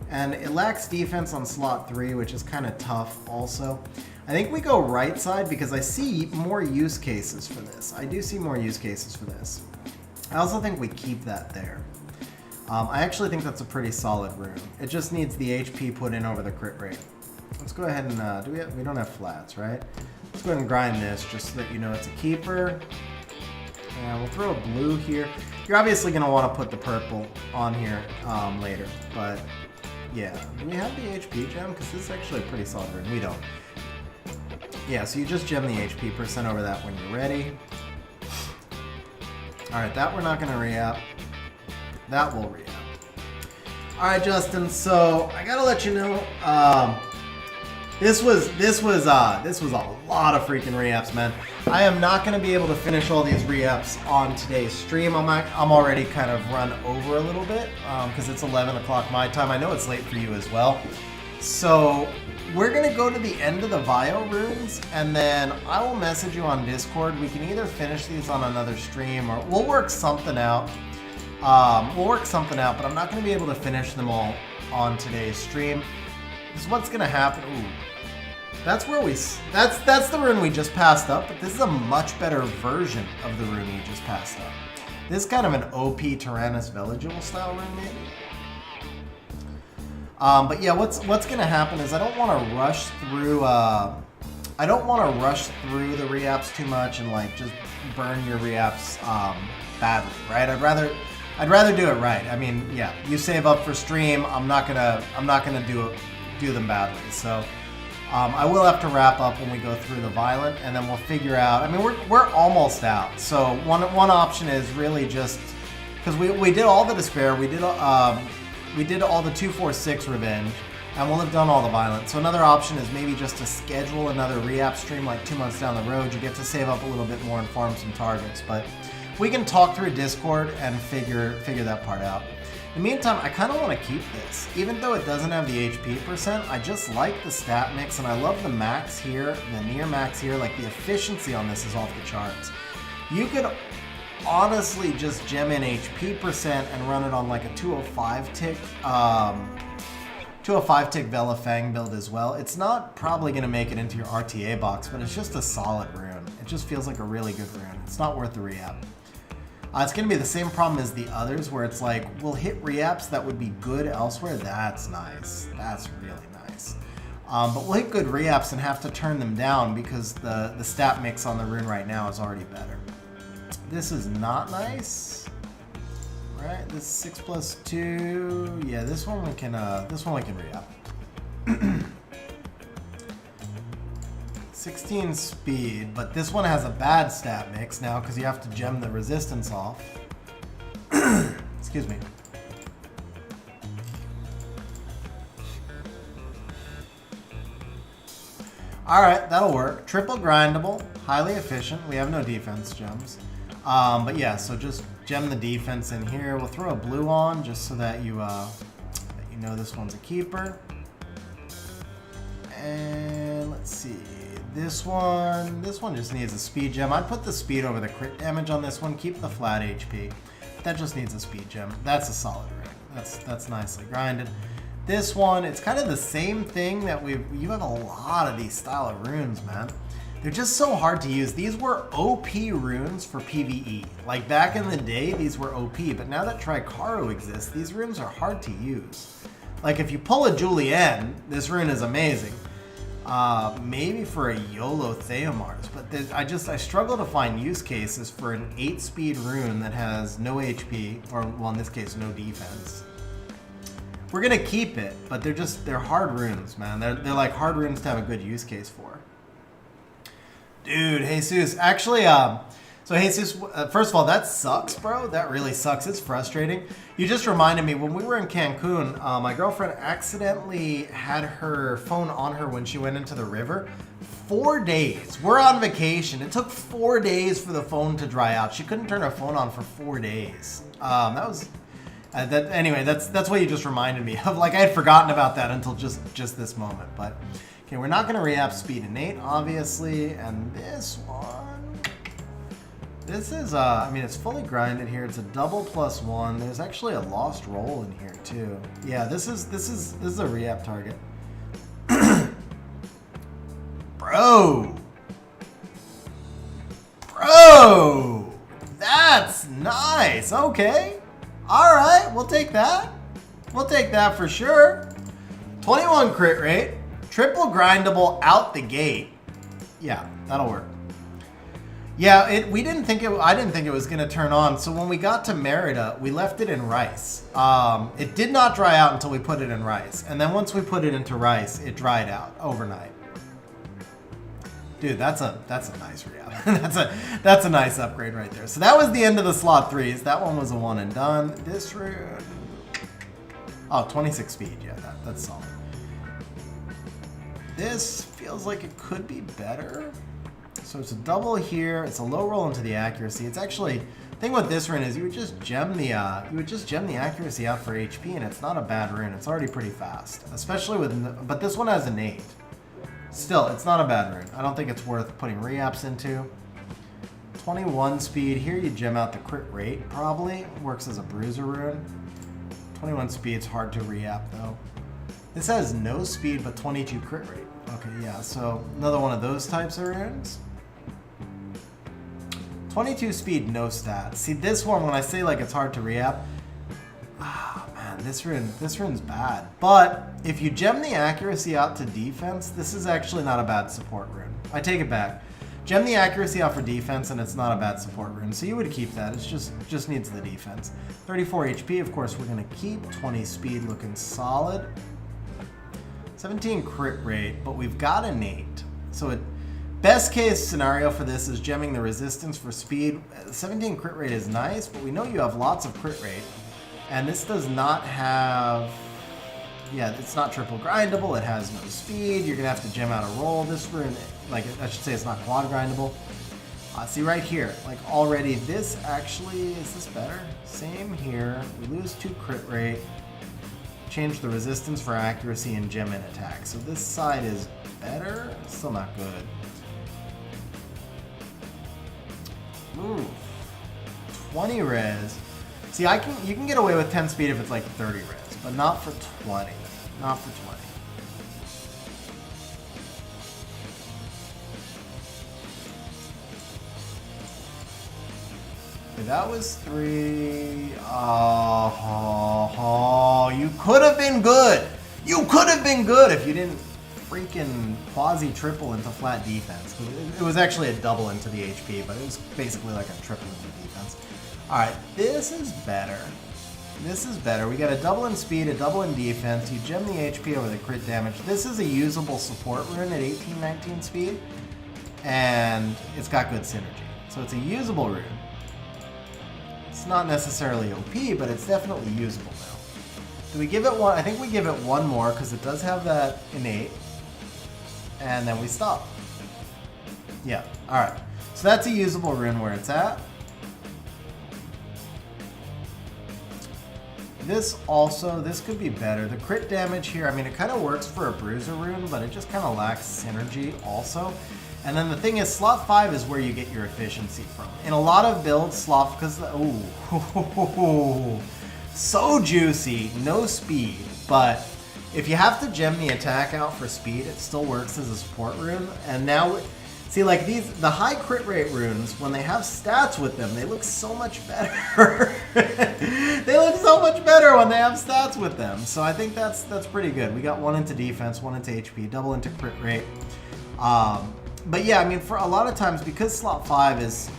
S1: And it lacks defense on slot 3, which is kind of tough also. I think we go right side because I see more use cases for this. I do see more use cases for this. I also think we keep that there. I actually think that's a pretty solid rune. It just needs the HP put in over the crit rate. Let's go ahead and, we don't have flats, right? Let's go ahead and grind this just so that you know it's a keeper. And we'll throw a blue here. You're obviously going to want to put the purple on here later, but yeah. Do we have the HP gem? Because this is actually a pretty solid rune. We don't. Yeah, so you just gem the HP percent over that when you're ready. Alright, that we're not going to re-up. That will re-up. Alright, Justin, so I gotta let you know, this was a lot of freaking re-ups, man. I am not gonna be able to finish all these re-ups on today's stream. I'm already kind of run over a little bit, because it's 11 o'clock my time. I know it's late for you as well. So we're gonna go to the end of the Vio runes, and then I will message you on Discord. We can either finish these on another stream, or we'll work something out. But I'm not going to be able to finish them all on today's stream. This is what's going to happen. Ooh. That's the rune we just passed up, but this is a much better version of the rune we just passed up. This is kind of an OP Tyrannus Veligible style rune, maybe. But yeah, what's going to happen is I don't want to rush through. I don't want to rush through the re-apps too much and like just burn your re-apps badly, right? I'd rather do it right. I mean, yeah, you save up for stream. I'm not gonna do them badly. So I will have to wrap up when we go through the violent, and then we'll figure out. I mean, we're almost out. So one option is really just because we did all the despair. We did all the 246 revenge, and we'll have done all the violent. So another option is maybe just to schedule another re-app stream like 2 months down the road. You get to save up a little bit more and farm some targets, but we can talk through Discord and figure that part out. In the meantime, I kind of want to keep this. Even though it doesn't have the HP percent, I just like the stat mix, and I love the max here, the near max here. Like, the efficiency on this is off the charts. You could honestly just gem in HP percent and run it on like a 205 tick, 205 tick Vela Fang build as well. It's not probably going to make it into your RTA box, but it's just a solid rune. It just feels like a really good rune. It's not worth the re-app. It's going to be the same problem as the others, where it's like, we'll hit re-apps that would be good elsewhere. That's nice. That's really nice. But we'll hit good re-apps and have to turn them down because the stat mix on the rune right now is already better. This is not nice. Right? This is 6+2. Yeah, this one we can re-up. 16 speed, but this one has a bad stat mix now because you have to gem the resistance off. Excuse me. Alright, that'll work. Triple grindable, highly efficient. We have no defense gems. But yeah, so just gem the defense in here. We'll throw a blue on just so that you know this one's a keeper. And let's see. This one just needs a speed gem. I'd put the speed over the crit damage on this one. Keep the flat HP. That just needs a speed gem. That's a solid rune. That's nicely grinded. This one, it's kind of the same thing that you have a lot of these style of runes, man. They're just so hard to use. These were OP runes for PvE. Like back in the day, these were OP, but now that Tricaru exists, these runes are hard to use. Like if you pull a Julienne, this rune is amazing. Maybe for a YOLO Theomars, but I struggle to find use cases for an 8-speed rune that has no HP, or well in this case no defense. We're gonna keep it, but they're hard runes, man. They're like hard runes to have a good use case for. Dude, Jesus, actually, so Jesus, first of all, that sucks, bro. That really sucks. It's frustrating. You just reminded me, when we were in Cancun, my girlfriend accidentally had her phone on her when she went into the river. 4 days. We're on vacation. It took 4 days for the phone to dry out. She couldn't turn her phone on for 4 days. That was... anyway, that's what you just reminded me of. Like, I had forgotten about that until just this moment. But, okay, we're not going to re-up speed innate, obviously. And this one... This is, I mean, it's fully grinded here. It's a double +1. There's actually a lost roll in here too. Yeah, this is a re-up target. Bro, that's nice. Okay, All right, we'll take that. We'll take that for sure. 21 crit rate, triple grindable out the gate. Yeah, that'll work. Yeah, I didn't think it was gonna turn on. So when we got to Merida, we left it in rice. It did not dry out until we put it in rice, and then once we put it into rice, it dried out overnight. Dude, that's a nice re-up. that's a nice upgrade right there. So that was the end of the slot 3s. That one was a one and done. This rune, oh, 26 speed. Yeah, that's solid. This feels like it could be better. So it's a double here. It's a low roll into the accuracy. It's actually, the thing with this rune is you would just gem the accuracy out for HP, and it's not a bad rune. It's already pretty fast, especially with, but this one has an 8. Still, it's not a bad rune. I don't think it's worth putting re-apps into. 21 speed. Here you gem out the crit rate, probably. Works as a bruiser rune. 21 speed's hard to re-app, though. This has no speed, but 22 crit rate. Okay, yeah, so another one of those types of runes. 22 speed, no stats. See, this one, when I say like it's hard to re-app, man, this rune's bad. But if you gem the accuracy out to defense, this is actually not a bad support rune. I take it back. Gem the accuracy out for defense, and it's not a bad support rune. So you would keep that. It's just needs the defense. 34 HP, of course, we're gonna keep. 20 speed, looking solid. 17 crit rate, but we've got an 8. So best case scenario for this is gemming the resistance for speed. 17 crit rate is nice, but we know you have lots of crit rate. And this does not have, yeah, it's not triple grindable. It has no speed. You're gonna have to gem out a roll. This rune, like I should say, it's not quad grindable. See right here, like already this actually, is this better? Same here. We lose 2 crit rate. Change the resistance for accuracy and gem in attack. So this side is better. Still not good. Ooh, 20 res. See, you can get away with 10 speed if it's like 30 res, but not for 20. Not for 20. Okay, that was 3. Oh, you could have been good. You could have been good if you didn't freaking quasi-triple into flat defense. It was actually a double into the HP, but it was basically like a triple into defense. Alright, this is better. This is better. We got a double in speed, a double in defense. You gem the HP over the crit damage. This is a usable support rune at 18, 19 speed. And it's got good synergy. So it's a usable rune. It's not necessarily OP, but it's definitely usable now. Do we give it one? I think we give it one more because it does have that innate. And then we stop. Yeah, alright. So that's a usable rune where it's at. This could be better. The crit damage here, I mean, it kind of works for a bruiser rune, but it just kind of lacks synergy also. And then the thing is, slot 5 is where you get your efficiency from. In a lot of builds, slot, because, ooh, so juicy, no speed, but if you have to gem the attack out for speed, it still works as a support rune. And now, see, like the high crit rate runes, when they have stats with them, they look so much better. They look so much better when they have stats with them. So I think that's pretty good. We got 1 into defense, 1 into HP, double into crit rate. But yeah, I mean, for a lot of times, because slot 5 is,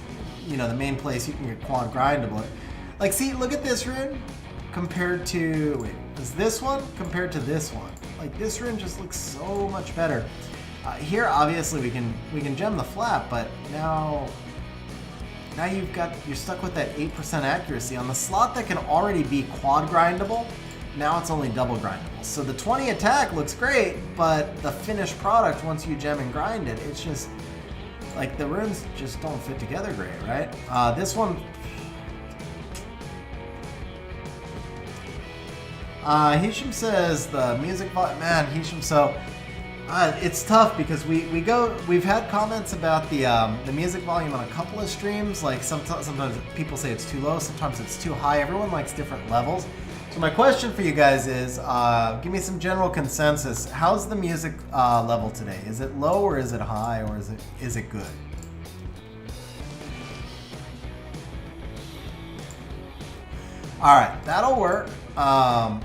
S1: you know, the main place you can get quad grindable. Like, see, look at this rune compared to, wait, is this one compared to this one? Like, this rune just looks so much better. Here, obviously, we can gem the flat, but now you're stuck with that 8% accuracy on the slot that can already be quad grindable. Now it's only double grindable. So the 20 attack looks great, but the finished product, once you gem and grind it, it's just like the runes just don't fit together great, right? This one, Hisham says the music, man, Hisham, so it's tough because we've had comments about the music volume on a couple of streams. Like sometimes people say it's too low, sometimes it's too high. Everyone likes different levels. So my question for you guys is, give me some general consensus. How's the music level today? Is it low or is it high or is it good? All right, that'll work. I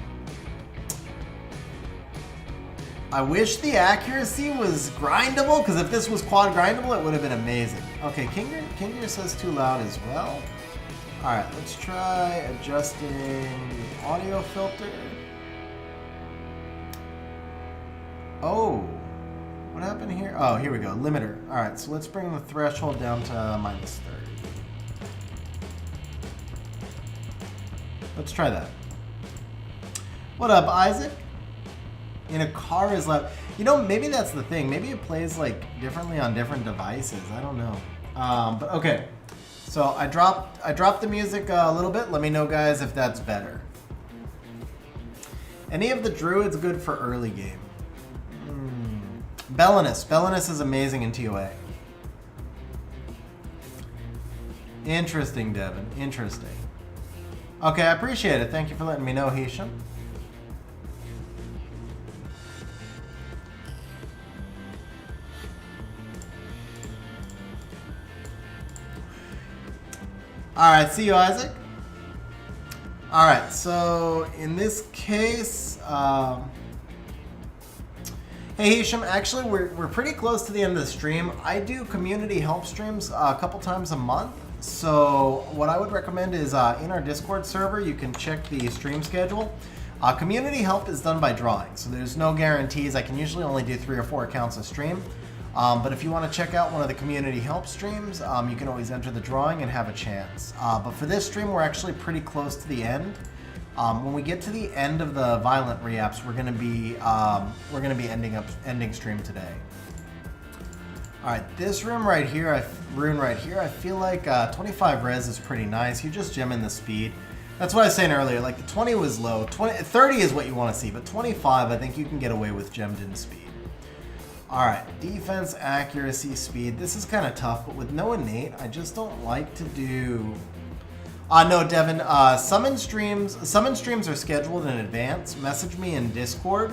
S1: wish the accuracy was grindable, because if this was quad grindable, it would have been amazing. Okay, King says too loud as well. All right, let's try adjusting audio filter. Oh, what happened here? Oh, here we go, limiter. All right, so let's bring the threshold down to -30. Let's try that. What up, Isaac? In a car is loud. You know, maybe that's the thing. Maybe it plays like differently on different devices. I don't know. But okay. So I dropped the music a little bit. Let me know, guys, if that's better. Any of the druids good for early game? Bellinus is amazing in TOA. Interesting, Devin. Interesting. Okay, I appreciate it. Thank you for letting me know, Hisham. All right, see you, Isaac. All right, so in this case, hey Hisham, actually we're pretty close to the end of the stream. I do community help streams a couple times a month. So what I would recommend is in our Discord server, you can check the stream schedule. Community help is done by drawing, so there's no guarantees. I can usually only do 3 or 4 accounts a stream. But if you want to check out one of the community help streams, you can always enter the drawing and have a chance. But for this stream, we're actually pretty close to the end. When we get to the end of the violent reaps, we're gonna be ending stream today. All right, this rune right here, I feel like 25 res is pretty nice. You just gem in the speed. That's what I was saying earlier. Like the 20 was low. 30 is what you want to see, but 25, I think you can get away with gemmed in speed. All right, defense, accuracy, speed. This is kind of tough, but with no innate, I just don't like to do. No, Devin. Summon streams are scheduled in advance. Message me in Discord.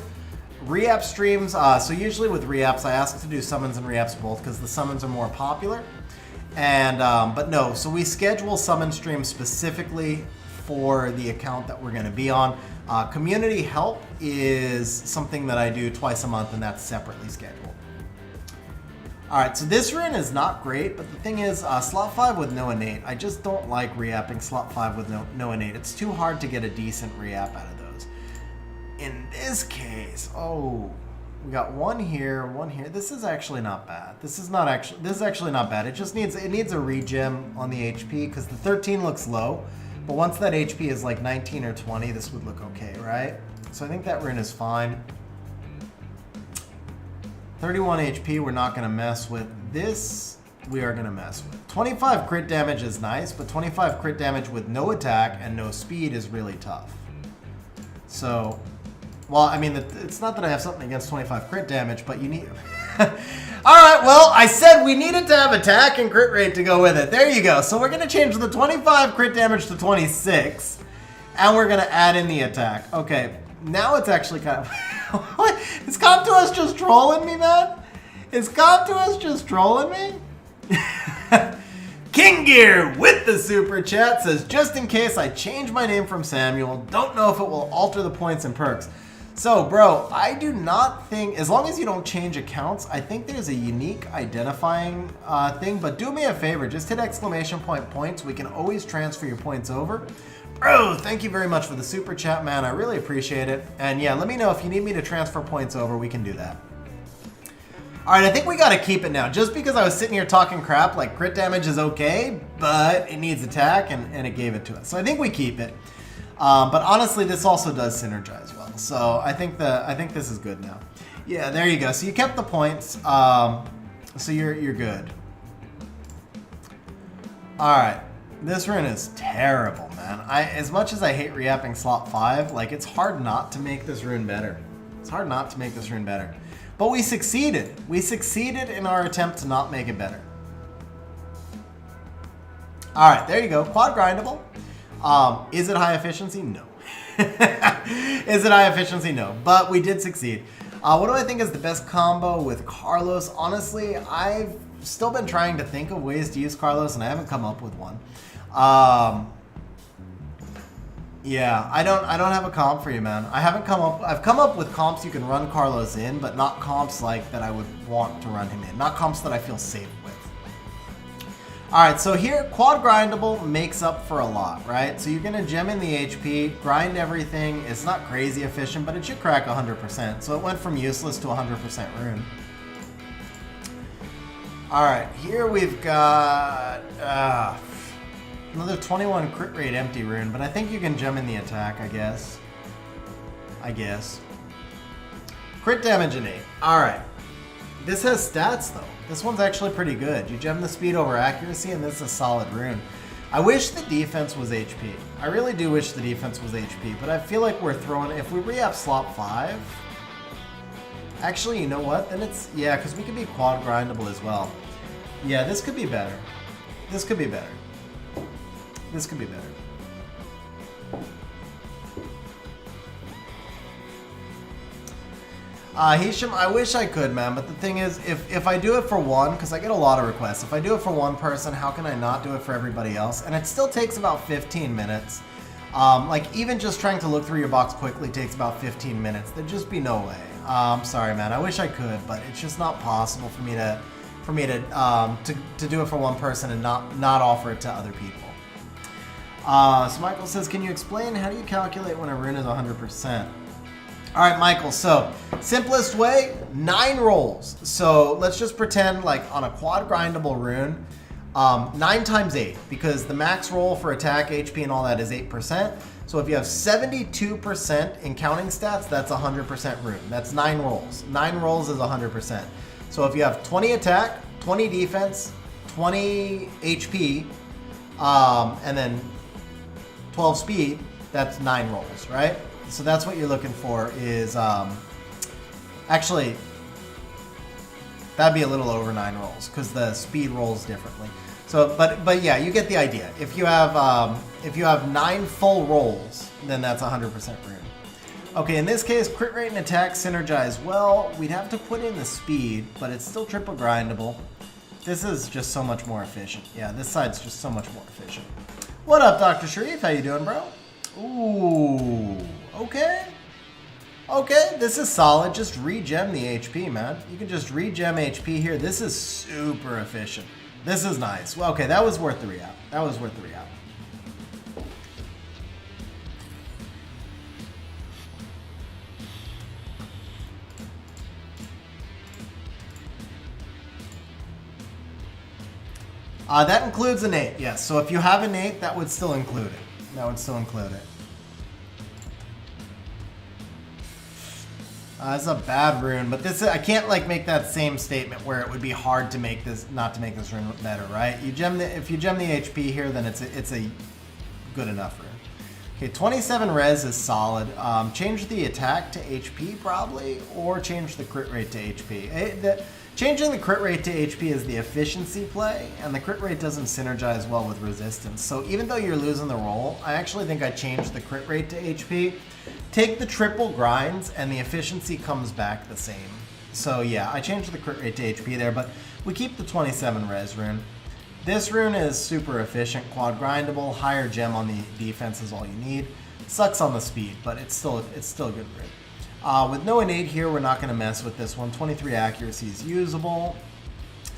S1: Reap streams. So usually with reaps, I ask to do summons and reaps both because the summons are more popular. And but no, so we schedule summon streams specifically for the account that we're going to be on. Community help is something that I do twice a month, and that's separately scheduled. All right, so this rune is not great, but the thing is, slot 5 with no innate, I just don't like reapping slot 5 with no innate. It's too hard to get a decent reapp out of those. In this case, oh, we got one here, one here. This is actually not bad. This is actually not bad. It just needs a regem on the HP because the 13 looks low. But once that HP is like 19 or 20, this would look okay, right? So I think that rune is fine. 31 HP, we're not going to mess with. This, we are going to mess with. 25 crit damage is nice, but 25 crit damage with no attack and no speed is really tough. So, well, I mean, it's not that I have something against 25 crit damage, but you need... All right, well, I said we needed to have attack and crit rate to go with it. There you go. So we're going to change the 25 crit damage to 26, and we're going to add in the attack. Okay, now it's actually kind of... What? Is Comtuous just trolling me, man? Is Comtuous just trolling me? King Gear with the super chat says, just in case I change my name from Samuel, don't know if it will alter the points and perks. So, bro, I do not think, as long as you don't change accounts, I think there's a unique identifying thing, but do me a favor, just hit exclamation point points. We can always transfer your points over. Bro, thank you very much for the super chat, man. I really appreciate it. And yeah, let me know if you need me to transfer points over, we can do that. All right, I think we got to keep it now. Just because I was sitting here talking crap, like crit damage is okay, but it needs attack, and it gave it to us. So I think we keep it. But honestly, this also does synergize well. So I think this is good now. Yeah, there you go. So you kept the points. So you're good. All right. This rune is terrible, man. As much as I hate reapping slot 5, like it's hard not to make this rune better. It's hard not to make this rune better. But we succeeded. We succeeded in our attempt to not make it better. All right, there you go. Quad grindable. Is it high efficiency? No. Is it high efficiency? No. But we did succeed. What do I think is the best combo with Carlos? Honestly, I've still been trying to think of ways to use Carlos, and I haven't come up with one. Yeah, I don't have a comp for you, man. I've come up with comps you can run Carlos in, but not comps like that I would want to run him in. Not comps that I feel safe with. Alright, so here, quad grindable makes up for a lot, right? So you're gonna gem in the HP, grind everything. It's not crazy efficient, but it should crack 100%. So it went from useless to 100% rune. Alright, here we've got another 21 crit rate empty rune, but I think you can gem in the attack, I guess. Crit damage innate. Alright. This has stats, though. This one's actually pretty good. You gem the speed over accuracy, and this is a solid rune. I wish the defense was HP. I really do wish the defense was HP, but I feel like we're throwing... If we re-up slot 5... Actually, you know what? Then it's... Yeah, because we could be quad grindable as well. Yeah, this could be better. This could be better. This could be better. Hisham, I wish I could, man, but the thing is, if I do it for one, because I get a lot of requests, if I do it for one person, how can I not do it for everybody else? And it still takes about 15 minutes. Like, even just trying to look through your box quickly takes about 15 minutes. There'd just be no way. I'm sorry, man. I wish I could, but it's just not possible for me to do it for one person and not offer it to other people. So Michael says, can you explain how do you calculate when a rune is 100%? All right, Michael, so simplest way, 9 rolls. So let's just pretend like on a quad grindable rune, 9 times 8, because the max roll for attack, HP, and all that is 8%. So if you have 72% in counting stats, that's 100% rune. That's 9 rolls. 9 rolls is 100%. So if you have 20 attack, 20 defense, 20 HP, and then 12 speed, that's 9 rolls, right? So that's what you're looking for is, actually, that'd be a little over 9 rolls because the speed rolls differently. So, but yeah, you get the idea. If you have 9 full rolls, then that's 100% rune. Okay, in this case, crit rate and attack synergize well. We'd have to put in the speed, but it's still triple grindable. This is just so much more efficient. Yeah, this side's just so much more efficient. What up, Dr. Sharif? How you doing, bro? Ooh, okay. Okay, this is solid. Just regem the HP, man. You can just regem HP here. This is super efficient. This is nice. Well, okay, that was worth the re-app. That was worth the re-app. That includes innate, yes. So if you have innate, that would still include it. That would still include it. It's a bad rune, but this is, I can't like make that same statement where it would be hard to make this, not to make this rune better, right? You gem the, if you gem the HP here, then it's a good enough rune. Okay, 27 res is solid. Change the attack to HP probably, or change the crit rate to HP. Changing the crit rate to HP is the efficiency play, and the crit rate doesn't synergize well with resistance. So even though you're losing the roll, I actually think I changed the crit rate to HP. Take the triple grinds, and the efficiency comes back the same. So yeah, I changed the crit rate to HP there, but we keep the 27 res rune. This rune is super efficient, quad grindable, higher gem on the defense is all you need. Sucks on the speed, but it's still a good rune. With no innate here, we're not going to mess with this one. 23 accuracy is usable.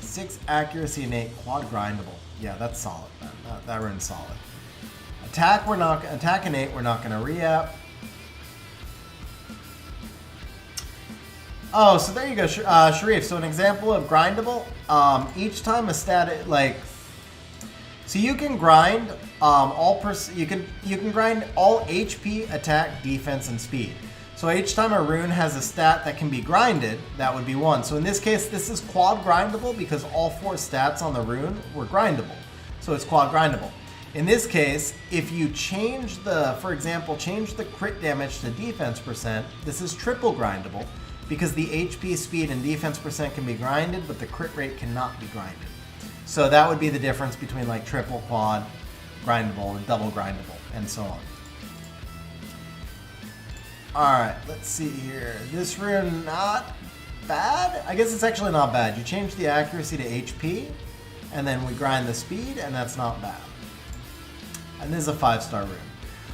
S1: 6 accuracy innate, quad grindable. Yeah, that's solid, man. That rune's solid. Attack innate, we're not going to re-app. Oh, so there you go, Sharif. So an example of grindable. Each time a stat like, so you can grind you can grind all HP, attack, defense, and speed. So each time a rune has a stat that can be grinded, that would be 1. So in this case, this is quad grindable because all 4 stats on the rune were grindable. So it's quad grindable. In this case, if you change for example, change the crit damage to defense percent, this is triple grindable because the HP, speed, and defense percent can be grinded, but the crit rate cannot be grinded. So that would be the difference between like triple, quad, grindable, and double grindable, and so on. Alright, let's see here. This rune, not bad? I guess it's actually not bad. You change the accuracy to HP, and then we grind the speed, and that's not bad. And this is a 5-star rune.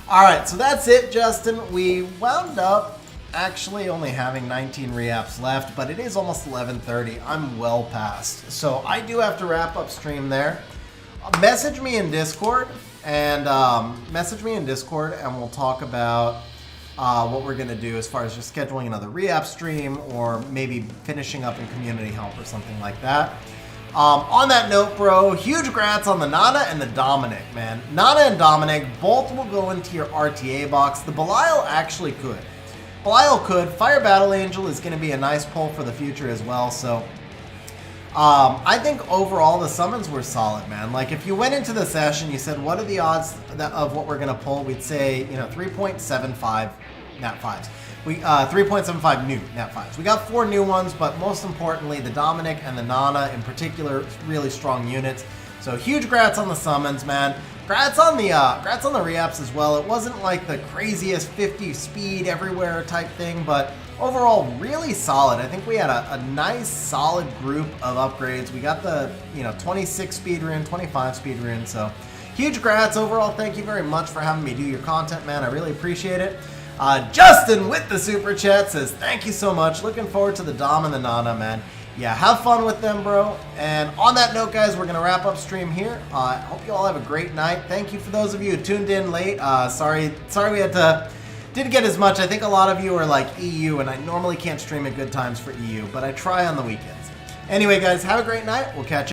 S1: Alright, so that's it, Justin. We wound up actually only having 19 reapps left, but it is almost 11:30. I'm well past. So I do have to wrap up stream there. Message me in Discord, and we'll talk about what we're going to do as far as just scheduling another re-app stream or maybe finishing up in community help or something like that. On that note, bro, huge grats on the Nana and the Dominic, man. Nana and Dominic both will go into your RTA box. The Belial actually could. Belial could. Fire Battle Angel is going to be a nice pull for the future as well, so I think overall the summons were solid, man. Like, if you went into the session, you said, what are the odds of what we're going to pull? We'd say, 3.75 nat 5s. 3.75 new nat 5s. We got 4 new ones, but most importantly, the Dominic and the Nana in particular, really strong units. So huge grats on the summons, man. Grats on the reapps as well. It wasn't like the craziest 50 speed everywhere type thing, but overall really solid. I think we had a nice solid group of upgrades. We got the 26 speed rune, 25 speed rune, so huge grats overall. Thank you very much for having me do your content, man. I really appreciate it. Justin with the super chat says thank you so much. Looking forward to the Dom and the Nana, man. Yeah, have fun with them, bro. And on that note, guys, we're going to wrap up stream here. I hope you all have a great night. Thank you for those of you who tuned in late. Sorry we didn't get as much. I think a lot of you are like EU, and I normally can't stream at good times for EU, but I try on the weekends. Anyway, guys, have a great night. We'll catch you.